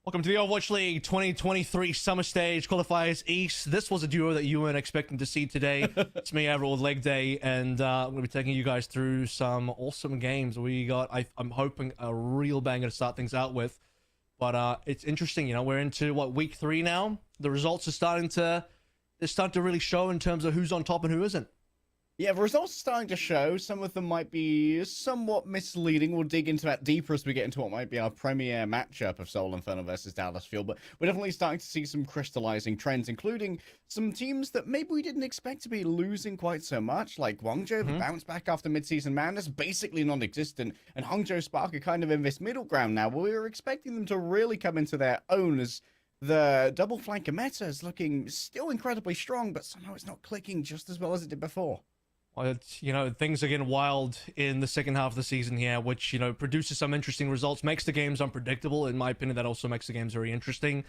Welcome to the Overwatch League 2023 Summer Stage Qualifiers East. This was a duo that you weren't expecting to see today. It's me, Avril, with Leg Day, and I'm going to be taking you guys through some awesome games. We got, I'm hoping, a real banger to start things out with. But it's interesting, you know, we're into, what, week 3 now? The results are starting to really show in terms of who's on top and who isn't. Yeah, the results are starting to show. Some of them might be somewhat misleading. We'll dig into that deeper as we get into what might be our premier matchup of Soul Inferno versus Dallas Fuel. But we're definitely starting to see some crystallizing trends, including some teams that maybe we didn't expect to be losing quite so much, like Guangzhou, who bounced back after mid-season madness, basically non-existent, and Hangzhou Spark are kind of in this middle ground now, where we were expecting them to really come into their own as the double flanker meta is looking still incredibly strong, but somehow it's not clicking just as well as it did before. Well, you know, things are getting wild in the second half of the season here, which, you know, produces some interesting results, makes the games unpredictable. In my opinion, that also makes the games very interesting.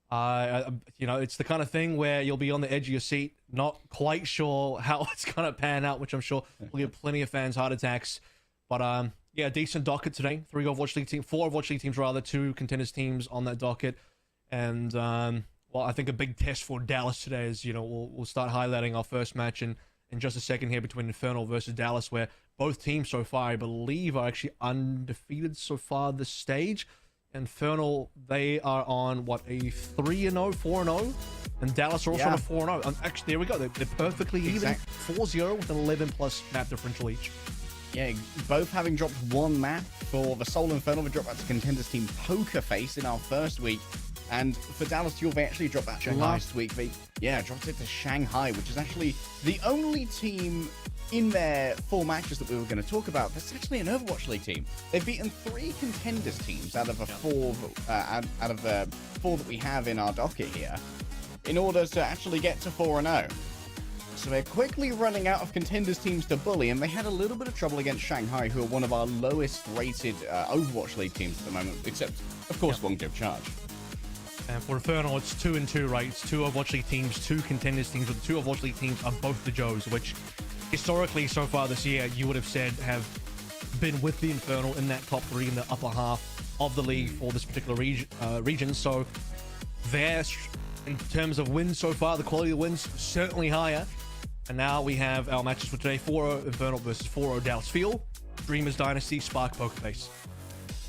You know, it's the kind of thing where you'll be on the edge of your seat, not quite sure how it's going to pan out, which I'm sure will give plenty of fans heart attacks. But, yeah, decent docket today. 4 Overwatch League teams, rather, 2 contenders teams on that docket. And, well, I think a big test for Dallas today is, you know, we'll start highlighting our first match in just a second here between Infernal versus Dallas, where both teams so far, I believe, are actually undefeated so far this stage. Infernal, they are on, what, a 3-0, 4-0? And Dallas are also on a 4-0. And actually, there we go. They're perfectly even. 4-0 with an 11+ map differential each. Yeah, both having dropped 1 map. For the Soul Infernal, we dropped that to Contenders team Poker Face in our first week. And for Dallas Fuel, they actually dropped that last week. They, dropped it to Shanghai, which is actually the only team in their 4 matches that we were going to talk about that's actually an Overwatch League team. They've beaten 3 Contenders teams out of the 4 that we have in our docket here, in order to actually get to 4-0. So they're quickly running out of Contenders teams to bully, and they had a little bit of trouble against Shanghai, who are one of our lowest rated Overwatch League teams at the moment, except, of course, Guangzhou Charge. And for Infernal, it's 2-2, right? It's 2 Overwatch League teams, 2 Contenders teams, but the 2 Overwatch League teams are both the Joes, which historically, so far this year, you would have said have been with the Infernal in that top 3 in the upper half of the league for this particular region. So they're, in terms of wins so far, the quality of the wins, certainly higher. And now we have our matches for today: 4-0 Infernal versus 4-0 Dallas Fuel, Dreamers Dynasty, Spark Poker Face.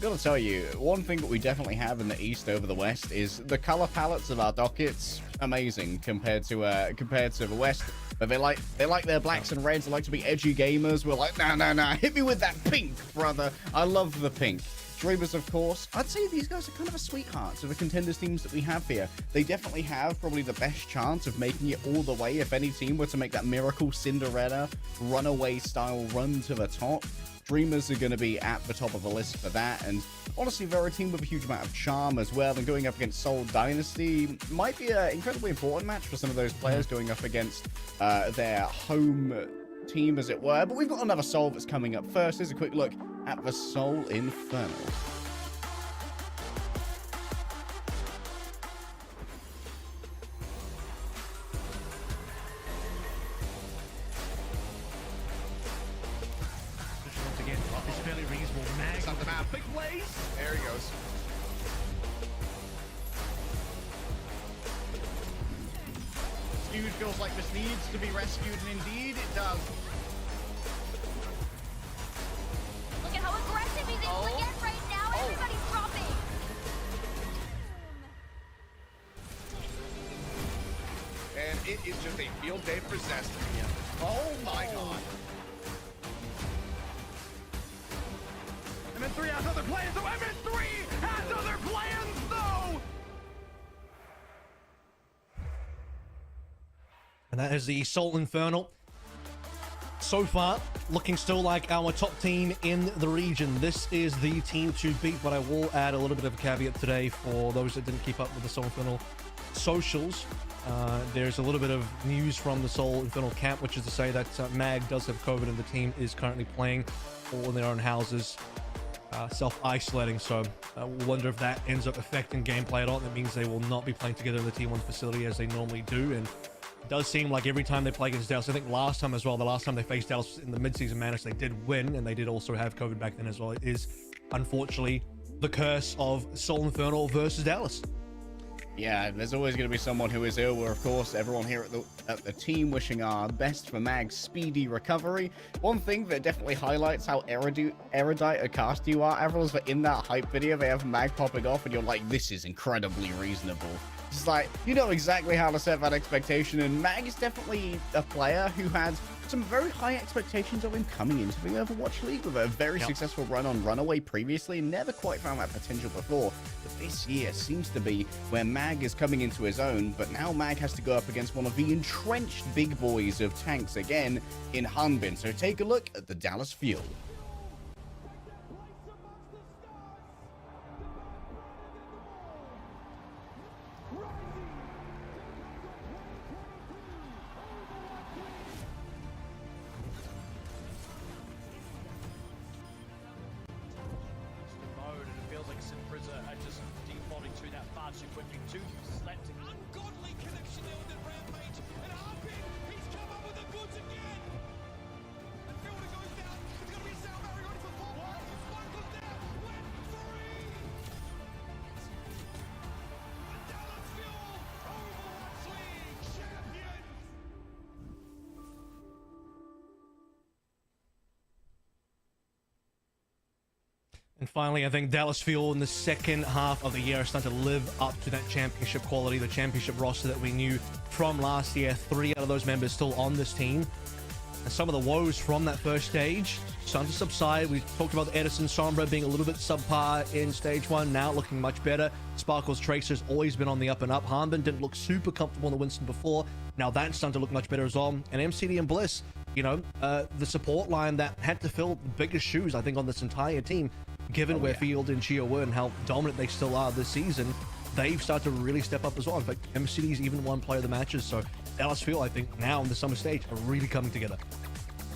Gotta tell you, one thing that we definitely have in the East over the West is the color palettes of our dockets. Amazing compared to the West. But they like their blacks and reds. They like to be edgy gamers. We're like, nah, hit me with that pink, brother. I love the pink. Dreamers, of course. I'd say these guys are kind of a sweetheart of the Contenders teams that we have here. They definitely have probably the best chance of making it all the way if any team were to make that miracle Cinderella runaway style run to the top. Dreamers are going to be at the top of the list for that, and honestly, they're a team with a huge amount of charm as well, and going up against Soul Dynasty might be an incredibly important match for some of those players going up against their home team, as it were. But we've got another Soul that's coming up first. Here's a quick look at the Soul Infernal. Big plays. There he goes. Huge feels like this needs to be rescued, and indeed it does. Look at how aggressive he's able to get right now. Everybody's dropping. And it is just a field day for Zest. Oh my god. MN3 has other plans, though. MN3 has other plans, though. And that is the Soul Infernal. So far, looking still like our top team in the region. This is the team to beat, but I will add a little bit of a caveat today for those that didn't keep up with the Soul Infernal socials. There's a little bit of news from the Soul Infernal camp, which is to say that Mag does have COVID and the team is currently playing all in their own houses, self-isolating. So we'll wonder if that ends up affecting gameplay at all. That means they will not be playing together in the T1 facility as they normally do. And it does seem like every time they play against Dallas, I think last time as well, the last time they faced Dallas in the mid-season madness, they did win, and they did also have COVID back then as well. It is unfortunately the curse of Soul Infernal versus Dallas. Yeah, there's always going to be someone who is ill. We're, of course, everyone here at the team wishing our best for Mag's speedy recovery. One thing that definitely highlights how erudite a cast you are, Avril, is that in that hype video, they have Mag popping off, and you're like, this is incredibly reasonable. It's like, you know exactly how to set that expectation, and Mag is definitely a player who had some very high expectations of him coming into the Overwatch League with a very successful run on Runaway previously, and never quite found that potential before. But this year seems to be where Mag is coming into his own, but now Mag has to go up against one of the entrenched big boys of tanks again in Hanbin. So take a look at the Dallas Fuel. Ungodly connection there with the rampage, and Harpin, he's come up with the goods again. And Fielder goes down. It's going to be Sal Barry ready for four. Michael's down. Went free. The Dallas Fuel Overwatch League champions. And finally, I think Dallas Fuel in the second half of the year are starting to live up to that championship quality, the championship roster that we knew from last year. 3 out of those members still on this team. And some of the woes from that first stage starting to subside. We talked about Edison Sombra being a little bit subpar in stage 1, now looking much better. Sparkle's Tracer's always been on the up and up. Hanbin didn't look super comfortable in the Winston before. Now that's starting to look much better as well. And MCD and Bliss, you know, the support line that had to fill the biggest shoes, I think, on this entire team, given where Field and Chio were and how dominant they still are this season, they've started to really step up as well. In fact, MCD's even won player of the matches, so Dallas Fuel, I think, now in the summer stage are really coming together.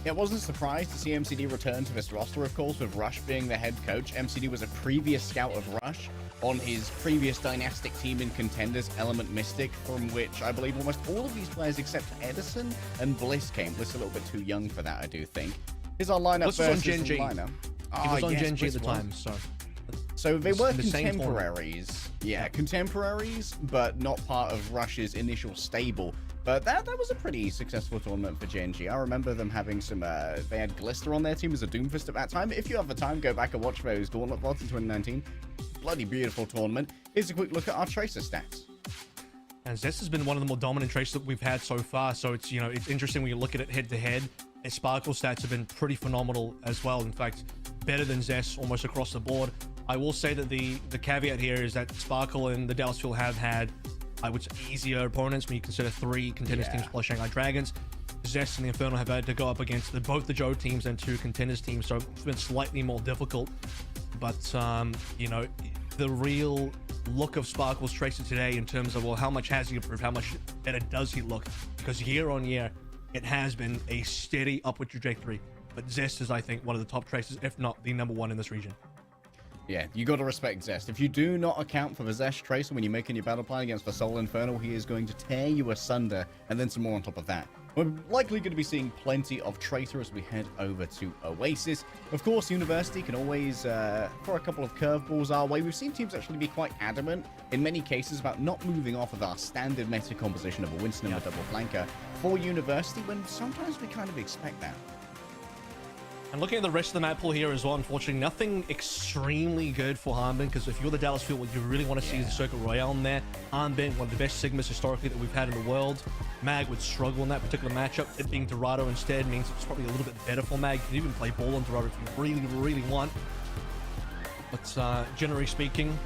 Yeah, I wasn't surprised to see MCD return to this roster, of course, with Rush being the head coach. MCD was a previous scout of Rush on his previous dynastic team in Contenders, Element Mystic, from which I believe almost all of these players except Edison and Bliss came. Bliss a little bit too young for that, I do think. His lineup Bliss was on versus Gen G. lineup. He was on Gen G at the Bliss time, so... So they were the same contemporaries. Yeah, contemporaries, but not part of Rush's initial stable. But that was a pretty successful tournament for Gen.G. I remember them having some, they had Glister on their team as a Doomfist at that time. If you have the time, go back and watch those Gauntlet VODs in 2019. Bloody beautiful tournament. Here's a quick look at our Tracer stats. And Zest has been one of the more dominant Tracers that we've had so far, so it's, you know, it's interesting when you look at it head to head. His Sparkle stats have been pretty phenomenal as well. In fact, better than Zest almost across the board. I will say that the caveat here is that Sparkle and the Dallas Fuel have had, I would say, easier opponents when you consider 3 contenders teams plus Shanghai Dragons. Zest and the Infernal have had to go up against both the Joe teams and 2 contenders teams, so it's been slightly more difficult. But, you know, the real look of Sparkle's Tracer today in terms of, well, how much has he improved? How much better does he look? Because year on year, it has been a steady upward trajectory. But Zest is, I think, one of the top Tracers, if not the #1 in this region. Yeah, you got to respect Zest. If you do not account for the Zest Tracer when you're making your battle plan against the Soul Infernal, he is going to tear you asunder, and then some more on top of that. We're likely going to be seeing plenty of Tracer as we head over to Oasis. Of course, University can always throw a couple of curveballs our way. We've seen teams actually be quite adamant, in many cases, about not moving off of our standard meta composition of a Winston and a double flanker for University, when sometimes we kind of expect that. And looking at the rest of the map pool here as well, unfortunately, nothing extremely good for Hanbin, because if you're the Dallas Fuel, what you really want to see is the Circle Royale in there. Hanbin, one of the best Sigmas historically that we've had in the world. Mag would struggle in that particular matchup. It being Dorado instead means it's probably a little bit better for Mag. You can even play ball on Dorado if you really, really want. But generally speaking,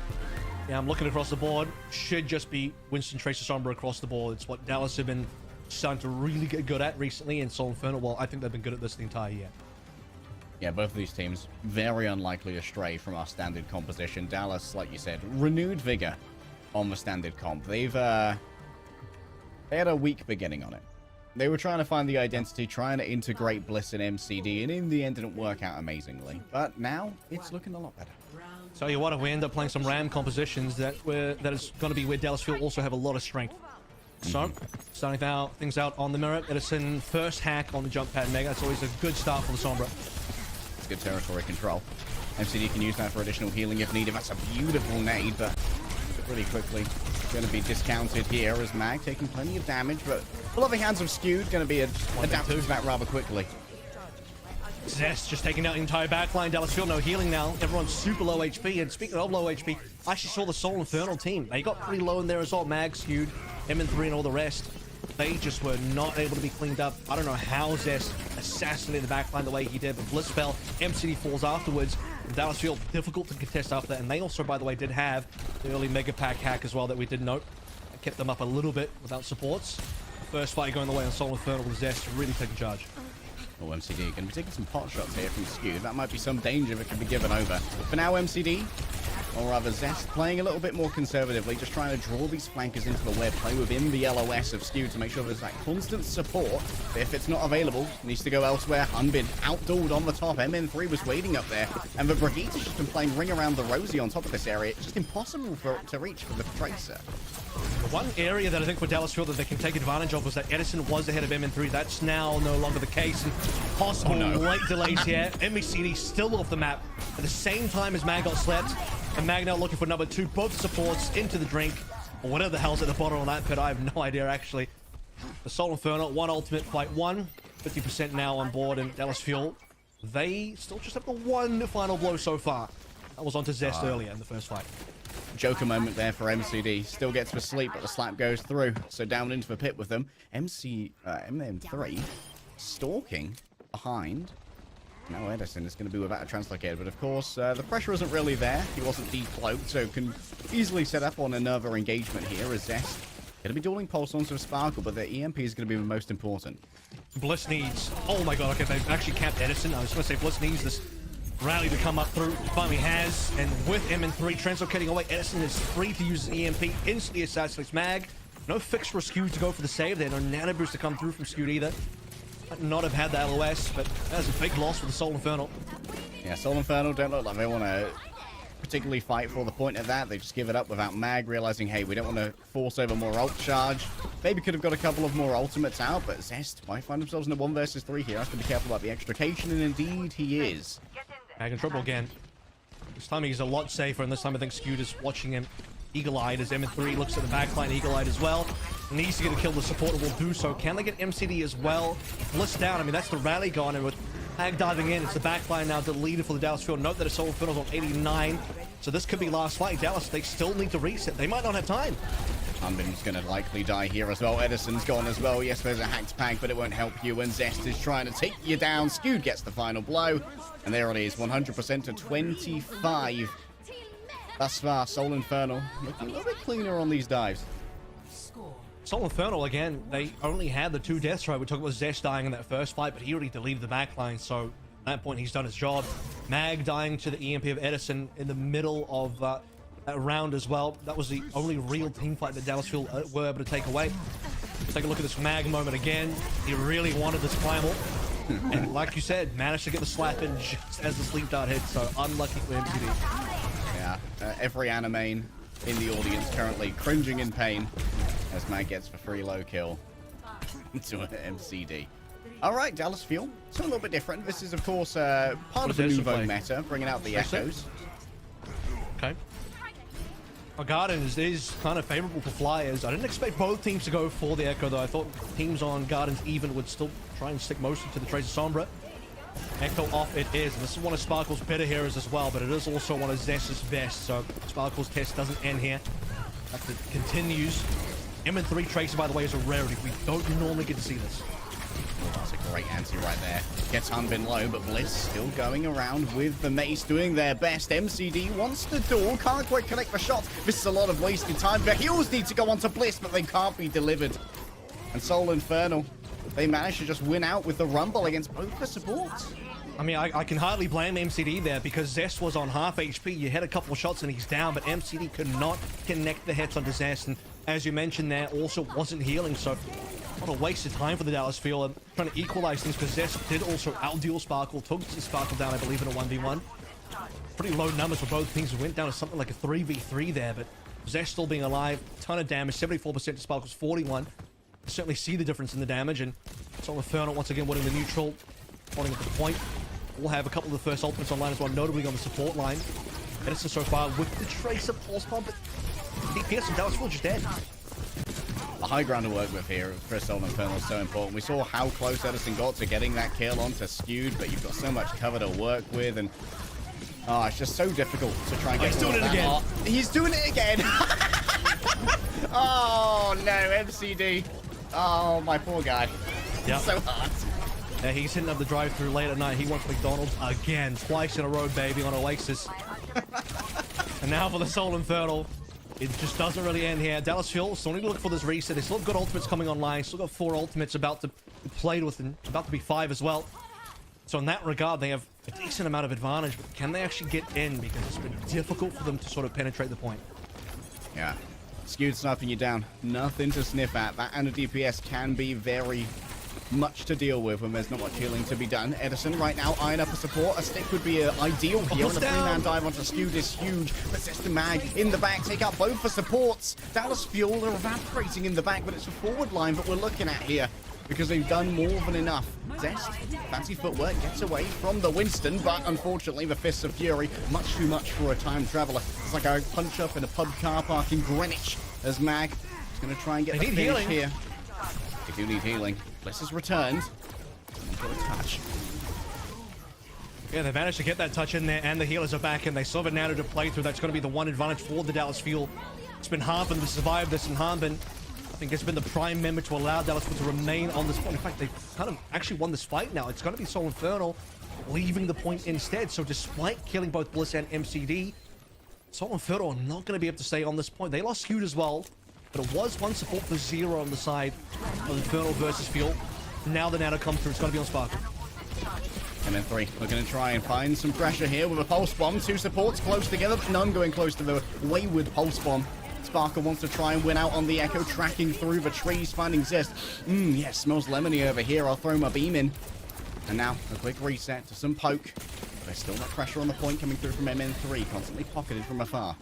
yeah, I'm looking across the board. Should just be Winston, Tracer, Sombra across the board. It's what Dallas have been starting to really get good at recently, and Soul Infernal, well, I think they've been good at this the entire year. Yeah, both of these teams very unlikely to stray from our standard composition. Dallas, like you said, renewed vigor on the standard comp. They had a weak beginning on it. They were trying to find the identity, trying to integrate Bliss and MCD, and in the end didn't work out amazingly. But now it's looking a lot better. Tell you what, if we end up playing some Ram compositions, that is going to be where Dallas Fuel also have a lot of strength. So, starting things out on the mirror. Edison first hack on the jump pad Mega. It's always a good start for the Sombra. Good territory control. MCD can use that for additional healing if needed. That's a beautiful nade, but pretty quickly going to be discounted here as Mag taking plenty of damage, but the loving hands of Skewed going to be adapted to that rather quickly. Zest just taking out the entire backline. Dallas Field no healing now. Everyone's super low HP. And speaking of low HP, I actually saw the Soul Infernal team. They got pretty low in there as well. Mag, Skewed, M3, and all the rest. They just were not able to be cleaned up. I don't know how Zest assassinated the backline the way he did, but Bliss fell. MCD falls afterwards. Dallas Field difficult to contest after that. And they also, by the way, did have the early Mega Pack hack as well that we did note. That kept them up a little bit without supports. First fight going the way on Soul Infernal with Zest really taking charge. Oh, MCD going to be taking some pot shots here from Skew. That might be some danger that can be given over. But for now, MCD, or rather Zest, playing a little bit more conservatively, just trying to draw these flankers into the web, play within the LOS of Skew to make sure there's that constant support. But if it's not available, needs to go elsewhere. Unbin outdueled on the top. MN3 was waiting up there. And the Brigitte has just been playing ring around the Rosie on top of this area. It's just impossible to reach for the Tracer. One area that I think for Dallas Field that they can take advantage of was that Edison was ahead of MN3. That's now no longer the case. And possible late delays here. MBCD still off the map at the same time as Mag got slept. And Mag now looking for number 2. Both supports into the drink. Or whatever the hell's at the bottom of that pit. I have no idea, actually. The Soul Infernal, 1 ultimate, fight 1. 50% now on board in Dallas Field. They still just have the 1 final blow so far. That was onto Zest earlier in the first fight. Joker moment there for MCD. Still gets to sleep, but the slap goes through. So down into the pit with them. MN3 stalking behind. Now Edison is going to be without a translocator, but of course the pressure isn't really there. He wasn't decloaked, so can easily set up on another engagement here as Zest going to be dueling pulse onto Sparkle, but the EMP is going to be the most important. Bliss needs... Oh my god, okay, they've actually capped Edison. I was going to say Bliss needs this rally to come up through. Finally has, and with MN3 translocating away, Edison is free to use his EMP, instantly assassinates Mag. No fix for Skewed to go for the save there, no nano boost to come through from Skewed either. Might not have had the LOS, but that's a big loss for the Soul Infernal. Yeah, Soul Infernal don't look like they want to particularly fight for the point of that. They just give it up without Mag, realizing, hey, we don't want to force over more ult charge. Maybe could have got a couple of more ultimates out, but Zest might find themselves in a 1 versus 3 here. Has to be careful about the extrication, and indeed he is. Mag in trouble again. This time he's a lot safer, and this time I think Skewed is watching him eagle-eyed as M3 looks at the backline eagle-eyed as well. Needs to get a kill. The support will do so. Can they get MCD as well? Bliss down. I mean, that's the rally gone, and with Mag diving in, it's the backline now deleted for the Dallas Field. Note that it's Soul Infernal's on 89, so this could be last fight. Dallas, they still need to reset. They might not have time. Unbin's going to likely die here as well. Edison's gone as well. Yes, there's a hacked pack, but it won't help you. And Zest is trying to take you down. Skewed gets the final blow. And there it is, 100% to 25. Thus far, Soul Infernal looking a little bit cleaner on these dives. Soul Infernal, again, they only had the 2 deaths, right? We talked about Zest dying in that first fight, but he already deleted the backline, so at that point, he's done his job. Mag dying to the EMP of Edison in the middle of that round as well. That was the only real team fight that Dallas Field were able to take away. Let's take a look at this Mag moment again. He really wanted this primal. And like you said, managed to get the slap in just as the sleep dart hit, so unlucky for MCD. Yeah, every animane in the audience currently cringing in pain as Mag gets the free low kill to MCD. All right, Dallas Field. It's a little bit different. This is, of course, part of the Nouveau meta, bringing out the echoes. Okay. Our Garden is kind of favorable for Flyers. I didn't expect both teams to go for the Echo, though. I thought teams on Gardens even would still try and stick mostly to the Tracer Sombra. Echo off it is, and this is one of Sparkle's better heroes as well, but it is also one of Zest's best, so Sparkle's test doesn't end here. That continues. M3 Tracer, by the way, is a rarity. We don't normally get to see this. Oh, that's a great anti right there. Gets Unbin low, but Bliss still going around with the mace, doing their best. MCD wants the duel, can't quite connect the shot. This is a lot of wasted time. The heals need to go on to Bliss, but they can't be delivered. And Soul Infernal, they managed to just win out with the Rumble against both the supports. I mean, I can hardly blame MCD there because Zest was on half HP. You hit a couple of shots and he's down, but MCD could not connect the hits onto Zest. And as you mentioned there, also wasn't healing. So what a waste of time for the Dallas Field. And trying to equalize things because Zest did also outdeal Sparkle, took Sparkle down, I believe, in a 1v1. Pretty low numbers for both teams. We went down to something like a 3v3 there, but Zest still being alive, ton of damage, 74% to Sparkle's 41. Certainly see the difference in the damage, and Soul Infernal once again winning the neutral, holding at the point. all have a couple of the first ultimates online as well, notably on the support line. Edison so far with the Tracer pulse bomb, but DPS and Dallas Fuel just dead. The high ground to work with here for Soul Infernal is so important. We saw how close Edison got to getting that kill onto Skewed, but you've got so much cover to work with, and it's just so difficult to try and get. He's doing it again. He's doing it again. Oh no, MCD. Oh, my poor guy. Yeah. So hard. Yeah, he's hitting up the drive-through late at night. He wants McDonald's again, twice in a row, baby, on Oasis. And now for the Soul Infernal. It just doesn't really end here. Dallas Fuel still need to look for this reset. They still have good ultimates coming online. Still got 4 ultimates about to be played with, and about to be 5 as well. So in that regard, they have a decent amount of advantage. But can they actually get in? Because it's been difficult for them to sort of penetrate the point. Yeah. Skewed sniping you down. Nothing to sniff at. That and a DPS can be very much to deal with when there's not much healing to be done. Edison right now eyeing up a support. A stick would be ideal here, and the 3-man dive onto Skewed is huge. Resistant Mag in the back, take out both for supports. Dallas Fuel are evaporating in the back, but it's a forward line that we're looking at here because they've done more than enough. Zest, fancy footwork, gets away from the Winston, but unfortunately the Fists of Fury, much too much for a time traveler. It's like a punch up in a pub car park in Greenwich as Mag is going to try and get the finish here. They do need healing. Bliss has returned. Got a touch. Yeah, they managed to get that touch in there, and the healers are back, and they still have a nano to play through. That's going to be the one advantage for the Dallas Fuel. It's been Harben to survive this, and Harben, I think, has been the prime member to allow Dallas Fuel to remain on this point. In fact, they've kind of actually won this fight now. It's going to be Soul Infernal leaving the point instead. So despite killing both Bliss and MCD, Soul Infernal are not going to be able to stay on this point. They lost Skewed as well, but it was one support for 0 on the side of Infernal versus Fuel. Now the nano come through. It's going to be on Sparkle. MN3, we're going to try and find some pressure here with a pulse bomb. 2 supports close together, but none going close to the wayward pulse bomb. Sparkle wants to try and win out on the Echo, tracking through the trees, finding Zest. Yes, smells lemony over here. I'll throw my beam in. And now a quick reset to some poke. There's still that pressure on the point coming through from MN3, constantly pocketed from afar.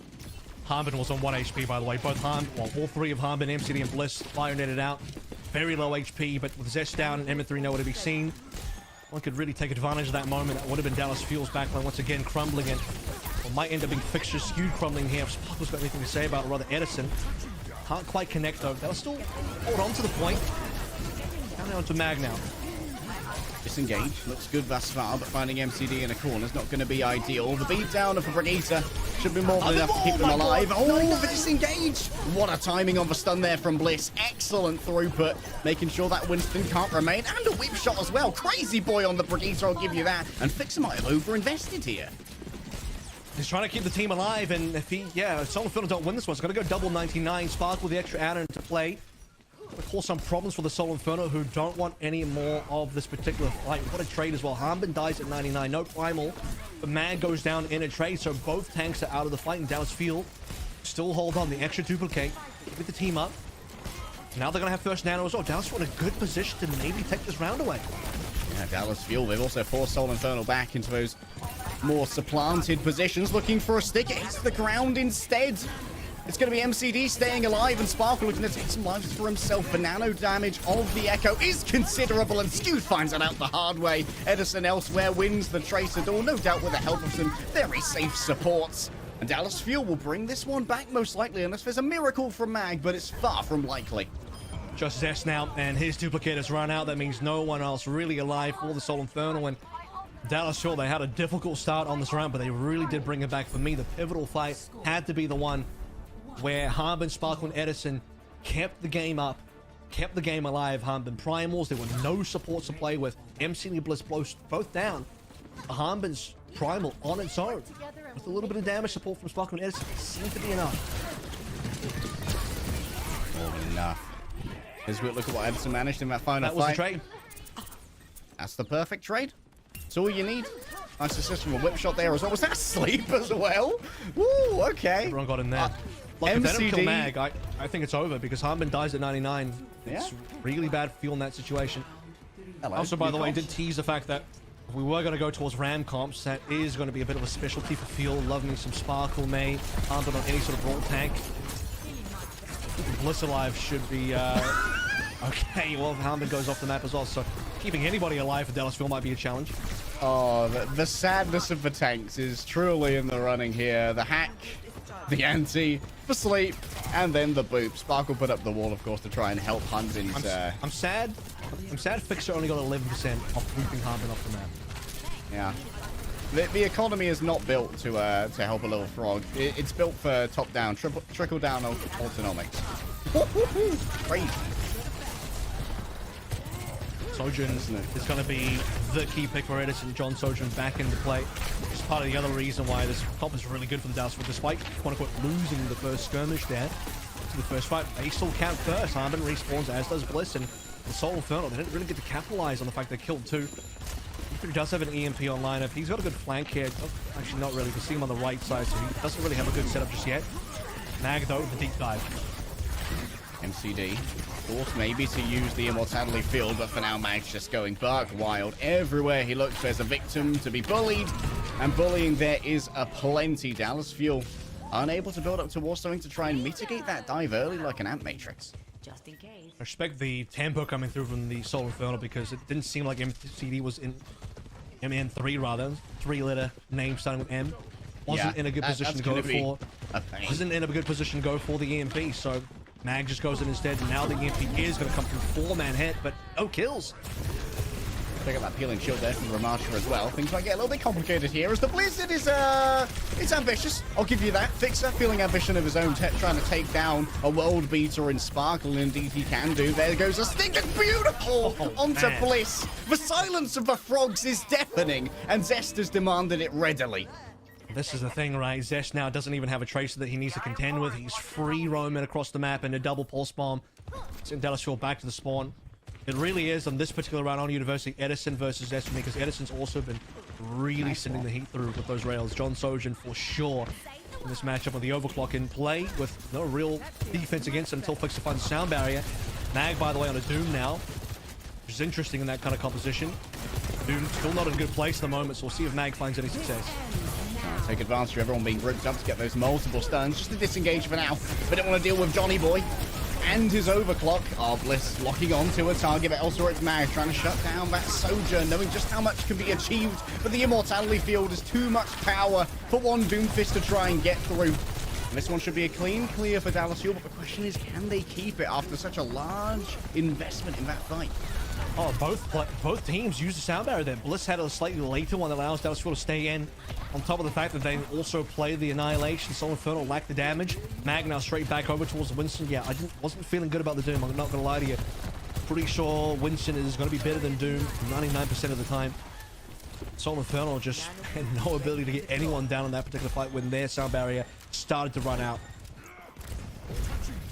Harben was on 1 HP, by the way. Both all 3 of Harben, MCD, and Bliss fire netted out. Very low HP, but with Zest down and MN3 nowhere to be seen, one could really take advantage of that moment. That would have been Dallas Fuel's backline once again crumbling, and well, might end up being fixture Skewed crumbling here. If Sparkle's got anything to say about it, rather Edison. Can't quite connect though. They'll still hold on to the point. Down on to Mag now. Disengage, looks good thus far, but finding MCD in a corner is not going to be ideal. The beat down of Brigitte should be more than enough to keep them alive. The disengage! What a timing on the stun there from Bliss. Excellent throughput, making sure that Winston can't remain. And a whip shot as well. Crazy boy on the Brigitte, I'll give you that. And Fixer might have over-invested here. He's trying to keep the team alive, and if Soul Infernal don't win this one, it's going to go double 99. Sparkle with the extra add into play. Will cause some problems for the Soul Inferno, who don't want any more of this particular fight. What a trade as well. Harben dies at 99, no primal. The Mag goes down in a trade, so both tanks are out of the fight, and Dallas Fuel still hold on. The extra duplicate, with the team up. Now they're going to have first nano as well. Dallas Fuel in a good position to maybe take this round away. Yeah, Dallas Fuel, they've also forced Soul Infernal back into those more supplanted positions, looking for a stick. It hits the ground instead. It's going to be MCD staying alive, and Sparkle looking to take some lives for himself. The nano damage of the Echo is considerable, and Skewed finds it out the hard way. Edison elsewhere wins the Tracer door, no doubt with the help of some very safe supports. And Dallas Fuel will bring this one back most likely, unless there's a miracle from Mag, but it's far from likely. Just Zest now, and his duplicate has run out. That means no one else really alive for the Soul Infernal. And Dallas Fuel, they had a difficult start on this round, but they really did bring it back. For me, the pivotal fight had to be the one where Harben, Sparkle, and Edison kept the game up, kept the game alive. Harben primals, there were no supports to play with. MCD and Bliss both down. Harben's primal on its own, with a little bit of damage support from Sparkle and Edison, seemed to be enough. More than enough. As we look at what Edison managed in that final fight. That was the trade. That's the perfect trade. That's all you need. Nice assist from a whip shot there as well. Was that sleep as well? Woo, okay. Everyone got in there. Like, if they don't kill Mag, I think it's over, because Harben dies at 99. It's really bad feel in that situation. Hello, also, by the way, I did tease the fact that if we were going to go towards Ram comps, that is going to be a bit of a specialty for Feel. Love me some Sparkle, May. Harben on any sort of brawl tank. Bliss Alive should be Okay, well, Harmon goes off the map as well, so keeping anybody alive for Dallasville might be a challenge. Oh, the sadness of the tanks is truly in the running here. The hack, the anti, the sleep, and then the boop. Sparkle put up the wall, of course, to try and help Hunbin's... I'm sad. I'm sad Fixer only got 11% off booping Harmon off the map. Yeah. The economy is not built to help a little frog. It's built for top-down, trickle-down autonomics. Crazy. Sojourn is going to be the key pick for Edison. John Sojourn back into play. It's part of the other reason why this top is really good for the Dallasville, despite quote-unquote losing the first skirmish there. To the first fight, they still count first. Harmon respawns, as does Bliss, and the Soul Infernal. They didn't really get to capitalize on the fact they killed two. He does have an EMP on lineup. He's got a good flank here. Oh, actually, not really. You can see him on the right side, so he doesn't really have a good setup just yet. Mag, though, the deep dive. MCD. Forced maybe to use the Immortality Field, but for now, Mag's just going buck wild. Everywhere he looks, there's a victim to be bullied, and bullying there is aplenty. Dallasville unable to build up towards something to try and mitigate that dive early like an Ant Matrix. Just in case. I respect the tempo coming through from the Soul Infernal because it didn't seem like MCD was in MN3 rather. 3-letter name starting with M. Wasn't in a good position to go for. Wasn't in a good position to go for the EMP, so Mag just goes in instead, and now the EMP is going to come through 4-man hit, but no kills. Pick up that peeling shield there from Ramasha as well. Things might get a little bit complicated here as the Blizzard is, it's ambitious. I'll give you that. Fixer feeling ambition of his own, trying to take down a world beater in Sparkle, and indeed he can do. There goes a stick, and beautiful onto man. Bliss. The silence of the frogs is deafening, and Zest has demanded it readily. This is the thing, right? Zesh now doesn't even have a tracer that he needs to contend with. He's free roaming across the map in a double pulse bomb. Send Dallasville back to the spawn. It really is, on this particular round on University, Edison versus Zesh, because Edison's also been really sending the heat through with those rails. John Sojourn for sure in this matchup with the overclock in play with no real defense against him until Fixer finds a sound barrier. Mag, by the way, on a Doom now, which is interesting in that kind of composition. Doom still not in a good place at the moment, so we'll see if Mag finds any success. Take advantage of everyone being grouped up to get those multiple stuns. Just to disengage for now. We don't want to deal with Johnny Boy and his overclock. Oh, Bliss locking on to a target, but elsewhere it's Mag trying to shut down that Sojourn, knowing just how much can be achieved. But the Immortality Field is too much power for one Doomfist to try and get through. And this one should be a clean clear for Dallasville, but the question is, can they keep it after such a large investment in that fight? Oh, both teams used the sound barrier there. Bliss had a slightly later one that allows Dallasville to stay in. On top of the fact that they also play the Annihilation, Soul Infernal lacked the damage. Mag now straight back over towards Winston. Yeah, wasn't feeling good about the Doom. I'm not going to lie to you. Pretty sure Winston is going to be better than Doom 99% of the time. Soul Infernal just had no ability to get anyone down in that particular fight when their sound barrier started to run out.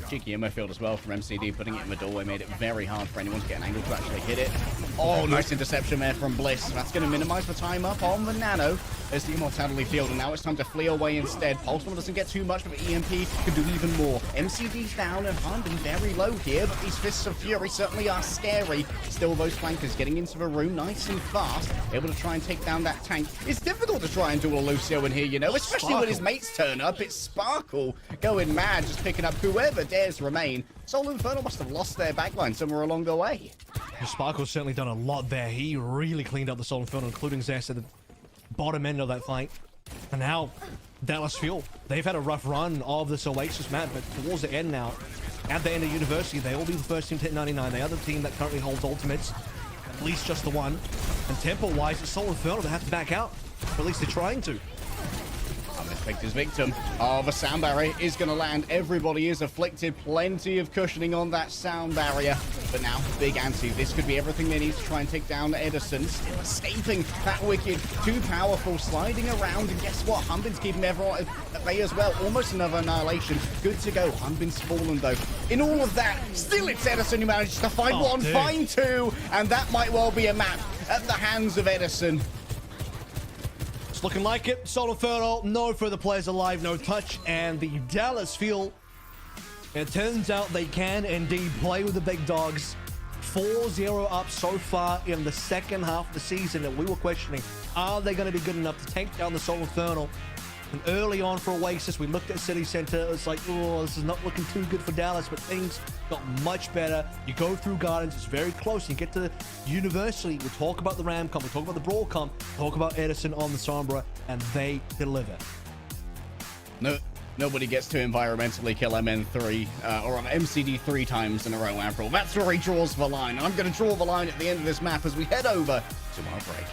Cheeky ammo field as well from MCD, putting it in the doorway made it very hard for anyone to get an angle to actually hit it. Oh, nice interception there from Bliss. That's going to minimize the time up on the Nano. There's the Immortality Field, and now it's time to flee away instead. Pulsar doesn't get too much, but the EMP can do even more. MCD's down and Harmon very low here, but these Fists of Fury certainly are scary. Still, those flankers getting into the room nice and fast, able to try and take down that tank. It's difficult to try and do a Lucio in here, you know, especially when his mates turn up. It's Sparkle going mad, just picking up whoever dares remain. Soul Infernal must have lost their backline somewhere along the way. Sparkle's certainly done a lot there. He really cleaned up the Soul Infernal, including Zest at the bottom end of that fight. And now, Dallasville, they've had a rough run of this Oasis map, but towards the end now, at the end of University, they will be the first team to hit 99. They are the team that currently holds ultimates, at least just the one. And tempo-wise, it's Soul Infernal that have to back out, or at least they're trying to. His victim. Oh, the sound barrier is going to land. Everybody is afflicted. Plenty of cushioning on that sound barrier. But now, big anti. This could be everything they need to try and take down Edison. Still escaping that Wicked. Too powerful. Sliding around. And guess what? Hunbin's keeping everyone at bay as well. Almost another annihilation. Good to go. Hunbin's fallen, though. In all of that, still it's Edison who manages to find one, find two. And that might well be a map at the hands of Edison. It's looking like it. Soul Infernal, no further players alive, no touch, and the Dallasville, it turns out they can indeed play with the big dogs. 4-0 up so far in the second half of the season, and we were questioning, are they going to be good enough to take down the Soul Infernal? And early on for Oasis, we looked at City Center. It was like, oh, this is not looking too good for Dallas, but things got much better. You go through Gardens, it's very close. You get to University, we talk about the Ram comp, we talk about the Brawl comp, talk about Edison on the Sombra, and they deliver. No, nobody gets to environmentally kill MN3 or on MCD 3 times in a row, April. That's where he draws the line. I'm going to draw the line at the end of this map as we head over to our break.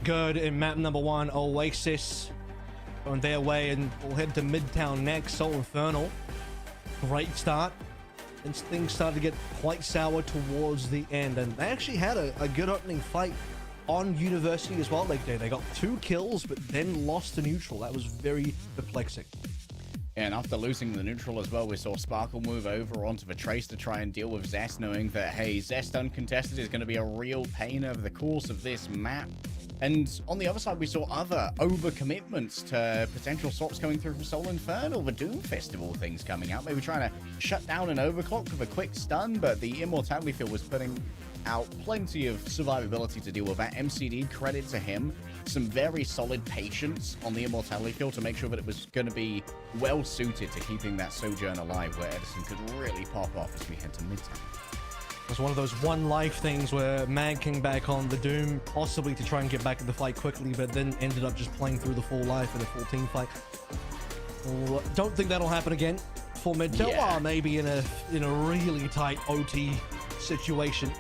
Good in map number 1, Oasis on their way, and we'll head to Midtown next. Soul Infernal, great start, and things started to get quite sour towards the end, and they actually had a good opening fight on University as well. They got 2 kills but then lost to neutral. That was very perplexing. And after losing the neutral as well, we saw Sparkle move over onto the Trace to try and deal with Zest, knowing that, hey, Zest uncontested is going to be a real pain over the course of this map. And on the other side, we saw other overcommitments to potential swaps coming through from Soul Infernal, the Doom Festival things coming out, maybe trying to shut down an overclock with a quick stun, but the Immortality Field was putting out plenty of survivability to deal with that. MCD, credit to him, some very solid patience on the Immortality Field to make sure that it was going to be well suited to keeping that Sojourn alive, where Edison could really pop off as we head to Midtown. It was one of those one life things where Mag came back on the Doom, possibly to try and get back in the fight quickly, but then ended up just playing through the full life in a full team fight. Don't think that'll happen again for Midtown. Yeah. Or maybe in a really tight OT situation.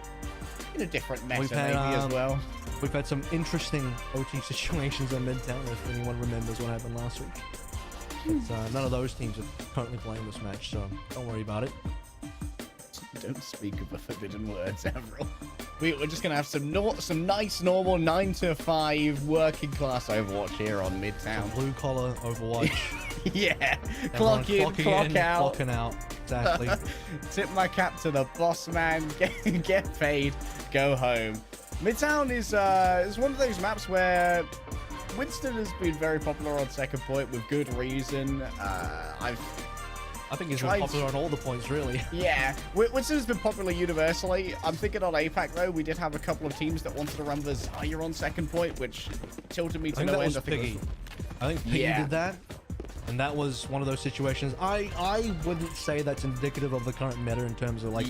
In a different meta We've had, maybe as well. We've had some interesting OT situations on Midtown, if anyone remembers what happened last week. But none of those teams are currently playing this match, so don't worry about it. Don't speak of the forbidden words, Avril. We're just gonna have some nice normal 9 to 5 working class Overwatch here on Midtown. Blue collar Overwatch. Yeah, Everyone clock in, clock out. Clocking out. Exactly. Tip my cap to the boss man. Get paid. Go home. Midtown is one of those maps where Winston has been very popular on second point with good reason. I think he's been popular on all the points, really. Yeah, Winston's been popular universally. I'm thinking on APAC, though, we did have a couple of teams that wanted to run the Zarya on second point, which tilted me to no end. I think Piggy did that, and that was one of those situations. I wouldn't say that's indicative of the current meta in terms of like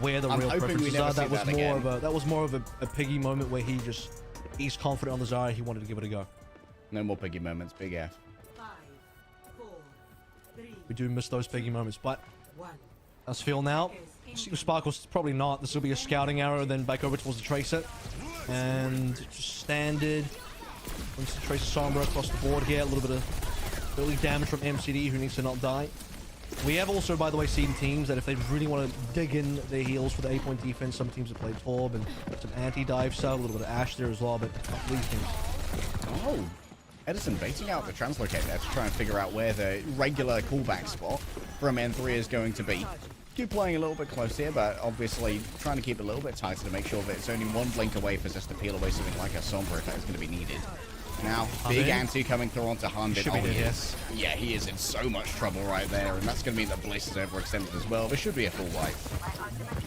where the real preferences are. That was more of a Piggy moment where he's confident on the Zarya. He wanted to give it a go. No more Piggy moments. Big F. We do miss those Piggy moments, but let's feel now. Sparkle's probably not. This will be a scouting arrow, then back over towards the Tracer. And just standard. Once the Tracer Sombra across the board here. A little bit of early damage from MCD, who needs to not die. We have also, by the way, seen teams that if they really want to dig in their heels for the 8-point defense, some teams have played Torb and some anti-dive stuff, a little bit of Ash there as well, but not these teams. Oh. Edison baiting out the translocate there to try and figure out where the regular callback spot from N3 is going to be. Keep playing a little bit close here, but obviously trying to keep it a little bit tighter to make sure that it's only one blink away for us to peel away something like a Sombra if that is going to be needed. Now, big anti coming through onto Hanbin. Should be dead, yes. Yeah, he is in so much trouble right there, and that's going to mean that Bliss is overextended as well. There should be a full wipe.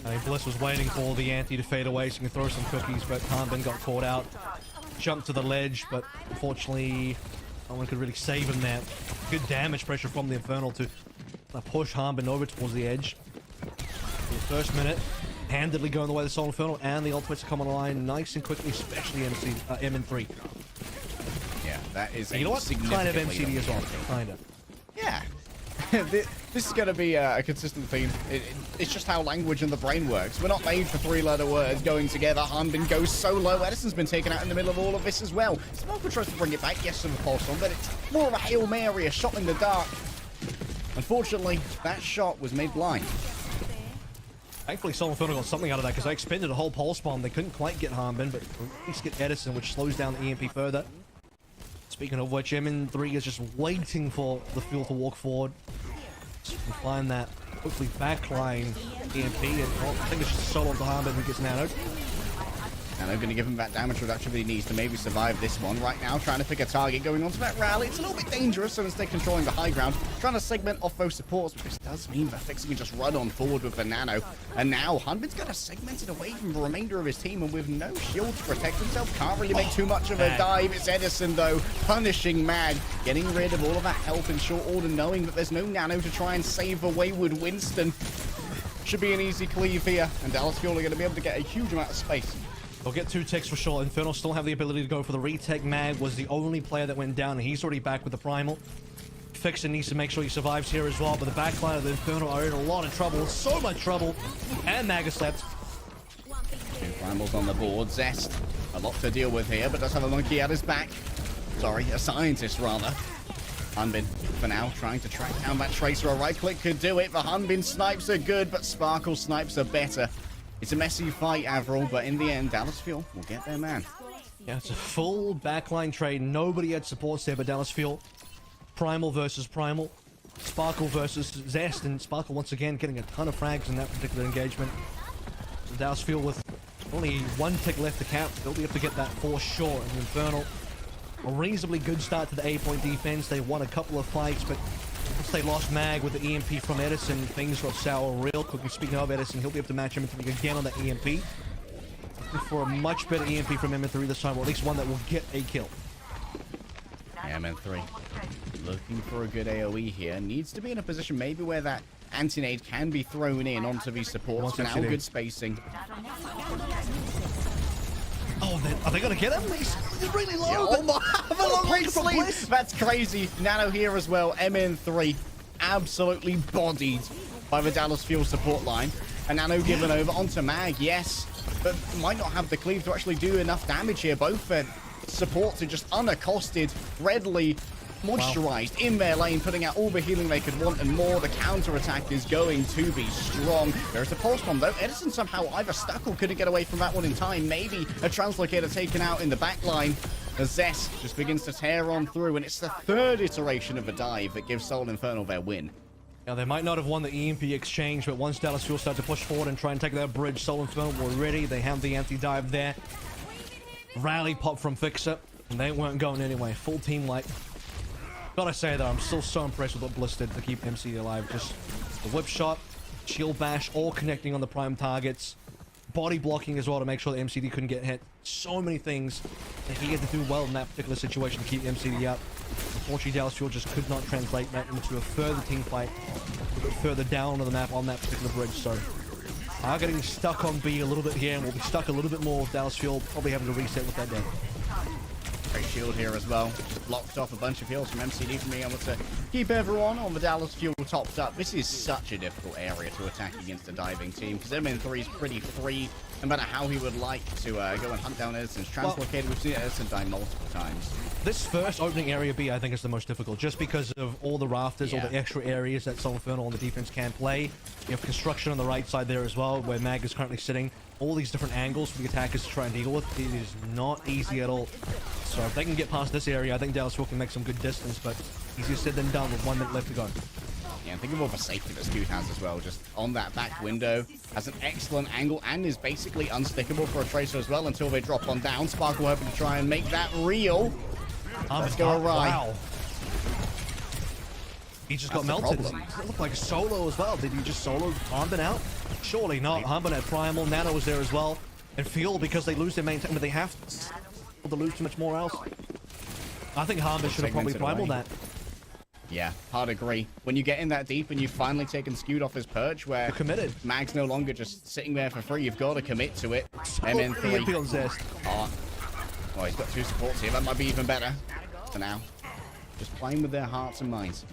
I mean, Bliss was waiting for the anti to fade away so he can throw some cookies, but Hanbin got caught out. Jumped to the ledge, but unfortunately no one could really save him there. Good damage pressure from the Infernal to push Hanbin over towards the edge. For the first minute, handedly going the way of the Soul Infernal, and the ultimates come online nice and quickly, especially MN3. Yeah, that is you know what? Kind of MCD as well. Kind of. Yeah. This is going to be a consistent theme. It's just how language and the brain works. We're not made for three-letter words going together. Hanbin goes solo. Edison's been taken out in the middle of all of this as well. Sparkle tries to bring it back. Yes, to the pulse on, but it's more of a Hail Mary, a shot in the dark. Unfortunately, that shot was made blind. Thankfully, Soul Infernal got something out of that because they expended a whole pulse bomb. They couldn't quite get Hanbin, but at least get Edison, which slows down the EMP further. Speaking of which, MN3 is just waiting for the field to walk forward. So you can find that hopefully backline EMP, and I think it's just a solo onto Hanbin who gets nanoed. And I'm going to give him that damage reduction that he needs to maybe survive this one. Right now, trying to pick a target, going onto that rally. It's a little bit dangerous, so instead controlling the high ground, trying to segment off those supports, but this does mean that Fix can just run on forward with the nano. And now, Hanbin's got to segment it away from the remainder of his team, and with no shield to protect himself, can't really make too much of a dive. It's Edison, though, punishing Mag, getting rid of all of that health in short order, knowing that there's no nano to try and save a wayward Winston. Should be an easy cleave here, and Dallas Fuel are going to be able to get a huge amount of space. They'll get 2 ticks for sure. Infernal still have the ability to go for the retake. Mag was the only player that went down, and he's already back with the Primal. Fixin needs to make sure he survives here as well, but the backline of the Infernal are in a lot of trouble. So much trouble. And Mag has slept. 2 Primals on the board. Zest, a lot to deal with here, but does have a monkey at his back. Sorry, a scientist rather. Hanbin, for now, trying to track down that Tracer. A right click could do it. The Hanbin snipes are good, but Sparkle snipes are better. It's a messy fight, Avril, but in the end, Dallas Fuel will get their man. Yeah, it's a full backline trade. Nobody had supports there, but Dallas Fuel. Primal versus Primal. Sparkle versus Zest, and Sparkle once again getting a ton of frags in that particular engagement. So Dallas Fuel with only 1 tick left to cap, they'll be able to get that for sure. And Infernal, a reasonably good start to the A-point defense. They won a couple of fights, but once they lost Mag with the EMP from Edison, things got sour real quickly. Speaking of Edison, he'll be able to match him again on that EMP. For a much better EMP from MN3 this time, or at least one that will get a kill. Yeah, MN3 looking for a good AoE here. Needs to be in a position maybe where that anti-nade can be thrown in onto these supports. For now, good spacing. Oh, are they going to get him? He's really low. Yeah, oh my, the long range sleep. That's crazy. Nano here as well. MN3 absolutely bodied by the Dallas Fuel support line. And Nano given over onto Mag, yes, but might not have the cleave to actually do enough damage here. Both supports are just unaccosted, readily moisturized in their lane, putting out all the healing they could want and more. The counter attack is going to be strong. There's a pulse bomb though. Edison somehow either stuck or couldn't get away from that one in time. Maybe a translocator taken out in the back line. As Zest just begins to tear on through, and it's the 3rd iteration of a dive that gives Soul Infernal their win. Now, they might not have won the EMP exchange, but once Dallas Fuel started to push forward and try and take that bridge, Soul Infernal were ready. They have the anti-dive there. Rally pop from Fixer, and they weren't going anyway. Full team wipe. Gotta say, though, I'm still so impressed with what Bliss did to keep MCD alive. Just the whip shot, shield bash, all connecting on the prime targets. Body blocking as well to make sure that MCD couldn't get hit. So many things that he had to do well in that particular situation to keep MCD up. Unfortunately, Dallas Fuel just could not translate that into a further team fight, a bit further down on the map on that particular bridge. So, are getting stuck on B a little bit here, and we'll be stuck a little bit more with Dallas Fuel, probably having to reset with that deck. Great shield here as well. Just blocked off a bunch of heals from MCD from being able to keep everyone on the Dallas Fuel topped up. This is such a difficult area to attack against a diving team because MN3 is pretty free. No matter how he would like to go and hunt down Edison's translocated, we've seen Edison die multiple times. This first opening area B, I think, is the most difficult, just because of all the rafters, all the extra areas that Soul Infernal on the defense can play. You have construction on the right side there as well, where Mag is currently sitting. All these different angles for the attackers to try and deal with. It is not easy at all. So if they can get past this area, I think Dallas Fuel can make some good distance, but easier said than done with 1 minute left to go. Yeah, and think of all the safety that Scoot has as well. Just on that back window, has an excellent angle and is basically unstickable for a Tracer as well until they drop on down. Sparkle hoping to try and make that real. Let's go awry. Wow. He just got melted. It looked like a solo as well. Did he just solo Hambin out? Surely not. Hambin had Primal. Nano was there as well. And Fuel, because they lose their main time, but they have to lose too much more else. I think Hambin should have probably Primal that. Yeah, hard agree. When you get in that deep and you've finally taken Scoot off his perch, where you're committed. Mag's no longer just sitting there for free, you've got to commit to it. MN3. Zest. Oh, well, he's got 2 supports here. That might be even better for now. Just playing with their hearts and minds.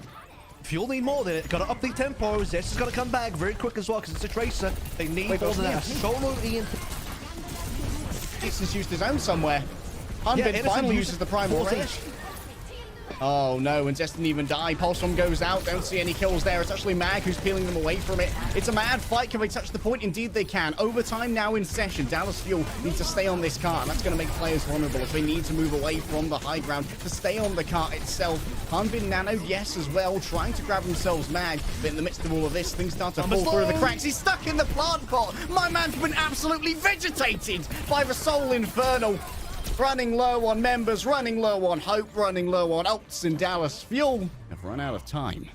Fuel need more than it. Got to up the tempo. Zest has got to come back very quick as well because it's a Tracer. They need more than that. Solo EMP. Edison's used his own somewhere. Hambin finally uses the primal range. Oh no, and Zest didn't even die. Pulse Bomb goes out. Don't see any kills there. It's actually Mag who's peeling them away from it. It's a mad fight. Can they touch the point? Indeed they can. Overtime now in session. Dallas Fuel needs to stay on this cart, and that's going to make players vulnerable if they need to move away from the high ground to stay on the cart itself. Hambin Nano, yes, as well, trying to grab themselves Mag. But in the midst of all of this, things start to fall through the cracks. He's stuck in the plant pot. My man's been absolutely vegetated by the Soul Infernal. Running low on members, running low on hope, running low on ults, and Dallas Fuel have run out of time.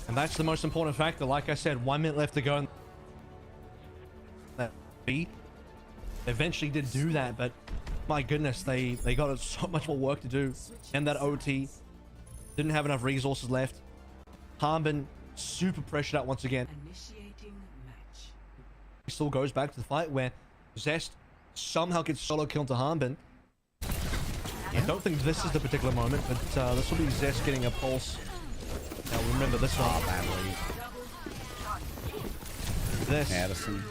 And that's the most important factor. Like I said, 1 minute left to go. That beat eventually did do that, but my goodness, they got so much more work to do. And that OT didn't have enough resources left. Hambin super pressured out once again. He still goes back to the fight where Zest somehow gets solo kill to Hambin. I don't think this is the particular moment, but this will be Zest getting a pulse. Now remember this one. This. Edison.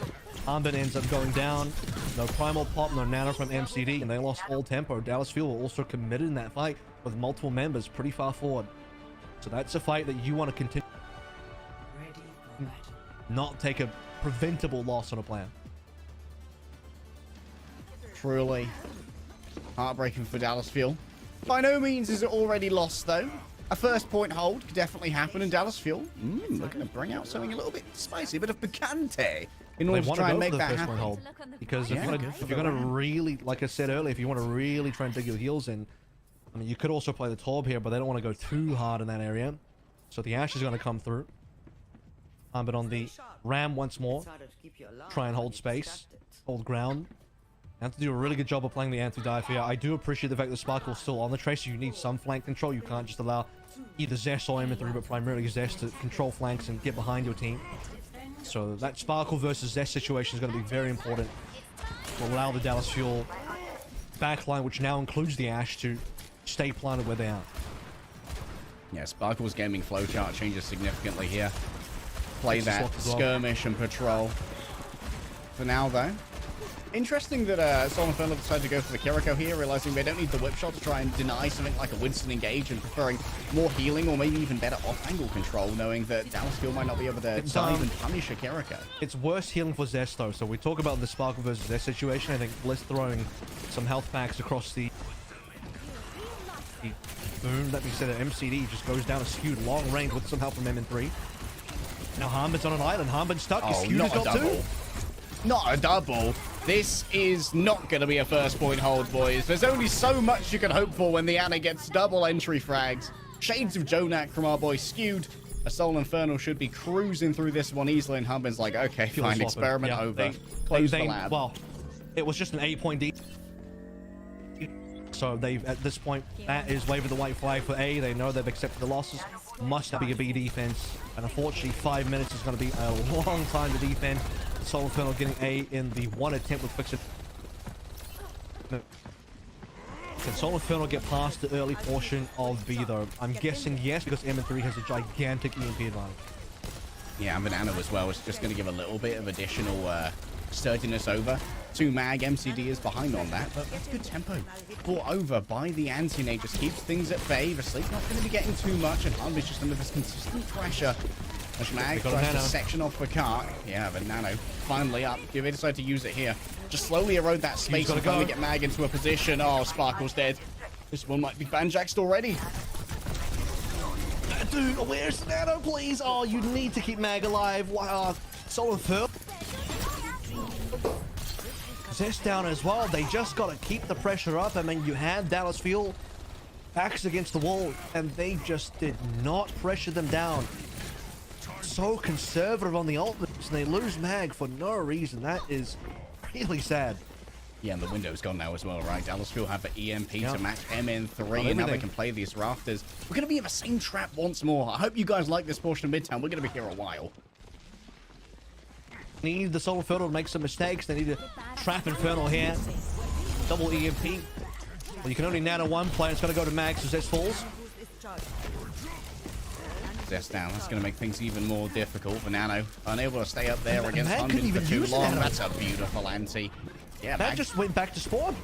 Hambin ends up going down. No primal pop, no nano from MCD, and they lost all tempo. Dallas Fuel were also committed in that fight with multiple members pretty far forward. So that's a fight that you want to continue. Not take a preventable loss on a player. Truly heartbreaking for Dallas Fuel. By no means is it already lost, though. a first point hold could definitely happen in Dallas Fuel. Looking to bring out something a little bit spicy, a bit of picante in order to try and make that happen. Hold, because if you're gonna really, like I said earlier, if you want to really try and dig your heels in, I mean, you could also play the Torb here, but they don't want to go too hard in that area. So the Ash is going to come through. But on the Ram once more, try and hold space, hold ground. You have to do a really good job of playing the anti-dive here. I do appreciate the fact that Sparkle's still on the trace, so you need some flank control. You can't just allow either Zest or M3, but primarily Zest to control flanks and get behind your team. So that Sparkle versus Zest situation is going to be very important to allow the Dallas Fuel backline, which now includes the Ash, to stay planted where they are. Yeah, Sparkle's gaming flowchart changes significantly here. Play that skirmish and patrol. For now, though, interesting that Sol Inferno decided to go for the Kiriko here, realizing they don't need the whip shot to try and deny something like a Winston engage, and preferring more healing or maybe even better off-angle control, knowing that Dallas Fuel might not be able to dive and punish a Kiriko. It's worse healing for Zest, though. So we talk about the Sparkle versus Zest situation. I think Bliss throwing some health packs across the boom. That being said, MCD just goes down a skewed long range with some help from M3. Now Harman's on an island. Harman's stuck. Oh, Skewed not has a got double. two. Not a double. This is not going to be a first point hold, boys. There's only so much you can hope for when the Ana gets double entry frags. Shades of Jonak from our boy Skewed. A Soul Infernal should be cruising through this one easily, and Harman's like, okay, fine, experiment over. Close the lab. Well, it was just an 8-point D. So they've, at this point, that is waving the white flag for A. They know they've accepted the losses. Must be a B defense. And unfortunately, 5 minutes is going to be a long time to defend. Soul Infernal getting A in the one attempt with Fixit. Can Soul Infernal get past the early portion of B, though? I'm guessing yes, because M3 has a gigantic EMP advantage. Yeah, and Banana as well is just going to give a little bit of additional sturdiness over. 2 mag, MCD is behind on that, but that's good tempo. Brought over by the Anti-Nate, just keeps things at bay. The Sleep not going to be getting too much, and Humber's just under this consistent pressure. As Mag tries to section off the cart. Yeah, but Nano finally up. They decide to use it here. Just slowly erode that space and finally get Mag into a position. Oh, Sparkle's dead. This one might be banjaxed already. Dude, where's Nano, please? Oh, you need to keep Mag alive. Wow. Soul Infernal. Zest down as well. They just got to keep the pressure up. I mean, you had Dallas Fuel backs against the wall, and they just did not pressure them down. So conservative on the ultimates, and they lose Mag for no reason. That is really sad. Yeah, and the window's gone now as well, right? Dallas Fuel have the EMP to match MN3, and now they can play these rafters. We're going to be in the same trap once more. I hope you guys like this portion of Midtown. We're going to be here a while. Need the Soul Infernal to make some mistakes. They need to trap Infernal here. Double EMP. Well, you can only nano one player. It's going to go to Mag, so Zest falls. Zest down. That's going to make things even more difficult for Nano. Unable to stay up there against Mag Hundred for too long. Nano. That's a beautiful anti. Yeah, That just went back to spawn.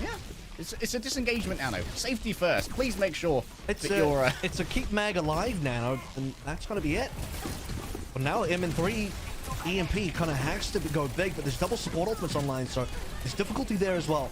Yeah, it's a disengagement, Nano. Safety first. Please make sure It's that you're... it's a keep Mag alive, Nano, and that's going to be it. But now M3 EMP kind of has to go big, but there's double support ultimates online, so there's difficulty there as well.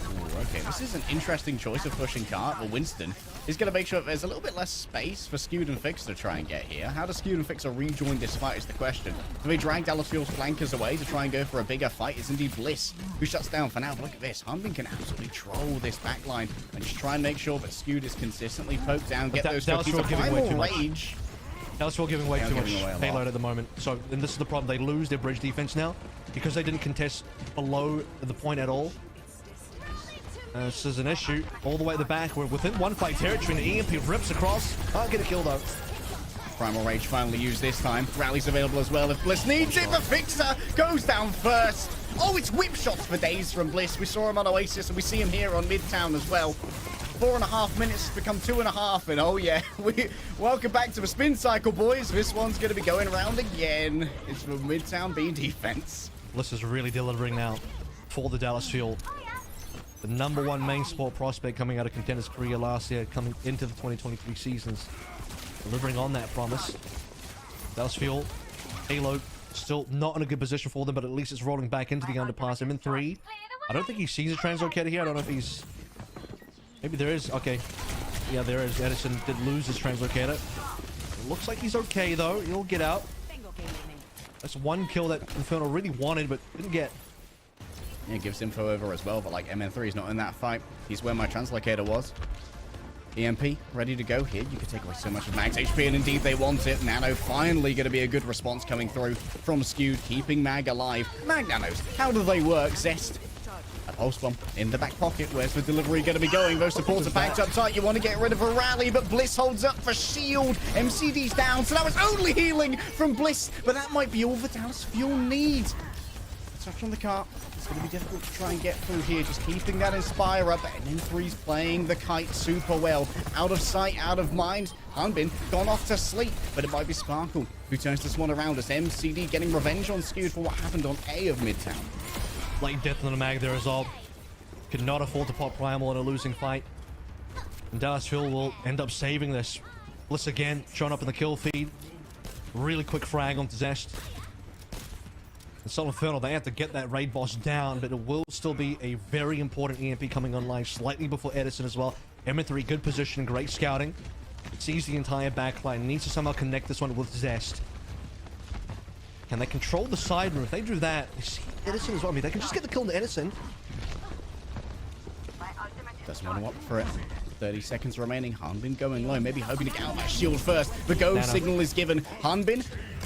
Ooh, okay, this is an interesting choice of pushing cart, but Winston is going to make sure that there's a little bit less space for Skewed and Fix to try and get here. How does Skewed and Fixer rejoin this fight is the question. Do they drag Dallas Fuel's flankers away to try and go for a bigger fight? It's indeed Bliss who shuts down for now. But look at this. Humbin can absolutely troll this backline and just try and make sure that Skewed is consistently poked down, get those cookies. A primal rage. Dallas Fuel giving away too much payload at the moment. So, and this is the problem. They lose their bridge defense now because they didn't contest below the point at all. This is an issue. All the way at the back. We're within one fight territory, and EMP rips across. Can't get a kill, though. Primal Rage finally used this time. Rally's available as well if Bliss needs it. The Fixer goes down first. Oh, it's whip shots for days from Bliss. We saw him on Oasis, and we see him here on Midtown as well. 4.5 minutes has become 2.5, and oh yeah, welcome back to the spin cycle, boys. This one's going to be going around again. It's for Midtown B defense. Bliss is really delivering now for the Dallas Fuel. The #1 main sport prospect coming out of Contenders Korea last year, coming into the 2023 seasons. Delivering on that promise. Dallas Fuel, Halo, still not in a good position for them, but at least it's rolling back into the underpass. I'm in 3. I don't think he sees a translocator here. I don't know if he's... Maybe there is. Okay. Yeah, there is. Edison did lose his translocator. Looks like he's okay, though. He'll get out. That's one kill that Inferno really wanted, but didn't get. Yeah, gives info over as well, but like MN3 is not in that fight. He's where my translocator was. EMP ready to go here. You could take away so much of Mag's HP, and indeed they want it. Nano finally going to be a good response coming through from Skewed, keeping Mag alive. Mag Nanos, how do they work? Zest. A pulse bomb in the back pocket. Where's the delivery going to be going? Those supports are packed up tight. You want to get rid of a rally, but Bliss holds up for shield. MCD's down, so that was only healing from Bliss, but that might be all the Dallas Fuel needs. Touch on the cart. It's going to be difficult to try and get through here. Just keeping that Inspire up. And N3's playing the kite super well. Out of sight, out of mind. Hanbin gone off to sleep. But it might be Sparkle who turns this one around as MCD getting revenge on Skewed for what happened on A of Midtown. Late death on the Mag there as well. Could not afford to pop Primal in a losing fight. And Dallas Fuel will end up saving this. Bliss again, showing up in the kill feed. Really quick frag onto Zest. And Soul Infernal, they have to get that raid boss down, but it will still be a very important EMP coming online slightly before Edison as well. M3, good position, great scouting. Sees the entire backline, needs to somehow connect this one with Zest. Can they control the side move? If they do that, they see Edison as well. I mean, they can just get the kill into Edison. Doesn't want to opt for it. 30 seconds remaining. Hanbin going low, maybe hoping to get out that shield first. The go signal is given. Hanbin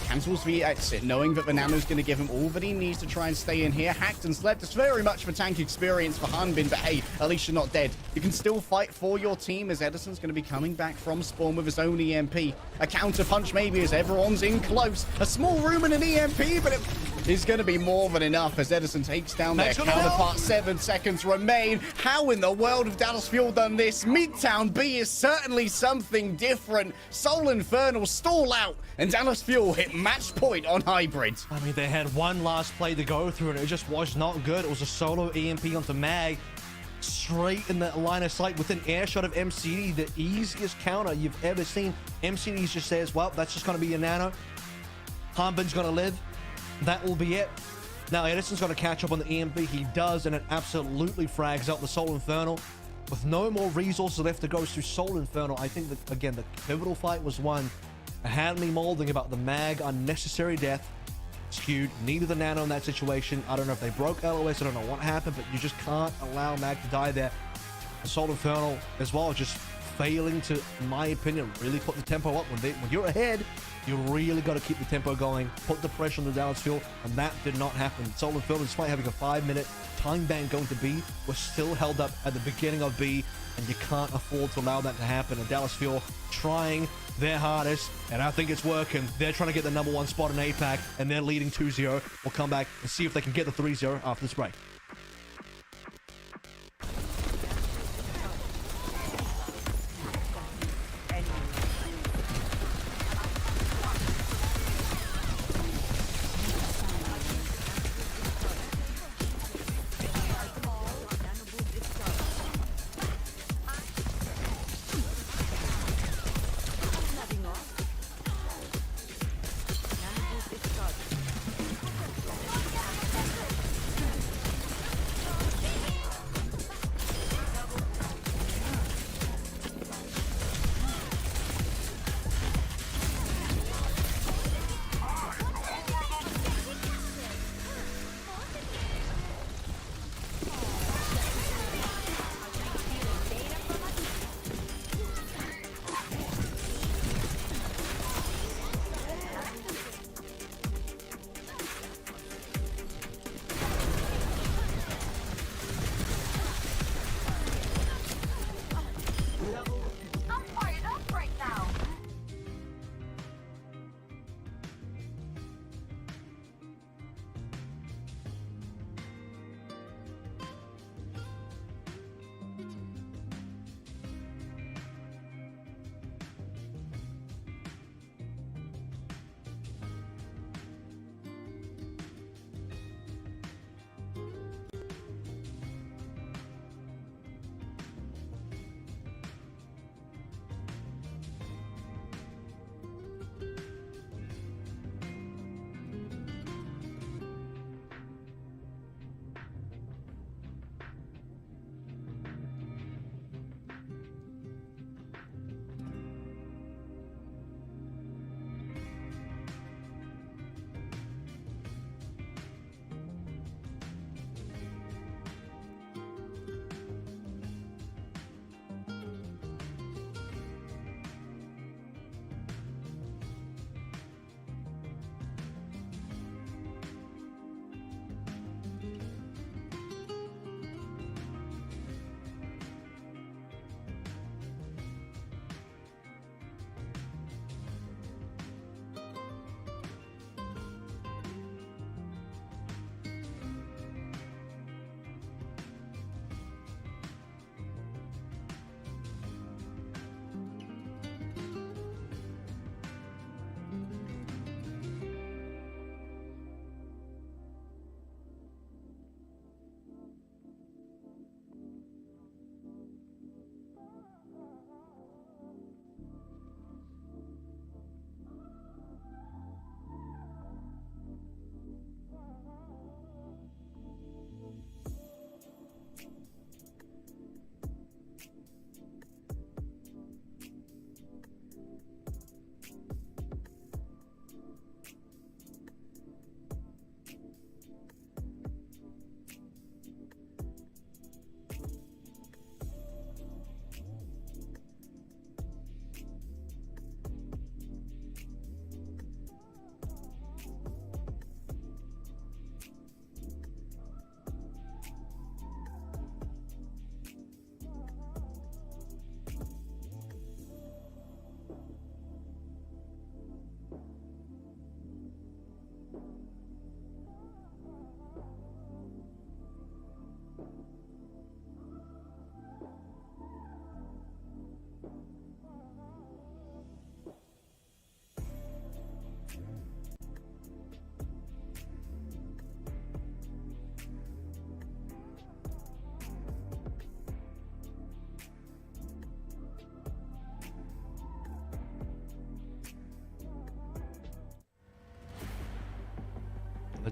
cancels the exit, knowing that the Nano's going to give him all that he needs to try and stay in here. Hacked and slept. It's very much of a tank experience for Hanbin, but hey, at least you're not dead. You can still fight for your team as Edison's going to be coming back from spawn with his own EMP. A counter punch maybe as everyone's in close. A small room and an EMP, but it is going to be more than enough as Edison takes down their counterpart. 7 seconds remain. How in the world have Dallas Fuel done this? Midtown B is certainly something different. Soul Infernal stall out, and Dallas Fuel hit match point on Hybrid. I mean, they had one last play to go through, and it just was not good. It was a solo EMP onto Mag. Straight in the line of sight with an air shot of MCD, the easiest counter you've ever seen. MCD just says, well, that's just going to be a Nano. Hanbin's going to live. That will be it. Now, Edison's got to catch up on the EMP. He does, and it absolutely frags out the Soul Infernal. With no more resources left to go through Soul Infernal, I think that, again, the pivotal fight was won. It had me molding about the Mag unnecessary death. Skewed, needed the Nano in that situation. I don't know if they broke LOS, I don't know what happened, but you just can't allow Mag to die there. The Soul Infernal as well, just failing to, in my opinion, really put the tempo up. When you're ahead, you really got to keep the tempo going, put the pressure on the Dallas Fuel, and that did not happen. Soul Infernal, despite having a 5-minute time ban going to B, was still held up at the beginning of B, and you can't afford to allow that to happen. And Dallas Fuel trying their hardest, and I think it's working. They're trying to get the #1 spot in APAC, and they're leading 2-0. We'll come back and see if they can get the 3-0 after this break.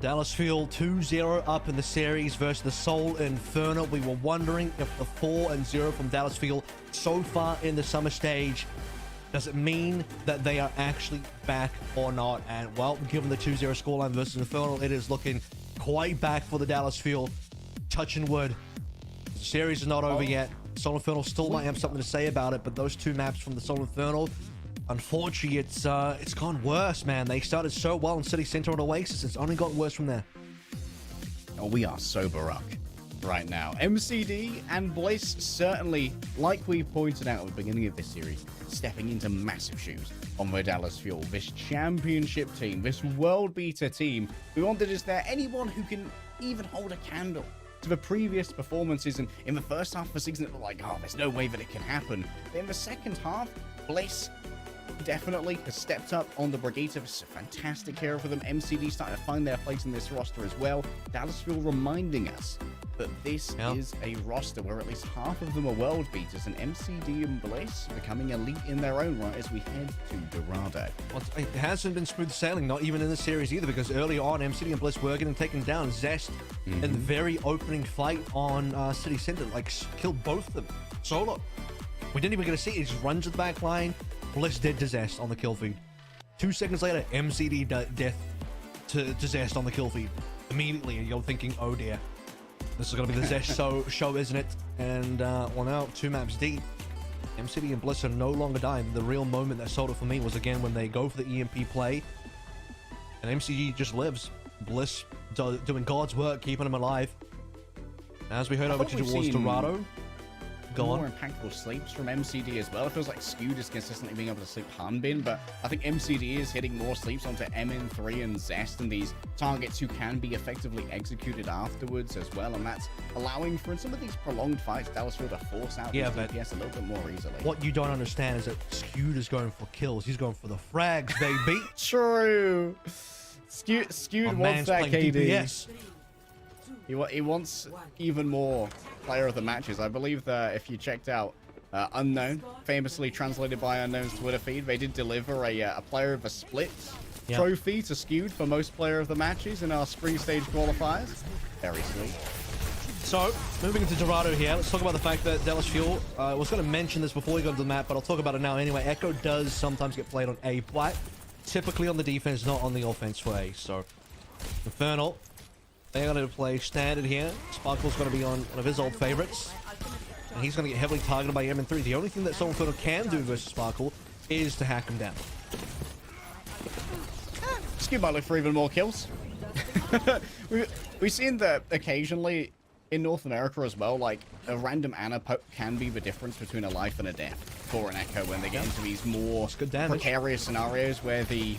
Dallas Fuel 2-0 up in the series versus the Seoul Inferno. We were wondering if the 4-0 from Dallas Fuel so far in the summer stage, does it mean that they are actually back or not? And well, given the 2-0 scoreline versus Inferno, it is looking quite back for the Dallas Fuel. Touching wood. The series is not over yet. Seoul Inferno still might have something to say about it, but those two maps from the Seoul Inferno, unfortunately, it's gone worse, man. They started so well in City Center and Oasis. It's only gotten worse from there. Oh, we are so baroque right now. MCD and Bliss certainly, like we pointed out at the beginning of this series, stepping into massive shoes on the Dallas Fuel. This championship team, this world beater team. We wondered, is there anyone who can even hold a candle to the previous performances? And in the first half of the season, it looked like, oh, there's no way that it can happen. But in the second half, Bliss definitely has stepped up on the Brigitte. It's a fantastic hero for them. MCD starting to find their place in this roster as well. Dallas Fuel reminding us that this is a roster where at least half of them are world beaters, and MCD and Bliss becoming elite in their own right as we head to Dorado. Well, it hasn't been smooth sailing, not even in this series either, because early on, MCD and Bliss were getting taken down. Zest in the very opening fight on City Center, like, killed both of them solo. We didn't even get to see it. He just runs to the back line. Bliss dead to Zest on the kill feed. 2 seconds later, MCD death to Zest on the kill feed. Immediately, you're thinking, oh dear, this is going to be the Zest show, isn't it? And, well, now 2 maps deep, MCD and Bliss are no longer dying. The real moment that sold it for me was, again, when they go for the EMP play, and MCD just lives. Bliss doing God's work, keeping him alive. As we head over towards Dorado. More impactful sleeps from MCD as well. It feels like Skewed is consistently being able to sleep Hanbin, but I think MCD is hitting more sleeps onto MN3 and Zest and these targets who can be effectively executed afterwards as well, and that's allowing for in some of these prolonged fights Dallas Fuel to force out these DPS a little bit more easily. What you don't understand is that Skewed is going for kills. He's going for the frags, baby. True. Skewed wants that KD. DPS. He wants even more player of the matches. I believe that if you checked out Unknown, famously translated by Unknown's Twitter feed, they did deliver a player of the split trophy to Skewed for most player of the matches in our spring stage qualifiers. Very sweet. So, moving into Dorado here, let's talk about the fact that Dallas Fuel, I was going to mention this before we go to the map, but I'll talk about it now anyway. Echo does sometimes get played on A plat, typically on the defense, not on the offense for A. So, Infernal, they're going to play standard here. Sparkle's going to be on one of his old favorites. And he's going to get heavily targeted by MN3. The only thing that Soul Inferno can do versus Sparkle is to hack him down. Skewed might look for even more kills. We've seen that occasionally in North America as well, like a random Ana can be the difference between a life and a death for an Echo when they get into these more precarious scenarios where the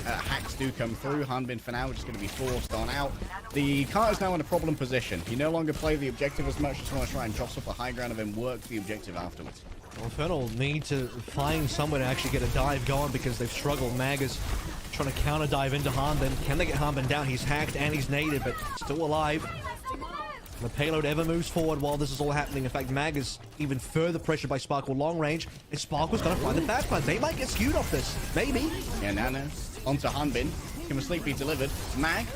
hacks do come through. Hanbin for now just going to be forced on out. The Carter's now in a problem position. You no longer play the objective as much, just want to try and drop off the high ground and then work the objective afterwards. Well, Infernal need to find somewhere to actually get a dive going because they've struggled. Mag is trying to counter dive into Hanbin. Can they get Hanbin down? He's hacked and he's naded, but still alive. The payload ever moves forward while this is all happening. In fact, Mag is even further pressured by Sparkle long range. And Sparkle's going to find the backline. They might get skewed off this. Maybe. Yeah, Nano onto Hanbin. Can the sleep be delivered? Mag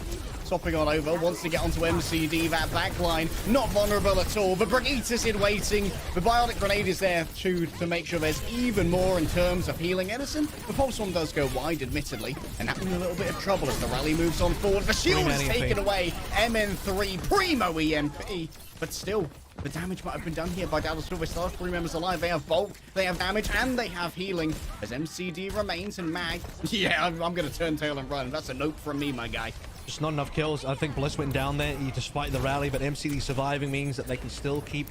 swapping on over, wants to get onto MCD, that backline, not vulnerable at all. The Brigitte is in waiting. The Biotic Grenade is there too to make sure there's even more in terms of healing. Edison, the Pulse one does go wide, admittedly, and having a little bit of trouble as the rally moves on forward. The shield is taken away. MN3, primo EMP, but still, the damage might have been done here by Dallas Fuel. They still have 3 members alive. They have bulk, they have damage, and they have healing as MCD remains and Mag. Yeah, I'm going to turn tail and run. That's a note from me, my guy. Just not enough kills. I think Bliss went down there despite the rally, but MCD surviving means that they can still keep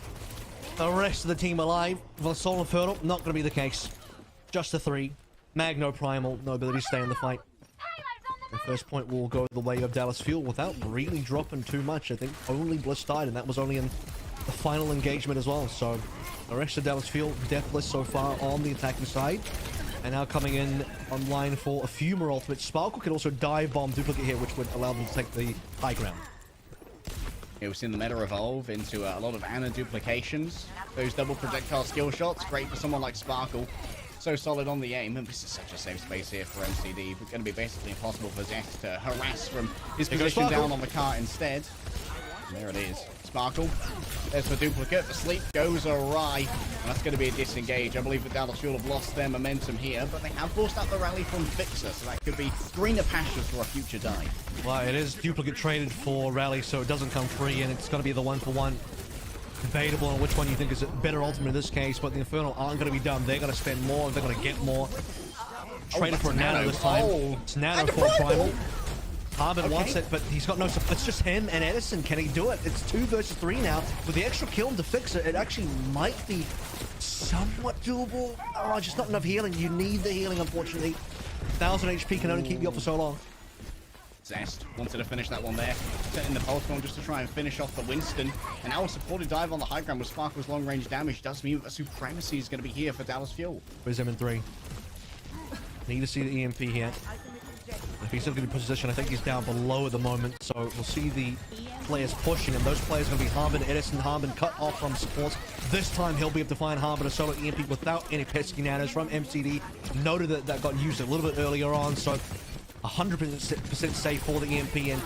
the rest of the team alive. For Soul Inferno, not going to be the case. Just a 3. Mag, no primal, no ability to stay in the fight. The first point will go the way of Dallas Fuel without really dropping too much. I think only Bliss died, and that was only in the final engagement as well. So the rest of Dallas Fuel, deathless so far on the attacking side. And now coming in online for a few more ultimates. Sparkle can also dive bomb duplicate here, which would allow them to take the high ground. Yeah, we've seen the meta evolve into a lot of Ana duplications. Those double projectile skill shots, great for someone like Sparkle. so solid on the aim, and this is such a safe space here for MCD. But going to be basically impossible for Zest to harass from his position down on the cart instead. And there it is. Sparkle. There's the duplicate. The sleep goes awry. And that's going to be a disengage. I believe the Dallas Fuel have lost their momentum here, but they have forced out the rally from Fixer, so that could be greener pastures for a future dive. Well, it is duplicate traded for rally, so it doesn't come free, and it's going to be the 1-for-1. Debatable on which one you think is a better ultimate in this case, but the Infernal aren't going to be dumb. They're going to spend more, they're going to get more. Traded for Nano this time. It's Nano for Primal. Harbin wants it, but he's got no support. It's just him and Edison. Can he do it? It's 2 versus 3 now. With the extra kill to fix it, it actually might be somewhat doable. Oh, just not enough healing. You need the healing, unfortunately. 1000 HP can only keep you up for so long. Zest wanted to finish that one there. Setting the pulse bomb just to try and finish off the Winston. And now a supported dive on the high ground with Sparkle's long range damage does mean that the supremacy is going to be here for Dallas Fuel. Where's him in 3? Need to see the EMP here. If he's still going to be position, I think he's down below at the moment. So we'll see the players pushing, and those players are going to be Harbin, Edison. Harbin cut off from supports. This time he'll be able to find Harbin a solo EMP without any pesky nanos from MCD. Noted that that got used a little bit earlier on, so 100% safe for the EMP. And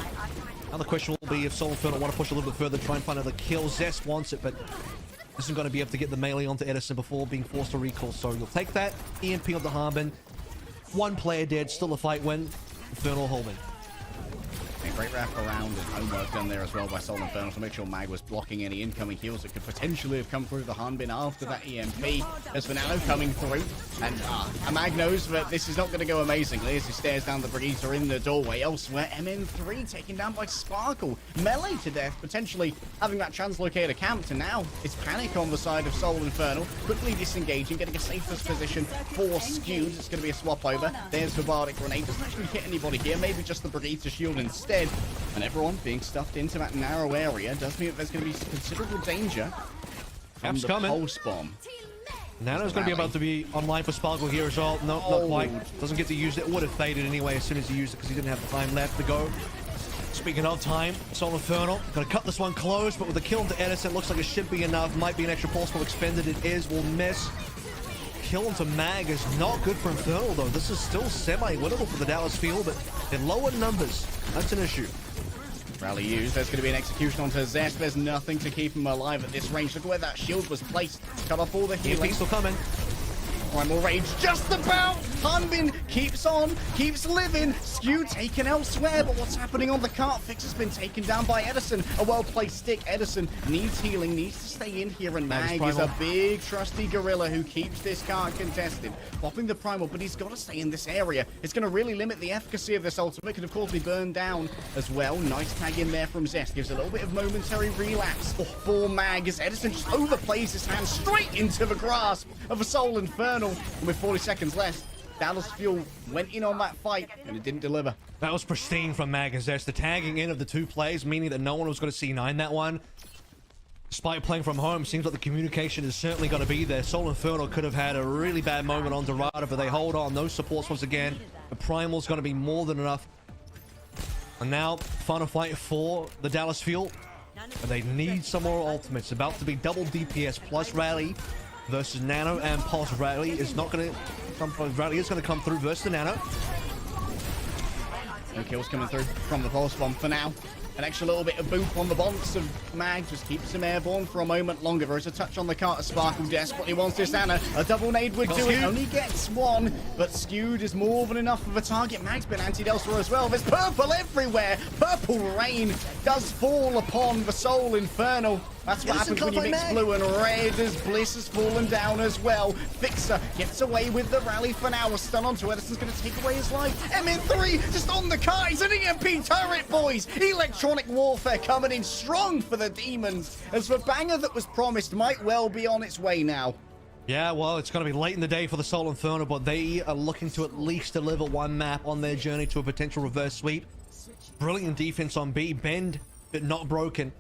now the question will be if Soul Infernal want to push a little bit further, try and find another kill. Zest wants it, but isn't going to be able to get the melee onto Edison before being forced to recall. So you'll take that EMP of the Harbin. 1 player dead, still a fight win. Infernal holding. And great wrap around and homework done there as well by Soul Infernal to make sure Mag was blocking any incoming heals that could potentially have come through the Hanbin after that EMP. There's Vanano coming through, and Mag knows that this is not going to go amazingly as he stares down the Brigitte in the doorway. Elsewhere, MN3 taken down by Sparkle. Melee to death, potentially having that translocator camped, and now it's panic on the side of Soul Infernal. Quickly disengaging, getting a safest position for Skewed. It's going to be a swap over. There's the Bardic Grenade. Doesn't actually hit anybody here, maybe just the Brigitte shield instead. And everyone being stuffed into that narrow area does mean that there's going to be considerable danger from the pulse bomb. Nano's going to be about to be online for Sparkle here as well. No, not quite. Doesn't get to use it. Would have faded anyway as soon as he used it because he didn't have time left to go. Speaking of time, Soul Infernal going to cut this one close, but with the kill into Edison, looks like it should be enough. Might be an extra pulse bomb expended. It is. Will miss. Kill into Mag is not good for Infernal though. This is still semi-winnable for the Dallas Field, but in lower numbers, that's an issue. Rally used. There's going to be an execution onto Zest. There's nothing to keep him alive at this range. Look at where that shield was placed. Cut off all the healing. Still coming. Primal Rage just about. Hanbin keeps on, keeps living. Skew taken elsewhere, but what's happening on the cart? Fix has been taken down by Edison. A well-placed stick. Edison needs healing, needs to stay in here, and Mag is a big trusty gorilla who keeps this cart contested. Popping the Primal, but he's got to stay in this area. It's going to really limit the efficacy of this ultimate. Could of course be burned down as well. Nice tag in there from Zest. Gives a little bit of momentary relapse for Mag as Edison just overplays his hand straight into the grasp of a Soul Infernal. And with 40 seconds left, Dallas Fuel went in on that fight, and it didn't deliver. That was pristine from Mag and Zest. The tagging in of the 2 plays, meaning that no one was going to C9 that one. Despite playing from home, seems like the communication is certainly going to be there. Soul Infernal could have had a really bad moment on Dorado, but they hold on. No supports once again. The Primal's going to be more than enough. And now, final fight for the Dallas Fuel. And they need some more ultimates. About to be double DPS plus Rally versus Nano and Pulse. Rally is not going to come from Rally is going to come through versus the Nano. No kills coming through from the Pulse Bomb for now. An extra little bit of boop on the bonks of Mag just keeps him airborne for a moment longer. There is a touch on the cart as Sparkle desperately wants this Anna. A double nade would do it. Only gets 1, but Skewed is more than enough of a target. Mag's been antied elsewhere as well. There's purple everywhere. Purple rain does fall upon the Soul Infernal. That's what happens when you mix blue and red, as Bliss has fallen down as well. Fixer gets away with the rally for now. A stun onto Edison's going to take away his life. MN3 just on the car. It's an EMP turret, boys. Electronic warfare coming in strong for the Demons, as the banger that was promised might well be on its way now. Yeah, well, it's going to be late in the day for the Soul Infernal, but they are looking to at least deliver 1 map on their journey to a potential reverse sweep. Brilliant defense on B. Bend, but not broken.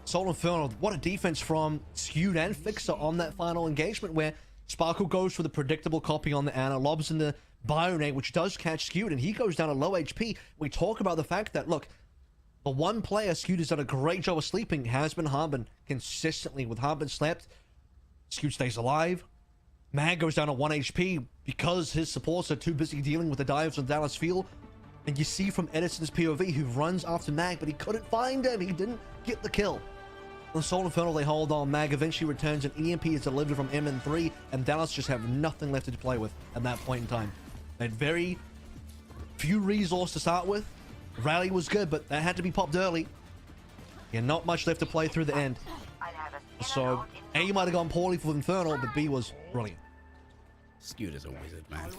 Soul Infernal, what a defense from Skewed and Fixer on that final engagement where Sparkle goes for the predictable copy on the Ana, lobs in the Bionade, which does catch Skewed, and he goes down to low HP. We talk about the fact that, look, the one player Skewed has done a great job of sleeping has been Harbin consistently. With Harbin slept, Skewed stays alive. Mag goes down to 1 HP because his supports are too busy dealing with the dives on Dallas Field. And you see from Edison's POV, who runs after Mag, but he couldn't find him. He didn't get the kill. On Soul Infernal, they hold on. Mag eventually returns, and EMP is delivered from MN3, and Dallas just have nothing left to play with at that point in time. They had very few resources to start with. Rally was good, but that had to be popped early. Yeah, not much left to play through the end. So, A might have gone poorly for Infernal, but B was brilliant. Skewed as a wizard, man.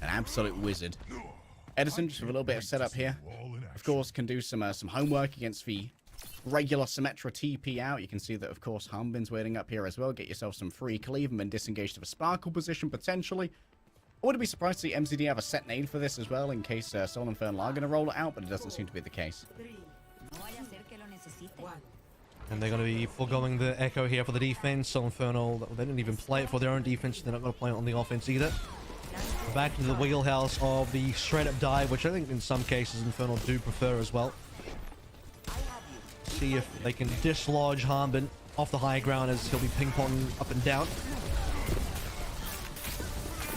An absolute wizard. Edison, just with a little bit of setup here. Of course, can do some homework against the regular Symmetra TP out. You can see that, of course, Hambin's waiting up here as well. Get yourself some free cleave and then disengage to the Sparkle position, potentially. I wouldn't be surprised to see MCD have a set nade for this as well, in case Soul Infernal are going to roll it out, but it doesn't seem to be the case. And they're going to be foregoing the Echo here for the defense. Soul Infernal, they didn't even play it for their own defense. They're not going to play it on the offense either. Back into the wheelhouse of the straight-up dive, which I think in some cases Infernal do prefer as well. See if they can dislodge Hambin off the high ground as he'll be ping-ponging up and down.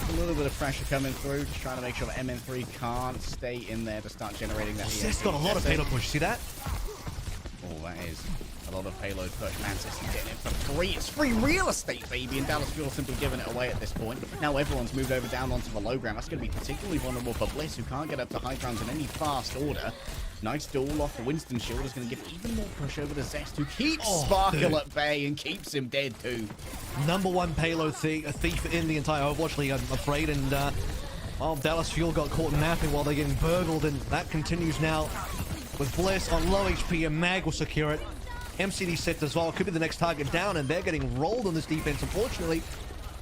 A little bit of pressure coming through, just trying to make sure that MN3 can't stay in there to start generating that. It's got a lot of payload push, see that? Oh, that is a lot of payload push. Mantis is getting it for free. It's free real estate, baby, and Dallas Fuel simply giving it away at this point. Now everyone's moved over down onto the low ground. That's going to be particularly vulnerable for Bliss, who can't get up to high grounds in any fast order. Nice duel off the Winston shield is going to give even more push over to Zest, who keeps Sparkle at bay and keeps him dead too. #1 payload thief in the entire Overwatch League, I'm afraid, and well, Dallas Fuel got caught napping while they're getting burgled, and that continues now with Bliss on low HP, and Mag will secure it. MCD set as well, could be the next target down, and they're getting rolled on this defense. Unfortunately,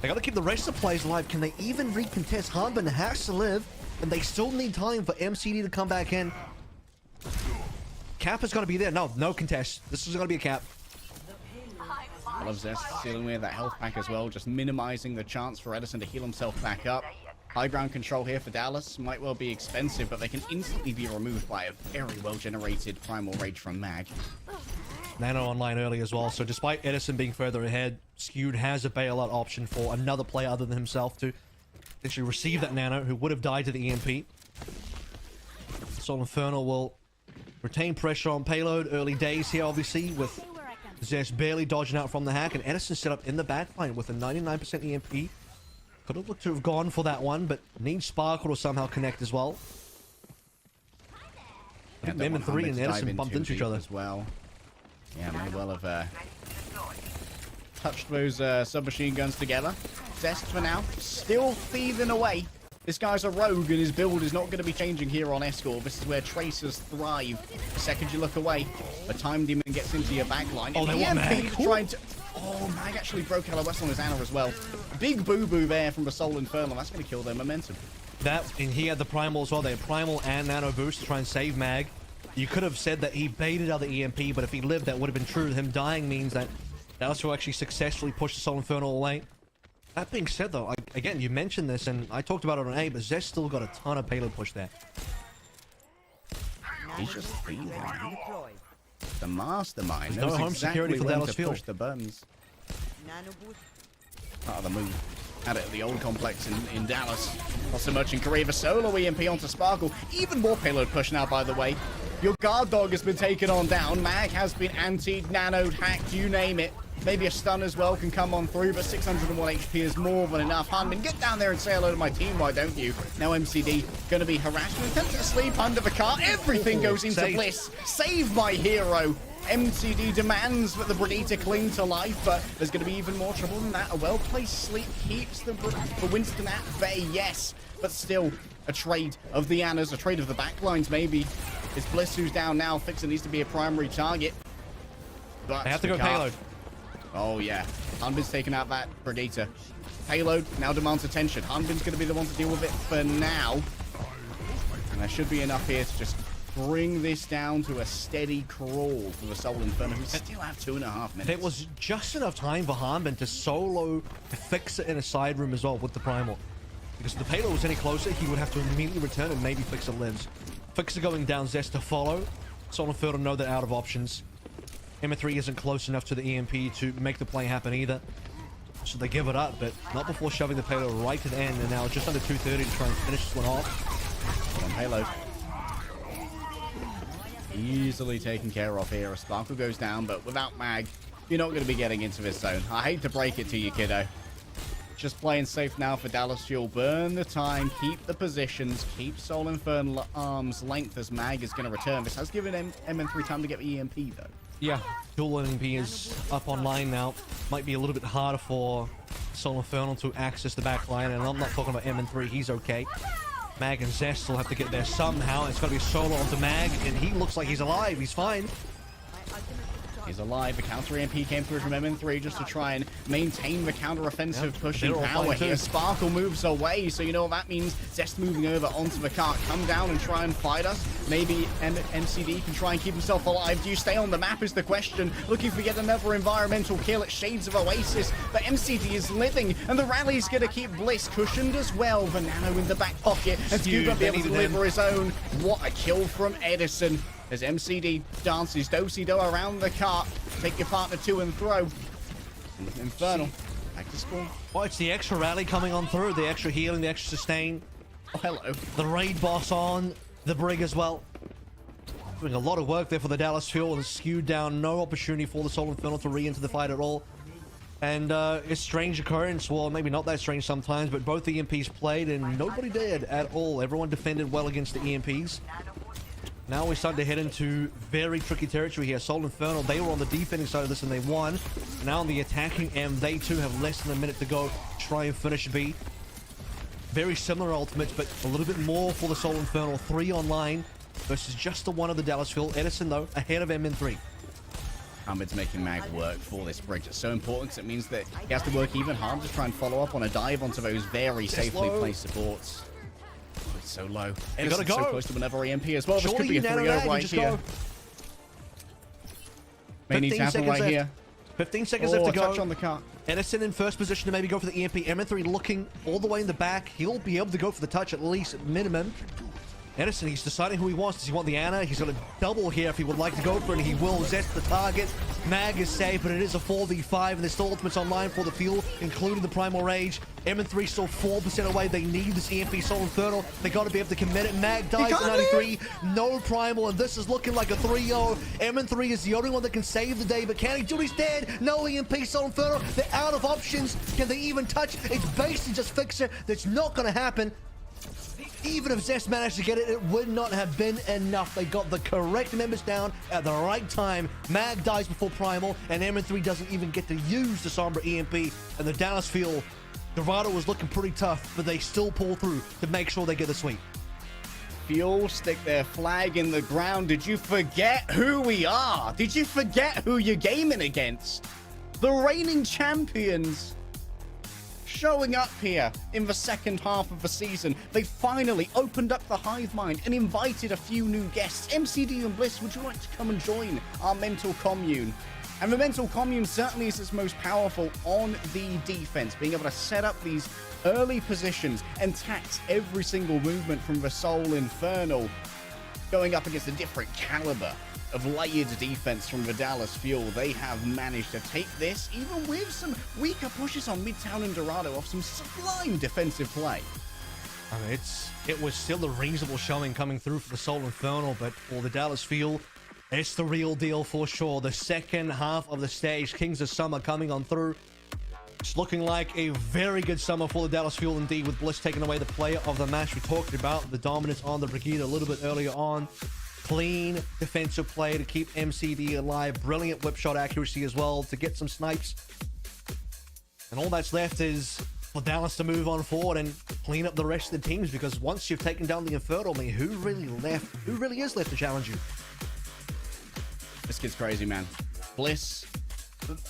they got to keep the rest of the players alive. Can they even recontest? Hambin has to live, and they still need time for MCD to come back in. Cap is going to be there. No contest. This is going to be a cap. I love Zest dealing with that health pack as well, just minimizing the chance for Edison to heal himself back up. High ground control here for Dallas might well be expensive, but they can instantly be removed by a very well-generated Primal Rage from Mag. Nano online early as well, so despite Edison being further ahead, Skewed has a bailout option for another player other than himself to actually receive that Nano, who would have died to the EMP. Soul Infernal will retain pressure on payload. Early days here, obviously, with Zest barely dodging out from the hack, and Edison set up in the backline with a 99% EMP. Could have looked to have gone for that one, but needs Sparkle to somehow connect as well. I think M3 and Edison bumped into each other as well. Yeah, may well have touched those submachine guns together. Zest for now, still thieving away. This guy's a rogue, and his build is not going to be changing here on Escort. This is where Tracers thrive. The second you look away, a Time Demon gets into your backline. Oh, they want Mag. Trying to... Oh, Mag actually broke out of West on his Anna as well. Big boo-boo there from the Soul Infernal. That's going to kill their momentum. That, and he had the Primal as well. They had Primal and Nano Boost to try and save Mag. You could have said that he baited out the EMP, but if he lived, that would have been true. Him dying means that Dallas will actually successfully push the Soul Infernal away. That being said, though, again, you mentioned this, and I talked about it on A, but Zest still got a ton of payload push there. He's just thieving. The mastermind. There's no home security for Dallas Field. Push the buttons. Part of the move. Had it at the old complex in Dallas. Not so much in Korea. The solo EMP onto Sparkle. Even more payload push now, by the way. Your guard dog has been taken on down. Mag has been antied, nanoed, hacked, you name it. Maybe a stun as well can come on through, but 601 HP is more than enough. Hanman, get down there and say hello to my team, why don't you? Now MCD going to be harassed and attempts to sleep under the car. Everything goes into Bliss. Save my hero. MCD demands that the Bradita cling to life, but there's going to be even more trouble than that. A well-placed sleep keeps the Winston at bay, yes, but still a trade of the Annas, a trade of the backlines maybe. It's Bliss who's down now. Fixer needs to be a primary target. But they have to go payload. Oh, yeah. Hanbin's taken out that Predator. Payload now demands attention. Hanbin's going to be the one to deal with it for now. And there should be enough here to just bring this down to a steady crawl for the Soul Inferno, who still have 2.5 minutes. There was just enough time for Hanbin to solo Fixer in a side room as well with the Primal. Because if the payload was any closer, he would have to immediately return and maybe Fixer lives. Fixer going down, Zest to follow. Soul Inferno know they're out of options. M3 isn't close enough to the EMP to make the play happen either. So they give it up, but not before shoving the payload right to the end. And now just under 230 to try and finish this one off. On payload. Easily taken care of here. A Sparkle goes down, but without Mag, you're not going to be getting into this zone. I hate to break it to you, kiddo. Just playing safe now for Dallas Fuel. Burn the time, keep the positions, keep Soul Infernal arm's length as Mag is going to return. This has given MN3 time to get the EMP, though. Yeah, dual EMP is up online now. Might be a little bit harder for Soul Infernal to access the back line, and I'm not talking about MN3, he's okay. Mag and Zest will have to get there somehow. It's got to be solo onto Mag, and he looks like he's alive. He's fine. He's alive. The counter EMP came through from MN3 just to try and maintain the counter-offensive pushing power here. Sparkle moves away, so you know what that means. Zest moving over onto the cart. Come down and try and fight us. Maybe MCD can try and keep himself alive. Do you stay on the map is the question. Looking for yet another environmental kill at Shades of Oasis, but MCD is living, and the rally's going to keep Bliss cushioned as well. The Nano in the back pocket, and Scuba be able to deliver his own. What a kill from Edison. As MCD dances do-si-do around the cart. Take your partner to and throw. Infernal. Back to spawn. Well, it's the extra rally coming on through. The extra healing, the extra sustain. Oh, hello. The raid boss on. The Brig as well. Doing a lot of work there for the Dallas Fuel and skewed down. No opportunity for the Soul Infernal to re-enter the fight at all. And it's strange occurrence. Well, maybe not that strange sometimes, but both EMPs played and nobody did at all. Everyone defended well against the EMPs. Now we're starting to head into very tricky territory here. Soul Infernal, they were on the defending side of this and they won. Now on the attacking end, they too have less than a minute to go. Try and finish B. Very similar ultimates, but a little bit more for the Soul Infernal. 3 online versus just the one of the Dallas Fuel. Edison, though, ahead of MN3. Hamid's making Mag work for this bridge. It's so important because it means that he has to work even harder to try and follow up on a dive onto those very safely placed supports. It's so low. Edison's so close to another EMP as well. This could be a 3-0 right here. May need to happen right here. 15 seconds left to go. Touch on the cart. Edison in first position to maybe go for the EMP. MN3 looking all the way in the back. He'll be able to go for the touch at least, at minimum. Edison, he's deciding who he wants. Does he want the Ana? He's got a double here if he would like to go for it, and he will. Zest the target. Mag is safe, but it is a 4v5, and there's still ultimates online for the Fuel, including the Primal Rage. MN3 still 4% away. They need this EMP Soul Infernal. They got to be able to commit it. Mag dies at 93. No Primal, and this is looking like a 3-0. MN3 is the only one that can save the day, but can he do it? He's dead. No EMP Soul Infernal. They're out of options. Can they even touch? It's basically just fix it. That's not going to happen. Even if Zest managed to get it, it would not have been enough. They got the correct members down at the right time. Mag dies before Primal, and MN3 doesn't even get to use the Sombra EMP. And the Dallas Fuel, Dorado was looking pretty tough, but they still pull through to make sure they get the sweep. Fuel stick their flag in the ground. Did you forget who we are? Did you forget who you're gaming against? The reigning champions. Showing up here in the second half of the season. They finally opened up the hive mind and invited a few new guests. MCD and Bliss, would you like to come and join our mental commune? And the mental commune certainly is its most powerful on the defense, being able to set up these early positions and tax every single movement from the Soul Infernal, going up against a different caliber of layered defense from the Dallas Fuel. They have managed to take this, even with some weaker pushes on Midtown and Dorado, off some sublime defensive play. I mean, it was still a reasonable showing coming through for the Soul Infernal, but for the Dallas Fuel, it's the real deal for sure. The second half of the stage, Kings of Summer coming on through. It's looking like a very good summer for the Dallas Fuel indeed, with Bliss taking away the player of the match. We talked about the dominance on the Brigade a little bit earlier on. Clean defensive play to keep MCD alive. Brilliant whip shot accuracy as well to get some snipes. And all that's left is for Dallas to move on forward and clean up the rest of the teams, because once you've taken down the Infernal, I mean, who really is left to challenge you? This kid's crazy, man. Bliss.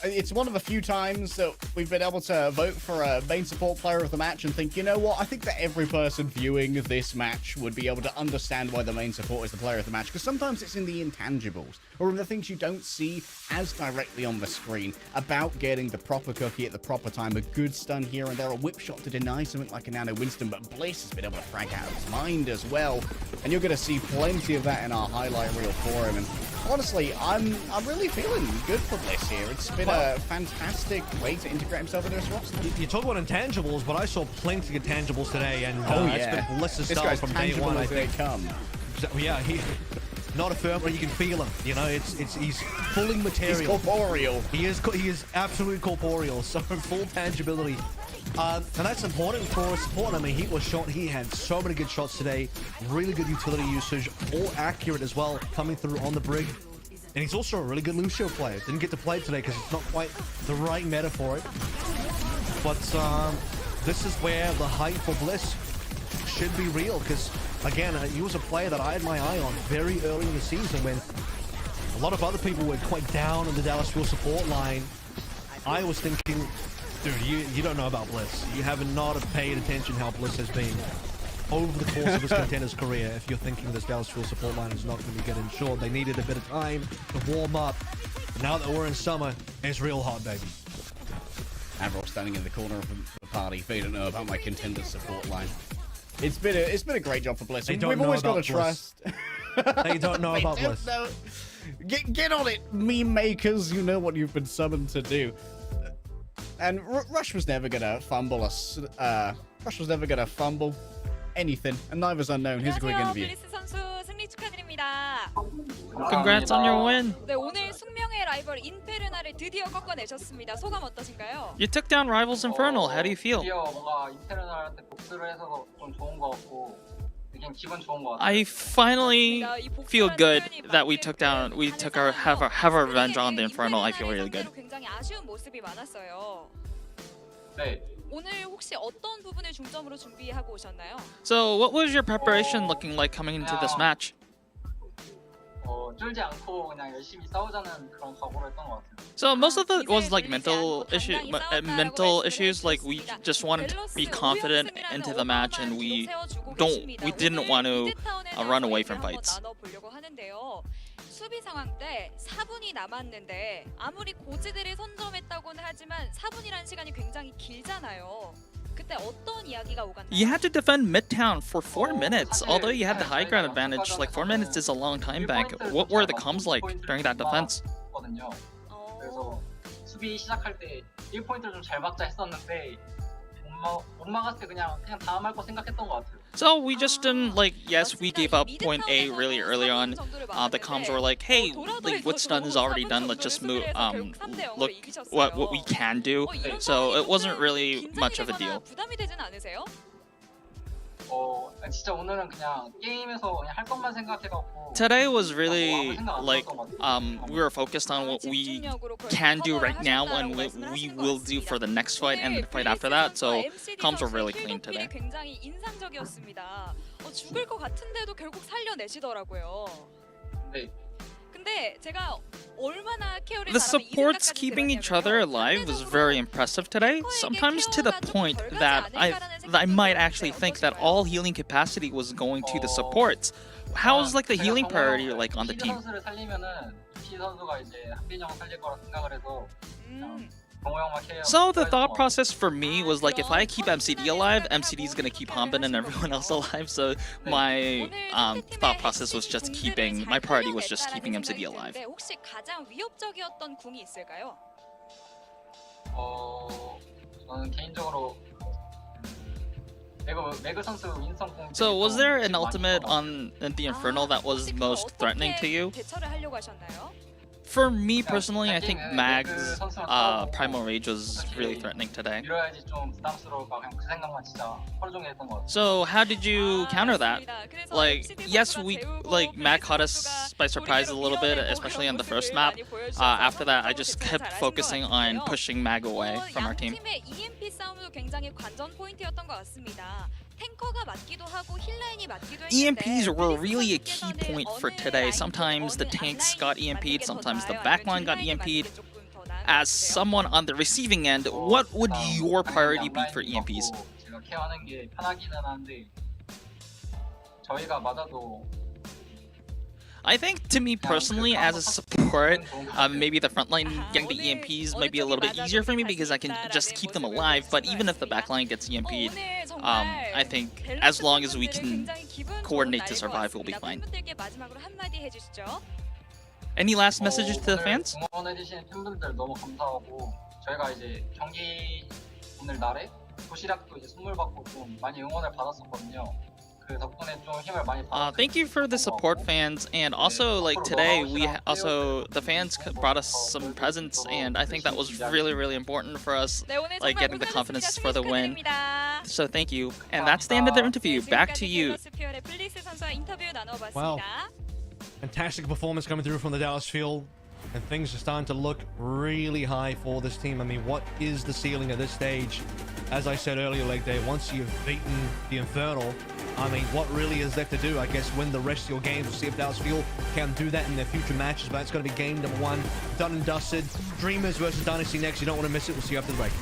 It's one of the few times that we've been able to vote for a main support player of the match and think, you know what, I think that every person viewing this match would be able to understand why the main support is the player of the match, because sometimes it's in the intangibles, or in the things you don't see as directly on the screen, about getting the proper cookie at the proper time, a good stun here and there, a whip shot to deny something like a Nano Winston, but Bliss has been able to frag out his mind as well, and you're going to see plenty of that in our highlight reel for him. And honestly, I'm really feeling good for Bliss here. It's been a fantastic way to integrate himself into this roster. You talk about intangibles, but I saw plenty of tangibles today, and it's been Bliss's This style guy's from day tangible one. I as they think. come. Yeah, he not a firm, but you can feel him. You know, he's fully material. He's corporeal. He is absolutely corporeal. So full tangibility. And that's important for support. I mean, he had so many good shots today, really good utility usage, all accurate as well, coming through on the brig. And he's also a really good Lucio player. Didn't get to play today because it's not quite the right meta for it. But this is where the hype for Bliss should be real, because again, he was a player that I had my eye on very early in the season when a lot of other people were quite down on the Dallas Fuel support line. I was thinking, dude, you don't know about Bliss. You have not paid attention how Bliss has been over the course of his contender's career if you're thinking this Dallas Fuel support line is not going to get insured. They needed a bit of time to warm up. Now that we're in summer, it's real hot, baby. Avril standing in the corner of the party. If they don't know about my contender support line. It's been a great job for Bliss. We've always got to trust. They don't know about Bliss. Get on it, meme makers. You know what you've been summoned to do. And Rush was never gonna fumble us. Rush was never gonna fumble anything, and neither's Unknown. Here's a quick interview. 블리스 선수 승리 축하드립니다. Congrats on your win. 네, 오늘 숙명의 라이벌 인페르나를 드디어 꺾어내셨습니다. 소감 어떠신가요? You took down Rivals Infernal. How do you feel? 드디어 뭔가 인테르널한테 복수를 해서 좀 좋은 것 같고 그냥 기분 좋은 것 같아요. I finally feel good that we took have our revenge on the Infernal. I feel really good. 굉장히 아쉬운 모습이 많았어요. 네. 오늘 혹시 어떤 부분을 중점으로 준비하고 오셨나요? So, what was your preparation looking like coming into this match? 쫄지 않고 그냥 열심히 싸우자는 그런 각오를 했던 것 같아요. So most of it was like mental issues. Like we just wanted to be confident into the match, and we didn't want to run away from fights. 수비 상황 때 4분이 남았는데 아무리 고지들이 선점했다고는 하지만 4분이라는 시간이 굉장히 길잖아요. 그때 어떤 이야기가 오갔나요? You had to defend Midtown for 4 minutes. Although you had the high ground advantage, like 4 minutes is a long time back. What were the comms like during that defense? 그래서 수비 시작할 때 1포인트를 좀 잘 막자 했었는데 못 막았을 때 그냥 다음할 거 생각했던 것 같아요. So we just didn't yes, we gave up point A really early on. The comms were like, hey, like what's done is already done. Let's just move. Look what we can do. So it wasn't really much of a deal. 부담이 되진 않으세요? 진짜 오늘은 그냥 게임에서 그냥 할 것만 생각해갖고. Today was really like we were focused on what we can do right now and what we will do for the next fight and the fight after that. So comms were really clean today. 굉장히 인상적이었습니다. 죽을 것 같은데도 결국 살려내시더라고요. 네. 근데 제가 얼마나 케어를 The supports keeping each other alive was very impressive today, sometimes to the point that I might actually think that all healing capacity was going to the supports. How's like the healing priority like on the team? 선수를 살리면은 피 선수가 이제 한빈 형 살릴 거라 생각을 해서 So the thought process for me was like, if I keep MCD alive, MCD is gonna keep Hanbin and everyone else alive. So my thought process was just my priority was just keeping MCD alive. 혹시 가장 위협적이었던 궁이 있을까요? 저는 개인적으로 매그 선수 윈성 공. So was there an ultimate on the Infernal that was most threatening to you? 대처를 하려고 하셨나요? For me personally, I think Mag's Primal Rage was really threatening today. 밀어야지 좀 부담스러울까 그냥 그 생각만 진짜 하루 종일 했던 것 같아요. So how did you counter that? Like, yes, Mag caught us by surprise a little bit, especially on the first map. After that, I just kept focusing on pushing Mag away from our team. 팀의 EMP 싸움도 굉장히 관전 포인트였던 것 같습니다. 탱커가 맞기도 하고 힐라인이 맞기도 했는데 EMPs were really a key point for today. Sometimes the tanks got EMP'd, sometimes the backline got EMP'd. As someone on the receiving end, what would your priority be for EMPs? 제가 케어하는 게 편하기는 한데 저희가 맞아도. I think, to me personally, as a support, maybe the frontline getting the EMPs might be a little bit easier for me because I can just keep them alive. But even if the backline gets EMP'd, I think as long as we can coordinate to survive, we'll be fine. Any last messages to the 오늘 fans? 응원해주시는 팬분들 너무 감사하고 저희가 이제 경기 오늘 날에 도시락도 이제 선물 받고 좀 많이 응원을 받았었거든요. 그 덕분에 좀 힘을 많이 받았어요. Thank you for the support, fans, and also like today the fans brought us some presents, and I think that was really important for us, 네, 오늘 like 정말 getting the 고생하셨습니다. confidence for the win. 축하드립니다. So thank you, and that's the end of the interview. Back to you. 스피어의 플리스 선수와 인터뷰 나눠봤습니다. Wow. Fantastic performance coming through from the Dallas field, and things are starting to look really high for this team. I mean, what is the ceiling at this stage? As I said earlier, leg day, once you've beaten the Infernal, I mean, what really is left to do? I guess win the rest of your games. We'll see if Dallas Field can do that in their future matches, but it's going to be game number 1, done and dusted. Dreamers versus Dynasty next. You don't want to miss it. We'll see you after the break.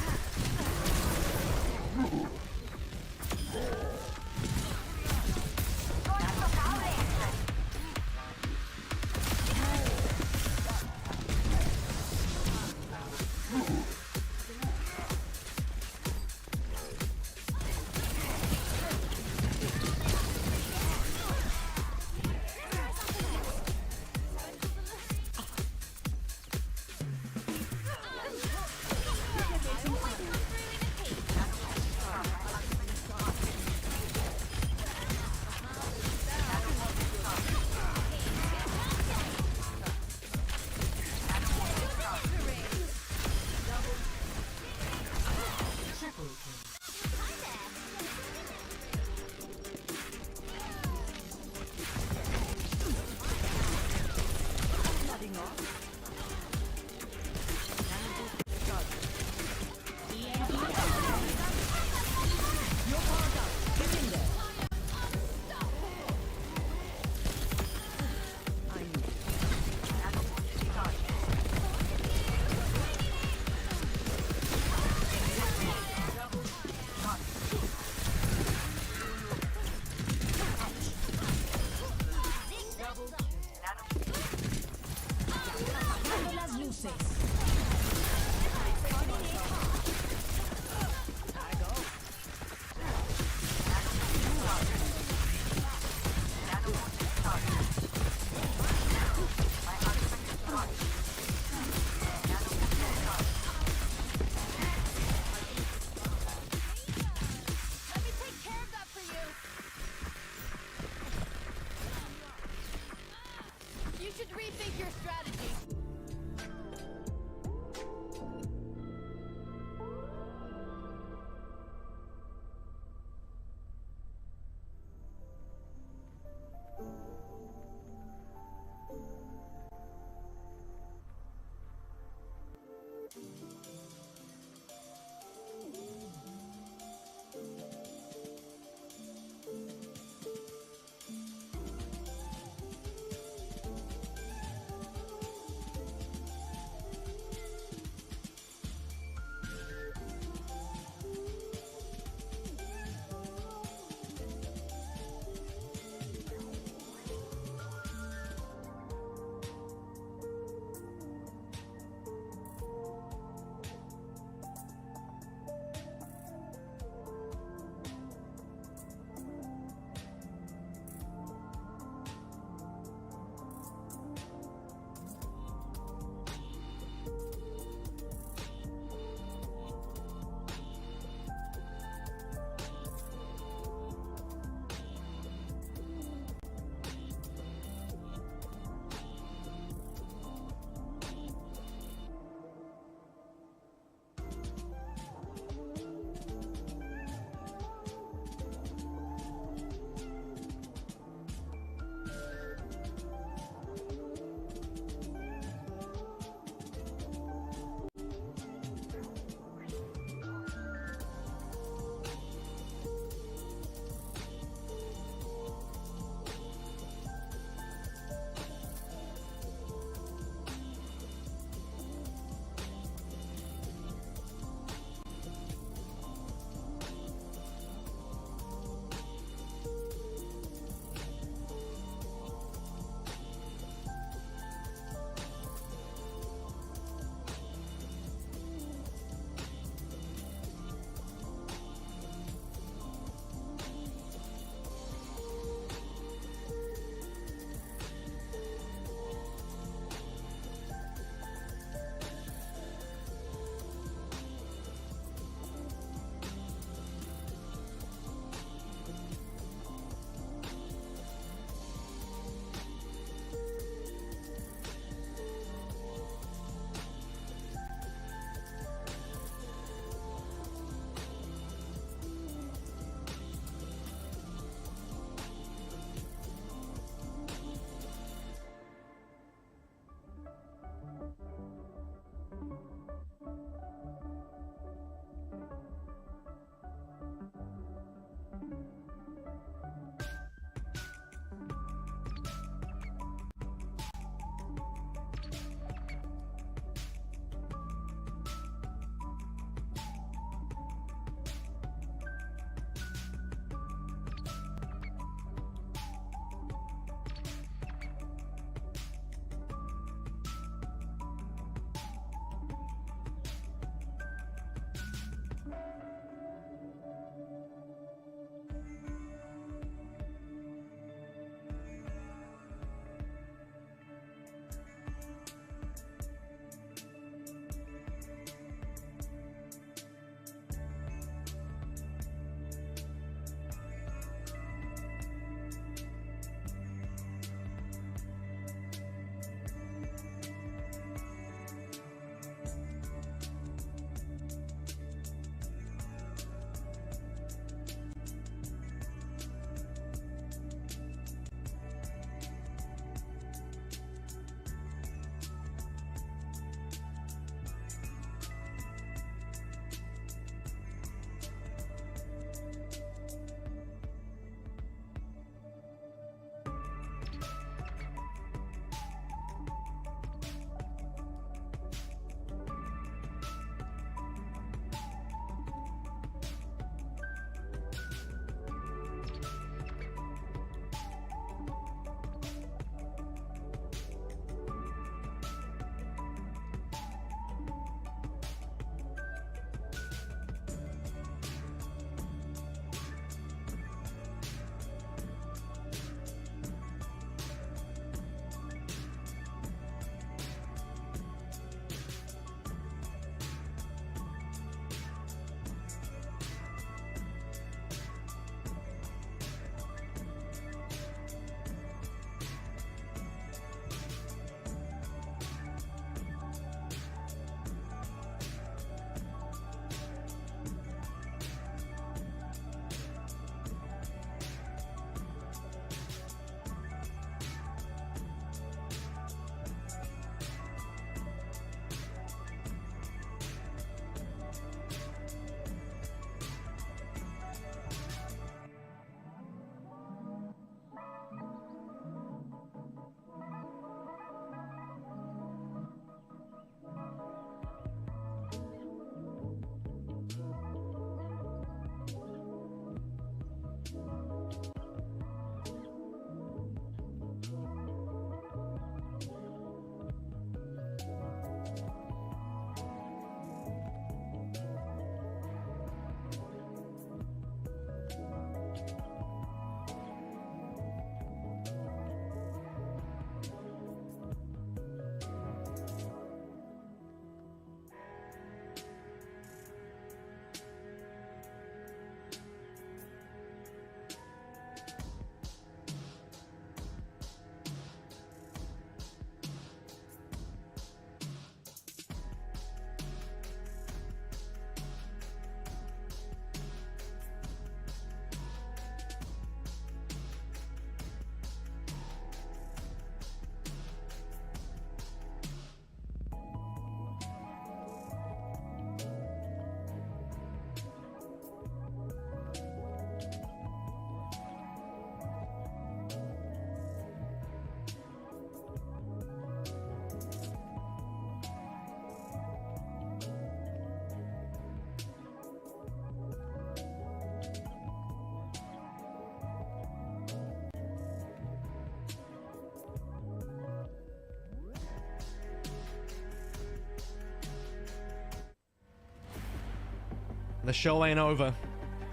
The show ain't over.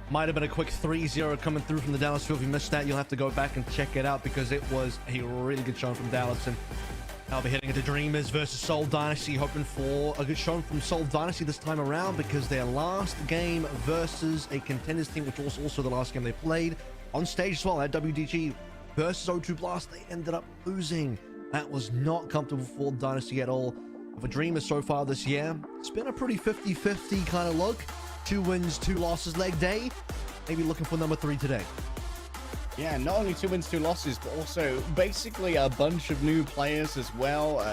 Might have been a quick 3-0 coming through from the Dallas field. If you missed that, you'll have to go back and check it out because it was a really good showing from Dallas. And I'll be heading into Dreamers versus Seoul Dynasty, hoping for a good showing from Seoul Dynasty this time around because their last game versus a contenders team, which was also the last game they played on stage as well at WDG versus O2 Blast, they ended up losing. That was not comfortable for Dynasty at all. For Dreamers so far this year, it's been a pretty 50-50 kind of look. 2 wins, 2 losses leg day. Maybe looking for number 3 today. Yeah, not only 2 wins, 2 losses, but also basically a bunch of new players as well.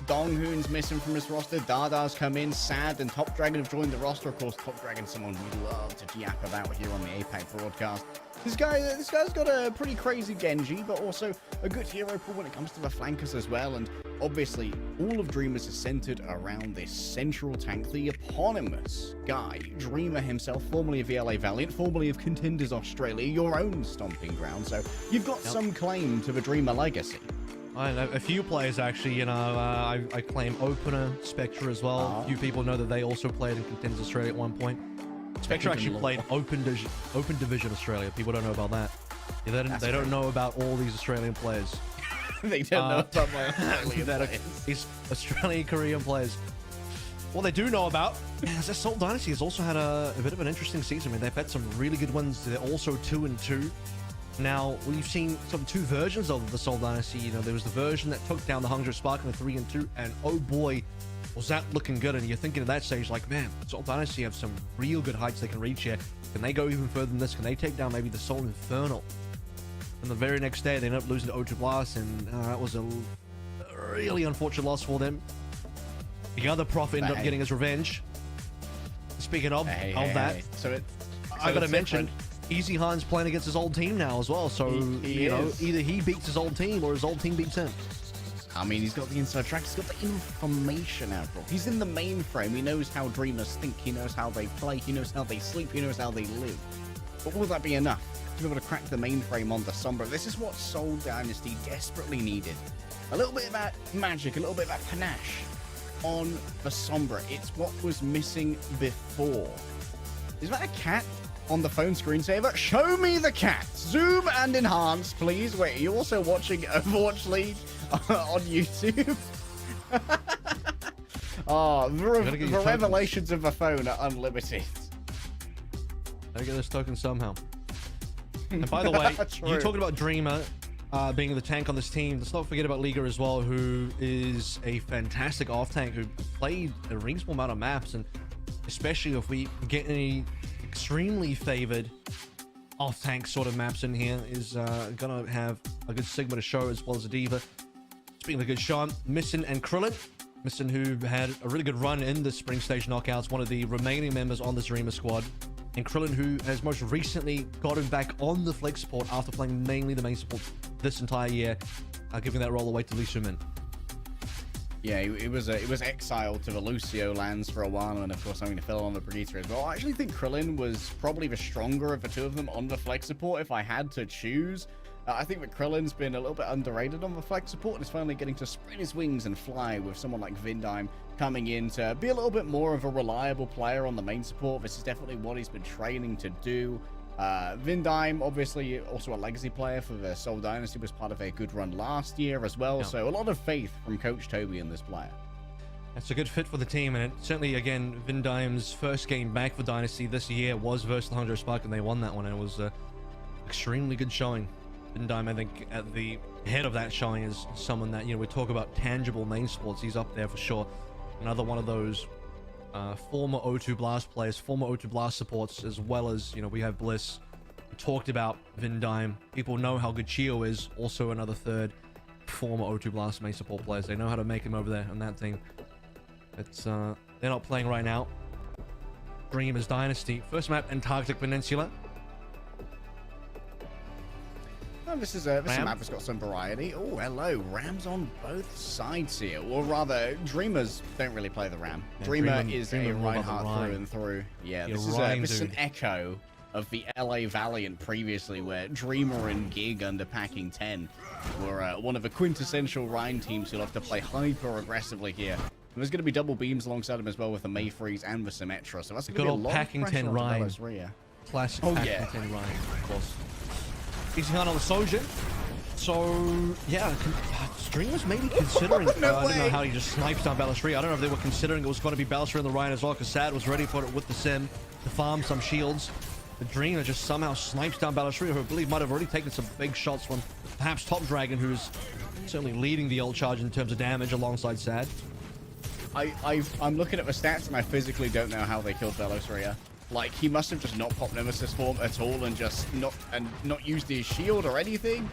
Donghoon's missing from his roster. Dada's come in. Sad and Top Dragon have joined the roster. Of course, Top Dragon's someone we love to yap about here on the APAC broadcast. This guy's got a pretty crazy Genji, but also a good hero pool when it comes to the flankers as well. And obviously, all of Dreamers is centered around this central tank, the eponymous guy, Dreamer himself, formerly of VLA Valiant, formerly of Contenders Australia, your own stomping ground. So you've got some claim to the Dreamer legacy. I know a few players actually, you know, I claim Opener, Spectre as well. A few people know that they also played in Contenders Australia at one point. Spectre actually played Open Division Australia. People don't know about that. Yeah, they don't know about all these Australian players. They don't know about my Australian players. These Australian Korean players. What they do know about is that Seoul Dynasty has also had a bit of an interesting season. I mean, they've had some really good ones. They're also 2-2. Now, we've seen two versions of the Seoul Dynasty. You know, there was the version that took down the Hangzhou Spark in the 3-2, and oh boy, was that looking good. And you're thinking at that stage, like, man, Seoul Dynasty have some real good heights they can reach here. Can they go even further than this? Can they take down maybe the Seoul Infernal? And the very next day, they ended up losing to O2 Blast, and that was a really unfortunate loss for them. The other Prof ended up getting his revenge. Speaking of that, so I gotta mention, Easy Han's playing against his old team now as well. So, you know, either he beats his old team or his old team beats him. I mean, he's got the inside track. He's got the information out, bro. He's in the mainframe. He knows how Dreamers think. He knows how they play. He knows how they sleep. He knows how they live. But will that be enough to be able to crack the mainframe on the Sombra? This is what Seoul Dynasty desperately needed. A little bit of that magic, a little bit of that panache on the Sombra. It's what was missing before. Is that a cat on the phone screensaver? Show me the cat. Zoom and enhance, please. Wait, are you also watching Overwatch League on YouTube? Oh, the revelations of the phone are unlimited. I get this token somehow. And by the way, you're talking about Dreamer being the tank on this team. Let's not forget about Liga as well, who is a fantastic off tank who played a reasonable amount of maps, and especially if we get any extremely favored off tank sort of maps in here, is gonna have a good Sigma to show, as well as a Diva. Speaking of good Sean, Missin and Krillin. Missin, who had a really good run in the Spring Stage knockouts, one of the remaining members on this Dreamer squad. And Krillin, who has most recently gotten back on the flex support after playing mainly the main support this entire year, giving that role away to Lee Soo-min. Yeah, it was exiled to the Lucio lands for a while, and of course having to fill on the Brigitte as well. I actually think Krillin was probably the stronger of the two of them on the flex support if I had to choose. I think that Krillin's been a little bit underrated on the flex support, and is finally getting to spread his wings and fly with someone like Vindime coming in to be a little bit more of a reliable player on the main support. This is definitely what he's been training to do. Vindime, obviously also a legacy player for the Seoul Dynasty, was part of a good run last year as well. Yeah. So a lot of faith from Coach Toby in this player. That's a good fit for the team, and it certainly, again, Vindime's first game back for Dynasty this year was versus the Hangzhou Spark, and they won that one, and it was extremely good showing. Vindime, I think, at the head of that showing is someone that, you know, we talk about tangible main sports. He's up there for sure. Another one of those former O2 Blast players, former O2 Blast supports, as well as, you know, we have Bliss. We talked about Vindime. People know how good Chio is. Also another third former O2 Blast main support players. They know how to make him over there on that team. It's they're not playing right now. Dreamers Dynasty. First map, Antarctic Peninsula. Oh, this is a map that's got some variety. Oh, hello. Rams on both sides here. Or rather, Dreamers don't really play the Ram. Yeah, Dreamer is a Reinhardt through and through. Yeah, this is an echo of the LA Valiant previously, where Dreamer and Gig under Packing 10 were one of the quintessential Rhine teams who love to play hyper aggressively here. And there's going to be double beams alongside him as well with the Mayfreeze and the Symmetra. So that's going to be a lot Packing of pressure 10 Rhine. Rhine. Classic Packing 10 Rhine, of course. Easy on the Sojin. So, yeah, Dreamers maybe considering... I don't know how he just snipes down Balestria. I don't know if they were considering it was going to be Balestria in the Rhine as well, because Sad was ready for it with the Sim to farm some shields. The Dreamer just somehow snipes down Balestria, who I believe might have already taken some big shots from perhaps Top Dragon, who's certainly leading the ult charge in terms of damage alongside Sad. I'm looking at the stats, and I physically don't know how they killed Balestria. Like, he must have just not popped Nemesis form at all and just not used his shield or anything.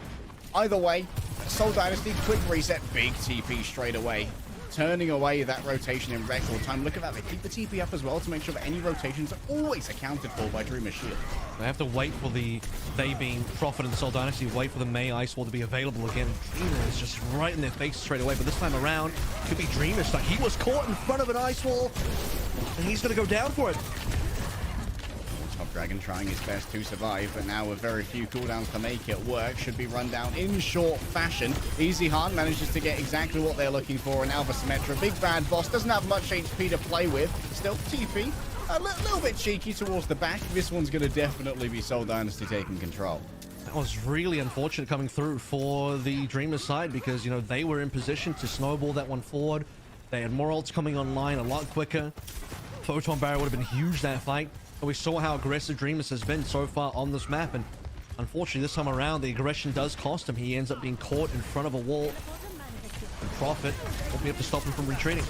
Either way, Seoul Dynasty, quick reset, big TP straight away. Turning away that rotation in record time. Look at that. They keep the TP up as well to make sure that any rotations are always accounted for by Dreamer's shield. They have to wait for they being Prophet and the Seoul Dynasty, wait for the Mei Ice Wall to be available again. Dreamer is just right in their face straight away, but this time around, could be Dreamer stuck. He was caught in front of an Ice Wall, and he's going to go down for it. Top Dragon trying his best to survive, but now with very few cooldowns to make it work, should be run down in short fashion. Easy Heart manages to get exactly what they're looking for, and Alpha Symmetra, big bad boss, doesn't have much HP to play with. Still TP, a little bit cheeky towards the back. This one's going to definitely be Seoul Dynasty taking control. That was really unfortunate coming through for the Dreamer side because, you know, they were in position to snowball that one forward. They had more ults coming online a lot quicker. Photon Barrier would have been huge that fight. But we saw how aggressive Dreamers has been so far on this map, and unfortunately this time around the aggression does cost him. He ends up being caught in front of a wall, and Prophet will be able to stop him from retreating.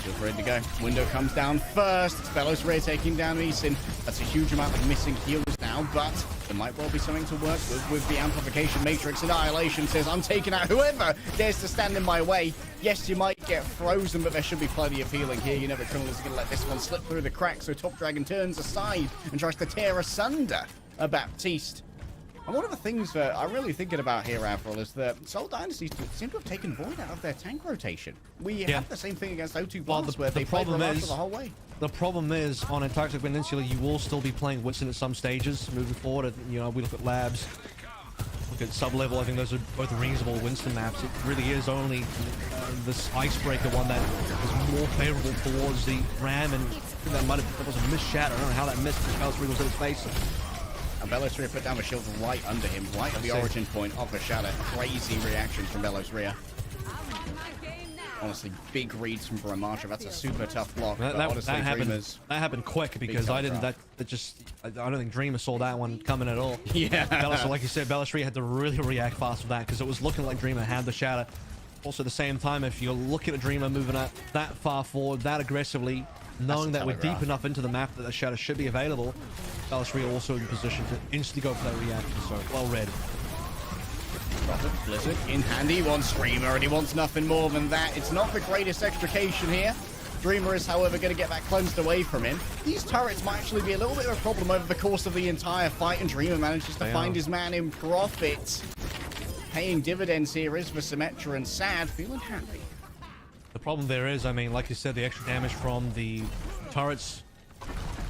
Just ready to go. Window comes down first. Bellows Rear taking down Eason. That's a huge amount of missing heals now, but there might well be something to work with the amplification matrix. Annihilation says, I'm taking out whoever dares to stand in my way. Yes, you might get frozen, but there should be plenty of healing here. You never Criminal is going to let this one slip through the cracks, so Top Dragon turns aside and tries to tear asunder a Baptiste. And one of the things that I'm really thinking about here, Avril, is that Seoul Dynasty seem to have taken Void out of their tank rotation. We have the same thing against O2 Blast, where they played Ramacha the whole way. The problem is, on Antarctic Peninsula, you will still be playing Winston at some stages moving forward. You know, we look at Labs, look at Sub-Level. I think those are both reasonable Winston maps. It really is only this Icebreaker one that is more favorable towards the Ram, and that was a missed shatter. I don't know how that missed. Bella's was in his face. And Belos Ria put down a shield right under him, right at the origin point of the shatter. Crazy reaction from Belos Ria. Honestly, big reads from Ramacha. That's a super tough block. That happened quick because I didn't. I don't think Dreamer saw that one coming at all. Yeah. So like you said, Bella's Ria had to really react fast with that because it was looking like Dreamer had the shatter. Also, at the same time, if you're looking at Dreamer moving out that far forward, that aggressively, knowing that we're deep enough into the map that the shatter should be available, Bella's Ria also in position to instantly go for that reaction. So well read. Blizzard in hand. He wants Dreamer and he wants nothing more than that. It's not the greatest extrication here. Dreamer is, however, going to get that cleansed away from him. These turrets might actually be a little bit of a problem over the course of the entire fight, and Dreamer manages to find his man in Prophet. Paying dividends here is for Symmetra, and Sad feeling happy. The problem there is, I mean, like you said, the extra damage from the turrets.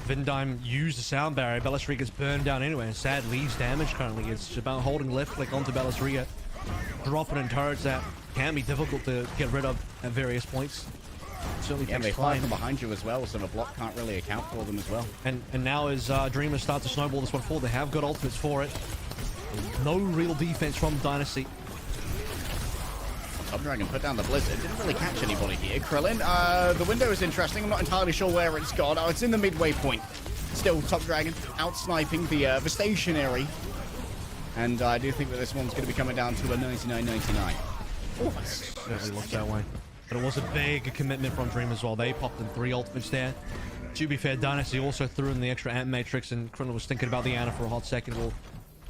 Vindime used the sound barrier. Bella's Ria gets burned down anyway, and Sad leaves damage currently. It's about holding left click onto Bella's Ria, dropping in turrets that can be difficult to get rid of at various points. Certainly they fly from behind you as well, so the block can't really account for them as well. And now as Dreamers start to snowball this one forward, they have got ultimates for it. No real defense from Dynasty. Top Dragon put down the Blizzard. Didn't really catch anybody here. Krillin, the window is interesting. I'm not entirely sure where it's gone. Oh, it's in the midway point. Still, Top Dragon out-sniping the stationary. And I do think that this one's going to be coming down to a 99.99. Oh, certainly looks that way. But it was a big commitment from Dream as well. They popped in 3 ultimates there. To be fair, Dynasty also threw in the extra Ant Matrix, and Krillin was thinking about the Ana for a hot second. We'll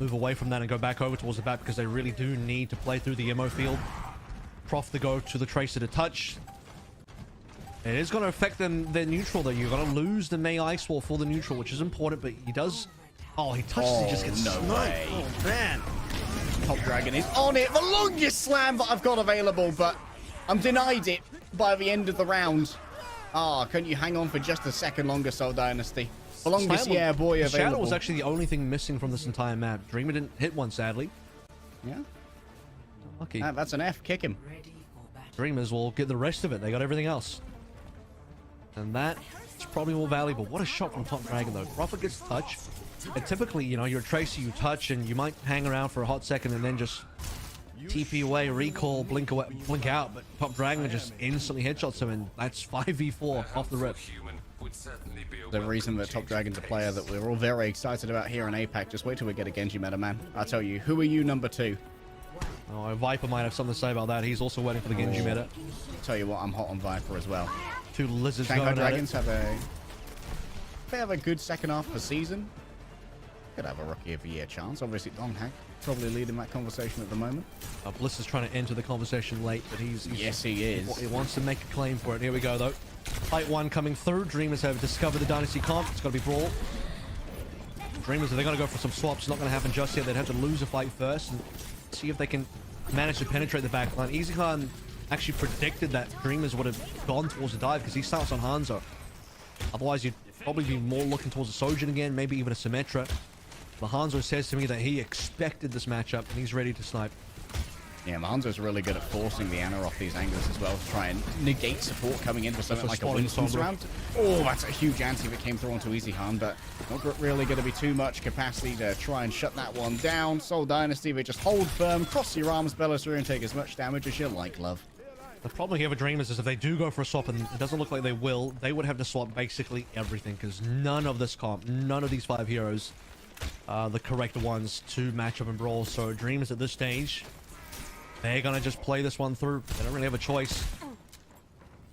move away from that and go back over towards the back because they really do need to play through the MO field. Prof to go to the Tracer to touch. It is going to affect their neutral though. You're going to lose the Mei Ice Wall for the neutral, which is important, but he does... Oh, he touches, he just gets sniped. Oh, man. Top Dragon is on it. The longest slam that I've got available, but I'm denied it by the end of the round. Couldn't you hang on for just a second longer, Seoul Dynasty? The longest boy available. Shadow was actually the only thing missing from this entire map. Dreamer didn't hit one, sadly. Yeah. Lucky. That's an F. Kick him. Dreamers will get the rest of it. They got everything else. And that's probably more valuable. What a shot from Top Dragon, though. Prophet gets touch. And typically, you know, you're a Tracer, you touch, and you might hang around for a hot second and then just TP away, recall, blink away, blink out. But Top Dragon just instantly headshots him, and that's 5v4 off the rip. The reason that Top Dragon's a player that we're all very excited about here in APAC. Just wait till we get a Genji meta, man. I'll tell you. Who are you, number 2? Oh, Viper might have something to say about that. He's also waiting for the Genji meta. I'll tell you what, I'm hot on Viper as well. 2 lizards Shanghai going Dragons at it. have a... they have a good second half of the season, could have a Rookie of the Year chance. Obviously, Donghak probably leading that conversation at the moment. Bliss is trying to enter the conversation late, but he's yes, he is. He wants to make a claim for it. Here we go, though. Fight 1 coming through. Dreamers have discovered the Dynasty comp. It's got to be Brawl. Dreamers, they're going to go for some swaps. Not going to happen just yet. They'd have to lose a fight first and see if they can manage to penetrate the backline. EasyCon actually predicted that Dreamers would have gone towards the dive because he starts on Hanzo. Otherwise, you'd probably be more looking towards a Sojin again, maybe even a Symmetra. But Hanzo says to me that he expected this matchup and he's ready to snipe. Yeah, Hanzo's really good at forcing the Ana off these angles as well to try and negate support coming in for something like a Winston's round. Oh, that's a huge anti that came through onto EasyCon, but not really going to be too much capacity to try and shut that one down. Seoul Dynasty, they just hold firm, cross your arms, Bellator, and take as much damage as you like, love. The problem here with Dreamers is if they do go for a swap, and it doesn't look like they will, they would have to swap basically everything because none of this comp, none of these 5 heroes are the correct ones to match up and Brawl. So Dreamers at this stage, they're going to just play this one through. They don't really have a choice.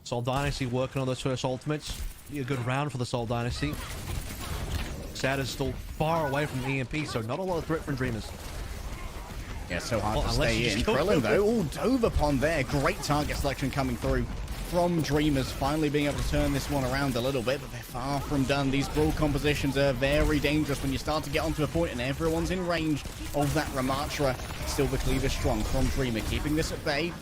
Seoul Dynasty working on those first ultimates. Be a good round for the Seoul Dynasty. Sad is still far away from the EMP, so not a lot of threat from Dreamers. Yeah, so hard to stay in. Krillin, though, all dove upon there. Great target selection coming through from Dreamers. Finally being able to turn this one around a little bit, but they're far from done. These Brawl compositions are very dangerous when you start to get onto a point and everyone's in range of that Ramatra. Still the cleaver strong from Dreamer, keeping this at bay.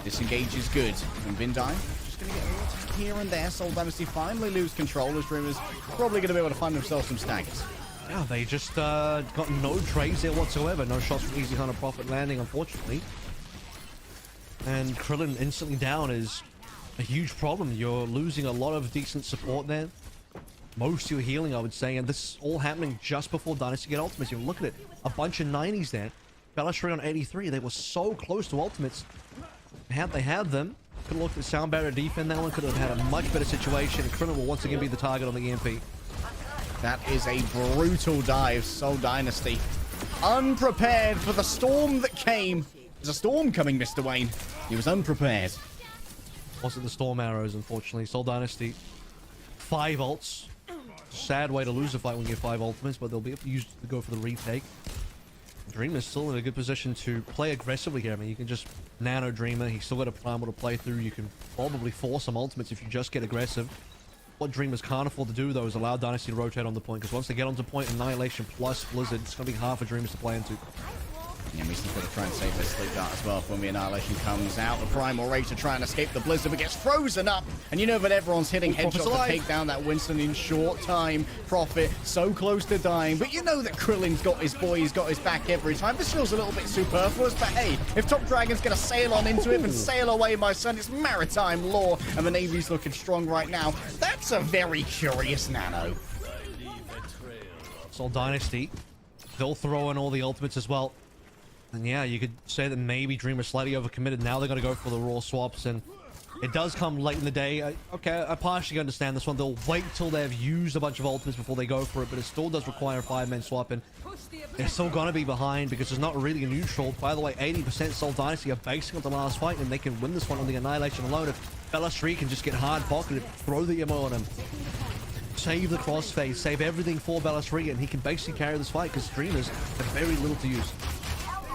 Disengage is good. And Vindai just going to get a little here and there. Seoul Dynasty finally lose control as Dreamers probably going to be able to find themselves some staggers. Yeah, they just got no trades there whatsoever. No shots from EasyCon or Prophet landing, unfortunately. And Krillin instantly down is a huge problem. You're losing a lot of decent support there. Most of your healing, I would say. And this is all happening just before Dynasty get ultimates. You look at it. A bunch of 90s there. Bellator on 83. They were so close to ultimates. Had they had them, could have looked at Sound Barrier defend that one. Could have had a much better situation. And Krillin will once again be the target on the EMP. That is a brutal dive. Seoul Dynasty unprepared for the storm that came. There's a storm coming, Mr. Wayne. He was unprepared. Wasn't the Storm Arrows, unfortunately. Seoul Dynasty, 5 ults. Sad way to lose a fight when you get 5 ultimates, but they'll be able to use to go for the retake. Dreamer's still in a good position to play aggressively here. I mean, you can just nano Dreamer. He's still got a primal to play through. You can probably force some ultimates if you just get aggressive. What Dreamers can't afford to do, though, is allow Dynasty to rotate on the point, because once they get onto point, Annihilation plus Blizzard, it's going to be hard for Dreamers to play into. Yeah, Misa's got to try and save their sleep dart as well for when the Annihilation comes out. The Primal Rage to try and escape the Blizzard, but gets frozen up. And you know that everyone's hitting headshots to take down that Winston in short time. Prophet so close to dying, but you know that Krillin's got his boy, he's got his back every time. This feels a little bit superfluous, but hey, if Top Dragon's going to sail on into it and sail away, my son, it's maritime law, and the Navy's looking strong right now. That's a very curious nano. Seoul Dynasty, they'll throw in all the ultimates as well. And yeah, you could say that maybe Dreamer slightly overcommitted. Now they're going to go for the raw swaps, and it does come late in the day. Okay, I partially understand this one. They'll wait till they've used a bunch of ultimates before they go for it, but it still does require a 5-man swap, and they're still going to be behind because there's not really a neutral. By the way, 80% Seoul Dynasty are basing on the last fight, and they can win this one on the Annihilation alone. If Bella3 can just get hard pocketed, throw the ammo on him, save the crossface, save everything for Bella3, and he can basically carry this fight because Dreamers have very little to use.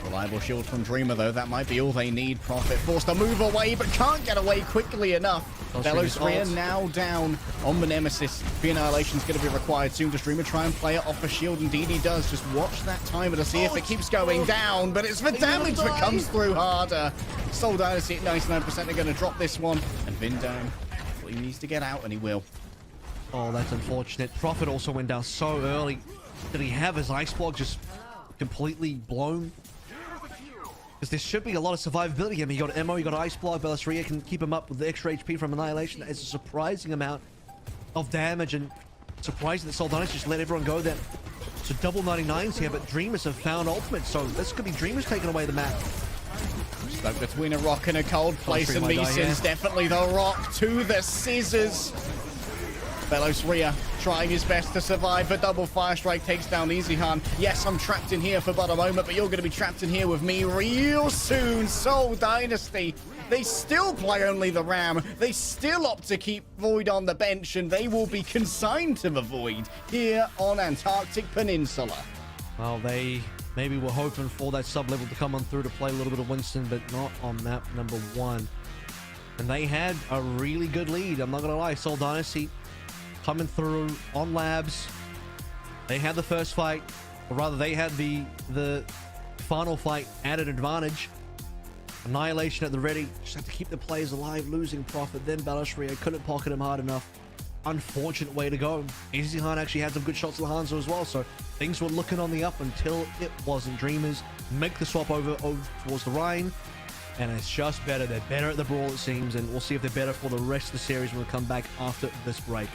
Reliable shield from Dreamer, though. That might be all they need. Prophet forced to move away, but can't get away quickly enough. Bella3 now down on the Nemesis. The Annihilation's going to be required soon. Does Dreamer try and play it off a shield? Indeed he does. Just watch that timer to see if it keeps going down, but it's the damage that comes through harder. Seoul Dynasty at 99% are going to drop this one. And Vindam, well, he needs to get out, and he will. Oh, that's unfortunate. Prophet also went down so early. Did he have his Ice Block just completely blown? Because there should be a lot of survivability. I mean, you got Emo, you got Ice Block, Bella3 can keep him up with the extra HP from Annihilation. It's a surprising amount of damage, and surprising that Seoul Dynasty just let everyone go there. So double 99s here, but Dreamers have found ultimate, so this could be Dreamers taking away the map. Stuck between a rock and a cold place, and Meeson's definitely the rock to the scissors. Bella3 trying his best to survive. The double fire strike takes down EasyCon. Yes, I'm trapped in here for but a moment, but you're going to be trapped in here with me real soon. Seoul Dynasty They still play only the Ram. They still opt to keep Void on the bench, and they will be consigned to the Void here on Antarctic Peninsula. Well, they maybe were hoping for that sub-level to come on through to play a little bit of Winston, but not on map number 1. And they had a really good lead. I'm not going to lie. Seoul Dynasty coming through on labs. They had the first fight, or rather they had the final fight at an advantage. Annihilation at the ready. Just had to keep the players alive, losing Prophet. Then Balashria couldn't pocket him hard enough. Unfortunate way to go. Easy Khan actually had some good shots to Hanzo as well, so things were looking on the up until it wasn't. Dreamers make the swap over towards the Rhine, and it's just better. They're better at the brawl, it seems, and we'll see if they're better for the rest of the series when we come back after this break.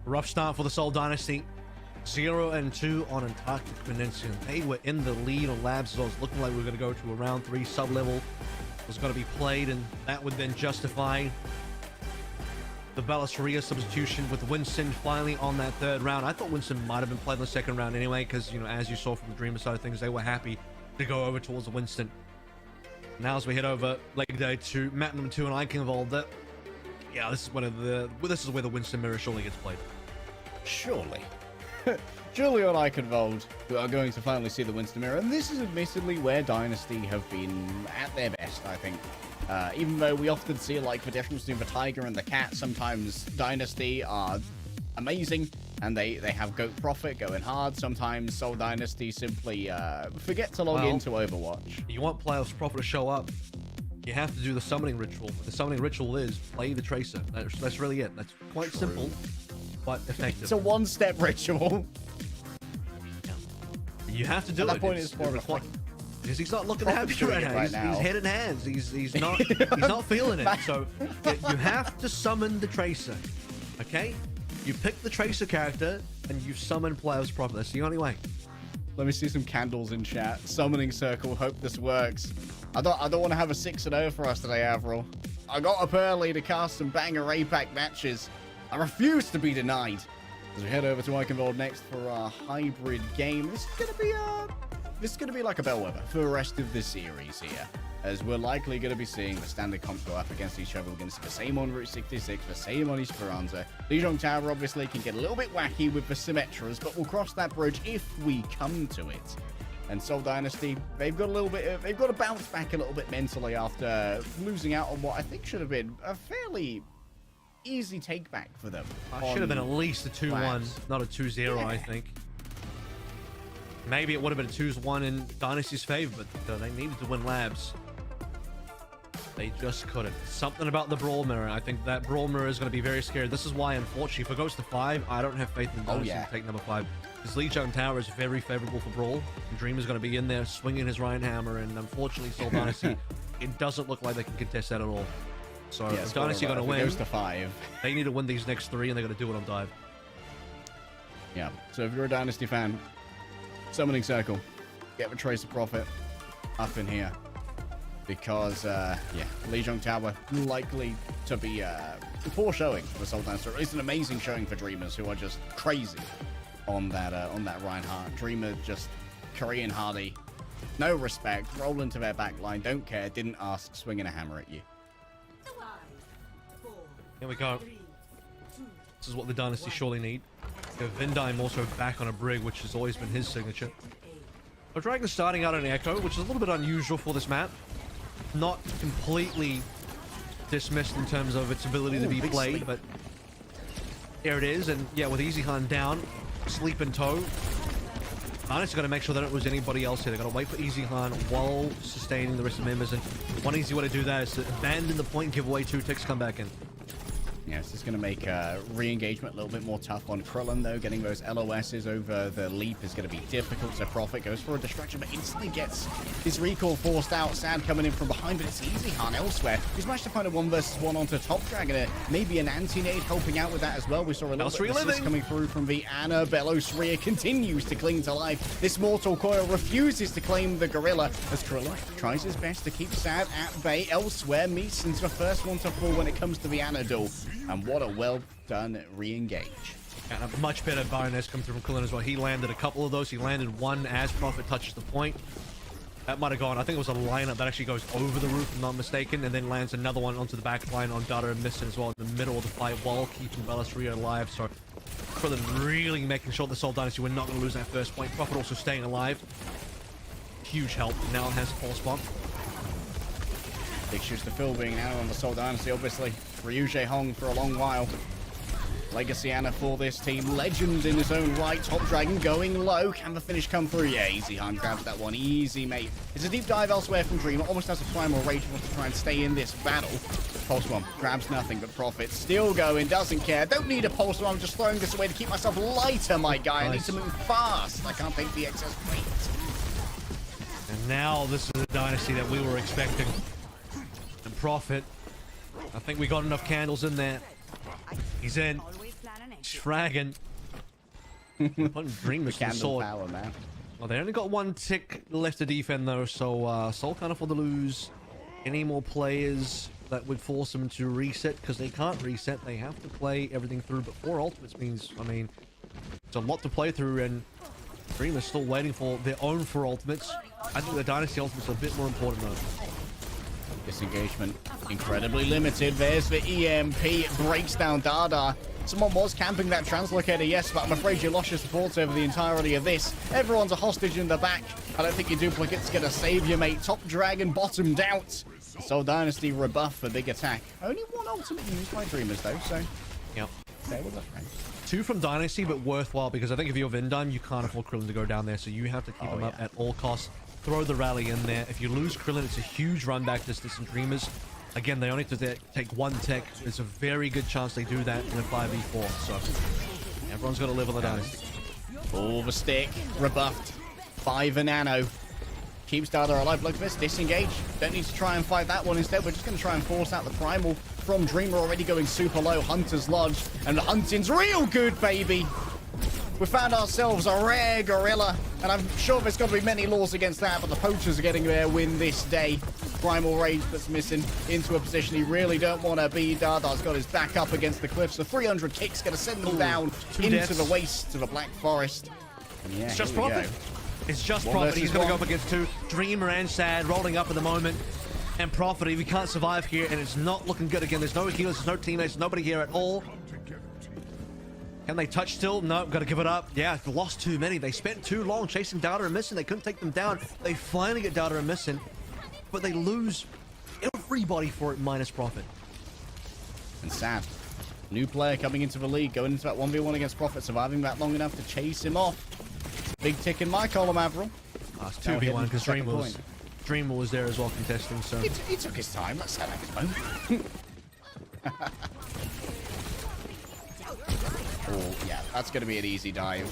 Rough start for the Seoul Dynasty. 0-2 on Antarctic Peninsula. They were in the lead on Labs as well. It's looking like we are going to go to a round 3 sub-level. Was going to be played, and that would then justify the Ballasria substitution with Winston finally on that 3rd round. I thought Winston might have been played in the 2nd round anyway, because, you know, as you saw from the Dreamer side of things, they were happy to go over towards the Winston. Now as we head over leg day 2, map number 2 and Eichenwalde. Yeah, this is where the Winston mirror surely gets played. Surely. Surely on Eichenwalde, we are going to finally see the Winston mirror, and this is admittedly where Dynasty have been at their best, I think. Even though we often see, like, the difference between the Tiger and the Cat, sometimes Dynasty are amazing, and they have Goat Profit going hard. Sometimes Seoul Dynasty simply forget to log into Overwatch. You want playoffs Profit to show up, you have to do the summoning ritual. The summoning ritual is play the Tracer. That's really it. That's quite simple, but effective. It's a one-step ritual. You have to do At it. that point, it's more of a flick. Because he's not looking happy right now. He's head in hands. He's not he's not feeling it. So you have to summon the Tracer. Okay? You pick the Tracer character and you summon players properly. That's the only way. Let me see some candles in chat. Summoning circle. Hope this works. I don't want to have a 6-0 for us today, Avril. I got up early to cast some banger APAC matches. I refuse to be denied. As we head over to Eichenwalde next for our hybrid game, this is gonna be like a bellwether for the rest of the series here, as we're likely going to be seeing the standard comps go up against each other. We're going to see the same on Route 66, the same on Esperanza. Lijiang Tower obviously can get a little bit wacky with the Symmetras, but we'll cross that bridge if we come to it. And Seoul Dynasty, they've got to bounce back a little bit mentally after losing out on what I think should have been a fairly easy take back for them. Should have been at least a 2-1, not a 2-0, Yeah. I think. Maybe it would have been a 2-1 in Dynasty's favor, but they needed to win Labs. They just couldn't. Something about the Brawl Mirror. I think that Brawl Mirror is going to be very scary. This is why, unfortunately, if it goes to 5, I don't have faith in Dynasty to take number 5. Because Lijiang Tower is very favorable for Brawl. And Dreamer's going to be in there swinging his Ryan Hammer, and unfortunately, Seoul Dynasty, it doesn't look like they can contest that at all. So if Dynasty going to win, it goes to 5. They need to win these next 3, and they're going to do it on dive. Yeah. So if you're a Dynasty fan, Summoning Circle, get the Tracer Profit up in here. Because, Lijiang Tower likely to be a poor showing for Seoul Dynasty. It's an amazing showing for Dreamers, who are just crazy on that Reinhardt. Dreamer just Korean hardy, no respect, roll into their back line, don't care, didn't ask, swinging a hammer at you. Here we go. This is what the Dynasty surely need. Vindime also back on a Brig, which has always been his signature. The Dragon starting out on Echo, which is a little bit unusual for this map. Not completely dismissed in terms of its ability to be played, but here it is. And yeah, with Easy Han down, sleep in tow. Dynasty got to make sure that it was anybody else here. They got to wait for Easy Han while sustaining the rest of the members. And one easy way to do that is to abandon the point, give away 2 ticks, come back in. Yeah, this is going to make re-engagement a little bit more tough on Krillin, though. Getting those LOSs over the leap is going to be difficult. So Prophet goes for a distraction, but instantly gets his recall forced out. Sad coming in from behind, but it's Easy Han elsewhere. He's managed to find a 1v1 onto Top Dragon. Maybe an anti-nade helping out with that as well. We saw a little bit of assist coming through from the Ana. Belosria continues to cling to life. This Mortal Coil refuses to claim the Gorilla as Krillin tries his best to keep Sad at bay. Elsewhere, Meeson's the first one to fall when it comes to the Ana duel. And what a well-done re-engage. And a much better Baroness come through from Krillin as well. He landed a couple of those. He landed one as Prophet touches the point. That might have gone. I think it was a lineup that actually goes over the roof, if I'm not mistaken, and then lands another one onto the back line on Data and Misson as well in the middle of the fight while keeping Bellasria alive. So Krillin really making sure the Seoul Dynasty were not going to lose that first point. Prophet also staying alive. Huge help. Now has a false bomb. Big shoots to Phil being now on the Seoul Dynasty, obviously. Ryu Jae-hong for a long while. Legacy Ana for this team. Legend in his own right. Top Dragon going low. Can the finish come through? Yeah, Easy Han grabs that one. Easy, mate. It's a deep dive elsewhere from Dreamer. Almost has a primal rage. Wants to try and stay in this battle. Pulse Bomb grabs nothing but Profit. Still going. Doesn't care. Don't need a Pulse Bomb. I'm just throwing this away to keep myself lighter, my guy. I need to move fast. I can't take the excess weight. And now this is the Dynasty that we were expecting. And Prophet, I think we got enough candles in there. He's in. Dragon. Putting Dreamers to the Candle sword. power, man. Well, they only got one tick left to defend though, so Soul can't afford to lose any more players that would force them to reset, because they can't reset. They have to play everything through, but 4 ultimates means, I mean, it's a lot to play through, and Dream is still waiting for their own 4 ultimates. I think the Dynasty ultimates are a bit more important though. Disengagement incredibly limited. There's the EMP. It breaks down Dada. Someone was camping that translocator, yes, but I'm afraid you lost your support over the entirety of this. Everyone's a hostage in the back. I don't think your duplicate's going to save you, mate. Top Dragon bottomed out. Soul Dynasty rebuff for big attack. Only 1 ultimate used by Dreamers, though, so... Yep. Stay with us, friend. 2 from Dynasty, but worthwhile, because I think if you're Vindime, you can't afford Krillin to go down there, so you have to keep him up at all costs. Throw the rally in there. If you lose Krillin, it's a huge run back distance in Dreamers. Again, they only have to take 1 tech. There's a very good chance they do that in a 5v4, so everyone's got to live on the Dynasty. Pull the stick. Rebuffed by the Nano. Keeps Dada alive. Look at this. Disengage. Don't need to try and fight that one. Instead, we're just going to try and force out the Primal from Dreamer, already going super low. Hunter's Lodge. And the hunting's real good, baby. We found ourselves a rare gorilla, and I'm sure there's got to be many laws against that, but the poachers are getting their win this day. Primal Rage that's missing into a position he really don't want to be. Dada's got his back up against the cliff, so 300 kicks going to send them down into the waste to the Black Forest. And yeah, It's just here we Profit. go. It's just One Profit. He's versus going to go one. up against 2. Dreamer and Sad rolling up at the moment. And Profit, if he can't survive here, and it's not looking good again. There's no healers, there's no teammates, nobody here at all. Can they touch still? No, got to give it up. Yeah, lost too many. They spent too long chasing Dada and Missing. They couldn't take them down. They finally get Dada and Missing, but they lose everybody for it minus Profit. And Sad, new player coming into the league, going into that 1v1 against Profit, surviving that long enough to chase him off. Big tick in my column, Avril. It's 2v1 because Dreamer was there as well contesting, so... He took his time. Let's set up his moment. Oh, yeah, that's going to be an easy dive.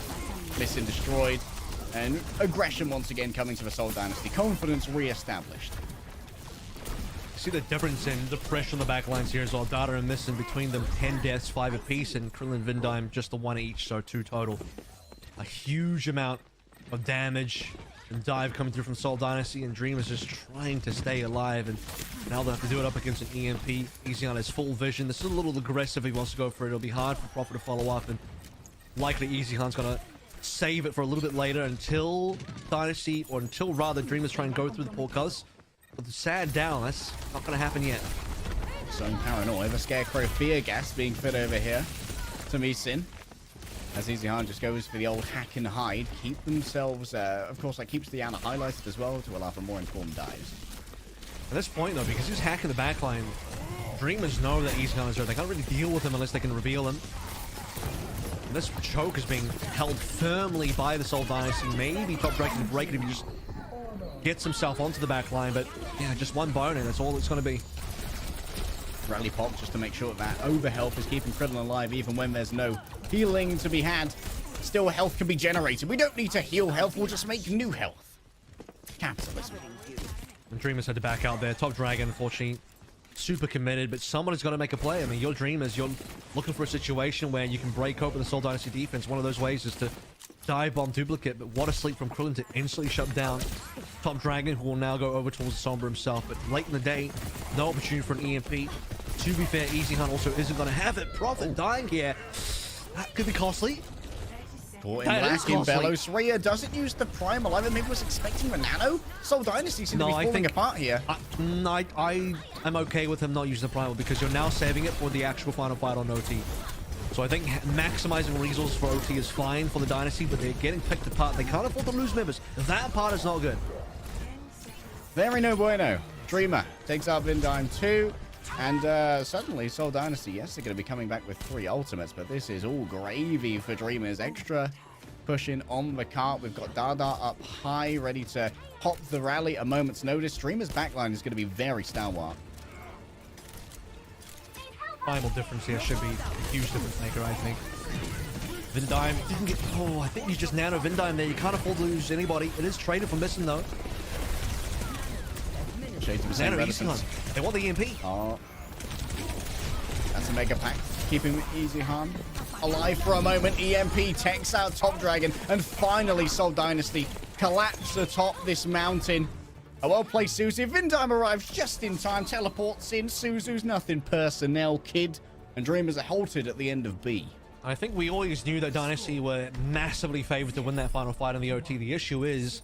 Missing destroyed. And aggression once again coming to the Soul Dynasty. Confidence re-established. See the difference in the pressure on the back lines here as well. Dada and Missing between them, 10 deaths, 5 apiece, and Krillin and Vindime just the 1 each, so 2 total. A huge amount of damage and dive coming through from Soul Dynasty, and Dream is just trying to stay alive, and now they'll have to do it up against an EMP. Easy on his full vision. This is a little aggressive if he wants to go for it. It'll be hard for Profit to follow up, and likely Easy Han's gonna save it for a little bit later until Dynasty, or until rather Dream is trying to go through the porcos. But the Sad down, that's not gonna happen yet. So paranoia. The Scarecrow Fear Gas being fit over here to Meesin. As Easy Han just goes for the old hack and hide. Keep themselves, of course, that keeps the Ana highlighted as well to allow for more informed dives. At this point, though, because he's hacking the backline, Dreamers know that Easy Han is there. They can't really deal with him unless they can reveal him. And this choke is being held firmly by the Soul Dynasty. Maybe Top Dragon can break it if he just gets himself onto the backline, but yeah, just 1 bone, and that's all it's going to be. Rally pop just to make sure that overhealth is keeping Krillin alive even when there's no healing to be had. Still, health can be generated. We don't need to heal health, we'll just make new health. Capitalism. And Dreamers had to back out there. Top Dragon, unfortunately, super committed, but someone has got to make a play. I mean, you're Dreamers, you're looking for a situation where you can break open the Soul Dynasty defense. One of those ways is to dive bomb duplicate, but what a sleep from Krillin to instantly shut down Top Dragon, who will now go over towards Sombra himself. But late in the day, no opportunity for an EMP. To be fair, Easy Han also isn't going to have it. Profit dying here. That could be costly. Caught in black in Belos. Rhea doesn't use the Primal. I maybe was expecting the Nano. Soul Dynasty seems to be falling apart here. I am okay with him not using the Primal because you're now saving it for the actual final fight on OT. So I think maximizing resources for OT is fine for the Dynasty, but they're getting picked apart. They can't afford to lose members. That part is not good. Very no bueno. Dreamer takes out Vindime 2. And suddenly Soul Dynasty, yes, they're going to be coming back with 3 ultimates, but this is all gravy for Dreamers. Extra pushing on the cart. We've got Dada up high, ready to hop the rally a moment's notice. Dreamers' backline is going to be very stalwart. Final difference here should be a huge difference maker, I think. Vindime didn't get... Oh, I think you just nano Vindime there. You can't afford to lose anybody. It is traded for Missing, though. Shades of the same reticence. They want the EMP. Oh. That's a mega pack. Keeping Easy Han alive for a moment. EMP takes out Top Dragon, and finally Seoul Dynasty collapse atop this mountain. A well-played Suzu. Vindime arrives just in time, teleports in. Suzu's nothing personnel, kid. And Dreamers are halted at the end of B. I think we always knew that Dynasty were massively favored to win that final fight on the OT. The issue is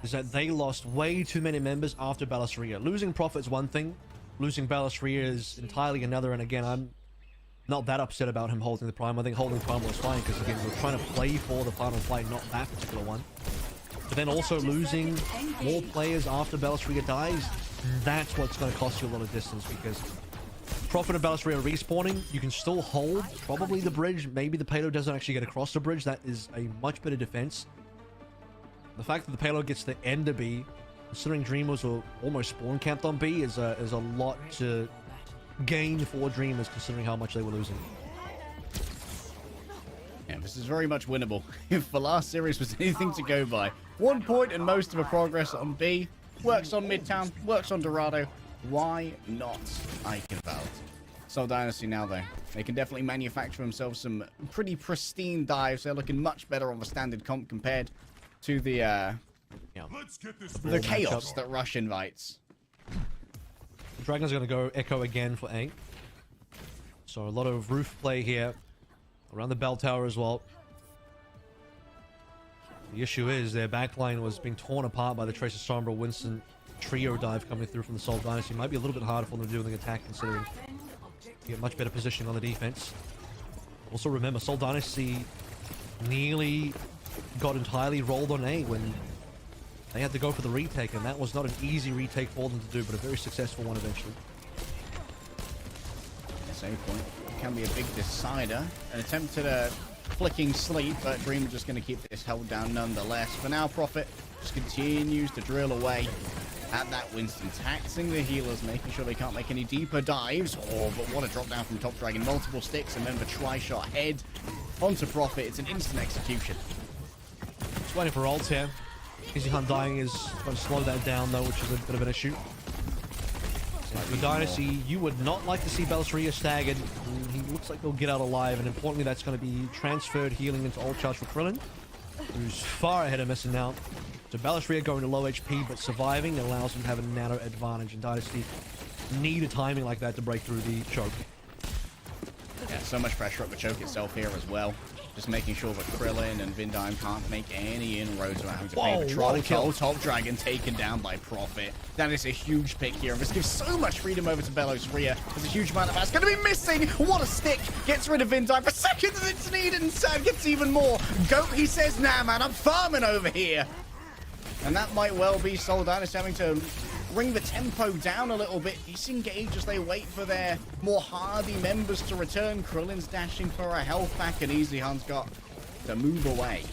that they lost way too many members after Balasria. Losing Prophet's one thing. Losing Balasria is entirely another. And again, I'm not that upset about him holding the Prime. I think holding Prime was fine because, again, we're trying to play for the final fight, not that particular one. But then also losing more players after Balasria dies, that's what's going to cost you a lot of distance, because Prophet and Balasria respawning, you can still hold probably the bridge. Maybe the payload doesn't actually get across the bridge. That is a much better defense. The fact that the payload gets to end of B, considering Dreamers are almost spawn camped on B, is a lot to gain for Dreamers, considering how much they were losing. Yeah, this is very much winnable. If the last series was anything to go by, 1 point and most of the progress on B, works on Midtown, works on Dorado. Why not Eichenwald? Seoul Dynasty now, though. They can definitely manufacture themselves some pretty pristine dives. They're looking much better on the standard comp compared to the chaos that Rush invites. Dragon's going to go Echo again for A. So a lot of roof play here. Around the bell tower as well. The issue is their backline was being torn apart by the Tracer Sombra Winston trio dive coming through from the Seoul Dynasty. Might be a little bit harder for them to do the attack, considering you get much better positioning on the defense. Also remember, Seoul Dynasty nearly got entirely rolled on A when they had to go for the retake, and that was not an easy retake for them to do, but a very successful one eventually. Save point can be a big decider. An attempt at a flicking sleep, but Dream are just going to keep this held down nonetheless. For now, Prophet just continues to drill away at that Winston, taxing the healers, making sure they can't make any deeper dives. Oh, but what a drop down from Top Dragon. Multiple sticks, and then the tri-shot head onto Prophet. It's an instant execution. Just waiting for ults here. Easy Hunt dying is going to slow that down, though, which is a bit of an issue. For Dynasty, you would not like to see Balasria staggered. He looks like he'll get out alive, and importantly, that's going to be transferred healing into ult charge for Krillin, who's far ahead of missing out. So Balasria going to low HP, but surviving allows him to have a nano advantage, and Dynasty need a timing like that to break through the choke. Yeah, so much pressure up the choke itself here as well. Just making sure that Krillin and Vindime can't make any inroads without having to pay the troll kill. Top Dragon taken down by Prophet. That is a huge pick here, and this gives so much freedom over to Balasria. There's a huge amount of that's going to be missing. What a stick! Gets rid of Vindime for seconds, and it's needed, and Sad gets even more. Goat, he says, nah, man, I'm farming over here. And that might well be Seoul Dynasty having to bring the tempo down a little bit. Disengage as they wait for their more hardy members to return. Krillin's dashing for a health back, and Easy Hunt's got to move away.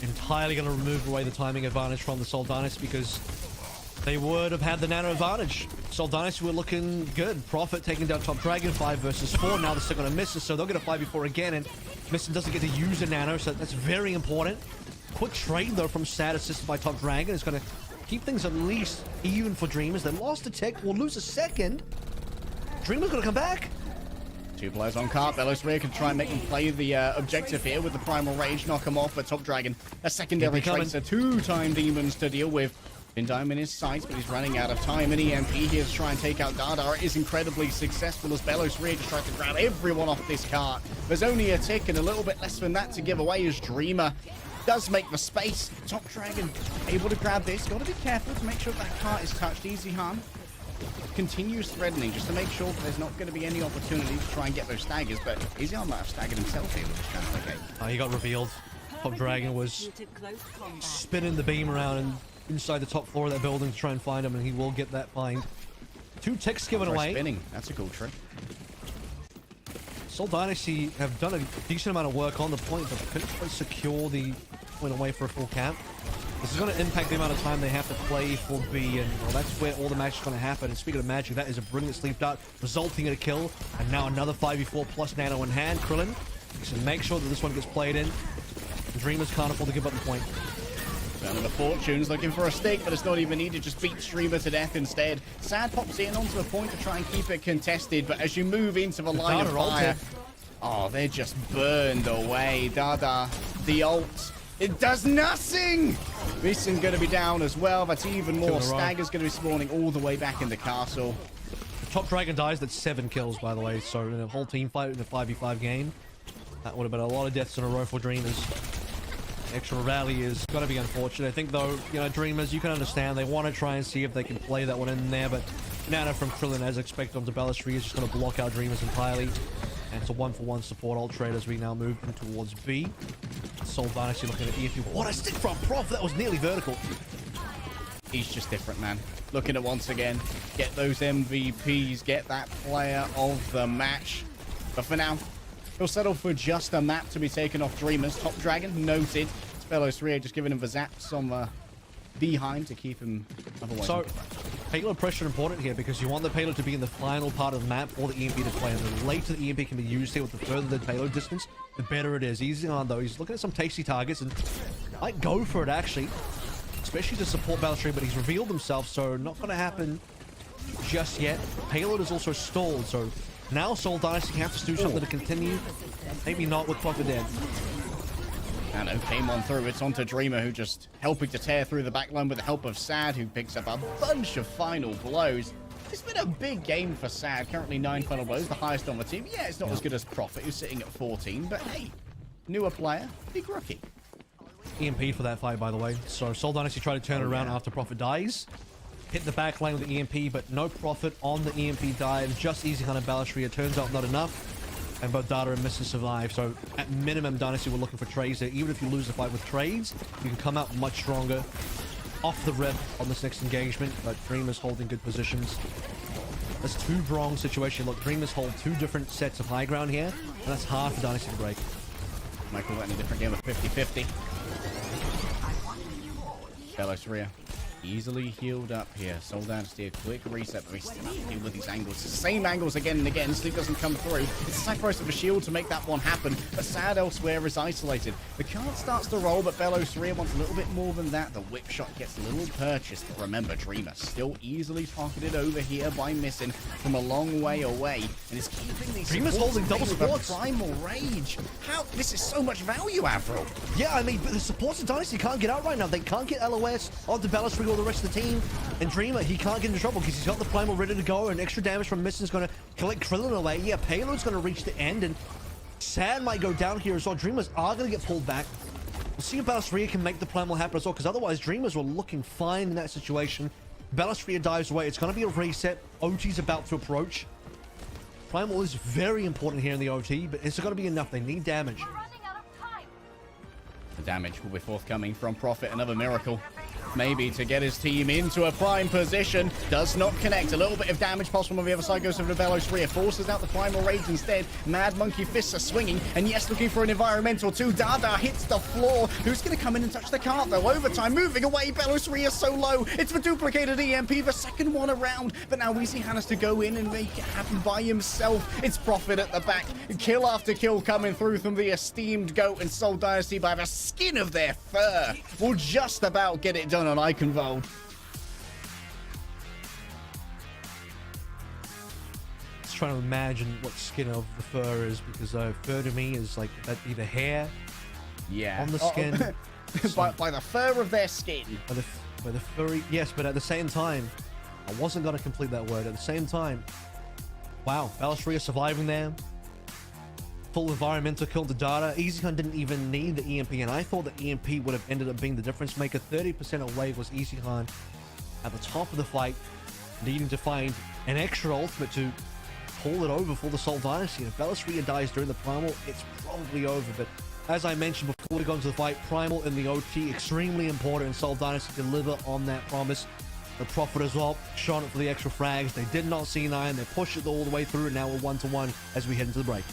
Entirely going to remove away the timing advantage from the Seoul Dynasty, because they would have had the nano advantage. Seoul Dynasty were looking good. Prophet taking down Top Dragon 5 versus 4. Now they're still going to miss it, so they'll get a 5v4 again, and Misson doesn't get to use a nano, so that's very important. Quick trade, though, from Sad, assisted by Top Dragon, is going to keep things at least even for Dreamers. They lost a tick, will lose a second. Dreamers going to come back. Two players on cart. Balasria can try and make them play the objective here with the Primal Rage, knock him off, but Top Dragon, a secondary Tracer, two-time Demons to deal with. Vindime in his sights, but he's running out of time. An EMP here to try and take out Dada is incredibly successful as Balasria just tries to grab everyone off this cart. There's only a tick and a little bit less than that to give away as Dreamer does make the space. Top Dragon able to grab this. Got to be careful to make sure that cart is touched. Easy Harm continues threatening just to make sure that there's not going to be any opportunity to try and get those staggers, but Easy Harm might have staggered himself here with this transfer. He got revealed. Top Dragon was spinning the beam around and inside the top floor of that building to try and find him, and he will get that find. 2 ticks given away. Spinning. That's a cool trick. Seoul Dynasty have done a decent amount of work on the point, but couldn't quite secure the point away for a full camp. This is going to impact the amount of time they have to play for B, and well, that's where all the magic is going to happen. And speaking of magic, that is a brilliant sleep dart, resulting in a kill, and now another 5v4 plus nano in hand. Krillin, so make sure that this one gets played in. Dreamers can't afford to give up the point. Down in the Fortunes, looking for a stick, but it's not even needed. Just beat Streamer to death instead. Sad pops in onto the point to try and keep it contested, but as you move into the line of fire, Oh, they're just burned away. Dada, the ult, it does nothing. Missing going to be down as well. That's even more. Stagger's going to be spawning all the way back in the castle. Top Dragon dies. That's 7 kills, by the way. So in a whole team fight in a 5v5 game, that would have been a lot of deaths in a row for Dreamers. Extra rally is going to be unfortunate. I think, though, you know, Dreamers, you can understand. They want to try and see if they can play that one in there, but Nana from Krillin, as expected, onto Bellastry is just going to block out Dreamers entirely. And it's a 1-for-1 support ult trade as we now move in towards B. Soul Dynasty looking at EFU. What a stick from Prof! That was nearly vertical. He's just different, man. Looking at once again, get those MVPs, get that player of the match. But for now, he'll settle for just a map to be taken off Dreamers. Top Dragon, noted. Spellos 3 just giving him the zaps on the behind to keep him otherwise. So, payload pressure important here because you want the payload to be in the final part of the map for the EMP to play. And the later the EMP can be used here with the further the payload distance, the better it is. Easy on though. He's looking at some tasty targets and might go for it actually. Especially to support Bellastry, but he's revealed himself, so not going to happen just yet. Payload is also stalled, so now Soul Dynasty have to do something to continue. Maybe not with Prophet dead. Nano came on through. It's onto Dreamer, who just helping to tear through the backline with the help of Sad, who picks up a bunch of final blows. It's been a big game for Sad. Currently 9 final blows, the highest on the team. Yeah, it's not as good as Prophet, who's sitting at 14, but hey, newer player, big rookie. EMP for that fight, by the way. So Soul Dynasty try to turn it around after Prophet dies. Hit the back lane with the EMP, but no Prophet on the EMP dive. Just easy kind of Bellastry. It turns out not enough. And both Dada and Mr. survive. So at minimum, Dynasty were looking for trades there. Even if you lose the fight with trades, you can come out much stronger off the rip on this next engagement. But Dreamers holding good positions. That's two-pronged situation. Look, Dreamers hold 2 different sets of high ground here. And that's hard for Dynasty to break. Michael went in a different game of 50-50. Bellastry easily healed up here. Soul Dynasty, a quick reset, but we still have to deal with these angles. Same angles again and again. Sleep doesn't come through. It's a sacrifice of a shield to make that one happen, but Sad elsewhere is isolated. The card starts to roll, but Bellastry wants a little bit more than that. The whip shot gets a little purchased, but remember, Dreamer still easily targeted over here by Missing from a long way away, and is keeping these Dreamer's holding double supports. Primal Rage. How? This is so much value, Avril. Yeah, I mean, but the supports of Dynasty can't get out right now. They can't get LOS onto Bellastry or the rest of the team. And Dreamer, he can't get into trouble because he's got the Primal ready to go, and extra damage from Missing is going to collect Krillin away. Yeah, Payload's going to reach the end, and Sad might go down here as well. Dreamers are going to get pulled back. We'll see if Bellastry can make the Primal happen as well, because otherwise Dreamers were looking fine in that situation. Bellastry dives away. It's going to be a reset. OT's about to approach. Primal is very important here in the OT, but it's going to be enough. They need damage. The damage will be forthcoming from Prophet. Another miracle. Maybe to get his team into a prime position. Does not connect. A little bit of damage possible on the other side. Goes over to Bellastry. Forces out the Primal Rage instead. Mad Monkey Fists are swinging. And yes, looking for an environmental too. Dada hits the floor. Who's going to come in and touch the cart though? Overtime moving away. Bellastry is so low. It's the duplicated EMP. The second one around. But now Weezy has to go in and make it happen by himself. It's Prophet at the back. Kill after kill coming through from the esteemed GOAT and Soul Dynasty by the skin of their fur. Will just about get it done on Iconvold. Just trying to imagine what skin of the fur is, because fur to me is like that either hair, yeah, on the skin, by the fur of their skin. By the furry, yes, but at the same time, I wasn't gonna complete that word. At the same time, wow, Bellastry is surviving there. Full environmental kill to Dada. EasyCon didn't even need the EMP, and I thought the EMP would have ended up being the difference maker. 30% away was EasyCon at the top of the fight, needing to find an extra ultimate to pull it over for the Soul Dynasty. And if Bellastry dies during the Primal, it's probably over. But as I mentioned before we go into the fight, Primal in the OT, extremely important, and Soul Dynasty deliver on that promise. The Prophet as well, shot it for the extra frags. They did not see 9. They pushed it all the way through, and now we're 1-1 as we head into the break.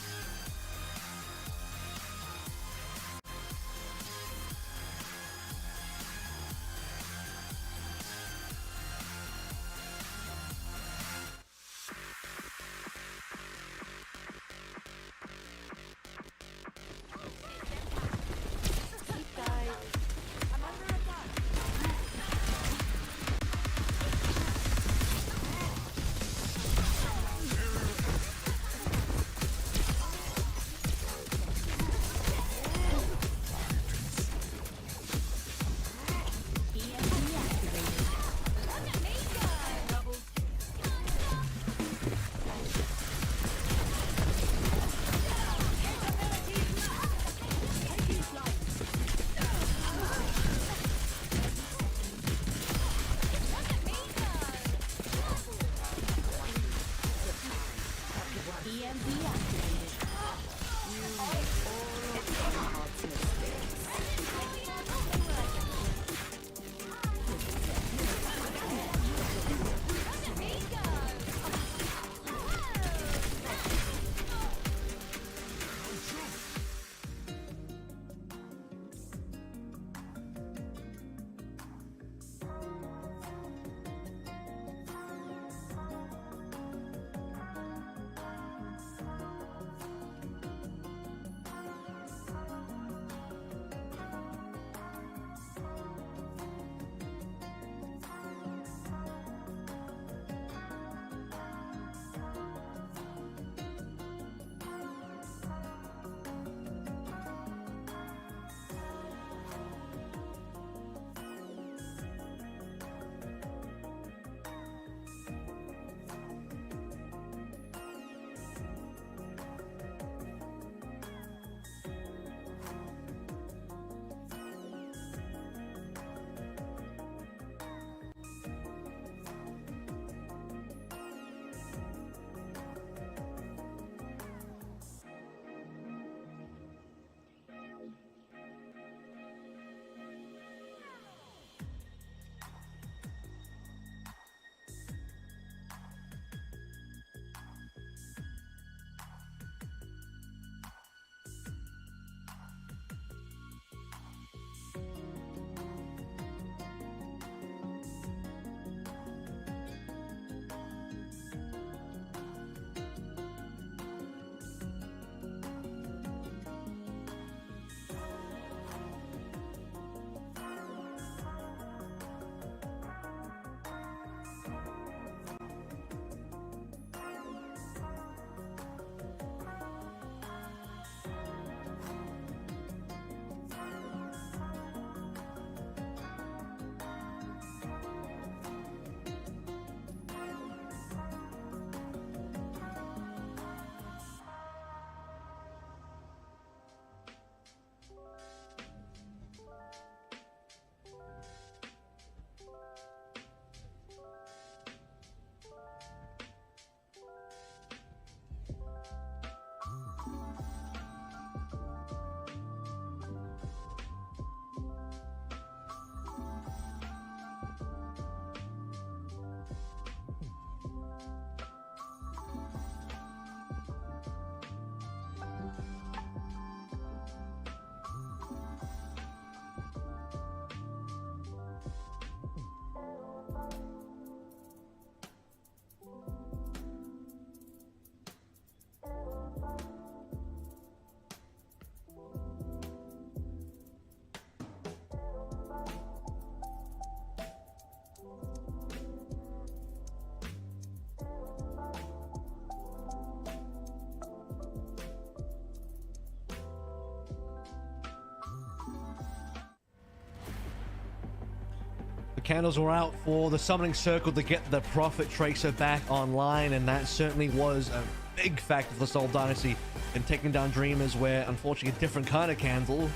The candles were out for the summoning circle to get the Prophet Tracer back online, and that certainly was a big factor for the Seoul Dynasty in taking down Dreamers, where unfortunately a different kind of candle,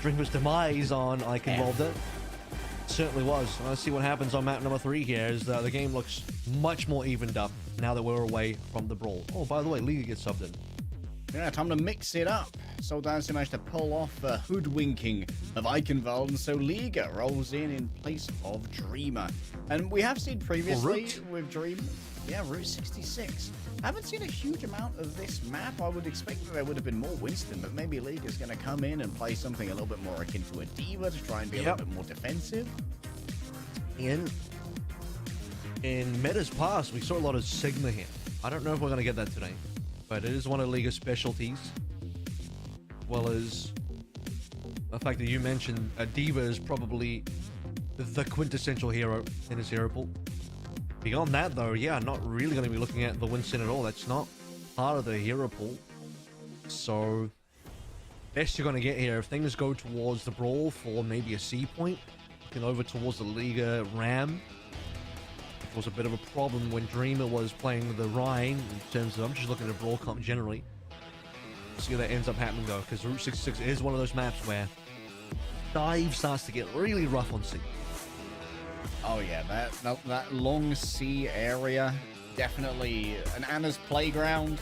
Dreamers' demise on Ike involved it. Certainly was. Let's see what happens on map number 3 here, as the game looks much more evened up now that we're away from the brawl. Oh, by the way, Liga gets subbed in. Yeah, time to mix it up. Seoul Dynasty managed to pull off a hoodwinking of Eichenwald, and so Liga rolls in place of Dreamer. And we have seen previously with Dreamer, yeah, Route 66. Haven't seen a huge amount of this map. I would expect that there would have been more Winston, but maybe Liga's going to come in and play something a little bit more akin to a Diva to try and be a little bit more defensive. In Meta's past, we saw a lot of Sigma here. I don't know if we're going to get that today, but it is one of Liga's specialties. As well as the fact that you mentioned a Diva is probably the quintessential hero in his hero pool. Beyond that, though, yeah, not really going to be looking at the Winston at all. That's not part of the hero pool. So, best you're going to get here, if things go towards the brawl for maybe a C point, looking over towards the Liga Ram. It was a bit of a problem when Dreamer was playing the Rhine, in terms of, I'm just looking at brawl comp generally. See how that ends up happening, though, because Route 66 is one of those maps where dive starts to get really rough on C. Oh yeah, that long C area, definitely an Anna's playground.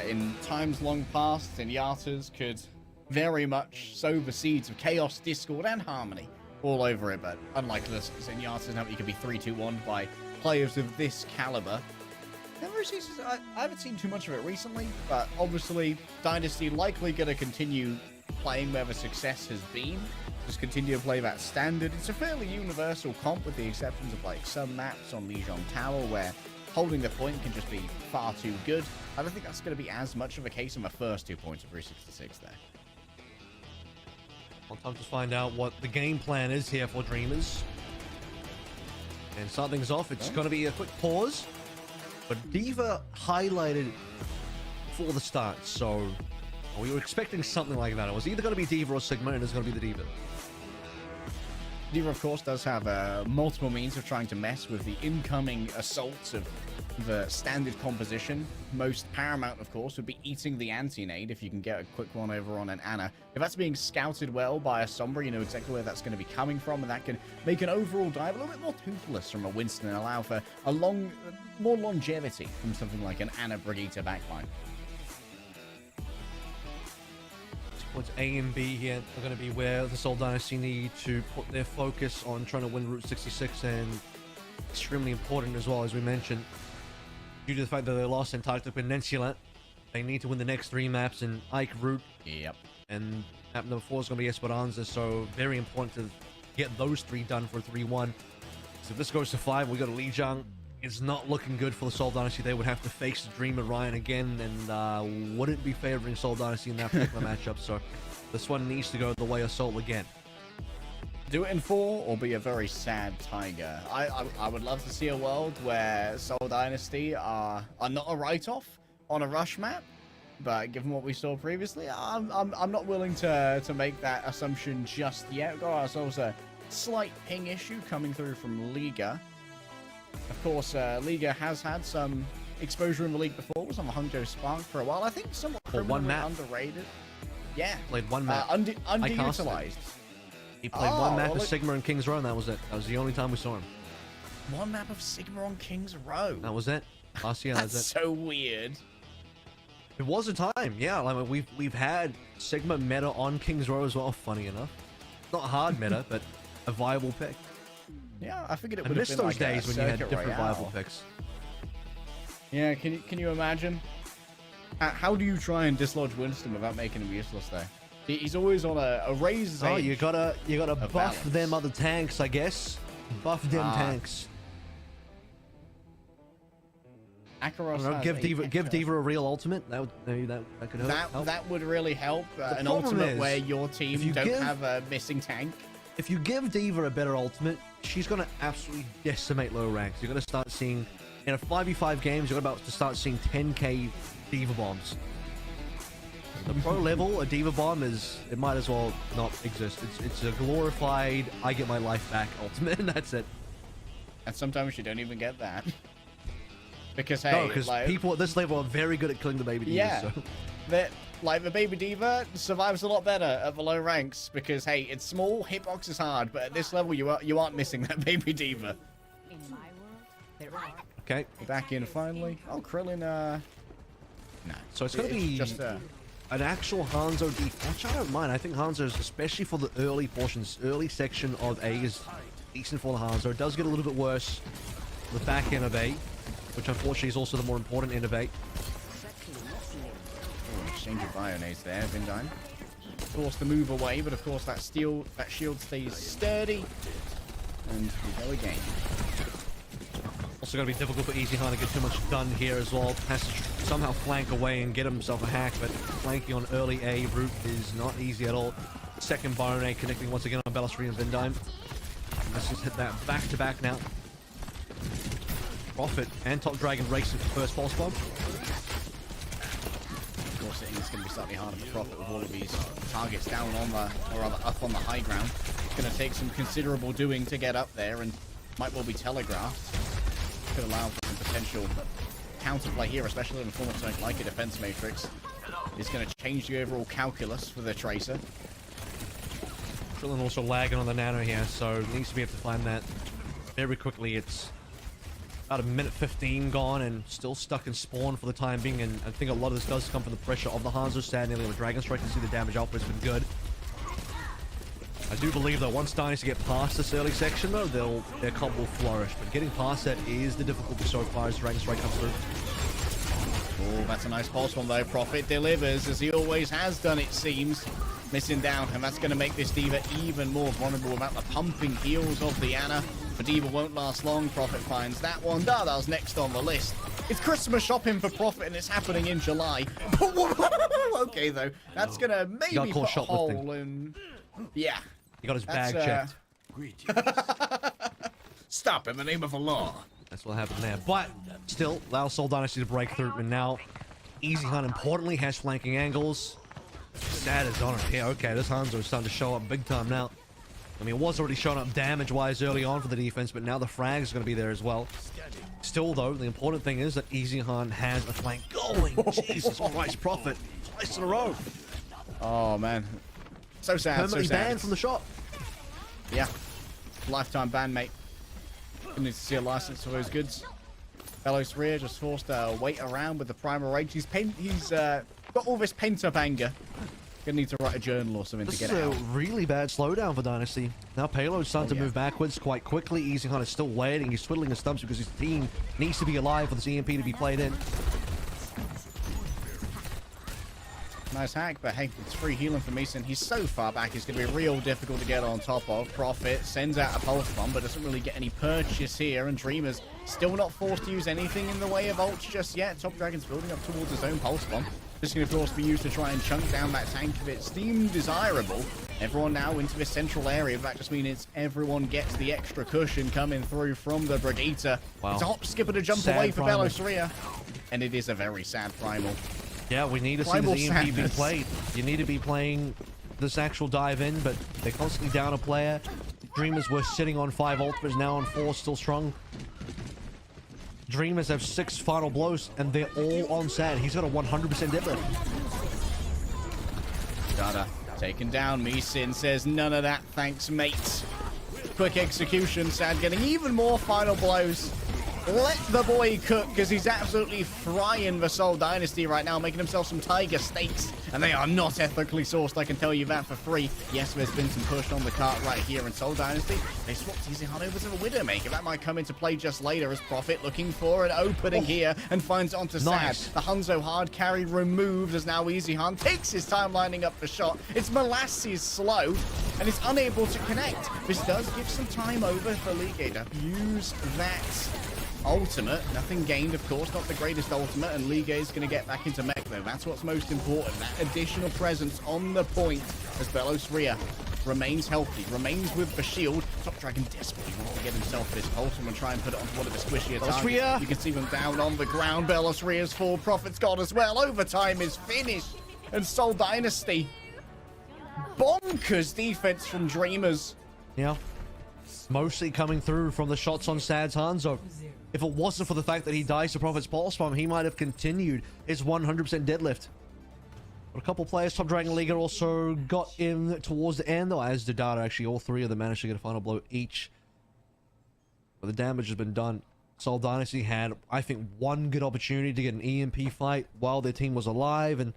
In times long past, Zenyatta's could very much sow the seeds of chaos, discord, and harmony all over it. But unlike this, Zenyatta's now you could be 3-2-1 by players of this caliber. I haven't seen too much of it recently, but obviously Dynasty likely going to continue playing where the success has been. Just continue to play that standard. It's a fairly universal comp with the exceptions of like some maps on Lijiang Tower where holding the point can just be far too good. I don't think that's going to be as much of a case on the first 2 points of Route 66 there. Well, time to find out what the game plan is here for Dreamers. And start things off, it's going to be a quick pause. But Diva highlighted for the start, so we were expecting something like that. It was either going to be Diva or Sigma, and it's going to be the Diva. Diva, of course, does have multiple means of trying to mess with the incoming assaults of the standard composition. Most paramount, of course, would be eating the anti-nade if you can get a quick one over on an Anna. If that's being scouted well by a Sombra, you know exactly where that's going to be coming from, and that can make an overall dive a little bit more toothless from a Winston and allow for a more longevity from something like an Anna Brigitte backline. Points A and B here are going to be where the Seoul Dynasty need to put their focus on trying to win Route 66, and extremely important as well, as we mentioned, due to the fact that they lost Antarctic Peninsula. They need to win the next 3 maps in Ike Route. Yep. And map number 4 is going to be Esperanza, so very important to get those 3 done for 3-1. So if this goes to 5, we go to Lijiang. It's not looking good for the Seoul Dynasty. They would have to face the Dreamer Ryan again, and wouldn't be favoring Seoul Dynasty in that particular matchup. So this one needs to go the way of Seoul again. Do it in 4 or be a very sad tiger. I would love to see a world where Seoul Dynasty are not a write-off on a rush map, but given what we saw previously, I'm not willing to make that assumption just yet. We've got ourselves a slight ping issue coming through from Liga. Of course, Liga has had some exposure in the league before. Was on the Hangzhou Spark for a while. I think somewhat one map. underrated. Yeah. Played one map. Underutilized. He played one map of Sigma and King's Row, and that was it. That was the only time we saw him. One map of Sigma on King's Row. That was it. Last year, That's so weird. It was a time, yeah. Like we've had Sigma meta on King's Row as well. Funny enough, not hard meta, but a viable pick. Yeah, I figured it I would have missed been those like days when you had different viable picks. Yeah, can you imagine? How do you try and dislodge Winston without making him useless there? He's always on a razor's edge. Oh, you gotta buff balance. them other tanks, I guess. Buff them tanks. Akaros give Diva a real ultimate. That would, maybe that could help. That would really help. An problem ultimate is, where your team if you don't give- have a missing tank. If you give Diva a better ultimate, she's gonna absolutely decimate low ranks. You're gonna start seeing, in a 5v5 games, you're about to start seeing 10k Diva bombs. the pro level, a Diva Bomb it might as well not exist. It's a glorified, I get my life back ultimate, and that's it. And sometimes you don't even get that. Because, hey, No, because like, people at this level are very good at killing the baby Divas. yeah, So. like the baby diva survives a lot better at the low ranks because, hey, it's small, hitbox is hard, but at this level you aren't missing that baby diva. Okay. We're back in finally. Oh, Krillin, nah. So it's going to be just an actual Hanzo defense, which I don't mind. I think Hanzo's, especially for the early portions, early section of A is decent for the Hanzo. It does get a little bit worse the back end of A, which unfortunately is also the more important end of A. exchange of Bionades there, Vindine. Forced to move away, but of course that shield stays sturdy. And we go again. Also going to be difficult for Easy Han to get too much done here as well. Has to somehow flank away and get himself a hack, but flanking on early A route is not easy at all. Second Byron A connecting once again on Bellasri and Vindime. Let's just hit that back to back now. Prophet and Top Dragon racing for first pulse bomb. Of course, it's going to be slightly harder for Prophet with all of these targets down on the, or rather up on the high ground. It's going to take some considerable doing to get up there, and might well be telegraphed. Could allow for some potential counterplay here, especially in the form of something like a defense matrix. It's going to change the overall calculus for the Tracer. Krillin also lagging on the nano here, so needs to be able to find that very quickly. It's about a minute 15 gone and still stuck in spawn for the time being, and I think a lot of this does come from the pressure of the Hanzo standing there with Dragon Strike. You see the damage output's been good. I do believe that once Dynasty get past this early section though, their comp will flourish, but getting past that is the difficulty so far as Dragon Strike comes through. Oh, that's a nice pulse one though. Prophet delivers, as he always has done, it seems. Missing down, and that's going to make this Diva even more vulnerable without the pumping heals of the Ana. The Diva won't last long. Prophet finds that one. Dardar's next on the list. It's Christmas shopping for Prophet, and it's happening in July. Okay, though. That's going to maybe put a hole in... Yeah. He got his bag checked. Stop in the name of Allah. That's what happened there. But still, allows Seoul Dynasty to break through, and now Easy Han importantly has flanking angles. Sad as honor. Yeah, okay, this Hanzo is starting to show up big time now. I mean, it was already showing up damage-wise early on for the defense, but now the frags are going to be there as well. Still, though, the important thing is that Easy Han has a flank going. Jesus Christ, Prophet. Twice in a row. Oh, man. So sad, Permanently so sad. banned from the shop. Yeah. Lifetime ban, mate. Need to see a license for those goods. Belos Rear just forced to wait around with the primal rage. He's got all this pent-up anger. Gonna need to write a journal or something This to is get a it out. really bad slowdown for Dynasty. Now Payload's starting to move backwards quite quickly. Easy Han is still waiting. He's twiddling his thumbs because his team needs to be alive for this EMP to be played in. Nice hack, but hey, it's free healing for Mason. He's so far back, it's going to be real difficult to get on top of. Prophet sends out a pulse bomb, but doesn't really get any purchase here, and Dreamer's still not forced to use anything in the way of ults just yet. Top Dragon's building up towards his own pulse bomb. This is going to, of course, be used to try and chunk down that tank if it's deemed desirable. Everyone now into this central area. That just means everyone gets the extra cushion coming through from the Brigitte. Wow. It's a hop, skip, and a jump Sad away for primal. Belosaria. And it is a very sad primal. Yeah, we need to see Primal this EMP be sadness. played. You need to be playing this actual dive in, but they're constantly down a player. Dreamers were sitting on 5 ultimates, now on 4, still strong. Dreamers have 6 final blows, and they're all on Sad. He's got a 100% dip rate. Dada taken down. Meesin says, none of that, thanks, mate. Quick execution. Sad getting even more final blows. Let the boy cook, because he's absolutely frying the Seoul Dynasty right now, making himself some tiger steaks. And they are not ethically sourced, I can tell you that for free. Yes, there's been some push on the cart right here in Seoul Dynasty. They swapped Easy Han over to the Widowmaker. That might come into play just later as Prophet looking for an opening here and finds it onto Nice. Sad. The Hanzo hard carry removed as now Easy Han takes his time lining up the shot. It's Molasses slow and it's unable to connect. This does give some time over for Ligue to use that ultimate. Nothing gained, of course, not the greatest ultimate, and Ligue is going to get back into mech, though. That's what's most important. That additional presence on the point as Belos Ria remains healthy, remains with the shield. Top Dragon desperately wants to get himself this ultimate and try and put it onto one of the squishier targets. Ria. You can see them down on the ground. Belos Ria's full. Prophet's got as well. Overtime is finished. And Seoul Dynasty. Bonkers defense from Dreamers. Yeah. Mostly coming through from the shots on Sad's Hanzo. If it wasn't for the fact that he dies to Prophet's Pulse Bomb, he might have continued his 100% deadlift. But a couple players, Top Dragon League, also got in towards the end, though, as did Dada. Actually, all three of them managed to get a final blow each. But the damage has been done. Seoul Dynasty had, I think, one good opportunity to get an EMP fight while their team was alive, and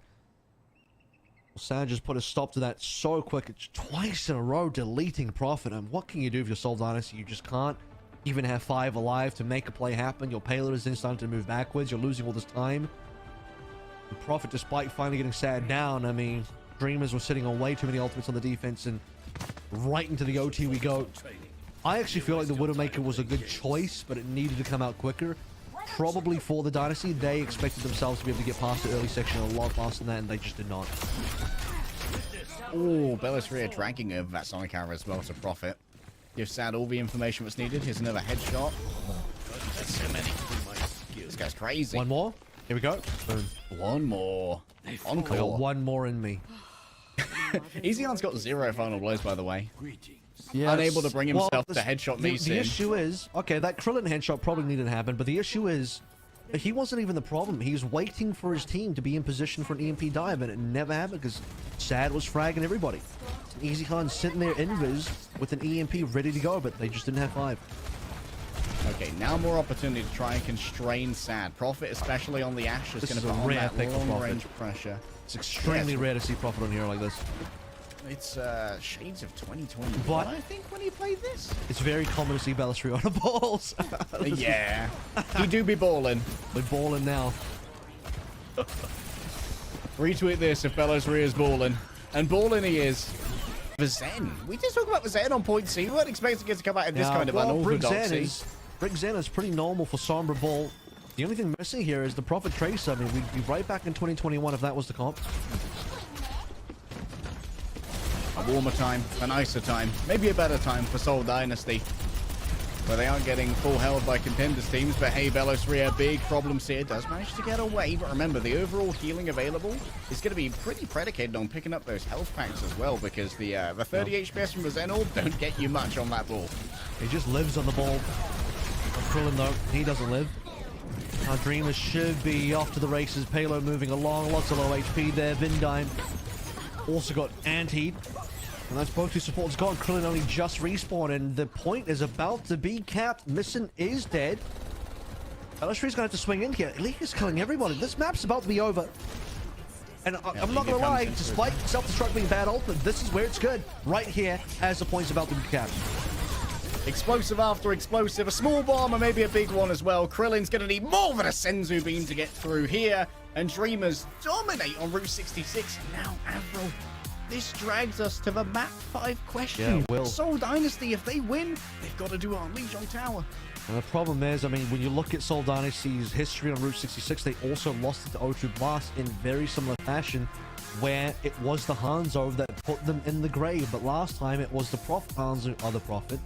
Sad just put a stop to that so quick. It's twice in a row deleting Prophet. And what can you do if you're Seoul Dynasty? You just can't even have 5 alive to make a play happen. Your payload is then starting to move backwards. You're losing all this time. The Prophet, despite finally getting Sad down, I mean, Dreamers were sitting on way too many ultimates on the defense, and right into the OT we go. I actually feel like the Widowmaker was a good choice, but it needed to come out quicker. Probably for the Dynasty, they expected themselves to be able to get past the early section a lot faster than that, and they just did not. Oh, Bellisria dragging over that Sonic Arrow as well to Prophet. Give Sad all the information that's needed. Here's another headshot. There's so many. This guy's crazy. One more. Here we go. Boom. One more. I got Encore. one more in me. Easy-On's got 0 final blows, by the way. Yes. Unable to bring himself to the- headshot the, me the issue is, okay, that Krillin headshot probably needed to happen, but the issue is, he wasn't even the problem. He was waiting for his team to be in position for an EMP dive, and it never happened because Sad was fragging everybody. Easy Khan sitting there invis with an EMP ready to go, but they just didn't have 5. Okay, now more opportunity to try and constrain Sad. Prophet, especially on the Ash, is This going is to a put on rare that pick for Prophet. long-range pressure. It's extremely Yes. rare to see Prophet on here like this. It's shades of 2020. But- I think when he played this. It's very common to see Bellisri on the balls. Yeah, he do be balling. We're balling now. Retweet this if Bellisri is balling. And balling he is. The Zen. We just talked about the Zen on point C. We weren't expecting it to come out in this kind of unorthodoxy. Brick Zen is pretty normal for Sombra Ball. The only thing missing here is the Prophet Tracer. I mean, we'd be right back in 2021 if that was the comp. A warmer time, a nicer time, maybe a better time for Seoul Dynasty, where they aren't getting full held by contenders teams. But hey, Bellisria, big problems here. Does manage to get away, but remember, the overall healing available is going to be pretty predicated on picking up those health packs as well, because the 30 HPS from the Zen Orb don't get you much on that ball. He just lives on the ball. Krillin, though, he doesn't live. Our Dreamers should be off to the races. Payload moving along. Lots of low HP there. Vindime also got antied. And that's both two supports gone. Krillin only just respawned, and the point is about to be capped. Missin is dead. Bellistri's gonna have to swing in here. League is killing everybody. This map's about to be over. And I'm not gonna lie, despite self-destruct being bad ultimate, this is where it's good. Right here, as the point's about to be capped. Explosive after explosive, a small bomb and maybe a big one as well. Krillin's going to need more than a Senzu beam to get through here. And Dreamers dominate on Route 66. Now, Avril, this drags us to the map 5 question. Yeah, it will. Seoul Dynasty, if they win, they've got to do our Lijiang Tower. And the problem is, I mean, when you look at Seoul Dynasty's history on Route 66, they also lost it to O2 Blast in very similar fashion, where it was the Hanzo that put them in the grave. But last time it was the Hanzo, other Prophet,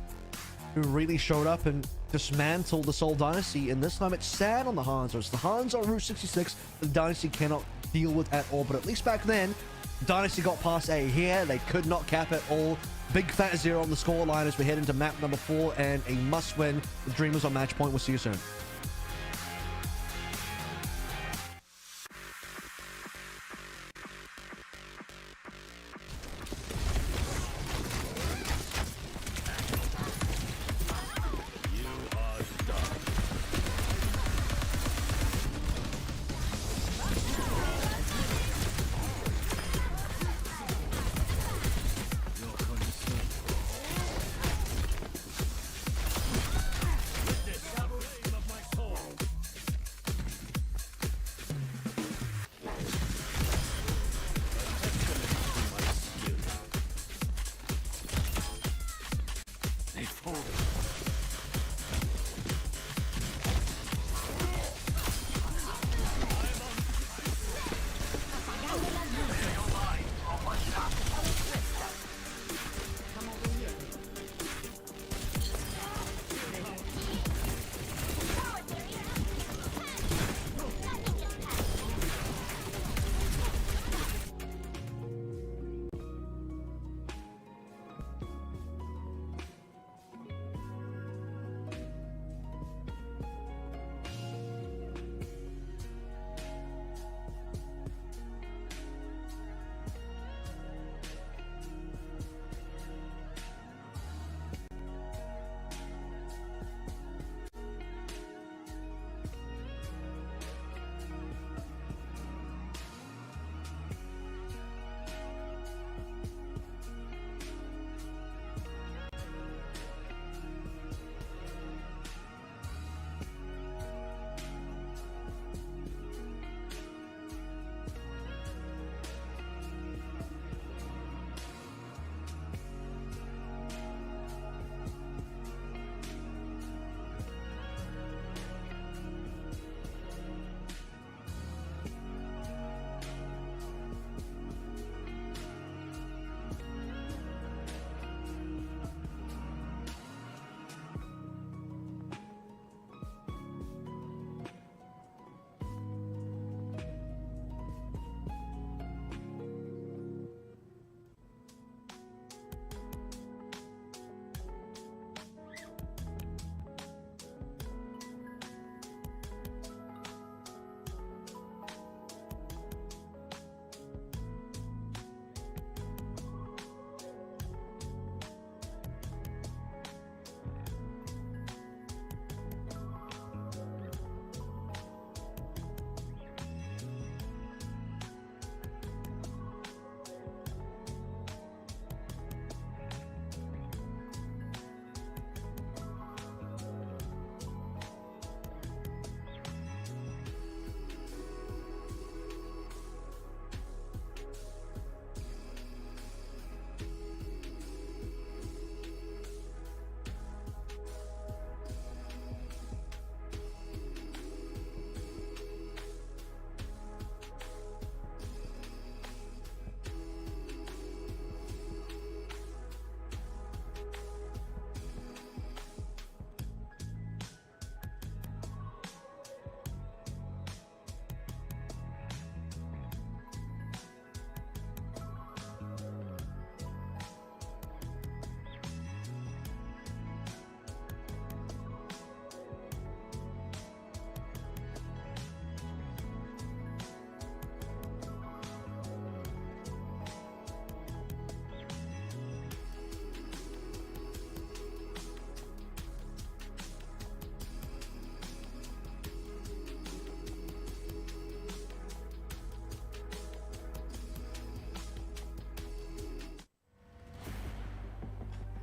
who really showed up and dismantled the Seoul Dynasty, and this time it's Sad on the Hanzo. It's the Hanzo on Route 66 the Dynasty cannot deal with at all, but at least back then, Dynasty got past A. Here, they could not cap it all. Big fat 0 on the scoreline as we head into map number 4, and a must-win. The Dreamers on match point. We'll see you soon.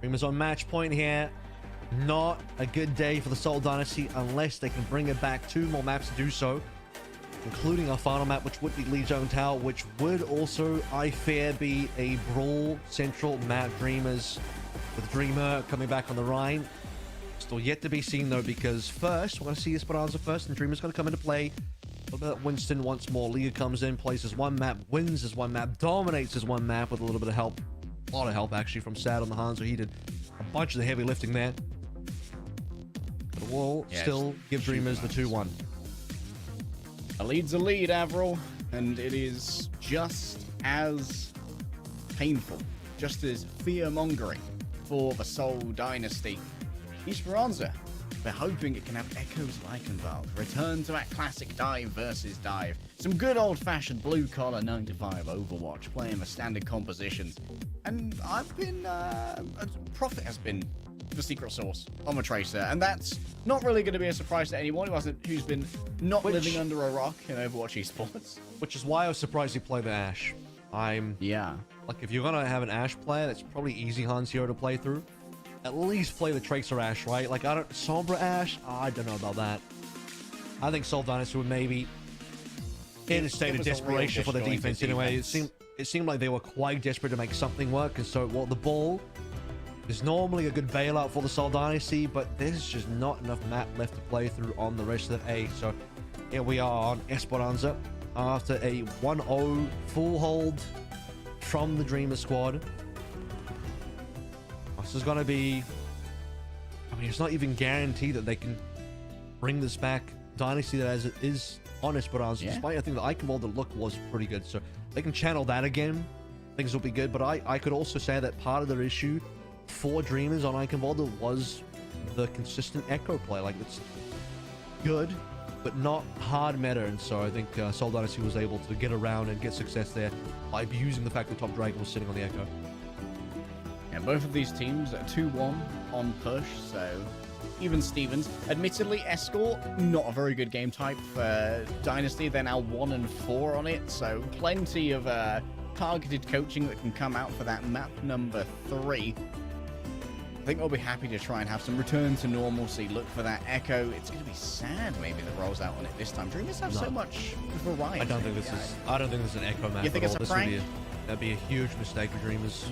Dreamers on match point here. Not a good day for the Seoul Dynasty unless they can bring it back 2 more maps to do so, including our final map, which would be Lee Zone Tower, which would also, I fear, be a Brawl Central map. Dreamers with Dreamer coming back on the Rhine. Still yet to be seen, though, because first, we're going to see Esperanza first, and Dreamer's going to come into play. A little bit of Winston once more. Liga comes in, plays his 1 map, wins his 1 map, dominates his 1 map with a little bit of help. A lot of help, actually, from Sad on the Hanzo. He did a bunch of the heavy lifting there. But we'll still give Dreamers the 2-1. A lead's a lead, Avril, and it is just as painful, just as fear-mongering for the Seoul Dynasty. Esperanza, they're hoping it can have echoes of Eichenwald, return to that classic dive versus dive, some good old-fashioned blue-collar 9-to-5 Overwatch, playing the standard compositions, and Profit has been the secret sauce on the Tracer, and that's not really going to be a surprise to anyone who's been not living under a rock in Overwatch Esports. Which is why I was surprised he played the Ashe. Yeah. Like, if you're gonna have an Ashe player, that's probably easy Hans Hero to play through. At least play the Tracer Ashe, right? Like, Sombra Ashe? I don't know about that. I think Seoul Dynasty would maybe in a state of desperation for the defense anyway. It seemed like they were quite desperate to make something work, and so, well, the ball is normally a good bailout for the Seoul Dynasty, but there's just not enough map left to play through on the rest of the A. So here we are on Esperanza after a 1-0 full hold from the Dreamer squad. This is going to be... I mean, it's not even guaranteed that they can bring this back Dynasty that as it is on Esperanza, despite I think the Eichenwald, the look was pretty good. So they can channel that again. Things will be good, but I could also say that part of their issue for Dreamers on Eichenwald was the consistent echo play. Like, it's good, but not hard meta, and so I think Seoul Dynasty was able to get around and get success there by abusing the fact that Top Dragon was sitting on the echo. Yeah, both of these teams are 2-1 on push, so even Stevens. Admittedly, Escort, not a very good game type for Dynasty. They're now 1-4 on it, so plenty of targeted coaching that can come out for that map number 3. I think we'll be happy to try and have some return to normalcy. Look for that echo. It's going to be sad maybe that rolls out on it this time. Dreamers have so much variety. I don't think this is an echo map. You think it's a prank? That'd be a huge mistake for Dreamers.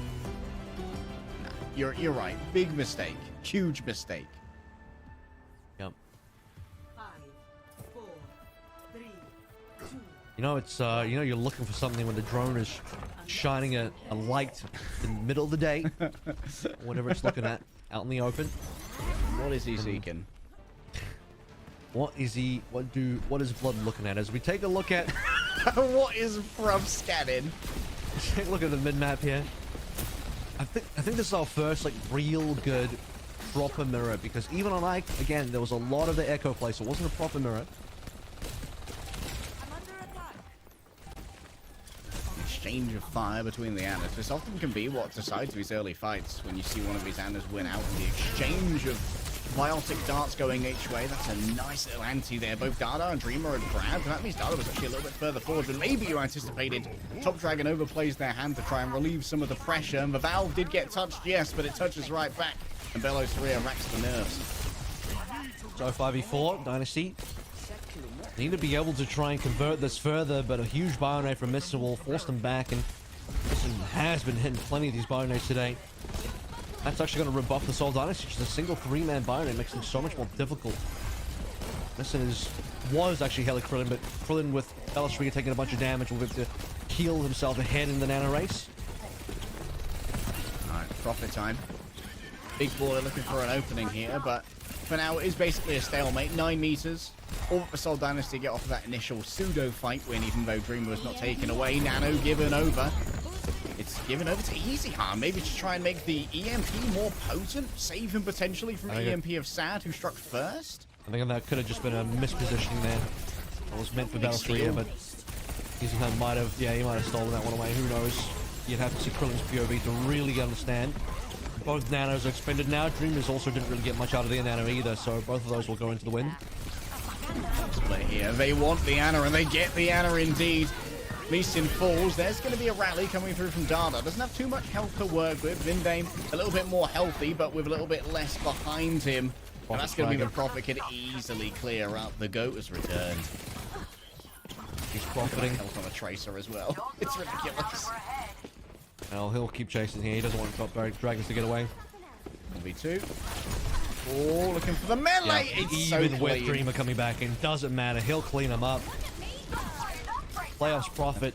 Nah, you're right. Big mistake. Huge mistake. Yep. 5, 4, 3, 2. You know, it's you're looking for something when the drone is shining a light in the middle of the day, whatever it's looking at, out in the open. What is he seeking? What is Blood looking at? As we take a look at What is Bruv scanning? take a look at the mid map here. I think this is our first like real good proper mirror, because even on Ike, again, there was a lot of the echo play, so it wasn't a proper mirror. Exchange of fire between the Annas. This often can be what decides these early fights, when you see one of these Annas win out. The exchange of biotic darts going each way. That's a nice little anti there. Both Dada and Dreamer are grabbed, and that means Dada was actually a little bit further forward than maybe you anticipated. Top Dragon overplays their hand to try and relieve some of the pressure, and the Valve did get touched, yes, but it touches right back, and Bellows 3 racks the nerves. So 5v4, Dynasty need to be able to try and convert this further, but a huge Bionade from Mr. will force them back, and Mr. has been hitting plenty of these Bionades today. That's actually going to rebuff the Seoul Dynasty. Just a single 3-man Bionade makes things so much more difficult. Mr. was actually Heli Krillin, but Krillin with Bellastriga taking a bunch of damage will be able to heal himself ahead in the nano race. Alright, profit time. Big Baller looking for an opening here, but for now it is basically a stalemate. 9 meters. All but the Seoul Dynasty get off of that initial pseudo fight win, even though Dreamer was not taken away. Nano given over. It's given over to Easy Harm, maybe to try and make the EMP more potent, save him potentially from EMP of Sad, who struck first. I think that could have just been a mispositioning there. It was meant for Bellastriga, but Easy Harm might have, he might have stolen that one away. Who knows? You'd have to see Krillin's POV to really understand. Both nanos are expended now. Dreamers also didn't really get much out of their nano either, so both of those will go into the win. Split here. They want the Ana, and they get the Ana indeed. Meeson falls. There's going to be a rally coming through from Dada. Doesn't have too much health to work with. Vindame a little bit more healthy, but with a little bit less behind him. And that's going to be the Prophet can easily clear up. The GOAT has returned. He's profiting. Health on a Tracer as well. It's ridiculous. Well, he'll keep chasing here. He doesn't want top dragons to get away. 1v2. Oh, looking for the melee. Yeah, It's even so with clean. Dreamer coming back in, doesn't matter. He'll clean him up. Playoffs Prophet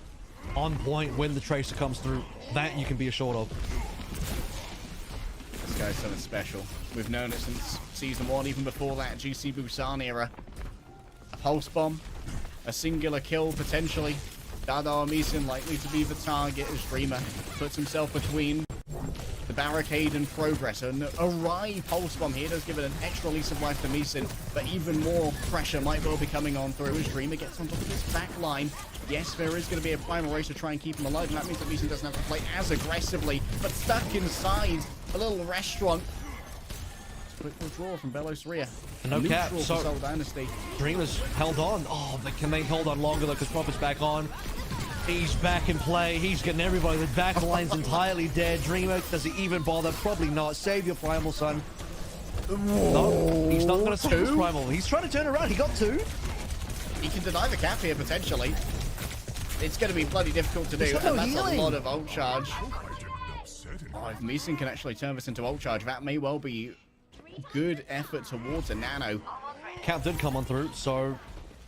on point when the Tracer comes through. That you can be assured of. This guy's something special. We've known it since Season 1, even before that GC Busan era. A pulse bomb, a singular kill potentially. Dada Meeson likely to be the target as Dreamer puts himself between the barricade and progress. And a Rai pulse bomb here does give it an extra lease of life to Meeson, but even more pressure might well be coming on through as Dreamer gets on top of this back line. Yes, there is going to be a primal race to try and keep him alive, and that means that Meeson doesn't have to play as aggressively, but stuck inside a little restaurant. Quick withdrawal from Belos Ria. No cap, Neutral so for Soul Dynasty. Dreamer's held on. Oh, but can they hold on longer though? Because Prophet's back on. He's back in play. He's getting everybody. The back line's entirely dead. Dreamer, does he even bother? Probably not. Save your primal, son. No, he's not going to save his primal. He's trying to turn around. He got two. He can deny the cap here potentially. It's going to be bloody difficult to do, and that's a lot of ult charge. Oh, if Meeson can actually turn this into ult charge, that may well be good effort towards a nano. Cap did come on through, so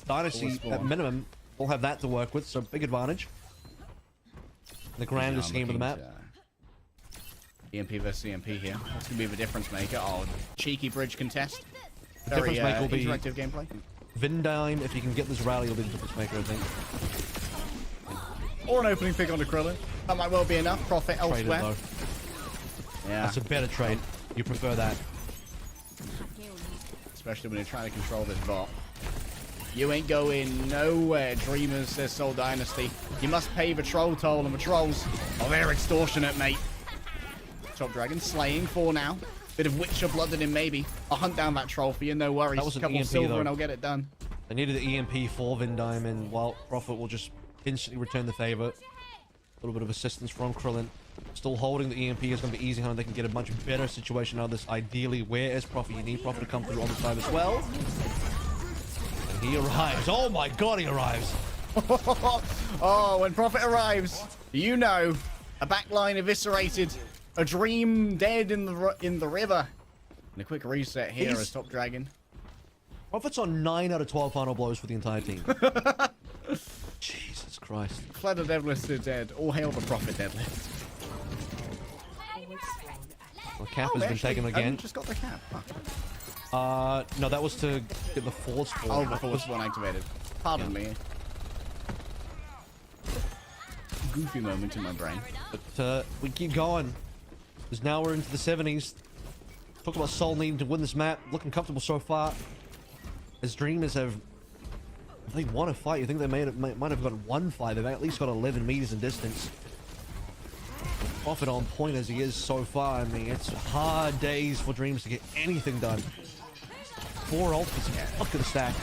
Dynasty at minimum will have that to work with, so big advantage. The grander scheme of the map. EMP versus EMP here. That's going to be the difference maker. Oh, cheeky bridge contest. The difference maker will be interactive gameplay. Vindime, if he can get this rally, will be the difference maker, I think. Or an opening pick on the Krillin. That might well be enough. Profit Traded, elsewhere. though. Yeah. That's a better trade. You prefer that. Especially when you're trying to control this bot. You ain't going nowhere, Dreamers, says Soul Dynasty. You must pay the troll toll, and the trolls, oh, they're extortionate, mate. Top Dragon slaying for now. Bit of Witcher blood in him, maybe. I'll hunt down that troll for you, no worries. That was A an couple EMP, silver though. and I'll get it done. They needed the EMP for Vindime, and while Prophet will just instantly return the favor. A little bit of assistance from Krillin. Still holding the EMP is going to be easy, how they can get a much better situation out of this. Ideally, where is Prophet? You need Prophet to come through on the side as well. And he arrives. Oh my god, he arrives. Oh, when Prophet arrives, you know, a backline eviscerated, a dream dead in the river. And a quick reset here as Top Dragon. Prophet's on 9 out of 12 final blows for the entire team. Jesus Christ. Clever Deadlift is dead. All hail the Prophet Deadlift. Well, cap has been taken again. Just got the cap. No, that was to get the force spawn. Oh, the force one activated. Pardon me. Goofy moment in my brain. But we keep going. Because now we're into the 70s. Talk about Soul needing to win this map. Looking comfortable so far. As Dreamers have... If they want to fight, you think they might have got one fight. They've at least got 11 meters in distance. Prophet on point as he is so far. I mean, it's hard days for Dreams to get anything done. 4 ults, not gonna stack.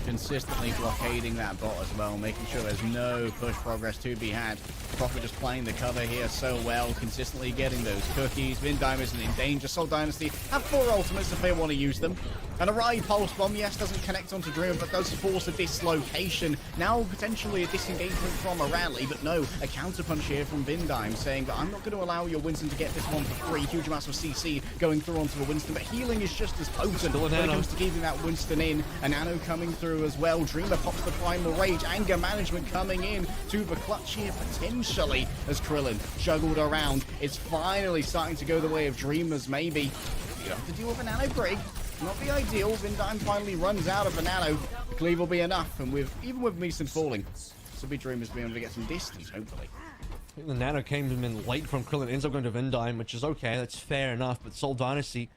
Consistently blockading that bot as well, making sure there's no push progress to be had. Prophet just playing the cover here so well, consistently getting those cookies. Vindime isn't in danger. Soul Dynasty have 4 ultimates if they want to use them. And a Rai Pulse Bomb, yes, doesn't connect onto Dreamer, but does force a dislocation. Now potentially a disengagement from a rally, but no, a counterpunch here from Vindime saying that I'm not going to allow your Winston to get this one for free. Huge amounts of CC going through onto the Winston, but healing is just as potent when it comes to keeping that Winston in. A nano coming through as well. Dreamer pops the Primal Rage. Anger management coming in to the clutch here potentially as Krillin juggled around. It's finally starting to go the way of Dreamers, maybe. You have to deal with a nano break. Not the ideal. Vindime finally runs out of the nano. The cleave will be enough, and even with Meeson falling, so be Dreamers being able to get some distance, hopefully. I think the nano came in late from Krillin. Ends up going to Vindime, which is okay. That's fair enough. But Soul Dynasty,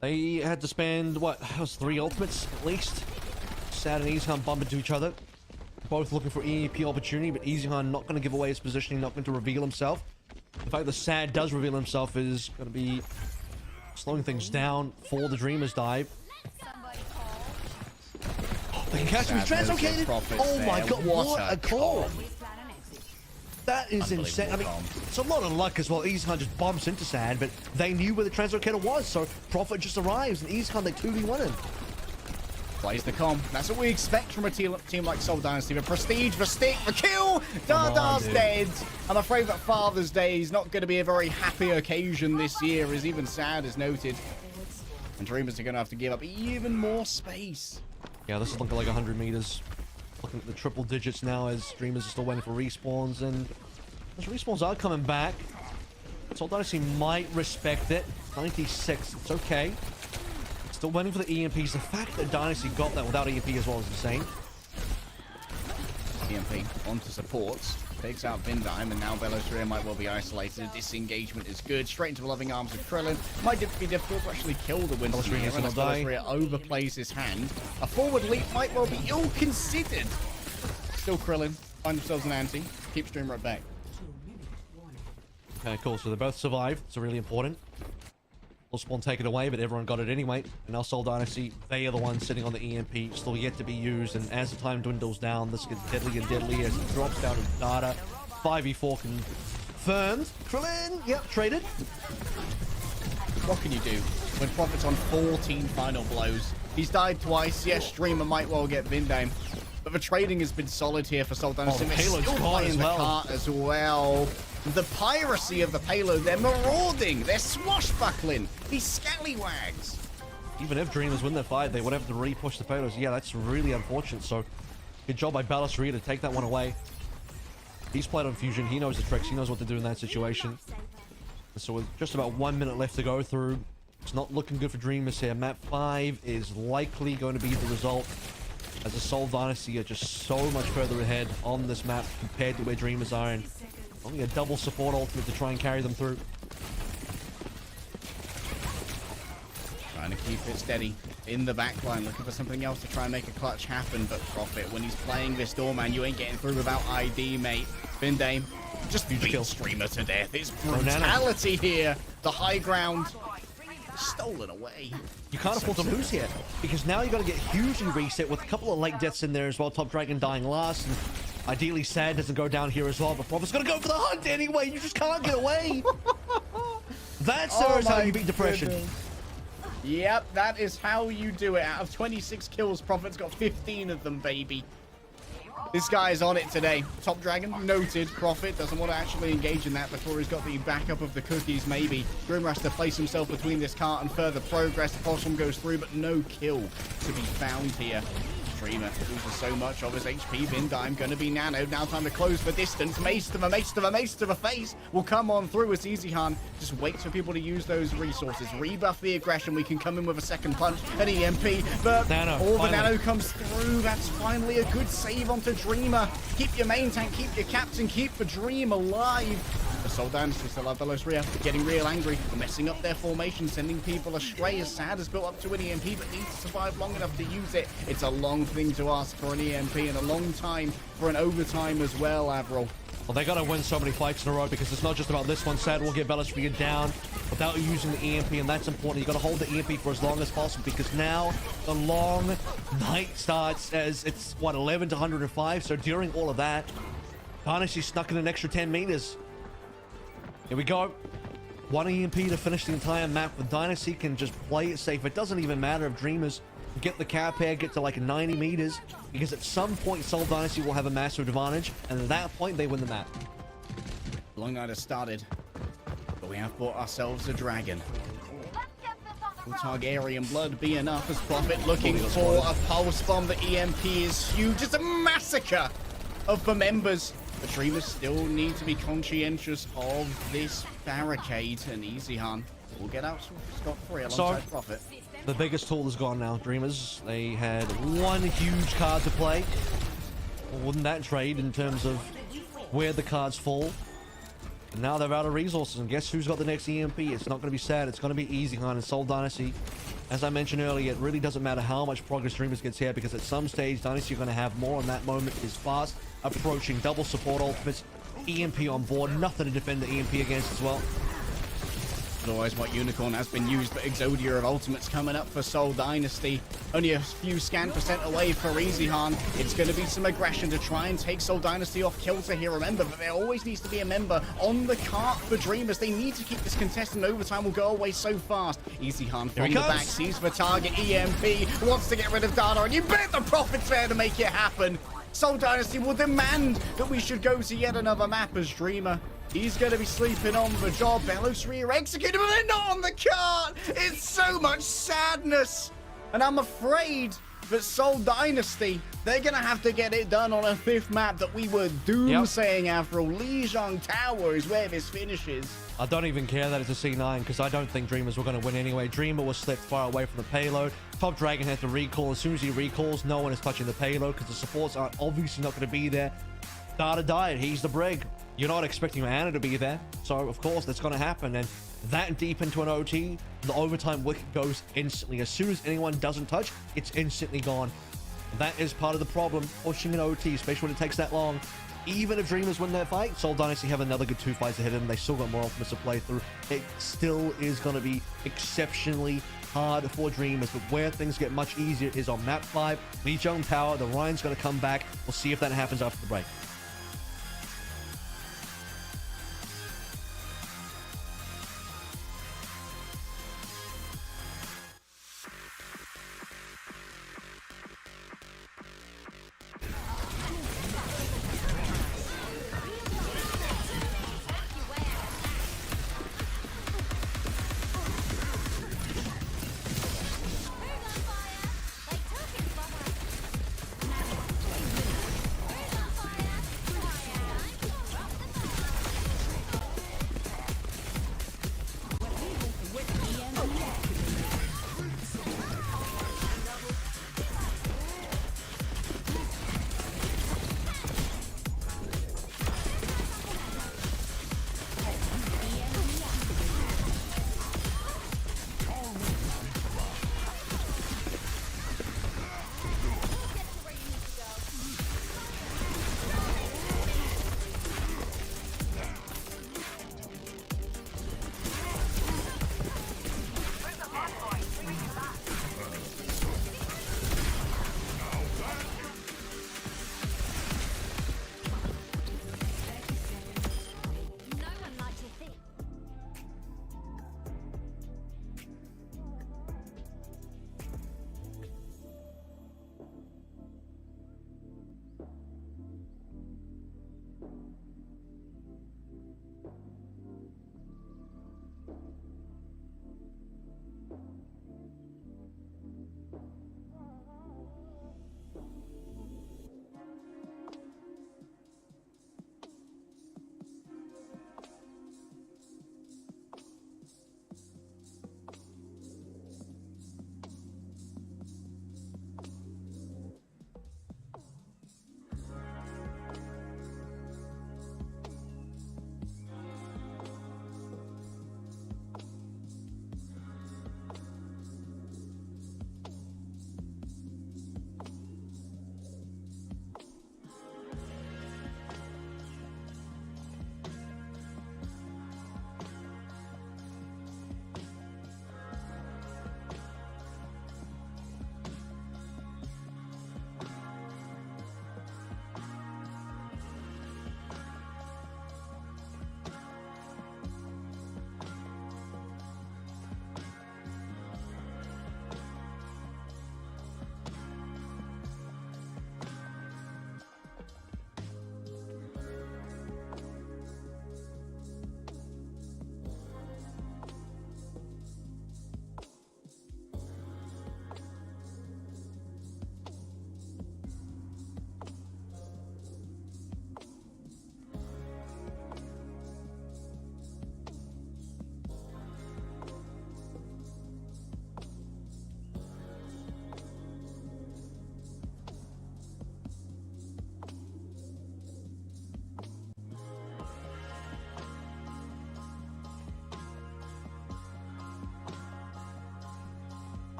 they had to spend, what, that was 3 ultimates at least. Sad and Easyhan bump into each other. Both looking for EMP opportunity, but Easyhan not going to give away his positioning, not going to reveal himself. The fact that Sad does reveal himself is going to be slowing things down for the Dreamers dive. Oh, they catch him. He's translocated. Oh my god, what a call. That is insane. I mean, it's a lot of luck as well. Easy Khan just bumps into Sad, but they knew where the translocator was, so Prophet just arrives, and Easy Khan, they 2v1 him. Plays the com. That's what we expect from a team like Seoul Dynasty. The prestige, the stick, the kill. Dardar's dead. I'm afraid that Father's Day is not going to be a very happy occasion this year, as even Sad is noted. And Dreamers are going to have to give up even more space. Yeah, this is looking like 100 meters. Looking at the triple digits now as Dreamers are still waiting for respawns, and those respawns are coming back. Seoul Dynasty might respect it. 96, it's okay. Still waiting for the EMPs. The fact that Dynasty got that without EMP as well is insane. EMP onto supports. Takes out Vindime, and now Velociraptor might well be isolated. Disengagement is good. Straight into the loving arms of Krillin. Might be difficult to actually kill the Winston here, unless Velociraptor overplays his hand. A forward leap might well be ill-considered. Still Krillin. Find themselves an anti. Keep Streamer at back. Okay, cool. So they both survived. It's really important. Little spawn taken away, but everyone got it anyway. And now Seoul Dynasty, they are the ones sitting on the EMP, still yet to be used. And as the time dwindles down, this gets deadly and deadly as it drops down to data. 5v4 confirmed. Krillin, yep, traded. What can you do when Prophet's on 14 final blows? He's died twice. Yes, Streamer might well get Vindame. But the trading has been solid here for Seoul Dynasty. Oh, payload's gone as well. The cart as well. The piracy of the payload. They're marauding. They're swashbuckling. These scallywags. Even if Dreamers win their fight, they would have to re-push the payloads. Yeah, that's really unfortunate. So, good job by Ballas to take that one away. He's played on Fusion. He knows the tricks. He knows what to do in that situation. So, with just about 1 minute left to go through, it's not looking good for Dreamers here. Map 5 is likely going to be the result, as the Seoul Dynasty are just so much further ahead on this map compared to where Dreamers are in. Only a double support ultimate to try and carry them through. Trying to keep it steady in the backline, looking for something else to try and make a clutch happen. But Prophet, when he's playing this Doorman, you ain't getting through without ID, mate. Vindame, just beat Streamer to death. It's brutality here. The high ground stolen away. You can't afford to lose here, because now you got to get hugely reset with a couple of late deaths in there as well. Top Dragon dying last, and ideally Sad doesn't go down here as well, but Prophet's gonna go for the hunt anyway. You just can't get away. That's how you beat depression. Goodness. Yep, that is how you do it. Out of 26 kills, Prophet's got 15 of them, baby. This guy is on it today. Top Dragon, noted. Prophet doesn't want to actually engage in that before he's got the backup of the cookies, maybe. Grimmer has to place himself between this cart and further progress. The Possum goes through, but no kill to be found here. Dreamer loses so much of his HP. Vindime going to be nanoed. Now time to close the distance. Mace to the face will come on through as Easy Han just waits for people to use those resources. Rebuff the aggression. We can come in with a second punch, an EMP, but all the nano comes through. That's finally a good save onto Dreamer. Keep your main tank, keep your captain, keep the Dream alive. The Seoul Dynasty still have Velociraptor getting real angry, messing up their formation, sending people astray. As Sad has built up to an EMP, but needs to survive long enough to use it. It's a long thing to ask for an EMP and a long time for an overtime as well, Avril. Well, they got to win so many fights in a row, because it's not just about this one. Sad will get Velociraptor down without using the EMP, and that's important. You got to hold the EMP for as long as possible, because now the long night starts as it's, what, 11 to 105. So during all of that, Dynasty snuck in an extra 10 meters. Here we go. One EMP to finish the entire map. The Dynasty can just play it safe. It doesn't even matter if Dreamers get the cap pair, get to like 90 meters, because at some point Seoul Dynasty will have a massive advantage, and at that point they win the map. Long night has started, but we have bought ourselves a dragon. Will Targaryen blood be enough as Prophet looking for a pulse bomb? The EMP is huge. It's a massacre of the members. The Dreamers still need to be conscientious of this barricade, and Easy Han will get out scot-free alongside Prophet. The biggest tool is gone now. Dreamers, they had one huge card to play. Wouldn't that trade in terms of where the cards fall? And now they're out of resources, and guess who's got the next EMP? It's not going to be Sad. It's going to be Easy Han and Seoul Dynasty. As I mentioned earlier, it really doesn't matter how much progress Dreamers gets here, because at some stage Dynasty are going to have more, and that moment is fast approaching. Double support ultimates, EMP on board, nothing to defend the EMP against as well. Otherwise, White Unicorn has been used, but Exodia of Ultimate's coming up for Seoul Dynasty. Only a few scan percent away for Easyhan. It's going to be some aggression to try and take Seoul Dynasty off kilter here. Remember that there always needs to be a member on the cart for Dreamers. They need to keep this contestant. Overtime will go away so fast. Easyhan from the back sees the target. EMP wants to get rid of Dana, and you bet the Prophet's there to make it happen. Seoul Dynasty will demand that we should go to yet another map as Dreamer. He's going to be sleeping on the job. Belos executed, but they're not on the cart. It's so much sadness. And I'm afraid that Seoul Dynasty, they're going to have to get it done on a 5th map that we were doomsaying after all. Lijiang Tower is where this finishes. I don't even care that it's a C9 because I don't think Dreamers were going to win anyway. Dreamer was slipped far away from the payload. Top Dragon had to recall. As soon as he recalls, no one is touching the payload because the supports are obviously not going to be there. Data died. He's the Brig. You're not expecting Anna to be there. So, of course, that's going to happen. And that deep into an OT, the overtime wicket goes instantly. As soon as anyone doesn't touch, it's instantly gone. That is part of the problem, pushing an OT, especially when it takes that long. Even if Dreamers win that fight, Seoul Dynasty have another good 2 fights ahead of them. They still got more Ultimates to play through. It still is going to be exceptionally hard for Dreamers, but where things get much easier is on map 5. Lijiang Tower, the Ryan's going to come back. We'll see if that happens after the break.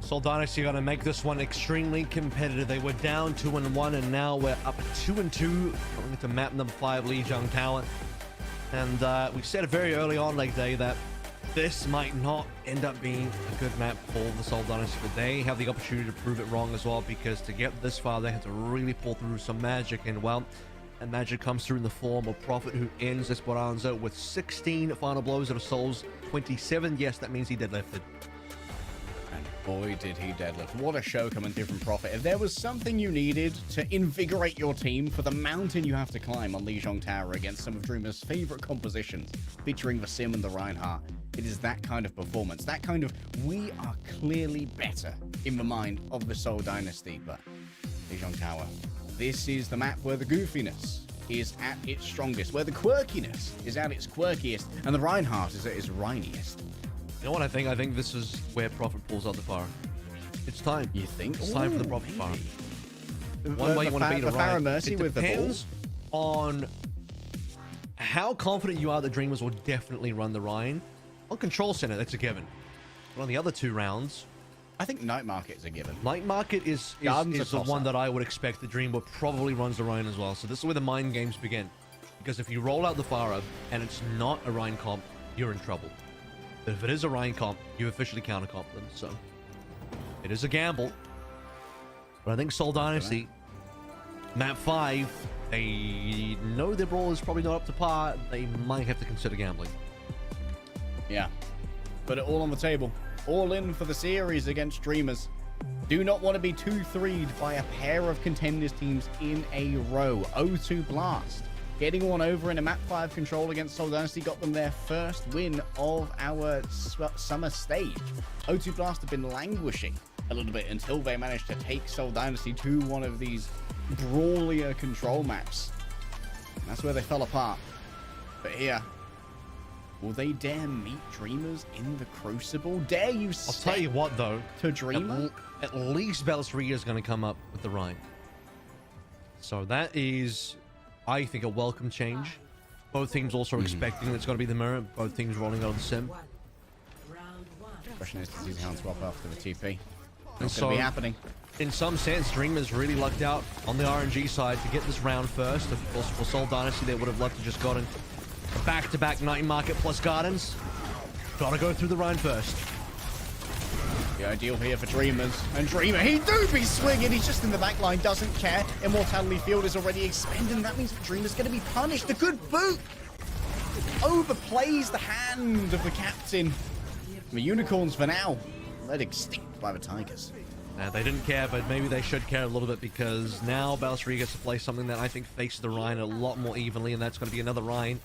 Seoul Dynasty are going to make this one extremely competitive. They were down 2-1, and now we're up 2-2, going into map number 5, Lijiang Tower. And we said very early on, leg day, that this might not end up being a good map for the Seoul Dynasty, but they have the opportunity to prove it wrong as well, because to get this far, they had to really pull through some magic, and well, and magic comes through in the form of Prophet, who ends Esperanza with 16 final blows out of Soul's 27. Yes, that means he deadlifted. And boy, did he deadlift. What a show coming through from Prophet. If there was something you needed to invigorate your team for the mountain you have to climb on Lijiang Tower against some of Dreamer's favorite compositions, featuring the Sim and the Reinhardt, it is that kind of performance. That kind of, we are clearly better in the mind of the Seoul Dynasty. But Lijiang Tower, this is the map where the goofiness is at its strongest, where the quirkiness is at its quirkiest, and the Reinhardt is at its rhiniest. You know what I think? I think this is where Prophet pulls out the fire. It's time. You think? It's time for the Prophet fire. One way you want to beat a Farah Ryan. Mercy It with the ball. depends on how confident you are that Dreamers will definitely run the Ryan. On Control Center, that's a given. But on the other two rounds, I think Night Market is a given. Night Market is Garden's the a one toss-up. that I would expect the Dream would probably runs the Ryan as well. So this is where the mind games begin. Because if you roll out the Farah and it's not a Ryan comp, you're in trouble. But if it is a Ryan comp, you officially counter comp them. So it is a gamble. But I think Seoul Dynasty, map 5, they know their brawl is probably not up to par. They might have to consider gambling. Yeah. Put it all on the table. All in for the series against Dreamers. Do not want to be 2-3'd by a pair of contenders teams in a row. O2 Blast getting one over in a map 5 control against Seoul Dynasty got them their first win of our summer stage. O2 Blast have been languishing a little bit until they managed to take Seoul Dynasty to one of these brawlier control maps. And that's where they fell apart. But here, will they dare meet Dreamers in the Crucible? Dare you I'll tell you what, though. to Dreamer? At least Bellisria is going to come up with the Ryan. So that is, I think, a welcome change. Both teams also expecting it's going to be the mirror. Both teams rolling out of the sim. Round one. Question is to see how swap after the TP. And It's so, going to be happening. in some sense, Dreamers really lucked out on the RNG side to get this round first. Of course, for Seoul Dynasty, they would have loved to just gotten a back-to-back Night Market plus Gardens. Gotta go through the Ryan first. The ideal here for Dreamers. And Dreamer, he do be swinging. He's just in the back line, doesn't care. Immortality Field is already expended, and that means that Dreamer's going to be punished. The good boot overplays the hand of the captain. The Unicorns, for now, led extinct by the Tigers. They didn't care, but maybe they should care a little bit, because now Bellisria gets to play something that I think faces the Ryan a lot more evenly, and that's going to be another Ryan.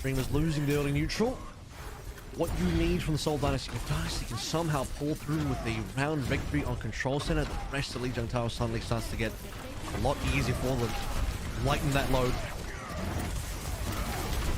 Dreamers losing the early neutral. What you need from the Seoul Dynasty, if Dynasty can somehow pull through with the round victory on Control Center, the rest of Lijiang Tower suddenly starts to get a lot easier for them. Lighten that load.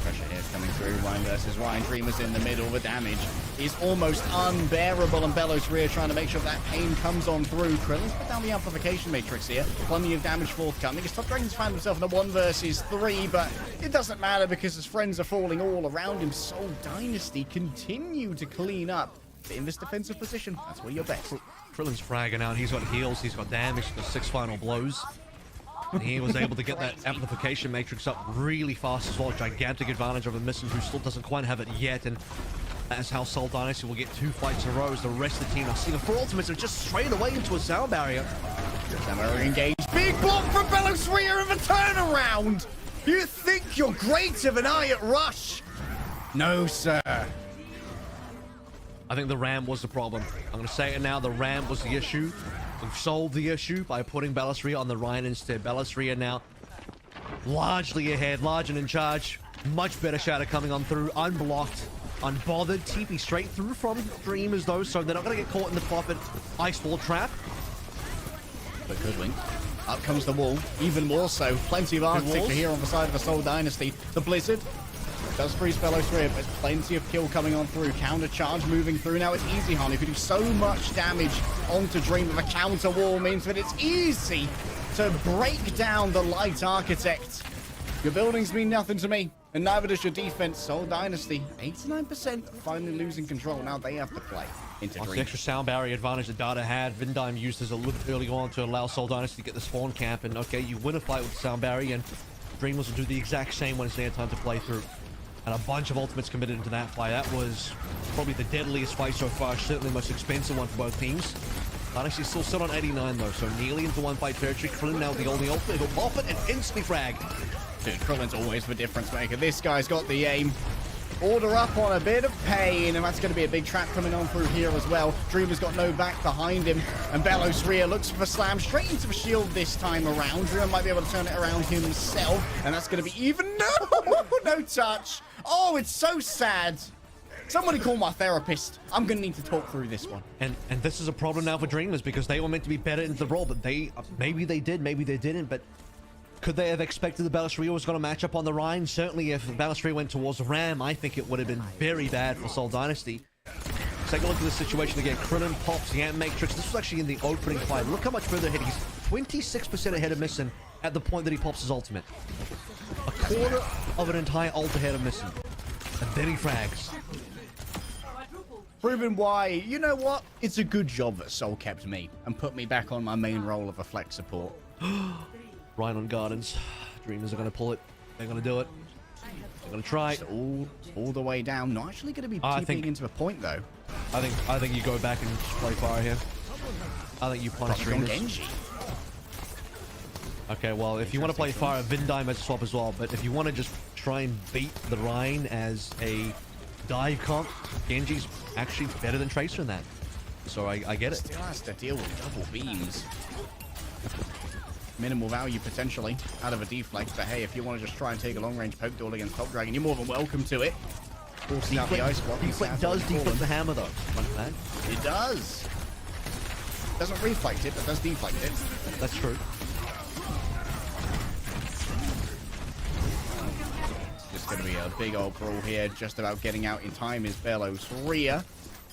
Pressure here is coming through. Ryan versus Ryan. Dreamers in the middle. The damage is almost unbearable, and Bellisria trying to make sure that pain comes on through. Krillin's put down the amplification matrix here. Plenty of damage forthcoming. His Top Dragon's found himself in a 1 versus 3, but it doesn't matter because his friends are falling all around him. Seoul Dynasty continue to clean up in this defensive position. That's where you're best. Krillin's fragging out. He's got heals, he's got damage, he's got 6 final blows. And he was able to get that amplification matrix up really fast as well. Gigantic advantage over Missing, who still doesn't quite have it yet. And that's how Seoul Dynasty will get 2 fights in a row as the rest of the team are seeing 4 ultimates and just straight away into a sound barrier. Samara engaged. Big block from Bellisria and the turnaround. You think you're great of an eye at Rush? No, sir. I think the RAM was the problem. I'm going to say it now, the RAM was the issue. We've solved the issue by putting Bellisria on the Ryan instead. Bellisria now largely ahead, large and in charge. Much better shadow coming on through, unblocked, unbothered. TP straight through from Dreamers though, so they're not going to get caught in the Prophet ice wall trap. But Goodwin. Up comes the wall, even more so. Plenty of architecture here on the side of the Seoul Dynasty. The Blizzard does freeze Bellisria, but plenty of kill coming on through. Counter charge moving through. Now it's easy, Han, who can do so much damage onto Dream. The counter wall means that it's easy to break down the Light Architect. Your buildings mean nothing to me, and neither does your defense. Soul Dynasty, 89% finally losing control. Now they have to play into That's the Dream. extra sound barrier advantage that Data had. Vindime used this a little bit early on to allow Soul Dynasty to get the spawn camp. And okay, you win a fight with the sound barrier, and Dreamers will do the exact same when it's their time to play through. And a bunch of ultimates committed into that fight. That was probably the deadliest fight so far. Certainly the most expensive one for both teams. Dynasty still sit on 89 though, so nearly into one fight territory. Krillin now with the only ultimate. He'll pop it and instantly frag. Dude, Krillin's always the difference maker. This guy's got the aim. Order up on a bit of pain, and that's going to be a big trap coming on through here as well. Dreamer's got no back behind him, and Belos Rhea looks for slam straight into the shield this time around. Dreamer might be able to turn it around himself, and that's going to be even. No touch. Oh, it's so sad. Somebody call my therapist. I'm going to need to talk through this one. And this is a problem now for Dreamers because they were meant to be better into the role, but maybe they did, maybe they didn't, but could they have expected the Belisria was going to match up on the Rhine? Certainly if Belisria went towards the Ram, I think it would have been very bad for Soul Dynasty. Let's take a look at the situation again. Krillin pops the Ant Matrix. This was actually in the opening fight. Look how much further ahead. He's 26% ahead of Missing at the point that he pops his ultimate. A quarter of an entire ult ahead of Missing. And then he frags. Proving why, you know what? It's a good job that Soul kept me and put me back on my main role of a flex support. Rhine on Gardens. Dreamers are going to pull it. They're going to do it. They're going to try. It's all the way down. Not actually going to be TPing into a point though. I think you go back and just play fire here. I think you punish Dreamers. Genji. Okay, well, if you want to play fire, Vindime as a swap as well. But if you want to just try and beat the Rhine as a dive comp, Genji's actually better than Tracer in that. So I get it. Still has to deal with double beams. Minimal value potentially out of a deflect, but hey, if you want to just try and take a long-range poke duel against Top Dragon, you're more than welcome to it. Forcing out the ice block. Deflect does deflect the hammer though. It does. Doesn't reflect it, but does deflect it. That's true. It's going to be a big old brawl here. Just about getting out in time is Belos Rhea.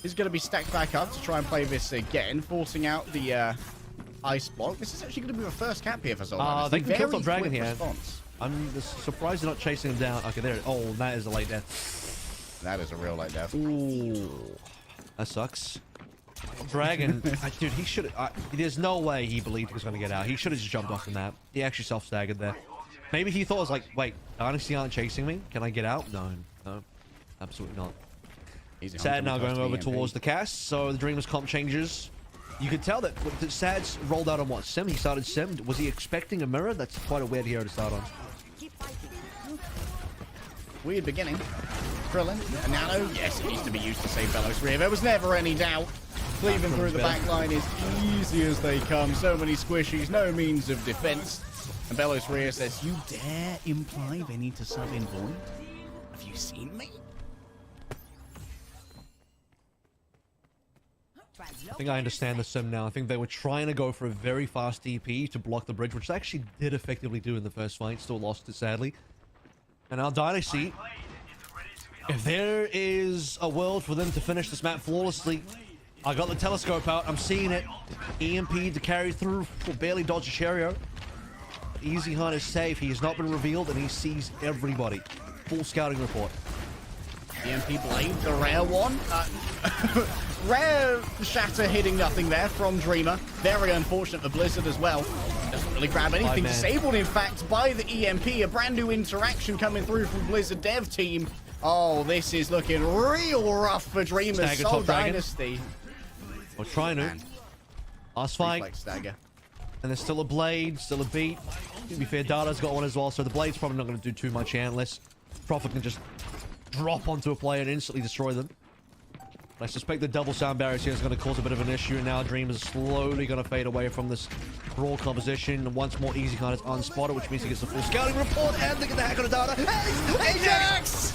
Is going to be stacked back up to try and play this again, forcing out the ice block. This is actually going to be the first cap here for Soul. They can kill the dragon here. Response. I'm surprised they're not chasing him down. Okay, there. Oh, that is a late death. That is a real late death. Ooh, that sucks. Dragon, dude, he should. There's no way he believed he was going to get out. He should have just jumped off the map. He actually self-staggered there. Maybe he thought it was like, wait, Dynasty aren't chasing me. Can I get out? No, absolutely not. Sad now going over towards the cast. So the Dreamers comp changes. You could tell that Sad's rolled out on what? Sim? He started Sim. Was he expecting a mirror? That's quite a weird hero to start on. Weird beginning. Krillin, a nano. Yes, it needs to be used to save Belos Rhea. There was never any doubt. Cleaving through the back line is easy as they come. So many squishies, no means of defense. And Belos Rhea says, you dare imply they need to sub in Void? Have you seen me? I think I understand the sim now. I think they were trying to go for a very fast DP to block the bridge, which they actually did effectively do in the first fight. Still lost it, sadly. And now Dynasty, if there is a world for them to finish this map flawlessly, I got the telescope out. I'm seeing it. EMP to carry through. Will barely dodge a Cherio. Easy Hunt is safe. He has not been revealed, and he sees everybody. Full scouting report. EMP Blade, the rare one. Rare shatter hitting nothing there from Dreamer. Very unfortunate for Blizzard as well. Doesn't really grab anything. Disabled, in fact, by the EMP. A brand new interaction coming through from Blizzard dev team. Oh, this is looking real rough for Dreamers. Soul Dynasty. We're trying to. Last fight. Stagger. And there's still a Blade, still a beat. To be fair, Data's got one as well, so the Blade's probably not going to do too much here unless Prophet can just drop onto a player and instantly destroy them. But I suspect the double sound barriers here is going to cause a bit of an issue, and now Dream is slowly going to fade away from this brawl composition. And once more, Easy Khan is unspotted, which means he gets the full scouting report, and they get the hack on the Data. Ajax!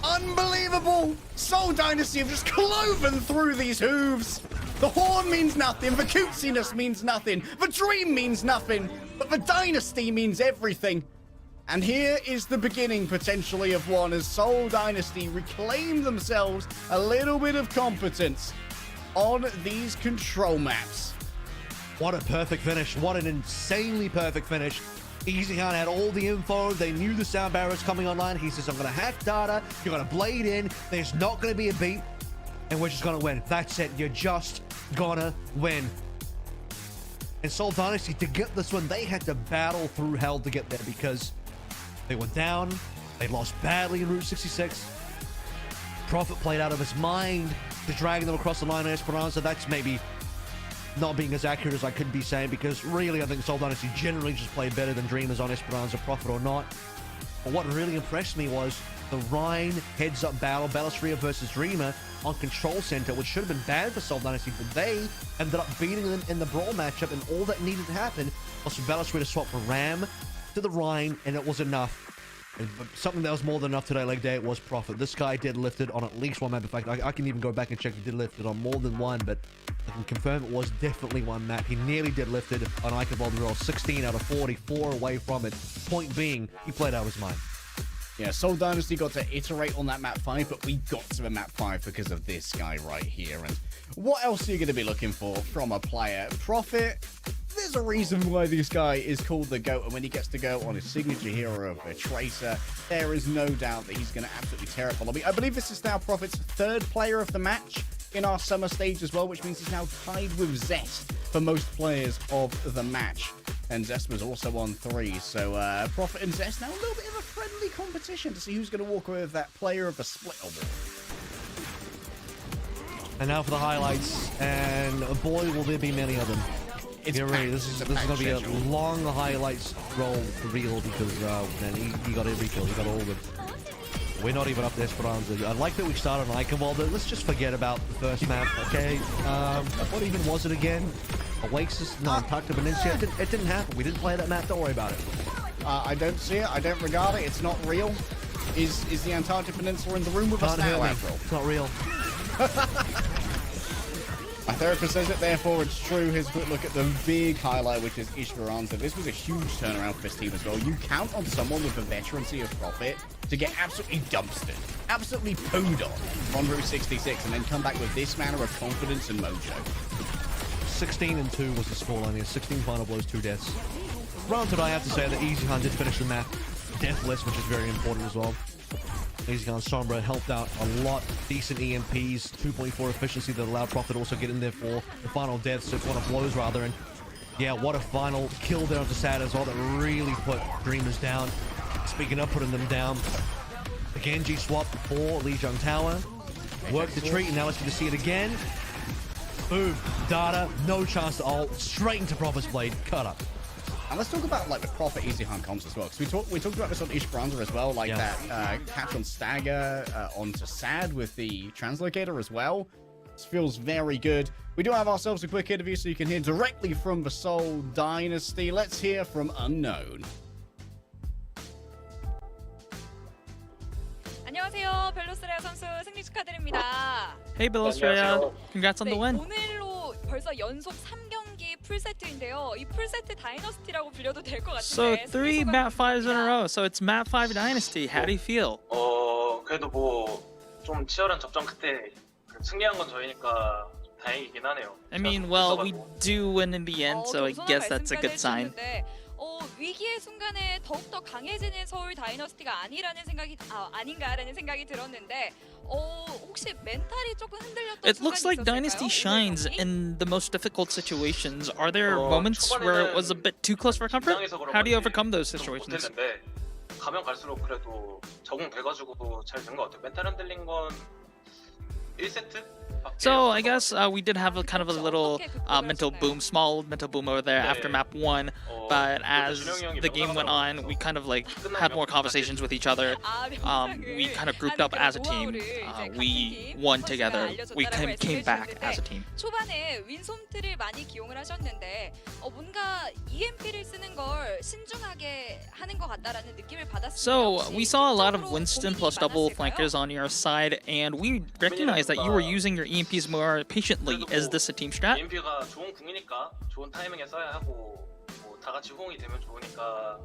Unbelievable! Soul Dynasty have just cloven through these hooves. The horn means nothing, the cutesiness means nothing, the dream means nothing, but the Dynasty means everything. And here is the beginning, potentially, of one, as Soul Dynasty reclaim themselves a little bit of competence on these control maps. What a perfect finish. What an insanely perfect finish. EasyHunt had all the info. They knew the sound barrier was coming online. He says, I'm going to hack data. You're going to blade in. There's not going to be a beat. And we're just going to win. That's it. You're just going to win. And Seoul Dynasty, to get this one, they had to battle through hell to get there because they were down. They lost badly in Route 66. Prophet played out of his mind to drag them across the line in Esperanza. That's maybe not being as accurate as I could be saying, because really I think Seoul Dynasty generally just played better than Dreamers on Esperanza, Prophet or not. But what really impressed me was the Rhine heads-up battle, Ballistria versus Dreamer on Control Center, which should have been bad for Seoul Dynasty, but they ended up beating them in the Brawl matchup, and all that needed to happen was for Ballistria to swap from Ram to the Rhine, and it was enough. And something that was more than enough today, leg day, it was Prophet. This guy did lifted on at least one map. In fact, I can even go back and check he did lifted on more than one, but I can confirm it was definitely one map. He nearly did lifted on Eichenwald roll, 16 out of 44 away from it. Point being, he played out of his mind. Yeah, Seoul Dynasty got to iterate on that map 5, but we got to the map 5 because of this guy right here. And what else are you going to be looking for from a player? Prophet, there's a reason why this guy is called the GOAT, and when he gets to go on his signature hero of a Tracer, there is no doubt that he's going to absolutely tear up. I believe this is now Prophet's 3rd player of the match in our summer stage as well, which means he's now tied with Zest for most players of the match. And Zest was also on 3, so Prophet and Zest now a little bit of a friendly competition to see who's going to walk away with that player of the split award. And now for the highlights, and boy, will there be many of them. Get ready. This is going to be a long highlights roll reel because man, he got every kill. He got all of it. We're not even up to Esperanza. I like that we started on Eichenwald. Let's just forget about the first map, okay? What even was it again? Oasis? No, Antarctica Peninsula. It didn't happen. We didn't play that map. Don't worry about it. I don't see it. I don't regard it. It's not real. Is the Antarctic Peninsula in the room with us now, after all? It's not real. My therapist says it, therefore it's true. Here's a quick look at the big highlight, which is Esperanza. This was a huge turnaround for this team as well. You count on someone with the veterancy of Prophet to get absolutely dumpstered, absolutely pwned on Route 66, and then come back with this manner of confidence and mojo. 16-2 was the scoreline here. 16 final blows, 2 deaths. Granted, I have to say that EasyHunt did finish the map deathless, which is very important as well. EasyHunt Sombra helped out a lot. Decent EMPs, 2.4 efficiency that allowed Prophet to also get in there for the final death, so final blows rather. And yeah, what a final kill there onto Sad as well that really put Dreamers down. Speaking of putting them down, the Genji swap for Lijiang Tower. Worked the treat, and now let's get to see it again. Boom. Data, no chance to ult. Straight into Prophet's blade. Cut up. And let's talk about like the Prophet EasyHunt comps as well, because we talked about this on Esperanza as well, like that catch on Stagger onto Sad with the translocator as well. This feels very good. We do have ourselves a quick interview, so you can hear directly from the Seoul Dynasty. Let's hear from Unknown. 안녕하세요. 벨로스레아 선수 승리 축하드립니다. Hey, Bellostria. Congrats on the win. 오늘로 벌써 연속 3경기 풀세트인데요. 이 풀세트 다이너스티라고 불려도 될 것 So 같은데. 3 map 5s in a row. So it's map 5 Dynasty. How do you feel? 그래도 뭐 좀 치열한 접전 끝에 승리한 건 저희니까 다행이긴 하네요. I mean, well, we do win in the end, so I guess that's a good sign. 위기의 순간에 더욱더 강해지는 서울 다이너스티가 아닌가라는 생각이 들었는데 혹시 멘탈이 조금 흔들렸던 It looks like Dynasty shines in the most difficult situations. Are there moments where it was a bit too close for comfort? How do you overcome those situations? 가면 갈수록 그래도 적응돼가지고 잘 된 것 같아요. 멘탈 흔들린 건 1세트? So I guess we did have a kind of a little small mental boom over there after map 1, but as the game went on, we kind of like had more conversations with each other. We kind of grouped up as a team. We won together. We came back as a team. 초반에 윈솜트를 많이 기용을 하셨는데 뭔가 EMP를 쓰는 걸 신중하게 하는 것 같다라는 느낌을 받았습니다. So we saw a lot of Winston plus double flankers on your side, and we recognized that you were using your EMPs more patiently. Is this a team strat? EMP가 좋은 궁이니까 좋은 타이밍에 써야 하고 뭐 다 같이 호응이 되면 좋으니까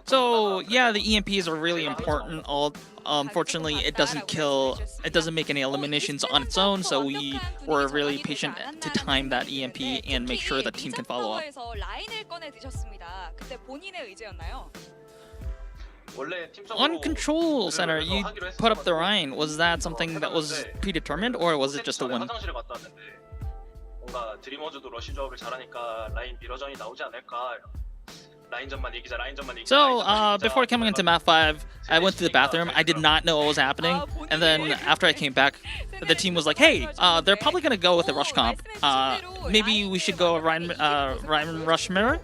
So yeah, the EMPs are really important. Unfortunately, it doesn't make any eliminations on its own. So we were really patient to time that EMP and make sure the team can follow up. 라인을 꺼내 드셨습니다. 그때 본인의 의지였나요? 원래 팀적으로 On control center, you 하기로 put up the 했었거든요. Rhine. Was that something that was predetermined, or was it just a win? 화장실에 갔다 왔는데 뭔가 드리머즈도 러시 조합을 잘하니까 라인 미러전이 나오지 않을까. 라인전만 이기자, 라인전만 이기자. So, 라인전만 이기자. before coming into map 5, I went to the bathroom. I did not know what was happening. And then after I came back, the team was like, hey, they're probably going to go with the rush comp. Maybe we should go Rhine rush mirror?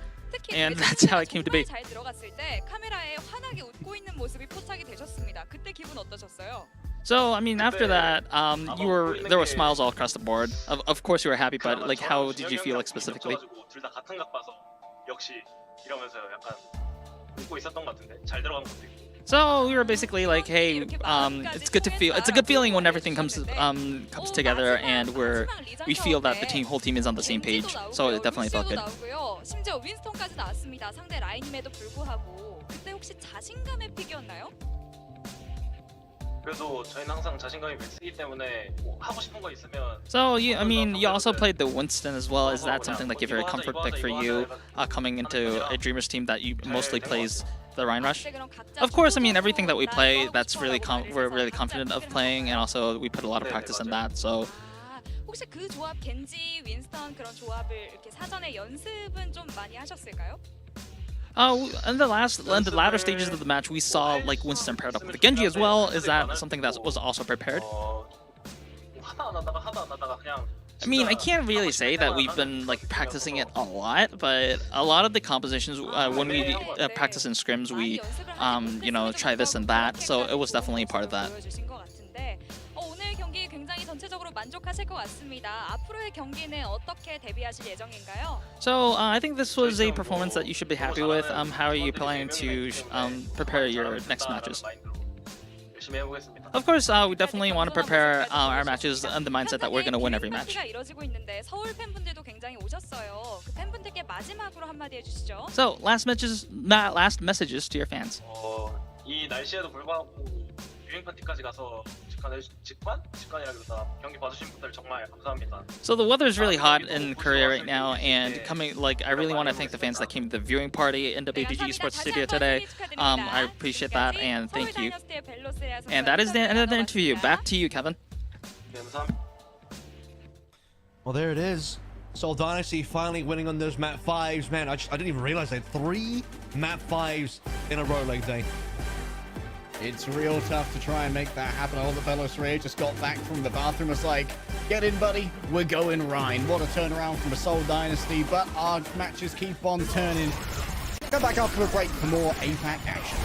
And that's how it came to be. 잘 들어갔을 때 카메라에 환하게 웃고 있는 모습이 포착이 되셨습니다. 그때 기분 어떠셨어요? So, I mean, after that, there were smiles all across the board. Of course you were happy, but like, how did you feel like specifically? 둘다 같은 각 봐서 역시 이러면서 약간 웃고 있었던 것 같은데 잘 들어간 것도 있고. So we were basically like, hey, it's good to feel. It's a good feeling when everything comes together, and we feel that the whole team is on the same page. So it definitely felt good. 심지어 윈스턴까지 나왔습니다. 상대 라인임에도 불구하고 그때 혹시 자신감의 픽이었나요? 그래도 저희는 항상 자신감이 맥스이기 때문에 뭐 하고 싶은 거 있으면. So I mean, you also played the Winston as well. Is that something like a very comfort pick for you, coming into a Dreamers team that you mostly plays the Rhine Rush? Of course, I mean everything that we play, that's really we're really confident of playing, and also we put a lot of practice in that. So. 혹시 그 조합 겐지, 윈스턴 그런 조합을 이렇게 사전에 연습은 좀 많이 하셨을까요? In the latter stages of the match, we saw like Winston paired up with the Genji as well. Is that something that was also prepared? 하다 안 하다가 그냥. I mean, I can't really say that we've been like practicing it a lot, but a lot of the compositions when we practice in scrims, we try this and that. So it was definitely a part of that. 오늘 경기 굉장히 전체적으로 만족하실 것 같습니다. 앞으로의 경기는 어떻게 대비하실 예정인가요? So I think this was a performance that you should be happy with. How are you planning to prepare your next matches? Of course, we definitely want to prepare our matches in the mindset that we're going to win every match. 이루어지고 있는데 서울 팬분들도 굉장히 오셨어요. 그 팬분들께 마지막으로 한마디 해주시죠. So last messages to your fans. 이 날씨에도 불구하고 유행 파티까지 가서 직관이라기보다 경기 봐주신 분들 정말 감사합니다. So the weather is really hot in Korea right now, and I really want to thank the fans that came to the viewing party in WBG Esports Studio today. I appreciate that, and thank you. And that is the end of the interview. Back to you, Kevin. Well, there it is. Seoul Dynasty finally winning on those map 5s. Man, I didn't even realize they had 3 map 5s in a row like that. It's real tough to try and make that happen. All the fellows Ray just got back from the bathroom. It's like, get in, buddy. We're going Rhine. What a turnaround from the Seoul Dynasty. But our matches keep on turning. Come back after a break for more APAC action.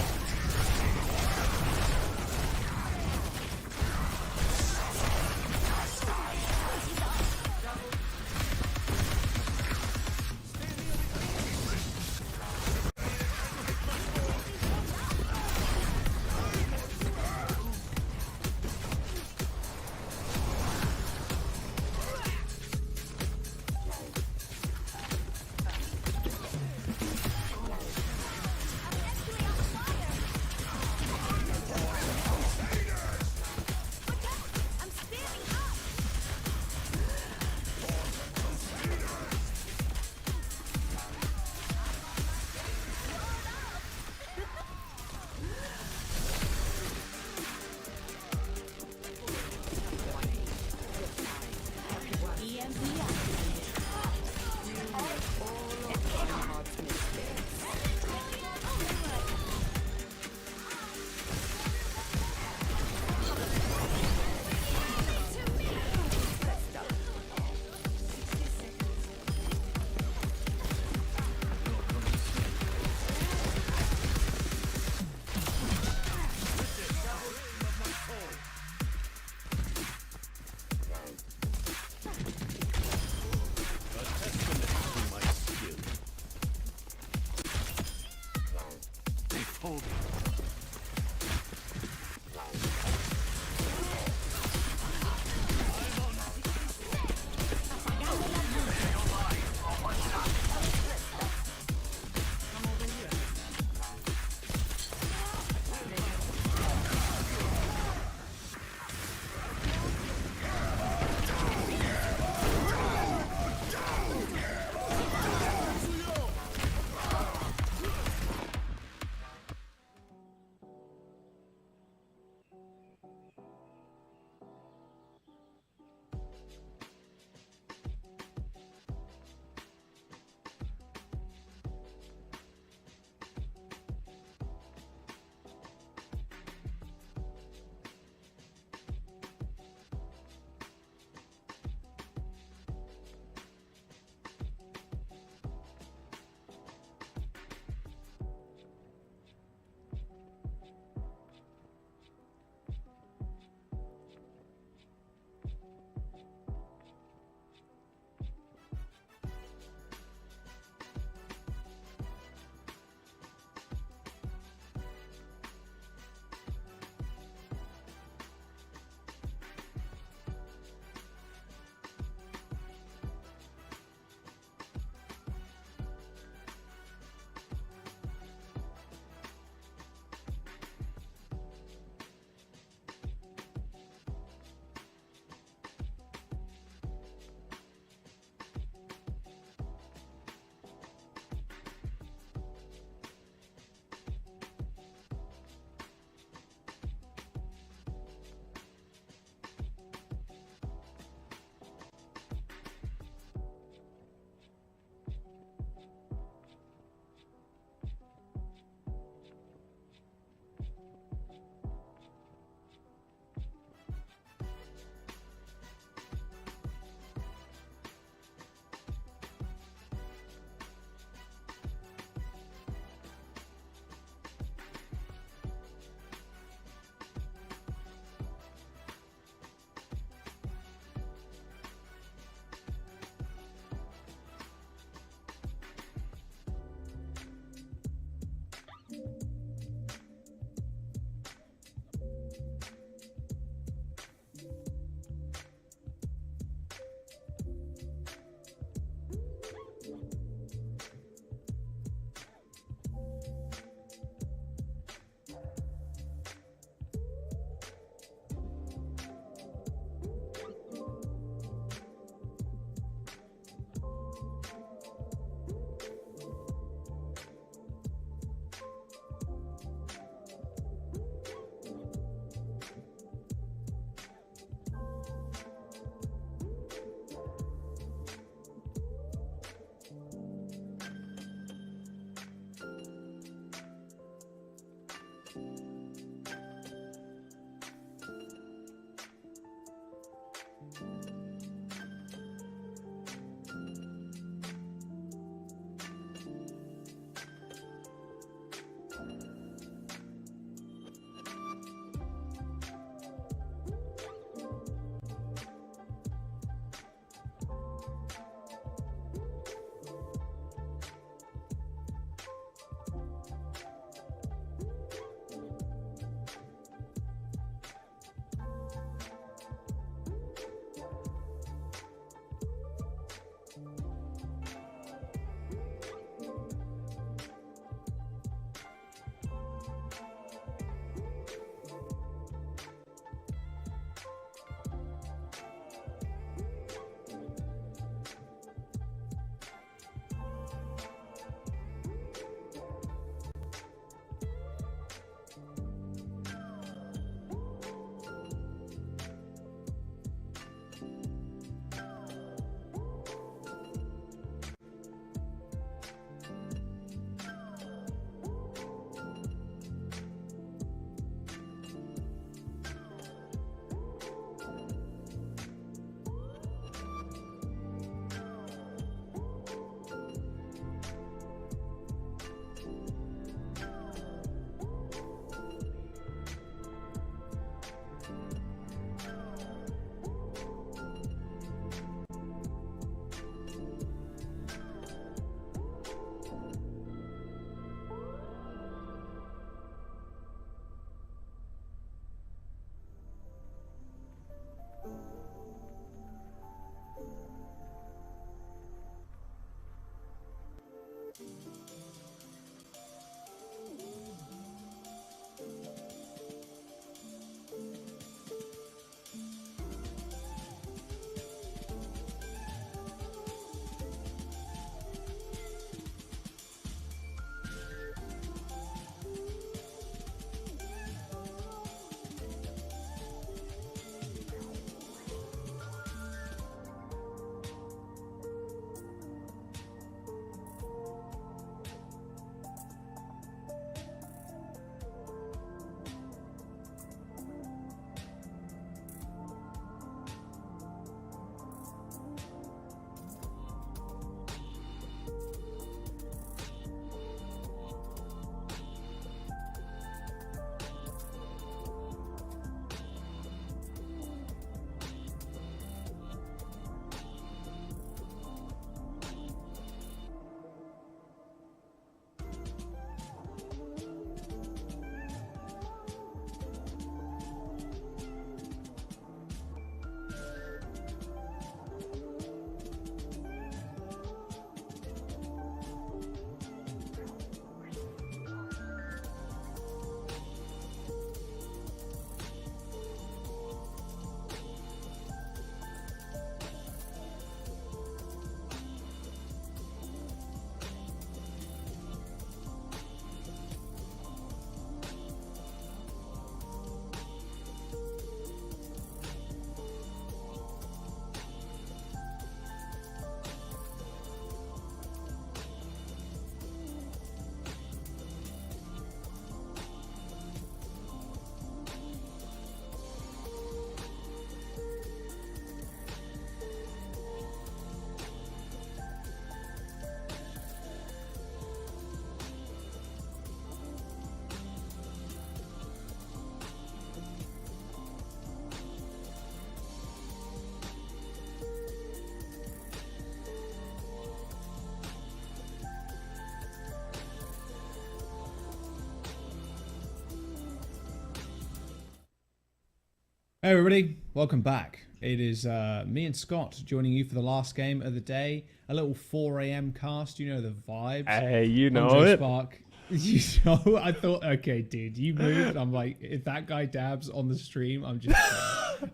Hey everybody, welcome back. It is me and Scott joining you for the last game of the day. A little 4 a.m. cast, you know the vibes. Hey, you know Hongzhou it. Spark. You know, I thought, okay, dude, you moved. I'm like, if that guy dabs on the stream, I'm just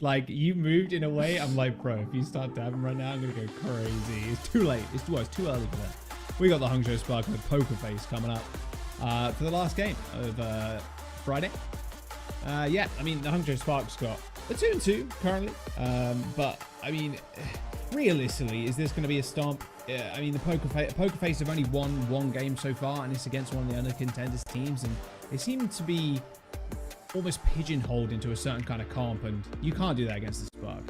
like, you moved in a way. I'm like, bro, if you start dabbing right now, I'm gonna go crazy. It's too late. It's too early for that. We got the Hongzhou Spark and the Poker Face coming up for the last game of Friday. Yeah, I mean, the Hongzhou Spark's got a 2-2 currently, but I mean, realistically, is this going to be a stomp? I mean, the Poker Face have only won one game so far, and it's against one of the other contenders teams, and they seem to be almost pigeonholed into a certain kind of comp, and you can't do that against the Spark.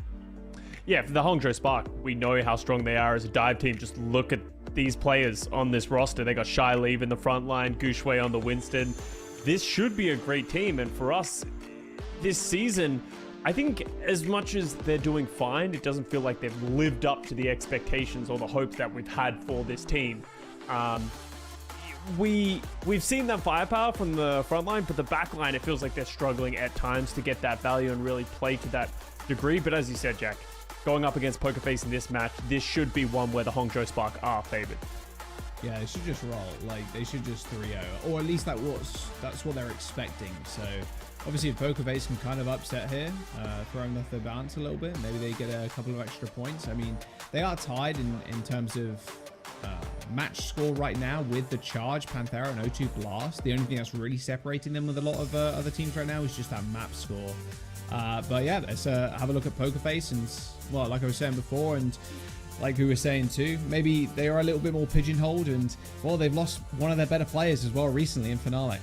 Yeah, for the Hongzhou Spark, we know how strong they are as a dive team. Just look at these players on this roster. They got Shy Leave in the front line, Gushwei on the Winston. This should be a great team, and for us this season, I think as much as they're doing fine, it doesn't feel like they've lived up to the expectations or the hopes that we've had for this team. We've seen that firepower from the front line, but the back line, it feels like they're struggling at times to get that value and really play to that degree. But as you said, Jack, going up against Poker Face in this match, this should be one where the Hongzhou Spark are favored. Yeah, they should just roll. Like, they should just 3-0, or at least that's what they're expecting. So obviously, if Poker Face can kind of upset here, throwing off their balance a little bit, maybe they get a couple of extra points. I mean, they are tied in terms of match score right now with the Charge, Panthera, and O2 Blast. The only thing that's really separating them with a lot of other teams right now is just that map score. But yeah, let's have a look at Poker Face, and well, like I was saying before, and like we were saying too, maybe they are a little bit more pigeonholed, and well, they've lost one of their better players as well recently in Finale.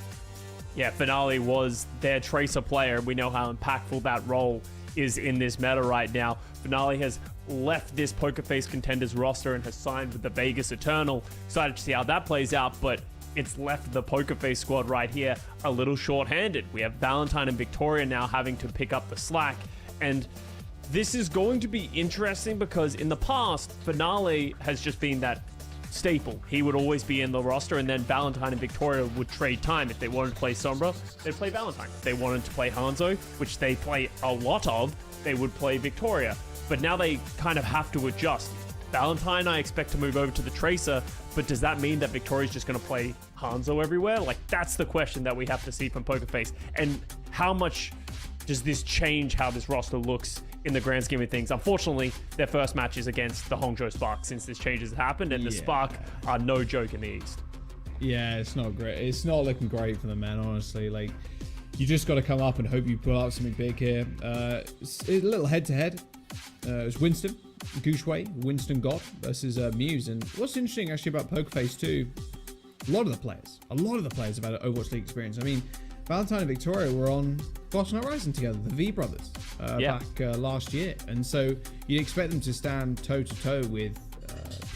Yeah, Finale was their Tracer player. We know how impactful that role is in this meta right now. Finale has left this Poker Face contenders roster and has signed with the Vegas Eternal. Excited to see how that plays out, but it's left the Poker Face squad right here a little short-handed. We have Valentine and Victoria now having to pick up the slack, and this is going to be interesting because in the past, Finale has just been that staple. He would always be in the roster, and then Valentine and Victoria would trade time. If they wanted to play Sombra, they'd play Valentine. If they wanted to play Hanzo, which they play a lot of, they would play Victoria. But now they kind of have to adjust. Valentine, I expect to move over to the Tracer, but does that mean that Victoria's just going to play Hanzo everywhere? Like, that's the question that we have to see from Poker Face. And how much does this change how this roster looks in the grand scheme of things? Unfortunately, their first match is against the Hongzhou Spark since this change has happened, and the Spark are no joke in the East. Yeah, it's not great. It's not looking great for them, man, honestly. Like, you just got to come up and hope you pull out something big here. It's a little head-to-head. It's Winston, Gushwei, Winston God versus Muse. And what's interesting, actually, about Poker Face, too, a lot of the players have had an Overwatch League experience. I mean, Valentine and Victoria were on Boston Horizon together, the V brothers, back last year. And so you'd expect them to stand toe-to-toe with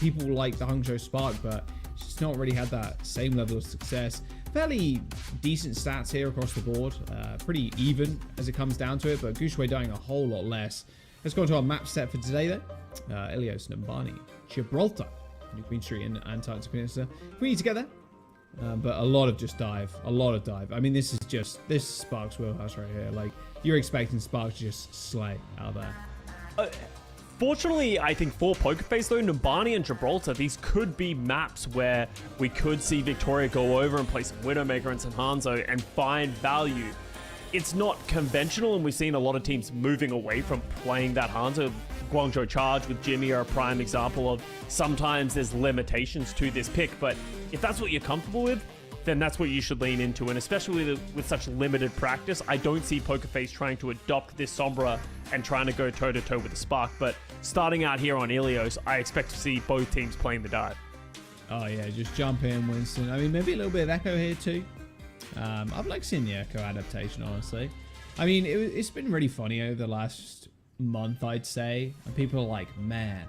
people like the Hongzhou Spark, but it's just not really had that same level of success. Fairly decent stats here across the board. Pretty even as it comes down to it, but Gushwei dying a whole lot less. Let's go on to our map set for today, though. Ilios, Numbani, Gibraltar, New Queen Street, and Titans Peninsula. We need to get there. But a lot of just dive. A lot of dive. I mean, this is Spark's wheelhouse right here. Like, you're expecting Spark to just slay out there. Fortunately, I think for Poker Face, though, Numbani and Gibraltar, these could be maps where we could see Victoria go over and play some Widowmaker and some Hanzo and find value. It's not conventional, and we've seen a lot of teams moving away from playing that Hanzo. Guangzhou Charge with Jimmy are a prime example of sometimes there's limitations to this pick, but if that's what you're comfortable with, then that's what you should lean into. And especially with such limited practice, I don't see Poker Face trying to adopt this Sombra and trying to go toe-to-toe with the Spark. But starting out here on Ilios, I expect to see both teams playing the dive. Oh yeah, just jump in, Winston. I mean, maybe a little bit of Echo here too. I've liked seeing the Echo adaptation, honestly. I mean, it's been really funny over the last month, I'd say. And people are like, man,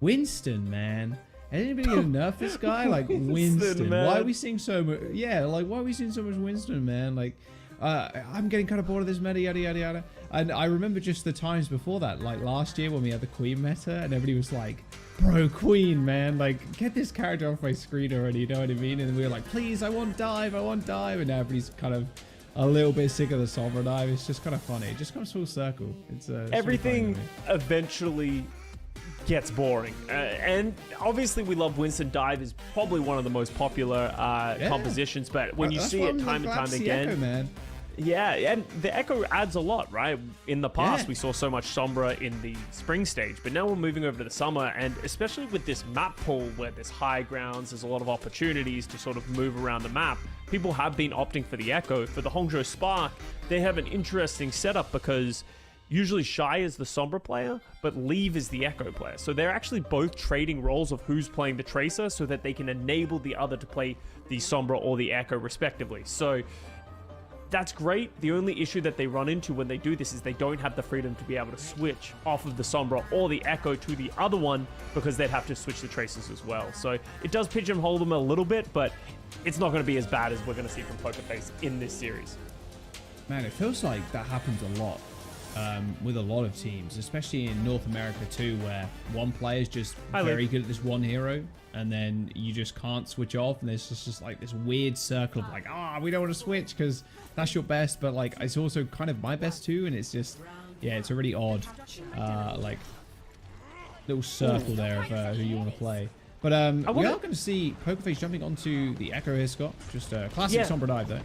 Winston, man. Has anybody gonna nerf this guy? Like, Winston. Why are we seeing so much? Yeah, like, why are we seeing so much Winston, man? Like, I'm getting kind of bored of this meta, yada, yada, yada. And I remember just the times before that, like last year when we had the Queen meta, and everybody was like, bro, Queen, man. Like, get this character off my screen already, you know what I mean? And we were like, please, I want dive, I want dive. And now everybody's kind of a little bit sick of the Sombra dive. It's just kind of funny. It just comes full circle. It's Everything really funny eventually gets boring. And obviously we love Winston Dive is probably one of the most popular compositions, but when you That's see why it I'm time and glad time to see again, Echo, man. yeah, and the Echo adds a lot, right? In the past, Yeah. we saw so much Sombra in the spring stage, but now we're moving over to the summer, and especially with this map pool where there's high grounds, there's a lot of opportunities to sort of move around the map. People have been opting for the Echo. For the Hangzhou Spark, they have an interesting setup because usually Shy is the Sombra player, but Leave is the Echo player. So they're actually both trading roles of who's playing the Tracer so that they can enable the other to play the Sombra or the Echo respectively. So that's great. The only issue that they run into when they do this is they don't have the freedom to be able to switch off of the Sombra or the Echo to the other one because they'd have to switch the Tracers as well. So it does pigeonhole them a little bit, but it's not going to be as bad as we're going to see from Pokerface in this series. Man, it feels like that happens a lot with a lot of teams, especially in North America too, where one player is just very good at this one hero, and then you just can't switch off, and there's just like this weird circle of like, we don't want to switch because that's your best, but like it's also kind of my best too, and it's just, yeah, it's a really odd like little circle there of who you want to play. But we are going to see Pokerface jumping onto the Echo here, Scott. Just a classic Sombra dive there.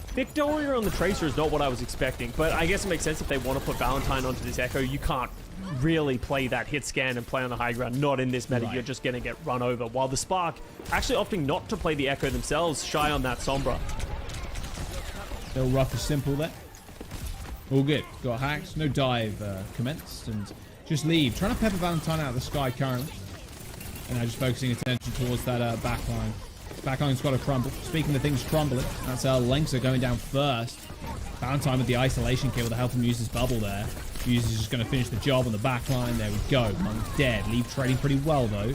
Victoria on the Tracer is not what I was expecting, but I guess it makes sense if they want to put Valentine onto this Echo. You can't really play that hit scan and play on the high ground. Not in this meta. Right. You're just going to get run over. While the Spark actually opting not to play the Echo themselves, Shy on that Sombra. Little rough and simple there. All good. Got hacks. No dive commenced. And just Leave. Trying to pepper Valentine out of the sky currently. And now just focusing attention towards that backline. Backline's got to crumble. Speaking of things crumbling, that's Lengsa going down first. Valentine with the isolation kill with the help of Muse's bubble there. Muse is just going to finish the job on the backline. There we go. Monk dead. Leave trading pretty well though.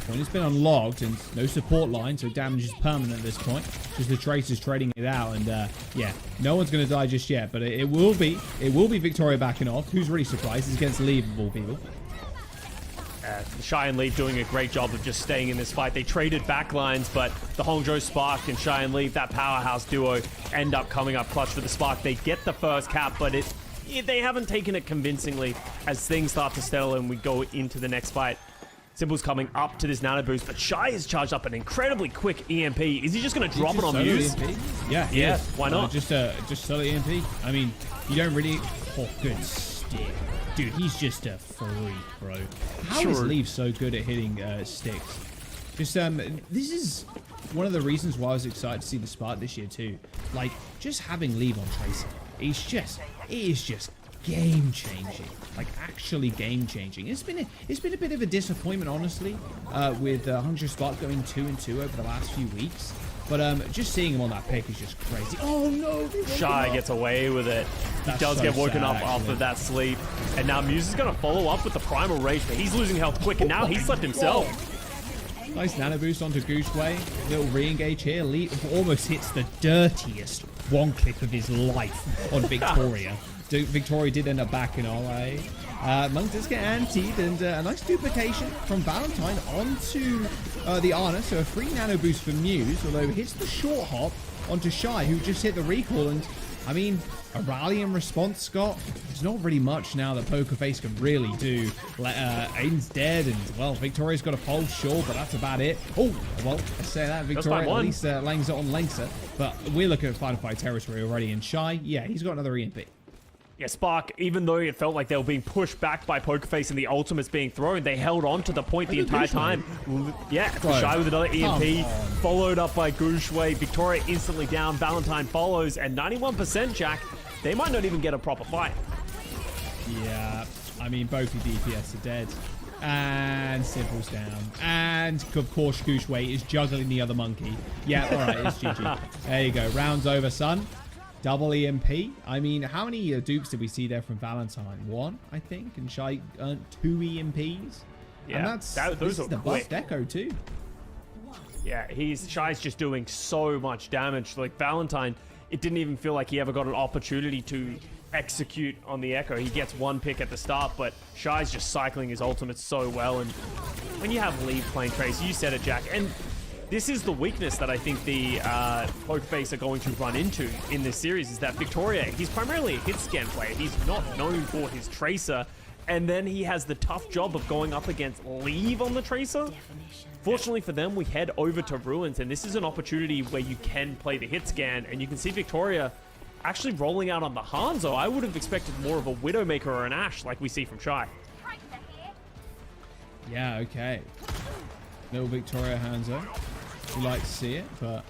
Point has been unlocked and no support line, so damage is permanent at this point. Just the Tracer's trading it out, and yeah, no one's going to die just yet, but it will be Victoria backing off. Who's really surprised? It's against Leave of all people. Shy and Leave doing a great job of just staying in this fight. They traded backlines, but the Hangzhou Spark and Shy and Leave, that powerhouse duo, end up coming up clutch for the Spark. They get the first cap, but they haven't taken it convincingly as things start to settle and we go into the next fight. Simple's coming up to this nano boost, but Shy has charged up an incredibly quick EMP. Is he just going to drop it on Muse? Yeah, why not? Just solo EMP. I mean, you don't really... Oh, good stick. Dude, he's just a freak, bro. How is Leave so good at hitting sticks? Just, this is one of the reasons why I was excited to see the Spark this year too. Like, just having Leave on Tracer, it is just game-changing. Like, actually game-changing. It's been a bit of a disappointment, honestly, with Hangzhou Spark going 2-2 over the last few weeks. But just seeing him on that pick is just crazy. Oh no! Shy gets away with it. He does get woken up after that sleep. And now Muse is going to follow up with the Primal Rage, but he's losing health quick, and now he's left himself. Nice nano boost onto Gooshway. Little re-engage here. Leave almost hits the dirtiest one clip of his life on Victoria. Victoria did end up backing all right. Monk does get antied, and a nice duplication from Valentine onto the Ana. So a free nano boost for Muse, although hits the short hop onto Shy, who just hit the recall. And I mean, a rally in response, Scott. There's not really much now that Pokerface can really do. Aiden's dead, and well, Victoria's got a pulse, sure, but that's about it. Oh, well, I say that Victoria at least langs it on Lengsa, but we're looking at Final Fight territory already. And Shy, yeah, he's got another EMP. Yeah, Spark, even though it felt like they were being pushed back by Pokerface and the ultimates being thrown, they held on to the point the entire time. Yeah, Shy with another EMP, followed up by Gooshway. Victoria instantly down, Valentine follows, and 91% Jack, they might not even get a proper fight. Yeah, I mean, both your DPS are dead. And Simple's down. And, of course, Gooshway is juggling the other monkey. Yeah, all right, it's GG. There you go. Round's over, son. Double EMP. I mean, how many dupes did we see there from Valentine? One, I think, and Shy earned 2 EMPs. Yeah, and those are the quick. buffed Echo too. Yeah, Shy's just doing so much damage. Like Valentine, it didn't even feel like he ever got an opportunity to execute on the Echo. He gets one pick at the start, but Shy's just cycling his ultimates so well. And when you have Leave playing Tracer, you said it, Jack, and this is the weakness that I think the Pokerface are going to run into in this series, is that Victoria, he's primarily a hit scan player. He's not known for his Tracer, and then he has the tough job of going up against Leave on the Tracer. Fortunately for them, we head over to Ruins, and this is an opportunity where you can play the hit scan, and you can see Victoria actually rolling out on the Hanzo. I would have expected more of a Widowmaker or an Ashe like we see from Shy. Yeah, okay. Little Victoria Hanzo. We like to see it, but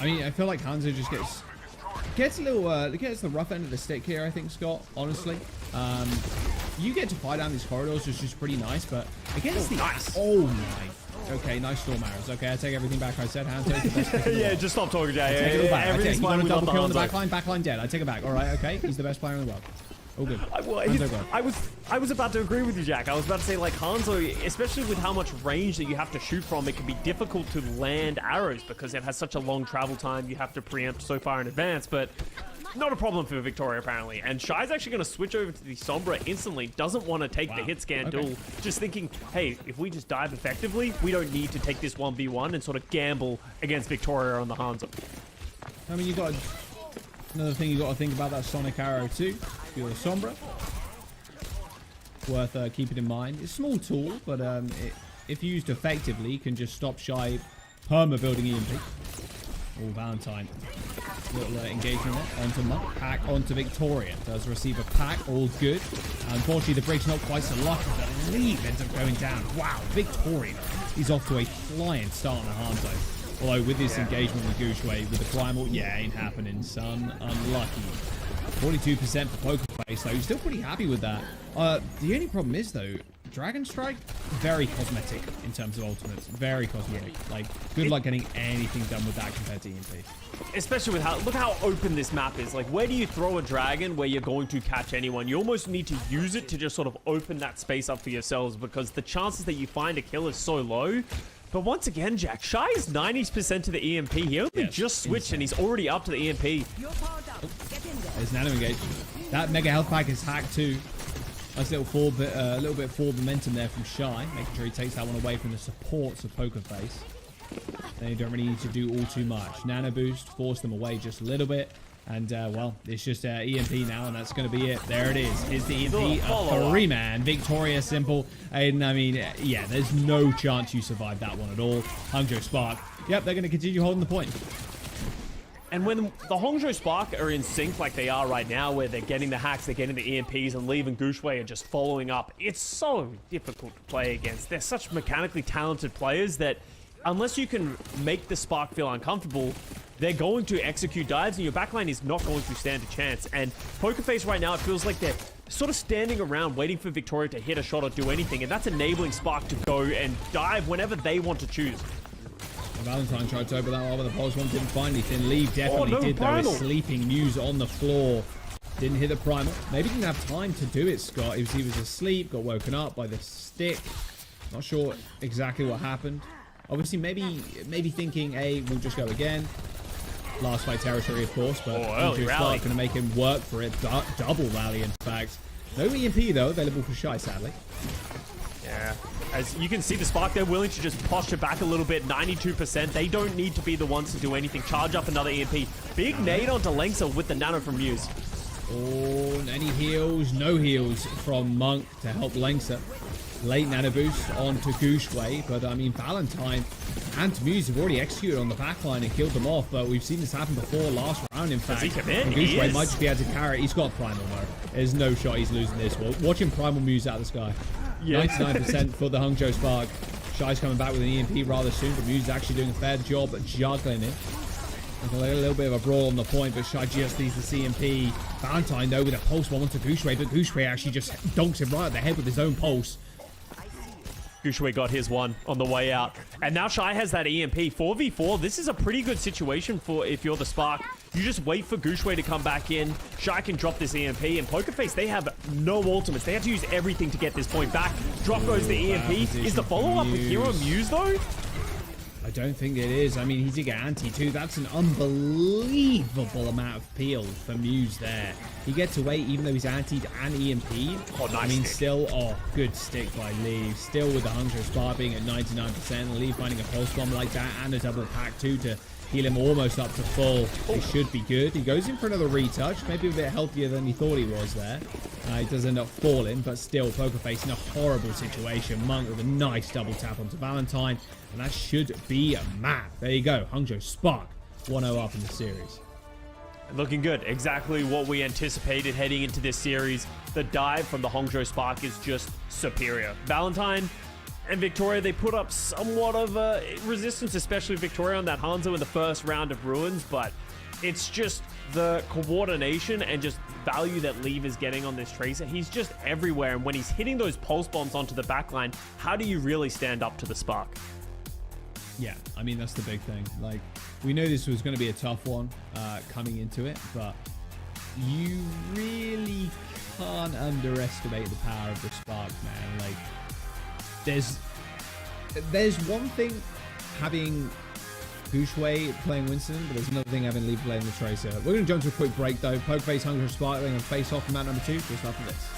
I mean, I feel like Hanzo just gets a little gets the rough end of the stick here, I think, Scott, honestly. You get to fire down these corridors, which is pretty nice, but against oh my, okay, nice storm arrows. Okay, I take everything back I said. Hanzo is the best pick in the Yeah, world. just stop talking, Jay. Take it all back. Everything's You fine. want We a love double the kill on the Hanzo. backline dead. I take it back. All right, okay, he's the best player in the world. All good. Well, Hanzo go. I was about to agree with you, Jack. I was about to say, like, Hanzo, especially with how much range that you have to shoot from, it can be difficult to land arrows because it has such a long travel time. You have to preempt so far in advance, but not a problem for Victoria, apparently. And Shy's actually going to switch over to the Sombra instantly. Doesn't want to take the hit scan duel. Just thinking, hey, if we just dive effectively, we don't need to take this 1v1 and sort of gamble against Victoria on the Hanzo. I mean, you got another thing you got to think about, that Sonic Arrow too. You're the Sombra. Worth keeping in mind. It's a small tool, but if used effectively, can just stop Shy perma building EMP. Oh, Valentine. Little engagement there. Onto Monk. Pack onto Victoria. Does receive a pack. All good. Unfortunately, the break's not quite so lucky. The lead ends up going down. Wow, Victoria is off to a flying start on the Hanzo. Although with this engagement with Gushway, with the Primal, yeah, ain't happening, son. Unlucky. 42% for Pokerface, though. He's still pretty happy with that. The only problem is, though, Dragon Strike, very cosmetic in terms of ultimates. Very cosmetic. Like, good luck getting anything done with that compared to EMP. Especially with look how open this map is. Like, where do you throw a dragon where you're going to catch anyone? You almost need to use it to just sort of open that space up for yourselves, because the chances that you find a kill is so low. But once again, Jack, Shy is 90% to the EMP. He only just switched and he's already up to the EMP. There's nano engagement. That mega health pack is hacked too. Nice little bit forward momentum there from Shy, making sure he takes that one away from the supports of Pokerface. They don't really need to do all too much. Nano boost, force them away just a little bit. And, well, it's just EMP now, and that's going to be it. There it is. Here's the EMP, a three-man. Victoria, simple. And, I mean, yeah, there's no chance you survive that one at all. Hangzhou Spark. Yep, they're going to continue holding the point. And when the Hangzhou Spark are in sync like they are right now, where they're getting the hacks, they're getting the EMPs, and Leave and Gushway are just following up, it's so difficult to play against. They're such mechanically talented players that unless you can make the Spark feel uncomfortable, they're going to execute dives, and your backline is not going to stand a chance. And Pokerface right now, it feels like they're sort of standing around waiting for Victoria to hit a shot or do anything, and that's enabling Spark to go and dive whenever they want to choose. Valentine tried to open that one, but the pulse one didn't find anything. Leave definitely did, though. His sleeping Muse on the floor. Didn't hit the primal. Maybe didn't have time to do it, Scott. He was asleep, got woken up by the stick. Not sure exactly what happened. Obviously, maybe thinking, hey, we'll just go again. Last fight territory, of course, but Hangzhou Spark going to make him work for it. Double rally, in fact. No EMP, though, available for Shy, sadly. Yeah. As you can see, the Spark, they're willing to just posture back a little bit. 92%. They don't need to be the ones to do anything. Charge up another EMP. Big nade onto Lengsa with the nano from Muse. Oh, any heals? No heals from Monk to help Lengsa. Late nano boost onto Gushway, but I mean, Valentine and Muse have already executed on the backline and killed them off, but we've seen this happen before last round, in fact. Gushway might just be able to carry it. He's got Primal, though. There's no shot he's losing this. Well, watching Primal Muse out of the sky. 99% for the Hangzhou Spark. Shy's coming back with an EMP rather soon, but Muse is actually doing a fair job at juggling it. A little bit of a brawl on the point, but Shy just needs the CMP. Valentine, though, with a pulse one onto Gushway, but Gushway actually just dunks him right at the head with his own pulse. Gushway got his one on the way out. And now Shy has that EMP. 4v4, this is a pretty good situation for if you're the Spark. You just wait for Gushway to come back in. Shy can drop this EMP. And Pokerface, they have no ultimates. They have to use everything to get this point back. Drop goes the EMP. Is the follow-up with Hero Muse, though? I don't think it is. I mean, he did get anti too. That's an unbelievable amount of peel for Muse there. He gets away even though he's antied and EMP. Oh, nice I mean, stick. still, oh, good stick by Lee. Still with the Hungry Spark being at 99%. Lee finding a pulse bomb like that and a double pack too to heal him almost up to full. It should be good. He goes in for another retouch. Maybe a bit healthier than he thought he was there. He does end up falling, but still, Pokerface in a horrible situation. Monk with a nice double tap onto Valentine, and that should be a map. There you go. Hangzhou Spark 1-0 up in the series. Looking good. Exactly what we anticipated heading into this series. The dive from the Hangzhou Spark is just superior. Valentine and Victoria, they put up somewhat of a resistance, especially Victoria on that Hanzo in the first round of Ruins, but it's just the coordination and just value that Leave is getting on this Tracer. He's just everywhere, and when he's hitting those pulse bombs onto the backline, how do you really stand up to the Spark? Yeah, I mean, that's the big thing. Like, we knew this was going to be a tough one coming into it, but you really can't underestimate the power of the Spark, man. Like, there's one thing having Gushway playing Winston, but there's another thing having Lee playing the Tracer. We're going to jump to a quick break, though. Pokerface, Hungry Spark, they're going to face off in map number 2 just after this.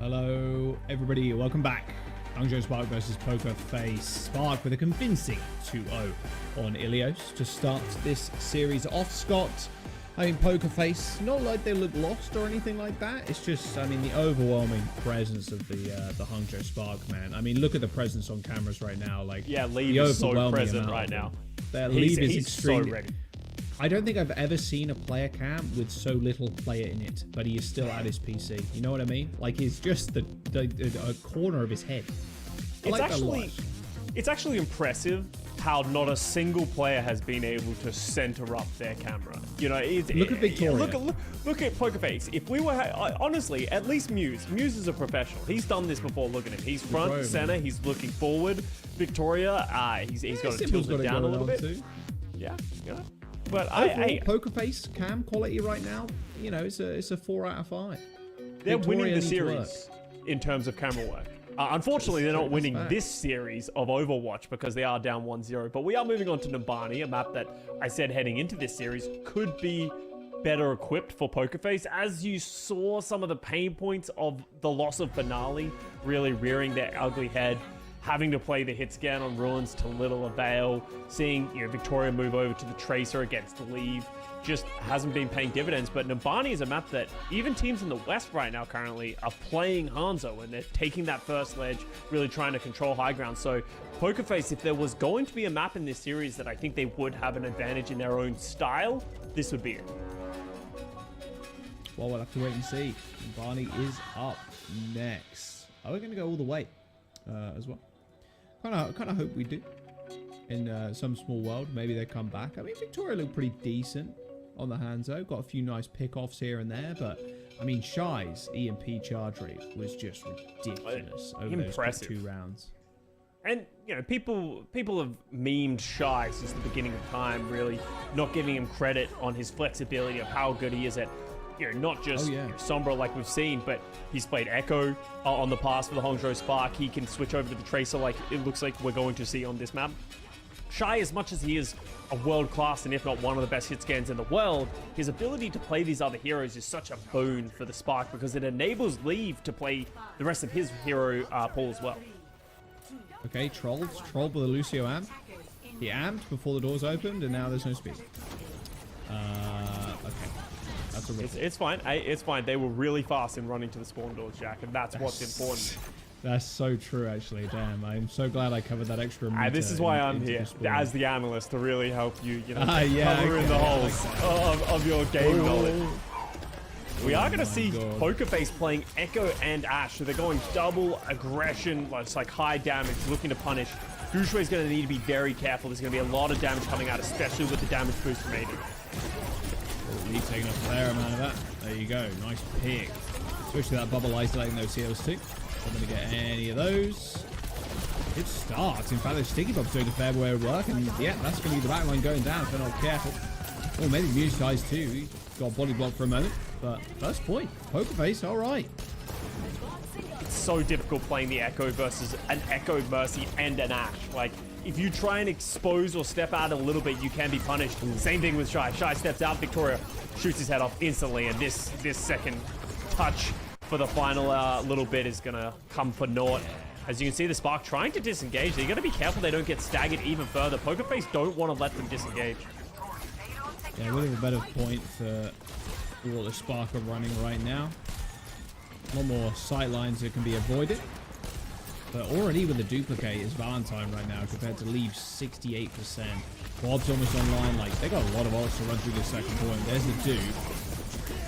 Hello, everybody. Welcome back. Hangzhou Spark versus Poker Face. Spark with a convincing 2-0 on Ilios to start this series off. Scott, I mean, Poker Face, not like they look lost or anything like that. It's just, I mean, the overwhelming presence of the Hangzhou Spark, man. I mean, look at the presence on cameras right now. Like, Yeah, Leave is so present right now. Their Leave is he's extremely so ready. I don't think I've ever seen a player cam with so little player in it, but he is still at his PC. You know what I mean? Like, he's just a corner of his head. It's actually impressive how not a single player has been able to center up their camera. You know, Look at Victoria. Look at Poker Face. If we were honestly, at least Muse is a professional. He's done this before. Look at him. He's front, center. He's looking forward. Victoria, he's got to tilt it down a little bit. Too. Yeah, you know. But overall, Poker Face cam quality right now, you know, it's a 4 out of 5. They're Victoria winning the needs series in terms of camera work. Unfortunately, they're not winning fact. this series of Overwatch because they are down 1-0. But we are moving on to Nabani, a map that I said heading into this series could be better equipped for Poker Face. As you saw some of the pain points of the loss of Finale really rearing their ugly head, having to play the hit scan on Ruins to little avail, seeing Victoria move over to the Tracer against Leave just hasn't been paying dividends. But Nabani is a map that even teams in the West right now currently are playing Hanzo, and they're taking that first ledge, really trying to control high ground. So Poker Face, if there was going to be a map in this series that I think they would have an advantage in their own style, this would be it. Well, we'll have to wait and see. Nabani is up next. Are we going to go all the way as well? Kind of hope we do. In some small world, maybe they come back. I mean, Victoria looked pretty decent on the Hanzo. Got a few nice pickoffs here and there, but I mean, Shy's EMP charge rate was just ridiculous over those 2 rounds. And people have memed Shy since the beginning of time, really not giving him credit on his flexibility of how good he is at not just Sombra like we've seen, but he's played Echo on the pass for the Hangzhou Spark. He can switch over to the Tracer like it looks like we're going to see on this map. Shy, as much as he is a world-class and if not one of the best hit scans in the world, his ability to play these other heroes is such a boon for the Spark because it enables Leave to play the rest of his hero pool as well. Okay, Trolled with a Lucio amp. He amped before the doors opened, and now there's no speed. Okay. It's fine. It's fine. They were really fast in running to the spawn doors, Jack, and that's what's important. That's so true, actually. Damn, I'm so glad I covered that extra meter. This is why I'm here, as the analyst, to really help you, cover in the holes of your game knowledge. We are going to see Poker Face playing Echo and Ashe, so they're going double aggression, like high damage, looking to punish. Gushway's going to need to be very careful. There's going to be a lot of damage coming out, especially with the damage boost remaining. He's taking a fair amount of that. There you go. Nice pick. Especially that bubble isolating those CLs too. Not going to get any of those. It starts. In fact, the Sticky Bob's doing a fair way of work. And yeah, that's going to be the backline going down if they're not careful. Or maybe Muse dies too. He got body blocked for a moment. But first point. Poker Face, all right. It's so difficult playing the Echo versus an Echo Mercy and an Ashe. Like, if you try and expose or step out a little bit, you can be punished. Same thing with Shy. Shy steps out, Victoria shoots his head off instantly, and this second touch for the final little bit is going to come for naught. As you can see, the Spark trying to disengage. They're going to be careful they don't get staggered even further. Poker Face don't want to let them disengage. Yeah, a bit of a better point for what the Spark are running right now. A lot more sight lines that can be avoided. But already with the duplicate is Valentine right now compared to Leave 68%. Bob's almost online. Like, they got a lot of ults to run through this second point. There's the dupe.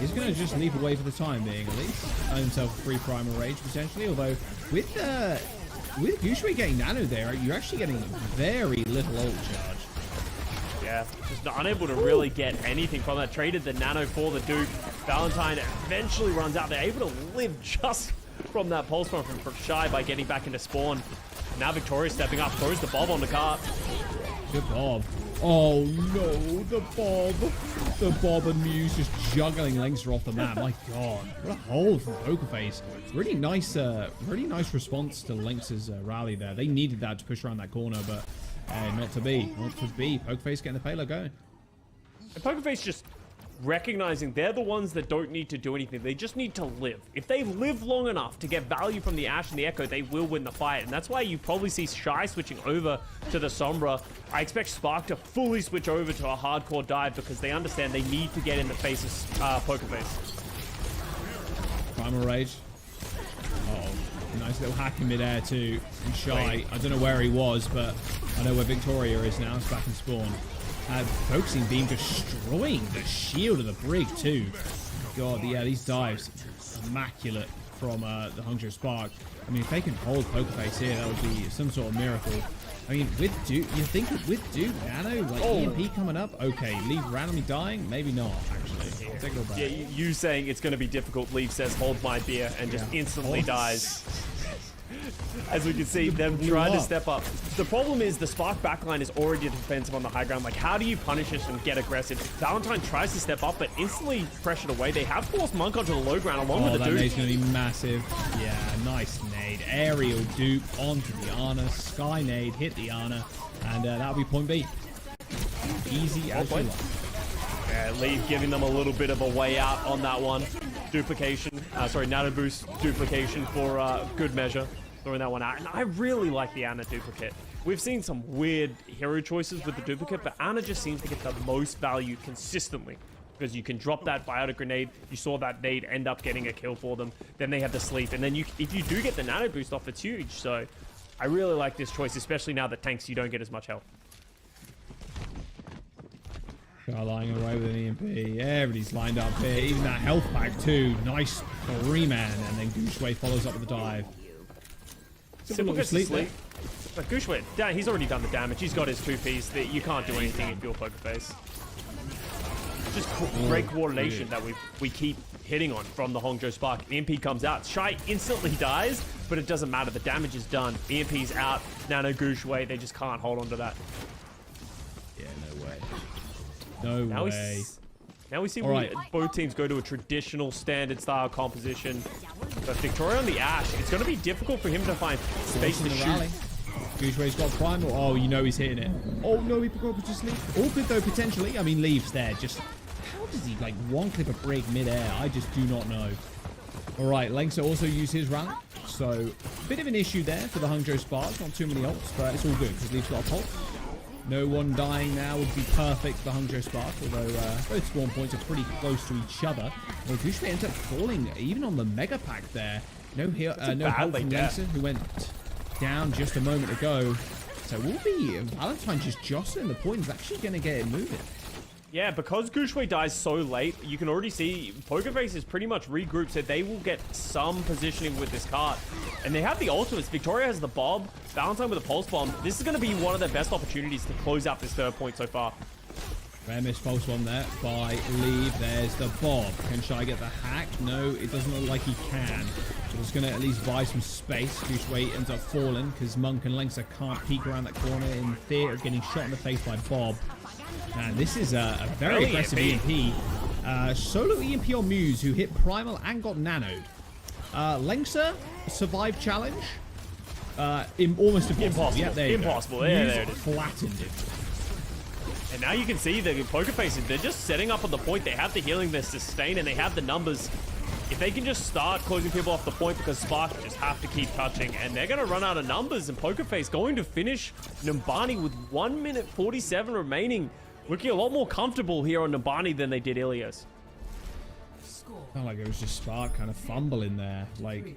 He's going to just leap away for the time being, at least. Earn himself a free primal rage, potentially. Although, with Gushway getting nano there, you're actually getting very little ult charge. Yeah, just unable to really get anything from that. Traded the nano for the dupe. Valentine eventually runs out. They're able to live just from that pulse bomb from Shy by getting back into spawn. Now Victoria stepping up, throws the Bob on the cart. Good Bob. Oh no, the Bob. The Bob and Muse just juggling Lengster off the map. My god, what a hold from Poker Face. Really nice response to Lengster's rally there. They needed that to push around that corner, but not to be. Poker Face getting the payload going. And Poker Face just recognizing they're the ones that don't need to do anything. They just need to live. If they live long enough to get value from the Ashe and the Echo, they will win the fight. And that's why you probably see Shy switching over to the Sombra. I expect Spark to fully switch over to a hardcore dive because they understand they need to get in the face of Pokerface. Primal Rage. Uh-oh. Nice little hack in midair too. And Shy, I don't know where he was, but I know where Victoria is now. It's back in spawn. Focusing Beam destroying the shield of the Brig too. God, yeah, these dives immaculate from the Hangzhou Spark. I mean, if they can hold Pokerface here, that would be some sort of miracle. I mean, with Duke, you think with Duke, Nano, like EMP coming up, okay, Leave randomly dying, maybe not, actually. Take a look back. Yeah, you saying it's going to be difficult. Leave says, hold my beer, and just instantly dies. As we can see, them trying to step up. The problem is the Spark backline is already defensive on the high ground. Like, how do you punish this and get aggressive? Valentine tries to step up, but instantly pressured away. They have forced Monk onto the low ground along with the Duke. That nade's going to be massive. Yeah, nice nade. Aerial Duke onto the Ana. Sky nade, hit the Ana. And that'll be point B. Easy as you like. Yeah, Leave giving them a little bit of a way out on that one. Duplication. Nano boost duplication for good measure. Throwing that one out. And I really like the Ana duplicate. We've seen some weird hero choices with the duplicate, but Ana just seems to get the most value consistently. Because you can drop that biotic grenade. You saw that nade end up getting a kill for them. Then they have the sleep. And then if you do get the nano boost off, it's huge. So I really like this choice, especially now that tanks, you don't get as much health. Lying away with an EMP. Everybody's lined up here. Even that health pack too. Nice 3-man. And then Gooshway follows up with the dive. Simple gets to sleep. But Gooshway, he's already done the damage. He's got his 2Ps. You can't do anything if you're Pokerface. Just great coordination that we keep hitting on from the Hangzhou Spark. EMP comes out. Shy instantly dies, but it doesn't matter. The damage is done. EMP's out. Nano Gooshway, they just can't hold on to that. Yeah, no way. No way. Now we see both teams go to a traditional standard style composition. But Victoria on the Ashe, it's going to be difficult for him to find space to shoot. Gooshway's got primal. Oh, you know he's hitting it. Oh no, he forgot to sleep. All good though, potentially. I mean, Leaves there. Just how does he like one clip a break mid-air? I just do not know. All right, Lengsa also used his rally. So a bit of an issue there for the Hangzhou Spark. Not too many ults, but it's all good because Leaves got a pulse. No one dying now would be perfect for Hangzhou Spark, although both spawn points are pretty close to each other. Well, Gooshway ends up falling even on the Mega Pack there. No help from Lengsa, who went down just a moment ago. So will be Valentine just jostling the point. Is actually going to get it moving. Yeah, because Gooshway dies so late, you can already see Pokerface is pretty much regrouped, so they will get some positioning with this card. And they have the ultimates. Victoria has the Bob, Valentine with a Pulse Bomb. This is going to be one of their best opportunities to close out this third point so far. Rare miss Pulse Bomb there by Leave. There's the Bob. Can Shy get the hack? No, it doesn't look like he can. So it's going to at least buy some space. Gooshway ends up falling because Monk and Lengsa can't peek around that corner in fear of getting shot in the face by Bob. Man, this is a very aggressive EMP. Solo EMP on Muse, who hit Primal and got nanoed. Lengsa survived challenge. Almost impossible. Yeah, there you impossible. Go. Yeah, Muse there it is. flattened it. And now you can see the Pokerfaces, they're just setting up on the point. They have the healing, their sustain, and they have the numbers. If they can just start closing people off the point, because Spark just have to keep touching, and they're going to run out of numbers, and Pokerface going to finish Numbani with 1 minute 47 remaining. Looking a lot more comfortable here on Numbani than they did Ilios. Felt like it was just Spark kind of fumbling there. Like,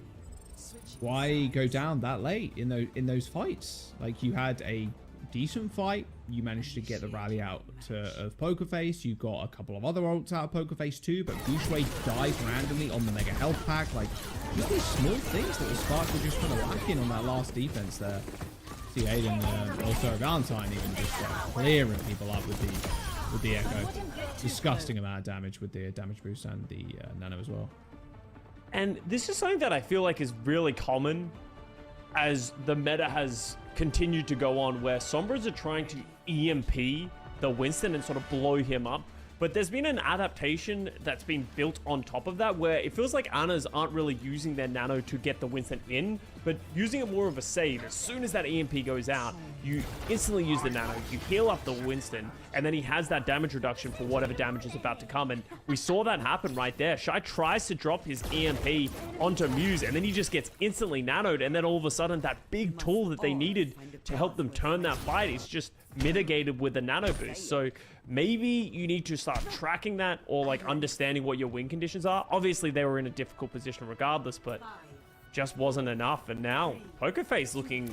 why go down that late in those fights? Like, you had a decent fight. You managed to get the rally out of Pokerface. You got a couple of other ults out of Pokerface too, but Gooshway dies randomly on the Mega Health Pack. Like, just these small things that the Spark were just kind of lacking on that last defense there. See Aiden, also Valentine even just clearing people up with the Echo. Disgusting amount of damage with the damage boost and the Nano as well. And this is something that I feel like is really common as the meta has continued to go on, where Sombras are trying to EMP the Winston and sort of blow him up. But there's been an adaptation that's been built on top of that, where it feels like Anas aren't really using their nano to get the Winston in, but using it more of a save. As soon as that EMP goes out, you instantly use the nano, you heal up the Winston, and then he has that damage reduction for whatever damage is about to come. And we saw that happen right there. Shy tries to drop his EMP onto Muse, and then he just gets instantly nanoed, and then all of a sudden that big tool that they needed to help them turn that fight is just mitigated with the nano boost. So maybe you need to start tracking that, or like understanding what your win conditions are. Obviously they were in a difficult position regardless, but just wasn't enough. And now Pokerface looking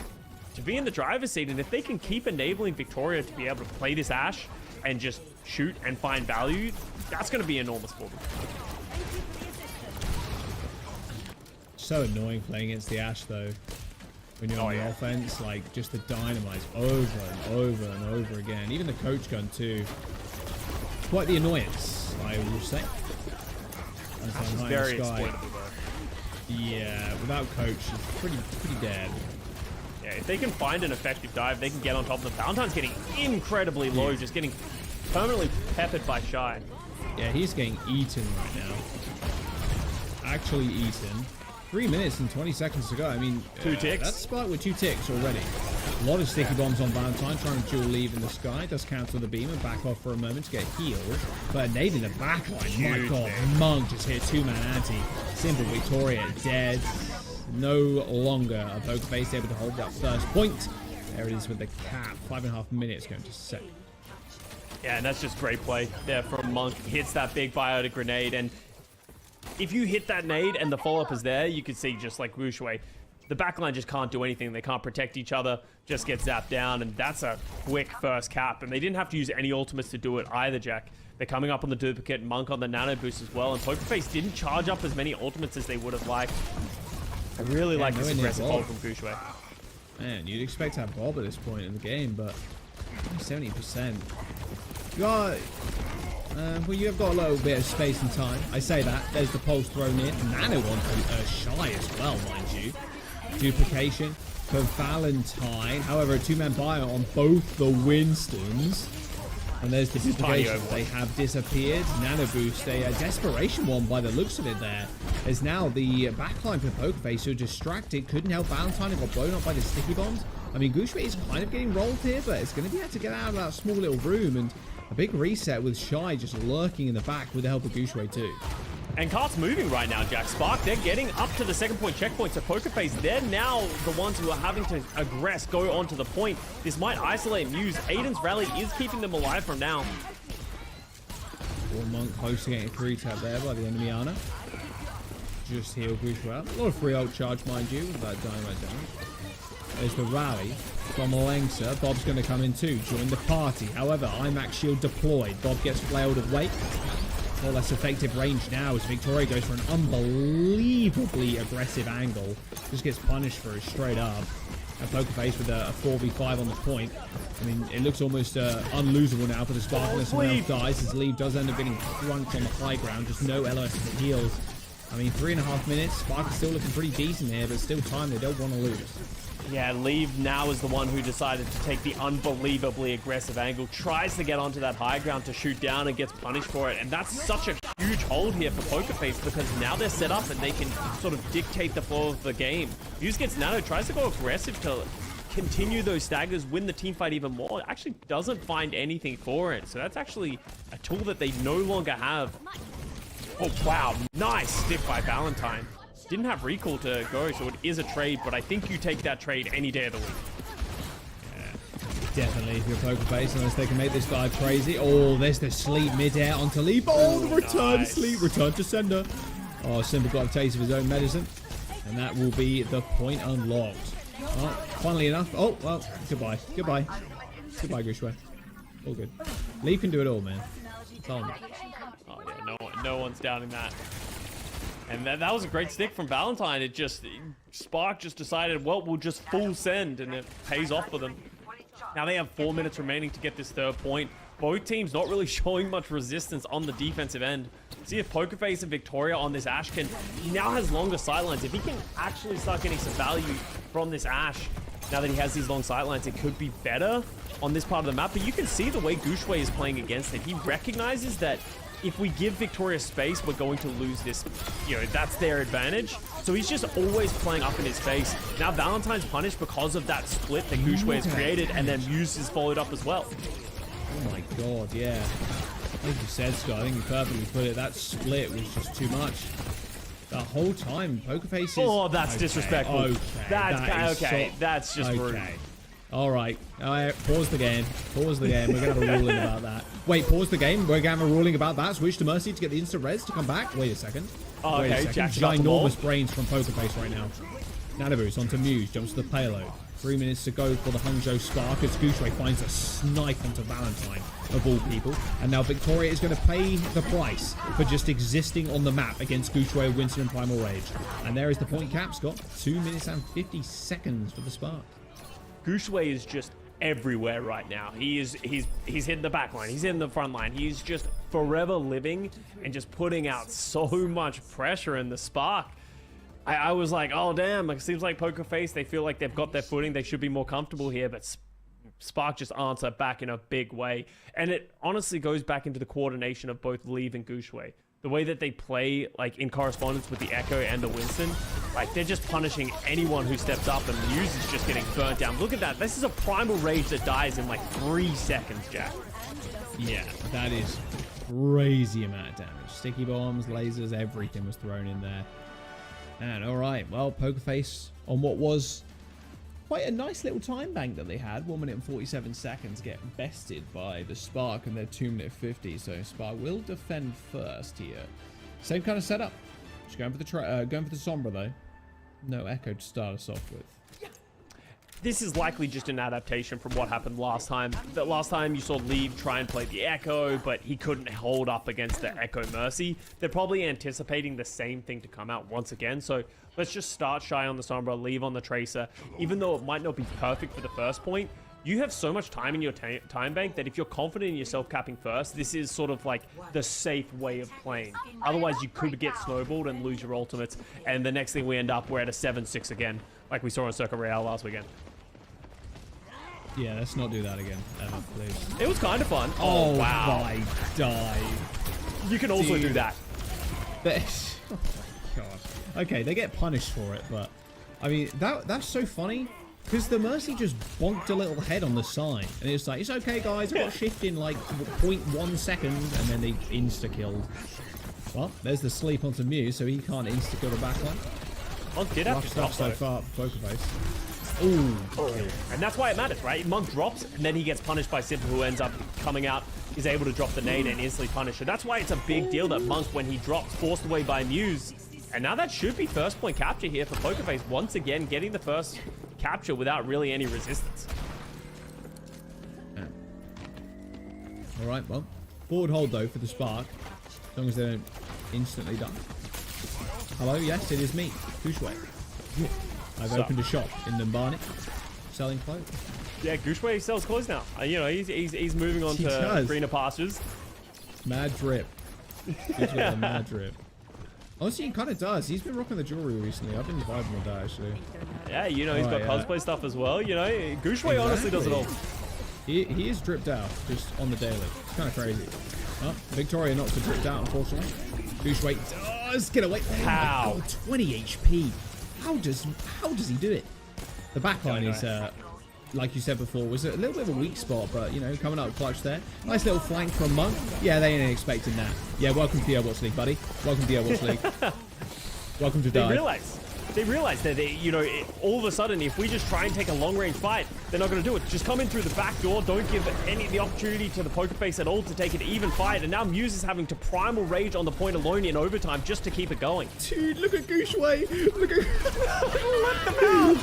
to be in the driver's seat, and if they can keep enabling Victoria to be able to play this Ashe and just shoot and find value, that's going to be enormous for them. So annoying playing against the Ashe though. When you're on the offense, like just the dynamites over and over and over again. Even the coach gun too. Quite the annoyance, I will say. Ashe is very exploitable though. Yeah, without coach, it's pretty dead. Yeah, if they can find an effective dive, they can get on top of them. Valentine's getting incredibly low, just getting permanently peppered by Shy. Yeah, he's getting eaten right now. Actually eaten. 3 minutes and 20 seconds to go. I mean, 2 ticks. That's Spark with 2 ticks already. A lot of sticky bombs on Valentine, trying to dual leave in the sky. Does counter the beam and back off for a moment to get healed. But a nade in the backline. My god, Monk just hit 2-man anti. Simple Victoria dead. No longer a Pokerface able to hold that first point. There it is with the cap. 5.5 minutes going to second. Yeah, and that's just great play there from Monk. Hits that big biotic grenade, and if you hit that nade and the follow-up is there, you can see just like Wuxue, the backline just can't do anything. They can't protect each other, just get zapped down, and that's a quick first cap. And they didn't have to use any ultimates to do it either, Jack. They're coming up on the duplicate, Monk on the nano boost as well, and Pokerface didn't charge up as many ultimates as they would have liked. I really like this aggressive hold from Wuxue. Man, you'd expect to have Bob at this point in the game, but 70%. You got... well, you have got a little bit of space and time. I say that. There's the pulse thrown in. Nano on Shy as well, mind you. Duplication for Valentine. However, a 2-man bio on both the Winstons. And there's the duplication. They have disappeared. Nano boost, a desperation one by the looks of it there. There's now the backline for Pokerface, who are distracted. Couldn't help Valentine and got blown up by the sticky bombs. I mean, Gushue is kind of getting rolled here, but it's going to be able to get out of that small little room. And a big reset with Shy just lurking in the back with the help of Gushue too. And Cart's moving right now, Jack. Spark, they're getting up to the second point checkpoint. So Pokerface, they're now the ones who are having to aggress, go onto the point. This might isolate Muse. Aiden's rally is keeping them alive from now. Monk close to getting 3-tap there by the enemy Ana. Just heal Gushue out. A lot of free ult charge, mind you, with that dynamite damage. There's the rally from Alengsa. Bob's going to come in too, join the party. However, IMAX shield deployed. Bob gets flailed away. Well, less effective range now as Victoria goes for an unbelievably aggressive angle. Just gets punished for it straight up. And Pokerface with a 4v5 on the point. I mean, it looks almost unlosable now for the Spark unless someone else dies, as Leave does end up getting crunched on the high ground. Just no LOS for heals. I mean, 3.5 minutes. Spark is still looking pretty decent here, but still time they don't want to lose. Yeah, Leave now is the one who decided to take the unbelievably aggressive angle, tries to get onto that high ground to shoot down and gets punished for it. And that's such a huge hold here for Pokerface, because now they're set up and they can sort of dictate the flow of the game. Muse gets nano, tries to go aggressive to continue those staggers, win the team fight even more. Actually doesn't find anything for it. So that's actually a tool that they no longer have. Oh, wow. Nice stick by Valentine. Didn't have recall to go, so it is a trade, but I think you take that trade any day of the week. Yeah, definitely, if you're Pokerface, unless they can make this guy crazy. Oh, there's the sleep mid-air onto Leap. Oh, the return to sleep, return to sender. Oh, Simba got a taste of his own medicine, and that will be the point unlocked. Well, funnily enough, oh, well, goodbye. Goodbye, Gushue. All good. Leap can do it all, man. It's on. Oh, yeah, no one's doubting that. And that was a great stick from Valentine. Spark just decided, well, we'll just full send, and it pays off for them. Now they have 4 minutes remaining to get this third point. Both teams not really showing much resistance on the defensive end. See if Pokerface and Victoria on this Ashe can... He now has longer sightlines. If he can actually start getting some value from this Ashe, now that he has these long sightlines, it could be better on this part of the map. But you can see the way Gushue is playing against it. He recognizes that if we give Victoria space, we're going to lose this. You know, that's their advantage. So he's just always playing up in his face. Now Valentine's punished because of that split that Gushue has created, and then Muse has followed up as well. Oh my god, yeah. Like you said, Scott, I think you perfectly put it. That split was just too much. The whole time, Pokerface is... Oh, that's disrespectful. Okay, That's okay. That's just rude. All right. Pause the game. Pause the game. We're going to have a ruling about that. Wait, pause the game. We're going to have a ruling about that. Switch to Mercy to get the instant res to come back. Wait a second. Oh, Wait a okay. second. Jack's got them all. Ginormous brains from Pokerface right now. Nanaboost onto Muse. Jumps to the payload. 3 minutes to go for the Hangzhou Spark as Gushue finds a snipe onto Valentine, of all people. And now Victoria is going to pay the price for just existing on the map against Gushue, Winston, and Primal Rage. And there is the point cap, Scott. 2 minutes and 50 seconds for the Spark. Gushue is just everywhere right now. He's hitting the back line. He's hitting the front line. He's just forever living and just putting out so much pressure in the Spark. I was like, oh damn, it seems like Pokerface, they feel like they've got their footing, they should be more comfortable here, but Spark just answer back in a big way. And it honestly goes back into the coordination of both Leave and Gushue. The way that they play, like in correspondence with the Echo and the Winston, like they're just punishing anyone who steps up, and Muse is just getting burnt down. Look at that, this is a Primal Rage that dies in like 3 seconds, Jack. Yeah, that is crazy amount of damage. Sticky bombs, lasers, everything was thrown in there. And all right, well, Pokerface on what was quite a nice little time bank that they had, 1 minute and 47 seconds, get bested by the Spark and their 2 minute 50. So Spark will defend first here. Same kind of setup. Just going for the Sombra though. No Echo to start us off with. This is likely just an adaptation from what happened last time. That last time you saw Leave try and play the Echo, but he couldn't hold up against the Echo Mercy. They're probably anticipating the same thing to come out once again. So let's just start shy on the Sombra, Leave on the Tracer. Even though it might not be perfect for the first point, you have so much time in your time bank that if you're confident in yourself capping first, this is sort of like the safe way of playing. Otherwise, you could get snowballed and lose your ultimates. And the next thing we end up, we're at a 7-6 again, like we saw in Circle Real last weekend. Yeah, let's not do that again, please. It was kind of fun. Oh, wow. my die. You can also do that. Oh my god. Okay, they get punished for it, but I mean that's so funny because the Mercy just bonked a little head on the side, and it's like, it's okay, guys. I got shift in like 0.1 seconds, and then they insta killed. Well, there's the sleep onto Muse, so he can't insta kill the backline. Monk did have to stop so far, Pokerface. Ooh. And that's why it matters, right? Monk drops, and then he gets punished by Simple, who ends up coming out, is able to drop the nade and instantly punish it. That's why it's a big deal that Monk, when he drops, forced away by Muse. And now that should be first point capture here for Pokerface, once again getting the first capture without really any resistance. Yeah. All right, well, forward hold though for the Spark, as long as they don't instantly die. Hello, yes, it is me, Gushue. I've opened a shop in Numbani, selling clothes. Yeah, Gushue sells clothes now. You know, he's moving on to greener pastures. Mad drip. He's got a mad drip. Honestly, he kind of does. He's been rocking the jewelry recently. I've been vibing with that, actually. Yeah, you know, he's got cosplay stuff as well. You know, Gushue honestly does it all. He is dripped out, just on the daily. It's kind of crazy. Oh, Victoria not to dripped out, unfortunately. Gushue does get away. How? Oh, 20 HP. How does he do it? The backline is, like you said before, was a little bit of a weak spot, but, you know, coming up clutch there. Nice little flank from Monk. Yeah, they ain't expecting that. Yeah, welcome to the Overwatch League, buddy. Welcome to the Overwatch League. Welcome to die. They realize that, you know, all of a sudden, if we just try and take a long-range fight, they're not going to do it. Just come in through the back door. Don't give the opportunity to the Pokerface at all to take an even fight. And now Muse is having to Primal Rage on the point alone in overtime just to keep it going. Dude, look at Gushue. Look at... Let them out.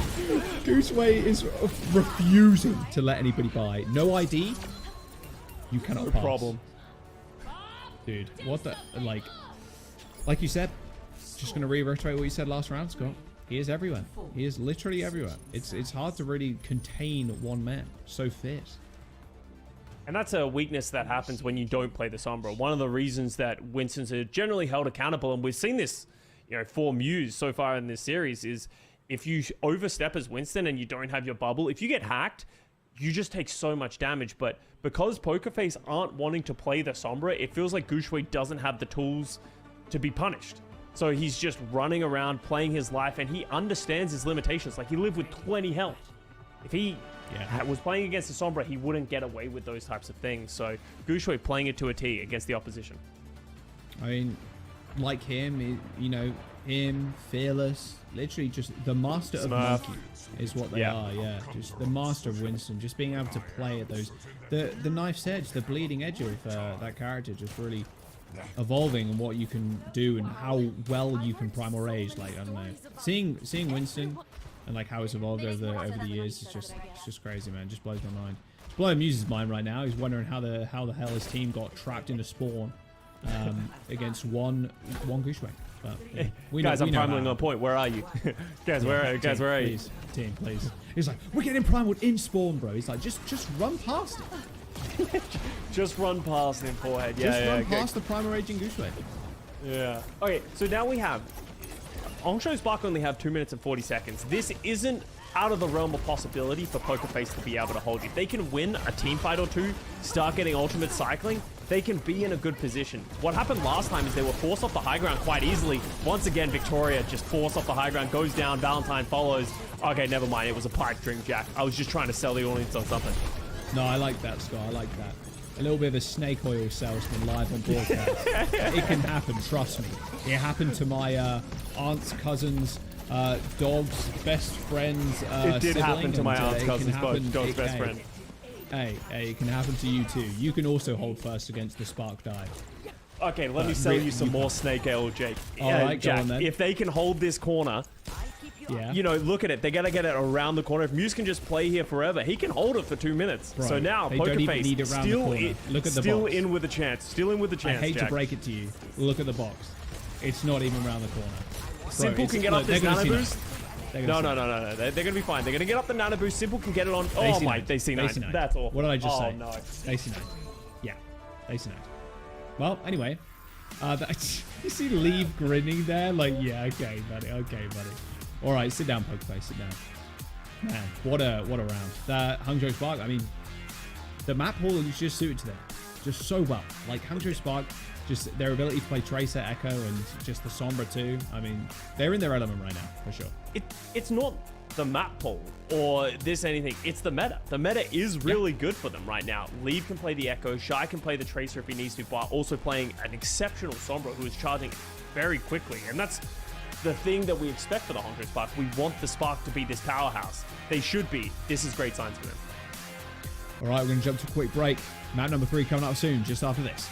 Gushue is refusing to let anybody by. No ID. You cannot pass. No problem. Dude, what the... Like you said... Just going to reiterate what you said last round, Scott. He is everywhere. He is literally everywhere. It's hard to really contain one man. So fierce. And that's a weakness that happens when you don't play the Sombra. One of the reasons that Winston's are generally held accountable, and we've seen this, you know, for Muse so far in this series, is if you overstep as Winston and you don't have your bubble, if you get hacked, you just take so much damage. But because Pokerface aren't wanting to play the Sombra, it feels like Gushue doesn't have the tools to be punished. So he's just running around playing his life, and he understands his limitations. Like, he lived with 20 health. If he was playing against the Sombra, he wouldn't get away with those types of things. So Gushue playing it to a T against the opposition. I mean, like him, you know, him, Fearless, literally just the master of Monkey is what they are, just the master of Winston, just being able to play at those, the knife's edge, the bleeding edge of that character, just really evolving and what you can do and how well you can primal rage. Like, I don't know, seeing Winston and like how it's evolved over the years is just crazy, man. Just blows my mind. It's blowing Muse's mind right now. He's wondering how the hell his team got trapped into spawn against one Gushue. But yeah, guys, I'm primaling on point. Where are you? Guys, where are you? Team, please. He's like, we're getting primaled in spawn, bro. He's like, just run past it. Just run past him, forehead. Just run past the primal raging Gushue. Yeah. Okay, so now we have Hongshou Spark only have 2 minutes and 40 seconds. This isn't out of the realm of possibility for Pokerface to be able to hold. If they can win a team fight or two, start getting ultimate cycling, they can be in a good position. What happened last time is they were forced off the high ground quite easily. Once again, Victoria just forced off the high ground, goes down, Valentine follows. Okay, never mind, it was a pipe dream, Jack. I was just trying to sell the audience on something. No, I like that, Scott. I like that. A little bit of a snake oil salesman live on broadcast. It can happen, trust me. It happened to my aunt's cousin's dog's best friend's it did happen to my aunt's cousin's dog's best friend. Hey, it can happen to you too. You can also hold first against the Spark die. Okay, let me sell you some more snake oil, Jake. Alright, Jack, go on then. if they can hold this corner, you know, look at it. They gotta get it around the corner. If Muse can just play here forever, he can hold it for 2 minutes. Bro, so now Pokerface still in with a chance. Still in with a chance. I hate Jack. to break it to you. Look at the box. It's not even around the corner. Bro, Simple can get up this nano boost. No. They're gonna be fine. They're gonna get up the nano boost. Simple can get it on. Oh my, they see 9. That's awful. What did I just say? Oh no. They see 9. Yeah, they see 9. Well, anyway, you see Leave grinning there, like, yeah, okay, buddy. All right, sit down, Pokerface, sit down. Man, what a round. That Hangzhou Spark, I mean, the map haul is just suited to them, just so well. Like Hangzhou Spark, just their ability to play Tracer, Echo, and just the Sombra too. I mean, they're in their element right now, for sure. It's not the map pool or this anything. It's the meta. The meta is really good for them right now. Leave can play the Echo. Shy can play the Tracer if he needs to, but also playing an exceptional Sombra who is charging very quickly. And that's the thing that we expect for the Hongkong Spark. We want the Spark to be this powerhouse. They should be. This is great signs for them. All right, we're going to jump to a quick break. Map number 3 coming up soon, just after this.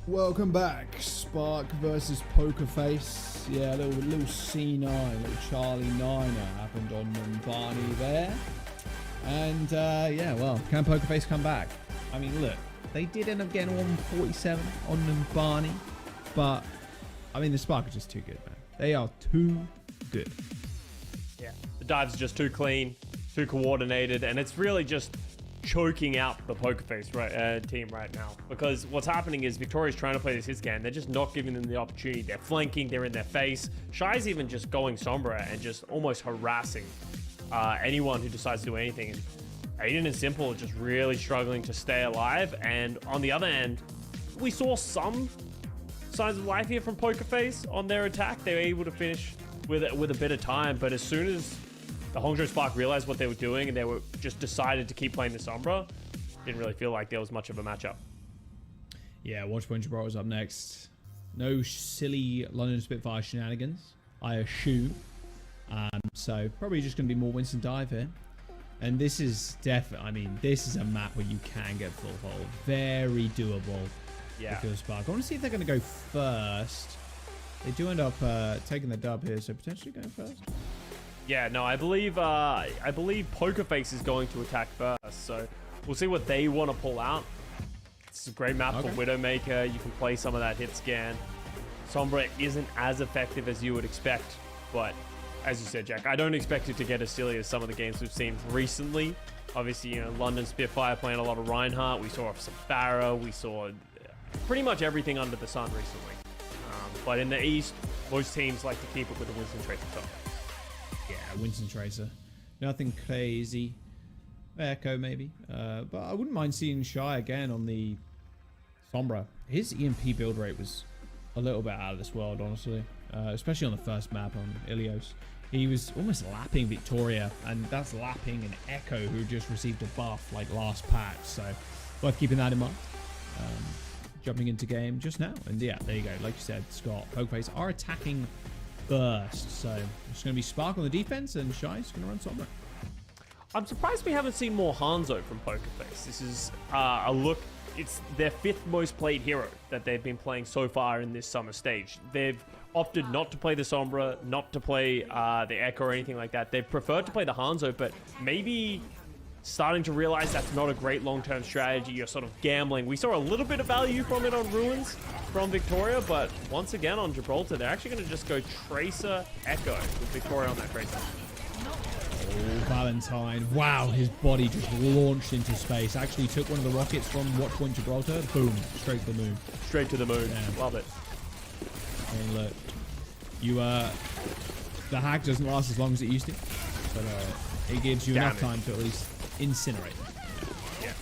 Welcome back. Spark versus Pokerface. Yeah, little C9, little Charlie Niner happened on Numbani there. And yeah, well, can Pokerface come back? I mean, look, they did end up getting 147 on Numbani, but I mean, the Spark are just too good, man. They are too good. Yeah, the dives are just too clean, too coordinated, and it's really just choking out the Pokerface team right now. Because what's happening is Victoria's trying to play this hit scan. They're just not giving them the opportunity. They're flanking, they're in their face. Shy's even just going Sombra and just almost harassing anyone who decides to do anything. Aiden and Simple are just really struggling to stay alive. And on the other end, we saw some signs of life here from Pokerface on their attack. They were able to finish with a bit of time, but as soon as the Hongzhou Spark realized what they were doing and they were just decided to keep playing the Sombra, didn't really feel like there was much of a matchup. Yeah, Watchpoint Gibraltar's up next. No silly London Spitfire shenanigans, I assume. So probably just going to be more Winston Dive here. And this is definitely, I mean, this is a map where you can get full hold. Very doable. Yeah. With Spark. I want to see if they're going to go first. They do end up taking the dub here, so potentially going first. Yeah, no, I believe Pokerface is going to attack first, so we'll see what they want to pull out. It's a great map for Widowmaker. You can play some of that hit scan. Sombra isn't as effective as you would expect, but as you said, Jack, I don't expect it to get as silly as some of the games we've seen recently. Obviously, you know, London Spitfire playing a lot of Reinhardt. We saw some Pharah. We saw pretty much everything under the sun recently. But in the East, most teams like to keep it with the Winston Tracer top. Yeah, Winston Tracer. Nothing crazy. Echo, maybe. But I wouldn't mind seeing Shy again on the Sombra. His EMP build rate was a little bit out of this world, honestly. Especially on the first map on Ilios. He was almost lapping Victoria, and that's lapping an Echo who just received a buff like last patch. So worth keeping that in mind. Jumping into game just now. And yeah, there you go. Like you said, Scott, Pokerface are attacking first. So it's going to be Spark on the defense, and Shy's going to run Sombra. I'm surprised we haven't seen more Hanzo from Pokerface. This is a look. It's their 5th most played hero that they've been playing so far in this summer stage. They've opted not to play the Sombra, not to play the Echo or anything like that. They've preferred to play the Hanzo, but maybe starting to realize that's not a great long-term strategy. You're sort of gambling. We saw a little bit of value from it on Ruins from Victoria, but once again on Gibraltar, they're actually going to just go Tracer Echo with Victoria on that Tracer. Oh, Valentine. Wow, his body just launched into space. Actually took one of the rockets from Watchpoint Gibraltar. Boom, straight to the moon. Straight to the moon. Yeah. Love it. And look, you, the hack doesn't last as long as it used to, but it gives you enough time to at least incinerate. Yeah.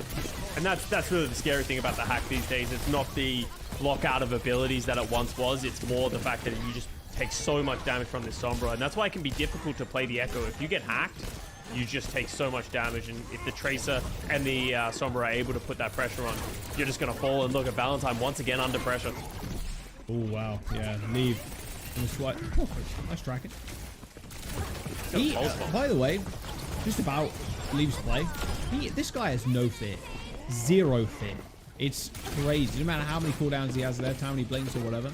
And that's really the scary thing about the hack these days. It's not the lockout of abilities that it once was. It's more the fact that you just take so much damage from this Sombra, and that's why it can be difficult to play the Echo. If you get hacked, you just take so much damage, and if the Tracer and the Sombra are able to put that pressure on, you're just going to fall. And look at Valentine once again under pressure. Oh, wow. Yeah, leave. Oh, nice tracking. By the way, just about leaves play. This guy has no fear. Zero fear. It's crazy. No matter how many cooldowns he has left, how many blinks or whatever.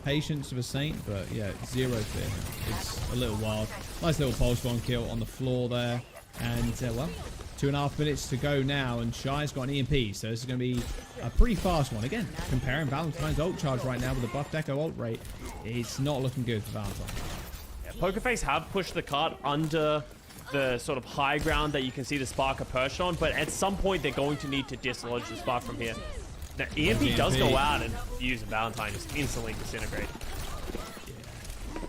Patience of a saint, but yeah, zero fear. It's a little wild. Nice little pulse one kill on the floor there. And, well, 2.5 minutes to go now, and Shy's got an EMP, so this is going to be a pretty fast one. Again, comparing Valentine's ult charge right now with the buffed Echo ult rate, it's not looking good for Valentine. Yeah, Pokerface have pushed the cart under the sort of high ground that you can see the Spark are perched on, but at some point they're going to need to dislodge the Spark from here. Now, EMP does go out, and Fuse and Valentine just instantly disintegrate. Yeah.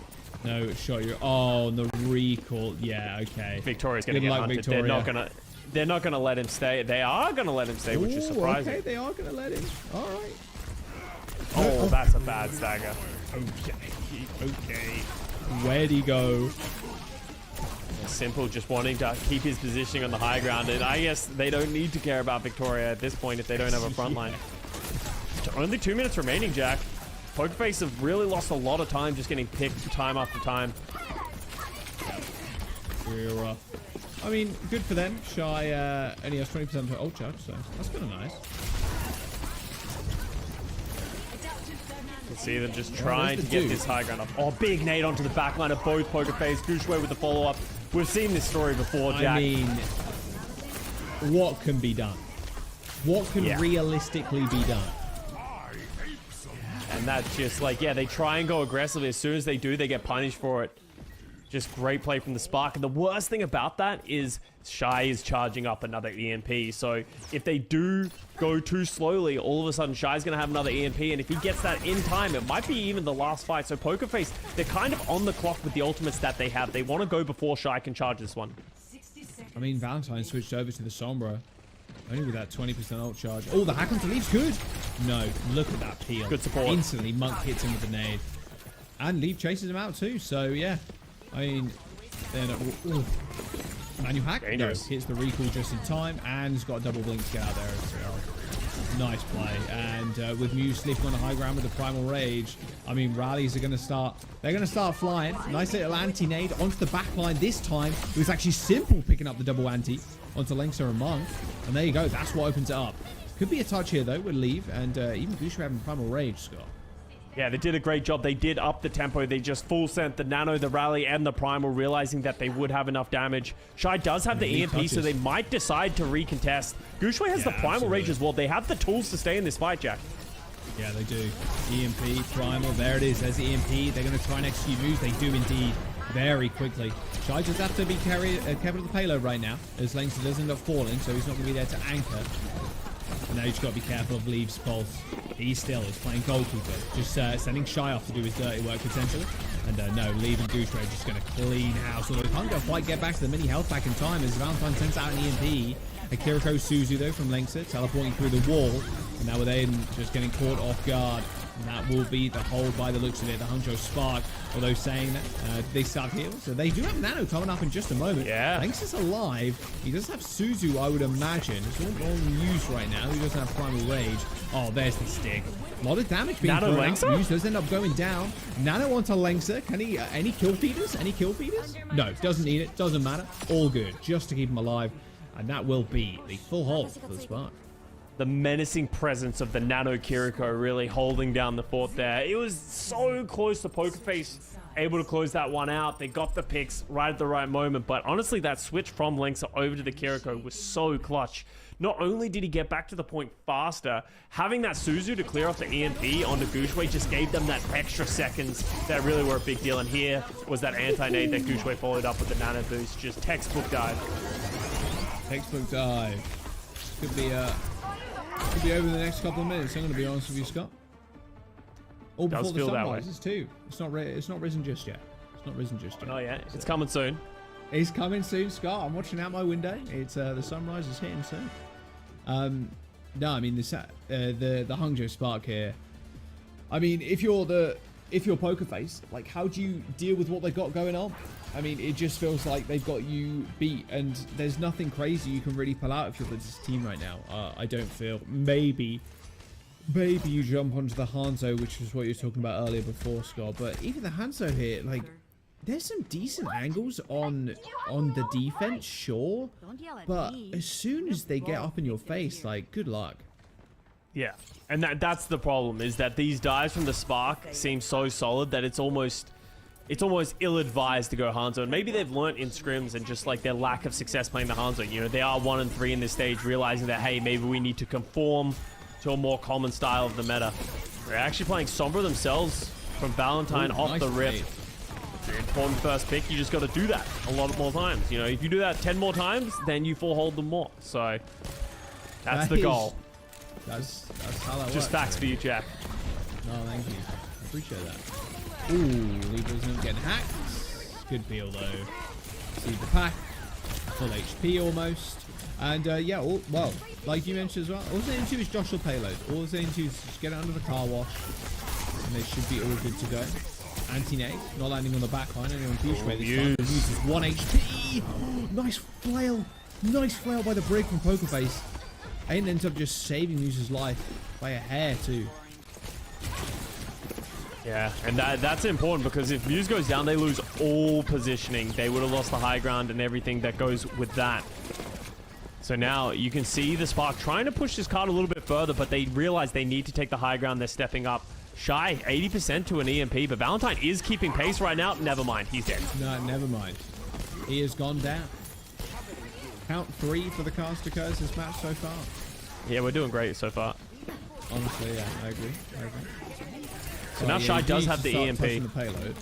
No shot. Oh, the recall. Yeah, okay. Victoria's going to get hunted. Victoria. They're not gonna let him stay. They are gonna let him stay, which is surprising. Okay, they are gonna let him. All right. Oh, that's a bad stagger. Okay. Where'd he go? Simple, just wanting to keep his positioning on the high ground, and I guess they don't need to care about Victoria at this point if they don't have a front line. Only 2 minutes remaining, Jack. Pokerface have really lost a lot of time just getting picked time after time. Real rough. I mean, good for them. Shy only has 20% for ult charge, so that's kind of nice. can see them just trying to get this high ground up. Oh, big nade onto the backline of both PokerFace. Gushue with the follow-up. We've seen this story before, Jack. I mean, what can be done? What can realistically be done? And that's just like, yeah, they try and go aggressively. As soon as they do, they get punished for it. Just great play from the Spark. And the worst thing about that is Shy is charging up another EMP. So if they do go too slowly, all of a sudden Shy's going to have another EMP. And if he gets that in time, it might be even the last fight. So PokerFace, they're kind of on the clock with the ultimates that they have. They want to go before Shy can charge this one. I mean, Valentine switched over to the Sombra. Only with that 20% ult charge. Oh, the hack onto Leaf's good. No, look at that peel. Good support. Instantly, Monk hits him with the nade. And Leaf chases him out too. So, yeah. I mean, then Manu hack. No, hits the recall just in time. And has got a double blink to get out there as well. Nice play. And with Muse sleeping on the high ground with the Primal Rage, I mean, rallies are going to start. They're going to start flying. Nice little anti-nade onto the back line this time. It was actually simple picking up the double anti onto Lengsa and Monk. And there you go. That's what opens it up. Could be a touch here, though, with Leave. And even Gushue having Primal Rage, Scott. Yeah, they did a great job. They did up the tempo. They just full sent the Nano, the Rally, and the Primal, realizing that they would have enough damage. Shy does have the EMP, so they might decide to recontest. Gushue has the Primal Rage as well. They have the tools to stay in this fight, Jack. Yeah, they do. EMP, Primal, there it is. There's the EMP. They're going to try and execute moves. They do indeed. Very quickly. Shy just have to be careful of the payload right now, as Lengsa does end up falling, so he's not going to be there to anchor. And now you've got to be careful of Leave's pulse. He still is playing goalkeeper, just sending Shy off to do his dirty work potentially. And no, Leave and Gushue are just going to clean house. Although they can't quite get back to the mini health back in time as Valentine sends out an EMP. A Kiriko Suzu though from Lengsa, teleporting through the wall. And now with Aiden just getting caught off guard. And that will be the hold by the looks of it. The Hangzhou Spark, although saying that they start heal. So they do have Nano coming up in just a moment. Yeah. Lengsa's alive. He does have Suzu, I would imagine. It's all on Muse right now. He doesn't have Primal Rage. Oh, there's the stick. A lot of damage being Nano thrown Lengsa? out. Muse does end up going down. Nano onto Lengsa. Can he, any kill feeders? Any kill feeders? No, doesn't need it. Doesn't matter. All good. Just to keep him alive. And that will be the full hold for the Spark. The menacing presence of the Nano Kiriko really holding down the fort there. It was so close to PokerFace able to close that one out. They got the picks right at the right moment. But honestly, that switch from Lengsa over to the Kiriko was so clutch. Not only did he get back to the point faster, having that Suzu to clear off the EMP onto Gushue just gave them that extra seconds that really were a big deal. And here was that anti-nade that Gushue followed up with the Nano boost. Just textbook dive. Textbook dive. Could be over the next couple of minutes. I'm going to be honest with you, Scott. All before the sunrises too. It's not risen just yet. It's not risen just yet. Oh yeah, it's coming soon. It's coming soon, Scott. I'm watching out my window. It's the sunrise is hitting soon. No, I mean the Hangzhou Spark here. I mean, if you're PokerFace, like, how do you deal with what they've got going on? I mean, it just feels like they've got you beat, and there's nothing crazy you can really pull out if you're this team right now. I don't feel. Maybe you jump onto the Hanzo, which is what you were talking about earlier before, Scott. But even the Hanzo here, like, there's some decent angles on the defense, sure. But as soon as they get up in your face, like, good luck. Yeah, and that's the problem, is that these dives from the Spark seem so solid that it's almost ill-advised to go Hanzo. And maybe they've learnt in scrims and just like their lack of success playing the Hanzo. You know, they are 1-3 in this stage, realizing that, hey, maybe we need to conform to a more common style of the meta. They're actually playing Sombra themselves from Valentine off the rip. It's an important first pick. You just got to do that a lot more times. You know, if you do that 10 more times, then you full hold them more. So that's the goal. That's how that works. Just facts for you, Jack. No, thank you. I appreciate that. Ooh, Libra isn't getting hacked. Good peel though. See the pack. Full HP almost. And yeah, well, like you mentioned as well, all they need to do is josh the payload. All they need to do is just get it under the car wash. And they should be all good to go. Anti-nade, not landing on the back line. Only on Gushue this time. Uses 1 HP. Nice flail. Nice flail by the brig from PokerFace. Aiden ends up just saving Muse's life by a hair too. Yeah, and that's important, because if Muse goes down, they lose all positioning. They would have lost the high ground and everything that goes with that. So now you can see the Spark trying to push this card a little bit further, but they realize they need to take the high ground. They're stepping up. Shy, 80% to an EMP, but Valentine is keeping pace right now. Never mind, he's dead. No, never mind. He has gone down. Count 3 for the caster curse this match so far. Yeah, we're doing great so far. Honestly, yeah, I agree. So now Shy does have the EMP. The payload.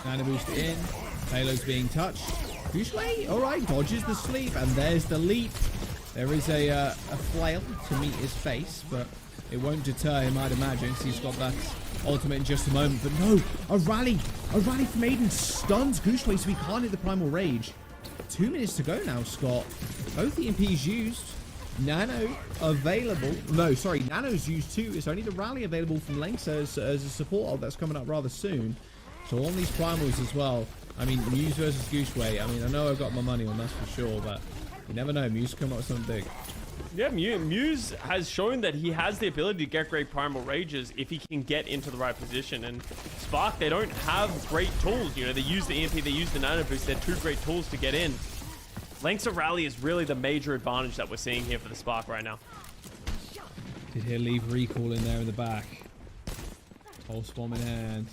Nano boost in. Payload's being touched. Gooshway, alright, dodges the sleep, and there's the leap. There is a flail to meet his face, but it won't deter him, I'd imagine, because he's got that ultimate in just a moment. But no, a rally from Aiden stuns Gooshway, so he can't hit the Primal Rage. 2 minutes to go now, Scott. Both EMPs used. Nano available. No, sorry, Nano's used too. It's only the rally available from Lengsa as a support ult that's coming up rather soon. So on these primals as well. I mean, Muse versus Gooshway. I mean, I know I've got my money on, that's for sure, but you never know. Muse come up with something big. Yeah, Muse has shown that he has the ability to get great primal rages if he can get into the right position. And Spark, they don't have great tools. You know, they use the EMP, they use the Nano Boost. They're 2 great tools to get in. Lengths of rally is really the major advantage that we're seeing here for the Spark right now. Did he leave recall in there in the back? Pulse bomb in hand.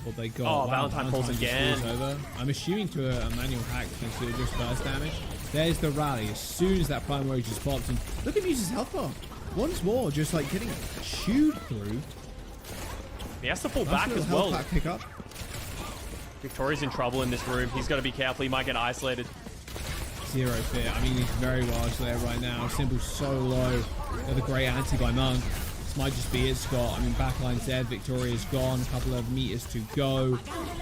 What they got. Oh, wow, Valentine pulls again. Over. I'm assuming to a manual hack to just burst damage. There's the rally. As soon as that Primal Rage is popped, and look at Muse's health bar. Once more, just like getting chewed through. He has to pull back as well. Pick up. Victoria's in trouble in this room. He's got to be careful. He might get isolated. Zero fear. I mean, he's very well isolated right now. Symbol's so low. Another great anti by Monk. This might just be it, Scott. I mean, backline's dead. Victoria's gone. A couple of meters to go.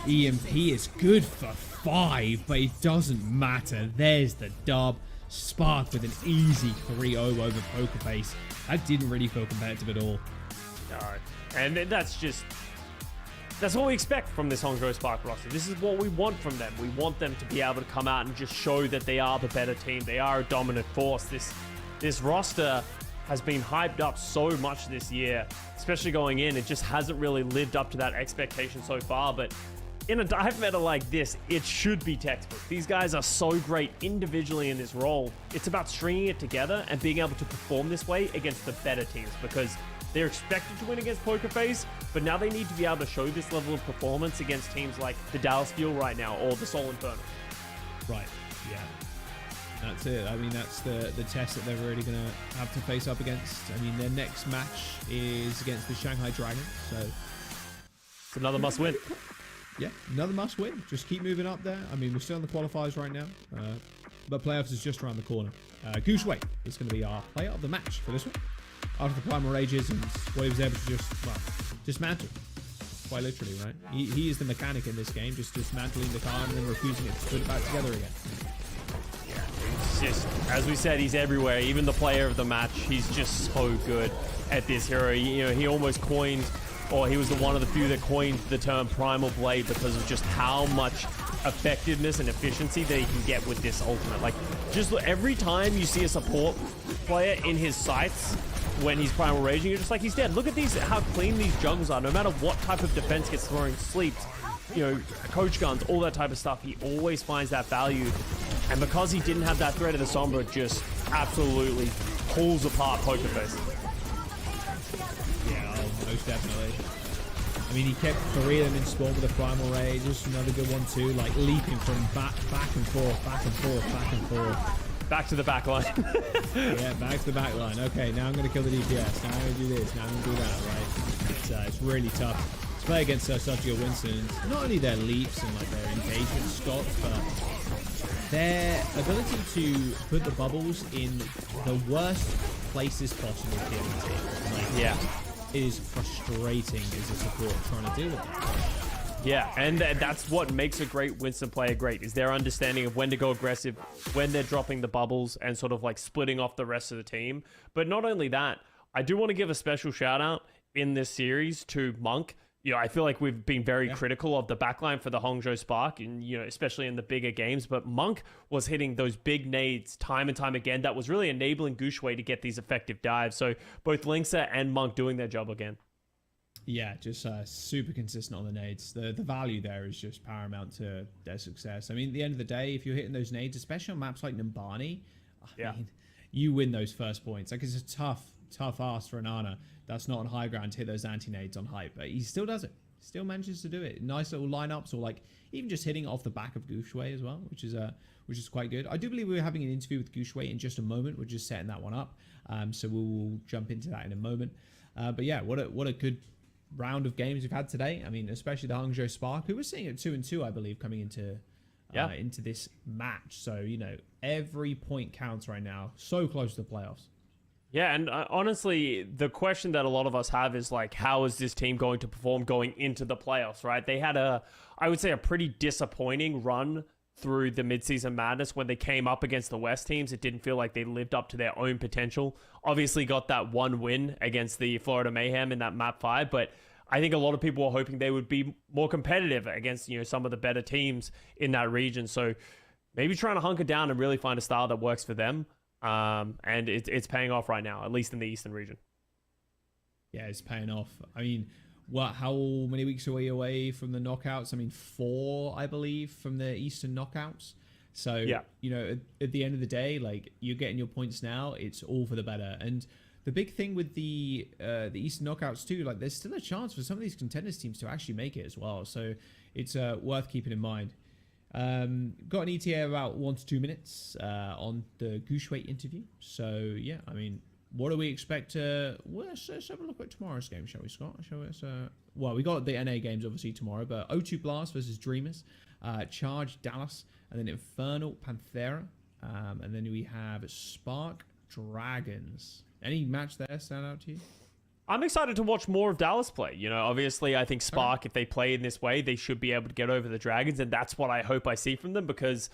EMP is good for 5, but it doesn't matter. There's the dub. Spark with an easy 3-0 over Poker Face. That didn't really feel competitive at all. Alright. And that's what we expect from this Hangzhou Spark roster. This is what we want from them. We want them to be able to come out and just show that they are the better team. They are a dominant force. This roster has been hyped up so much this year, especially going in. It just hasn't really lived up to that expectation so far, but in a dive meta like this, it should be textbook. These guys are so great individually in this role. It's about stringing it together and being able to perform this way against the better teams, because they're expected to win against Poker Face, but now they need to be able to show this level of performance against teams like the Dallas Fuel right now or the Soul Inferno. Right, yeah. That's it. I mean, that's the test that they're really going to have to face up against. I mean, their next match is against the Shanghai Dragon, so it's another must win. Yeah, another must win. Just keep moving up there. I mean, we're still in the qualifiers right now, but playoffs is just around the corner. Gooshway is going to be our player of the match for this one. After the Primal Rages and what he was able to just, well, dismantle. Quite literally, right? He is the mechanic in this game, just dismantling the car and then refusing it to put it back together again. It's just, as we said, he's everywhere. Even the player of the match, he's just so good at this hero. You know, he almost coined, or he was the one of the few that coined the term Primal Blade because of just how much effectiveness and efficiency that he can get with this ultimate. Like, just every time you see a support player in his sights when he's Primal Raging, you're just like, he's dead. Look at these, how clean these jungles are. No matter what type of defense gets thrown, sleeps, you know, coach guns, all that type of stuff, he always finds that value. And because he didn't have that threat of the Sombra, it just absolutely pulls apart Poker Face. Yeah, most definitely. I mean, he kept 3 of them in spawn with a Primal Rage. Just another good one too, like leaping from back and forth, back and forth, back and forth. Back to the back line. Yeah, back to the back line. Okay, now I'm going to kill the DPS. Now I'm going to do this. Now I'm going to do that, right? It's really tough to play against such good Winston. Not only their leaps and like their engagement stops, but their ability to put the bubbles in the worst places possible for the team. Like, yeah. It is frustrating as a support trying to deal with that. Yeah, and that's what makes a great Winston player great, is their understanding of when to go aggressive, when they're dropping the bubbles, and sort of like splitting off the rest of the team. But not only that, I do want to give a special shout out in this series to Monk. You know, I feel like we've been very critical of the backline for the Hangzhou Spark, and you know, especially in the bigger games. But Monk was hitting those big nades time and time again. That was really enabling Gooshway to get these effective dives. So both Linksa and Monk doing their job again. Yeah, just super consistent on the nades. The value there is just paramount to their success. I mean, at the end of the day, if you're hitting those nades, especially on maps like Numbani, I mean, you win those first points. Like, it's a tough tough ask for an Ana that's not on high ground to hit those anti-nades on hype, but he still does it. Still manages to do it. Nice little lineups, or like even just hitting off the back of Gouchway as well, which is quite good. I do believe we're having an interview with Gouchway in just a moment. We're just setting that one up, so we'll jump into that in a moment. But yeah, what a good round of games we've had today. I mean, especially the Hangzhou Spark, who we're seeing at 2-2, I believe, coming into this match. So every point counts right now. So close to the playoffs. Yeah, and honestly, the question that a lot of us have is like, how is this team going to perform going into the playoffs, right? They had I would say, a pretty disappointing run through the midseason madness when they came up against the West teams. It didn't feel like they lived up to their own potential. Obviously got that one win against the Florida Mayhem in that map 5, but I think a lot of people were hoping they would be more competitive against, some of the better teams in that region. So maybe trying to hunker down and really find a style that works for them. And it's paying off right now, at least in the Eastern region. Yeah, it's paying off. I mean, how many weeks are we away from the knockouts? I mean, 4, I believe, from the Eastern knockouts. So, yeah. At the end of the day, like, you're getting your points now. It's all for the better. And the big thing with the Eastern knockouts too, like, there's still a chance for some of these contenders teams to actually make it as well. So it's worth keeping in mind. Got an ETA of about 1 to 2 minutes on the Gouchway interview. So yeah, I mean, what do we expect? Let's have a look at tomorrow's game, shall we, Scott? Well, we got the NA games obviously tomorrow, but O2 Blast versus Dreamers, Charge Dallas, and then Infernal Panthera, and then we have Spark Dragons. Any match there stand out to you? I'm excited to watch more of Dallas play. Obviously, I think Spark, if they play in this way, they should be able to get over the Dragons, and that's what I hope I see from them, because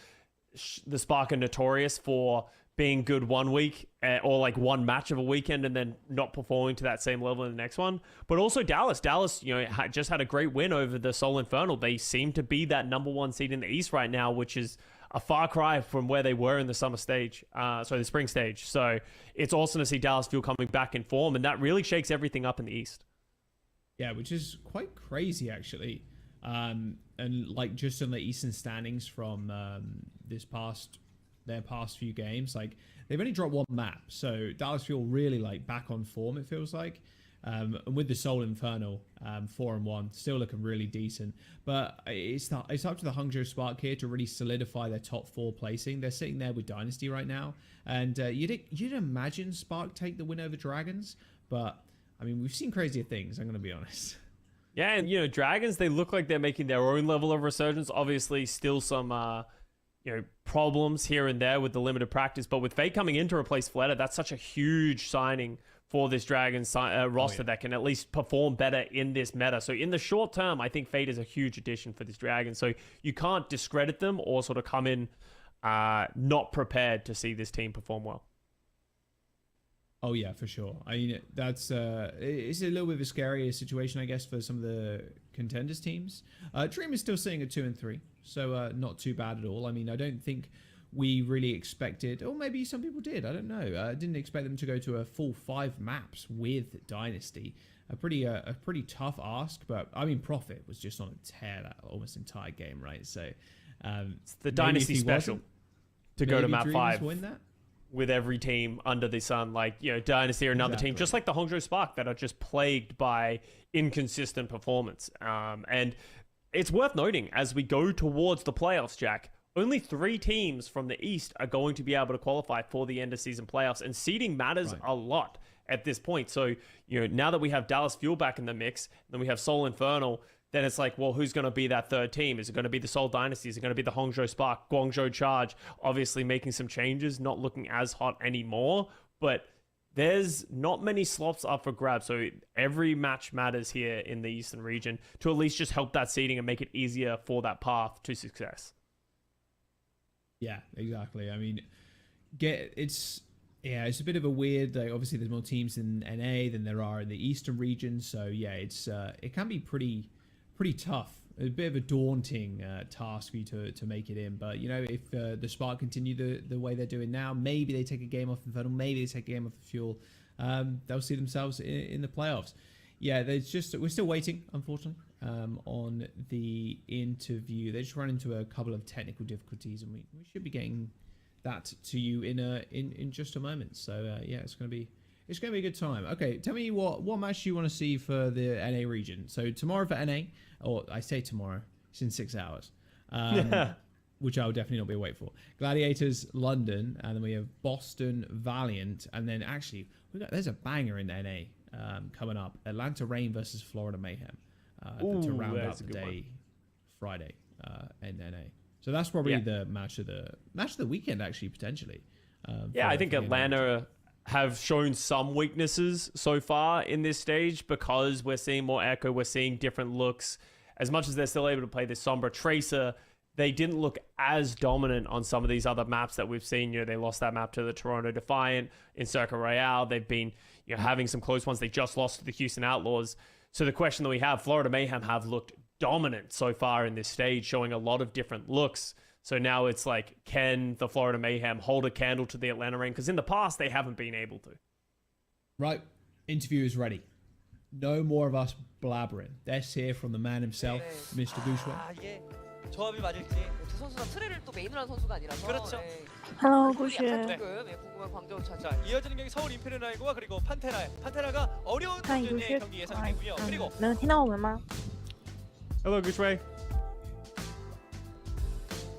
the Spark are notorious for being good one week or like one match of a weekend and then not performing to that same level in the next one. But also Dallas, just had a great win over the Soul Infernal. They seem to be that #1 seed in the East right now, which is a far cry from where they were in the summer stage, the spring stage. So it's awesome to see Dallas Fuel coming back in form, and that really shakes everything up in the East. Yeah, which is quite crazy actually. And like just on the Eastern standings from their past few games, like they've only dropped 1 map, so Dallas Fuel really like back on form, it feels like. And with the Soul Infernal, 4-1, still looking really decent. But it's up to the Hangzhou Spark here to really solidify their top 4 placing. They're sitting there with Dynasty right now, and you'd imagine Spark take the win over Dragons, but I mean, we've seen crazier things, I'm going to be honest. Yeah, and Dragons, they look like they're making their own level of resurgence. Obviously, still some problems here and there with the limited practice, but with Fate coming in to replace Fleta, that's such a huge signing for this Dragons roster that can at least perform better in this meta. So in the short term, I think Fate is a huge addition for this Dragons. So you can't discredit them or sort of come in not prepared to see this team perform well. Oh yeah, for sure. I mean, that's it's a little bit of a scarier situation, I guess, for some of the contenders teams. Dream is still sitting at 2-3, so not too bad at all. I mean, I don't think we really expected, or maybe some people did, I don't know. Didn't expect them to go to a full 5 maps with Dynasty. A pretty tough ask, but I mean, Profit was just on a tear that almost entire game, right? So it's the Dynasty special to go to map 5. Win that? With every team under the sun, like, Dynasty or another team, just like the Hangzhou Spark, that are just plagued by inconsistent performance. And it's worth noting, as we go towards the playoffs, Jack, only 3 teams from the East are going to be able to qualify for the end of season playoffs, and seeding matters a lot at this point. So, now that we have Dallas Fuel back in the mix, then we have Soul Infernal, then it's like, well, who's going to be that 3rd team? Is it going to be the Seoul Dynasty? Is it going to be the Hangzhou Spark? Guangzhou Charge, obviously making some changes, not looking as hot anymore, but there's not many slots up for grabs. So every match matters here in the Eastern region to at least just help that seeding and make it easier for that path to success. Yeah, exactly. I mean, it's a bit of a weird, like, obviously there's more teams in NA than there are in the Eastern region. So yeah, it can be pretty tough, a bit of a daunting task for you to make it in. But if the Spark continue the way they're doing now, maybe they take a game off Infernal, maybe they take a game off Fuel, they'll see themselves in the playoffs. Yeah, we're still waiting, unfortunately, on the interview. They just run into a couple of technical difficulties, and we should be getting that to you in just a moment. So yeah, it's gonna be It's going to be a good time. Okay, tell me what match you want to see for the NA region. So tomorrow for NA, or I say tomorrow, it's in 6 hours, which I'll definitely not be awake for. Gladiators London, and then we have Boston Valiant, and then actually there's a banger in the NA coming up. Atlanta Reign versus Florida Mayhem to round out the day, Friday in NA. So that's probably the match of the weekend, actually, potentially. I think Atlanta have shown some weaknesses so far in this stage because we're seeing more echo, we're seeing different looks. As much as they're still able to play this Sombra Tracer, they didn't look as dominant on some of these other maps that we've seen. You know, they lost that map to the Toronto Defiant in Circuit Royale. They've been, you know, having some close ones. They just lost to the Houston Outlaws. So the question that we have, Florida Mayhem have looked dominant so far in this stage, showing a lot of different looks. So now it's like, can the Florida Mayhem hold a candle to the Atlanta Reign? Because in the past, they haven't been able to. Right. Interview is ready. No more of us blabbering. Let's hear from the man himself, Mr. Gushwa. 이게 조합이 맞을지 두 선수가 트레를 또 메인으로 한 선수가 아니라서 그렇죠. Hello, 약간 조금 궁금한 광저우 차지. 자, 이어지는 경기 서울 임페리얼과 그리고 판테라가 어려운 수준의 경기 예상되고요. 그리고 能听到我们吗？ Hello, Gushway.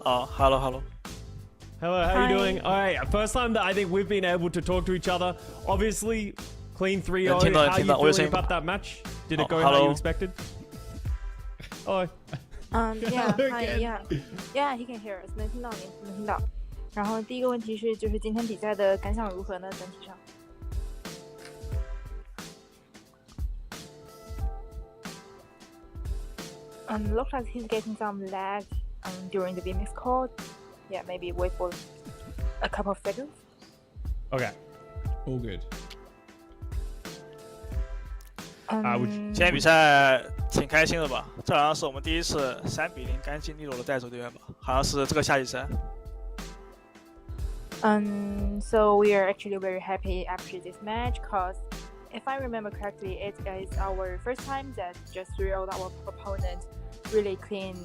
Hello. Hello, how are you doing? All right, first time that I think we've been able to talk to each other. Obviously, clean 3-0. How are you feeling about that match? Did it go how you expected? Oh. Yeah, hi, yeah, he can hear us. 能听到你，能听到。然后第一个问题是，就是今天比赛的感想如何呢？整体上。Looks like he's getting some lag during the VMix call. Yeah, maybe wait for a couple of seconds. Okay. All good. 今天比赛挺开心的吧？这好像是我们第一次3-0干净利落的带走对面吧？好像是这个夏季赛。So we are actually very happy after this match, cause if I remember correctly, it is our first time that just 3-0 our opponent really clean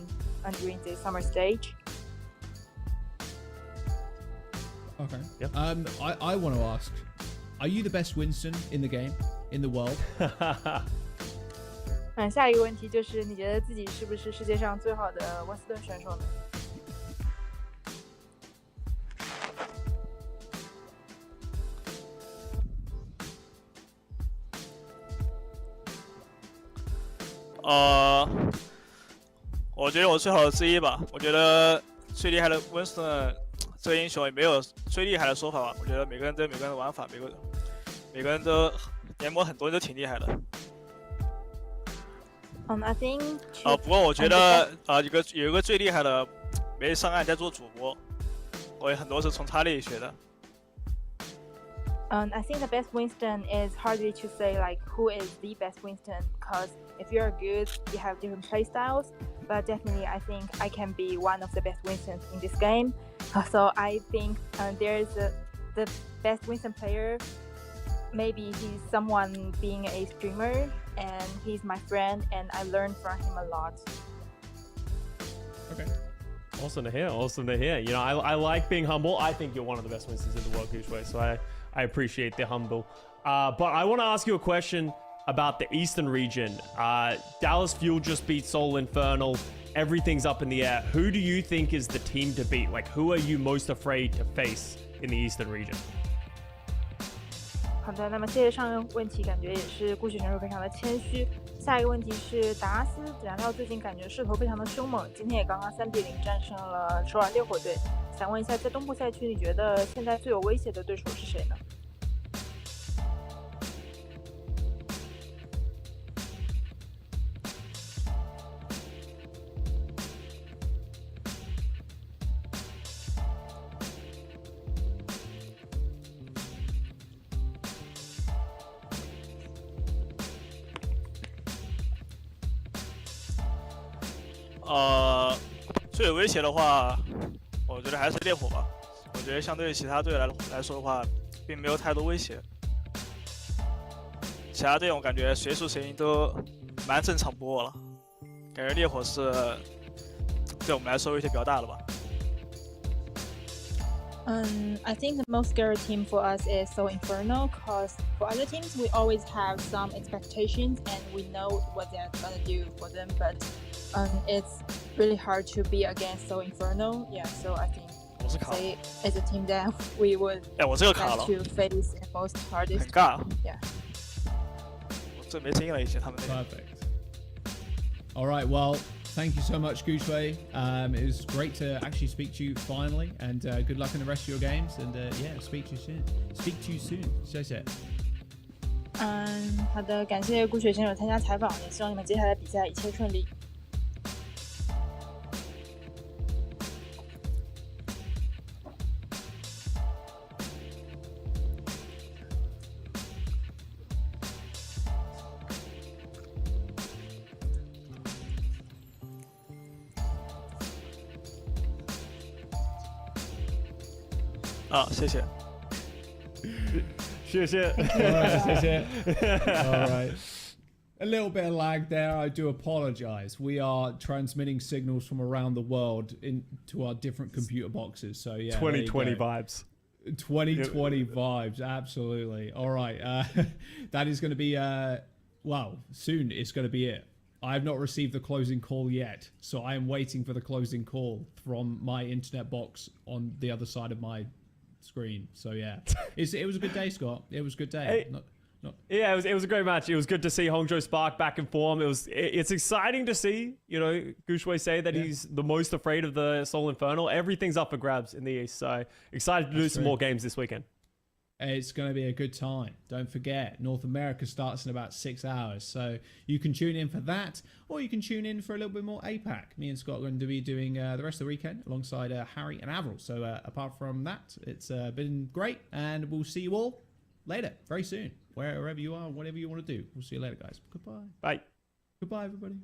during the summer stage. Okay. Yep. I want to ask, are you the best Winston in the game, in the world? 下一个问题就是，你觉得自己是不是世界上最好的温斯顿选手呢？我觉得我最好的之一吧。我觉得最厉害的温斯顿这个英雄也没有最厉害的说法吧。我觉得每个人都有每个人的玩法，每个人都联盟很多人都挺厉害的。I think. 不过我觉得有一个最厉害的没上岸在做主播，我也很多是从他那里学的。I think the best Winston is hardly to say like who is the best Winston, because if you're good, you have different play styles. But definitely, I think I can be one of the best Winstons in this game. So I think there is the best Winston player. Maybe he's someone being a streamer, and he's my friend, and I learned from him a lot. Okay. Awesome to hear. Awesome to hear. You know, I like being humble. I think you're one of the best Winstons in the world, Gushway. So I appreciate the humble. But I want to ask you a question about the Eastern region. Dallas Fuel just beat Soul Infernal. Everything's up in the air. Who do you think is the team to beat? Like, who are you most afraid to face in the Eastern region? 好的，那么谢谢上个问题，感觉也是顾雪选手非常的谦虚。下一个问题是达斯燃料最近感觉势头非常的凶猛，今天也刚刚3-0战胜了首尔烈火队。想问一下，在东部赛区，你觉得现在最有威胁的对手是谁呢？最有威胁的话，我觉得还是烈火吧。我觉得相对于其他队来说的话，并没有太多威胁。其他队我感觉谁输谁赢都蛮正常不过了。感觉烈火是对我们来说威胁比较大的吧。I think the most scary team for us is So Inferno, because for other teams we always have some expectations and we know what they're gonna do for them, but it's really hard to be against So Inferno. Yeah, so I think they is a team that we would 哎，我这个卡 have 了， to face and most 很 hardest. 尬， Yeah. 我这没声音了，以前他们那个。 Perfect. All right, well, thank you so much, Gushwei. It was great to actually speak to you finally, and good luck in the rest of your games. And yeah, speak to you soon. Speak to you soon. 谢谢。好的，感谢顾雪选手参加采访，也希望你们接下来比赛一切顺利。啊，谢谢。谢谢。 Alright, 谢谢. All right. A little bit of lag there. I do apologize. We are transmitting signals from around the world into our different computer boxes. So yeah, 2020 vibes. 2020 vibes. Absolutely. All right. That is going to be well, soon it's going to be it. I have not received the closing call yet, so I am waiting for the closing call from my internet box on the other side of my screen. So yeah, it was a good day, Scott. It was a good day. Yeah, it was a great match. It was good to see Hongzhou Spark back in form. It's exciting to see, Gushwei say that he's the most afraid of the Seoul Infernal. Everything's up for grabs in the East, so excited to do some more games this weekend. It's going to be a good time. Don't forget, North America starts in about 6 hours. So you can tune in for that, or you can tune in for a little bit more APAC. Me and Scott are going to be doing the rest of the weekend alongside Harry and Avril. So apart from that, it's been great, and we'll see you all later, very soon. Wherever you are, whatever you want to do. We'll see you later, guys. Goodbye. Bye. Goodbye, everybody.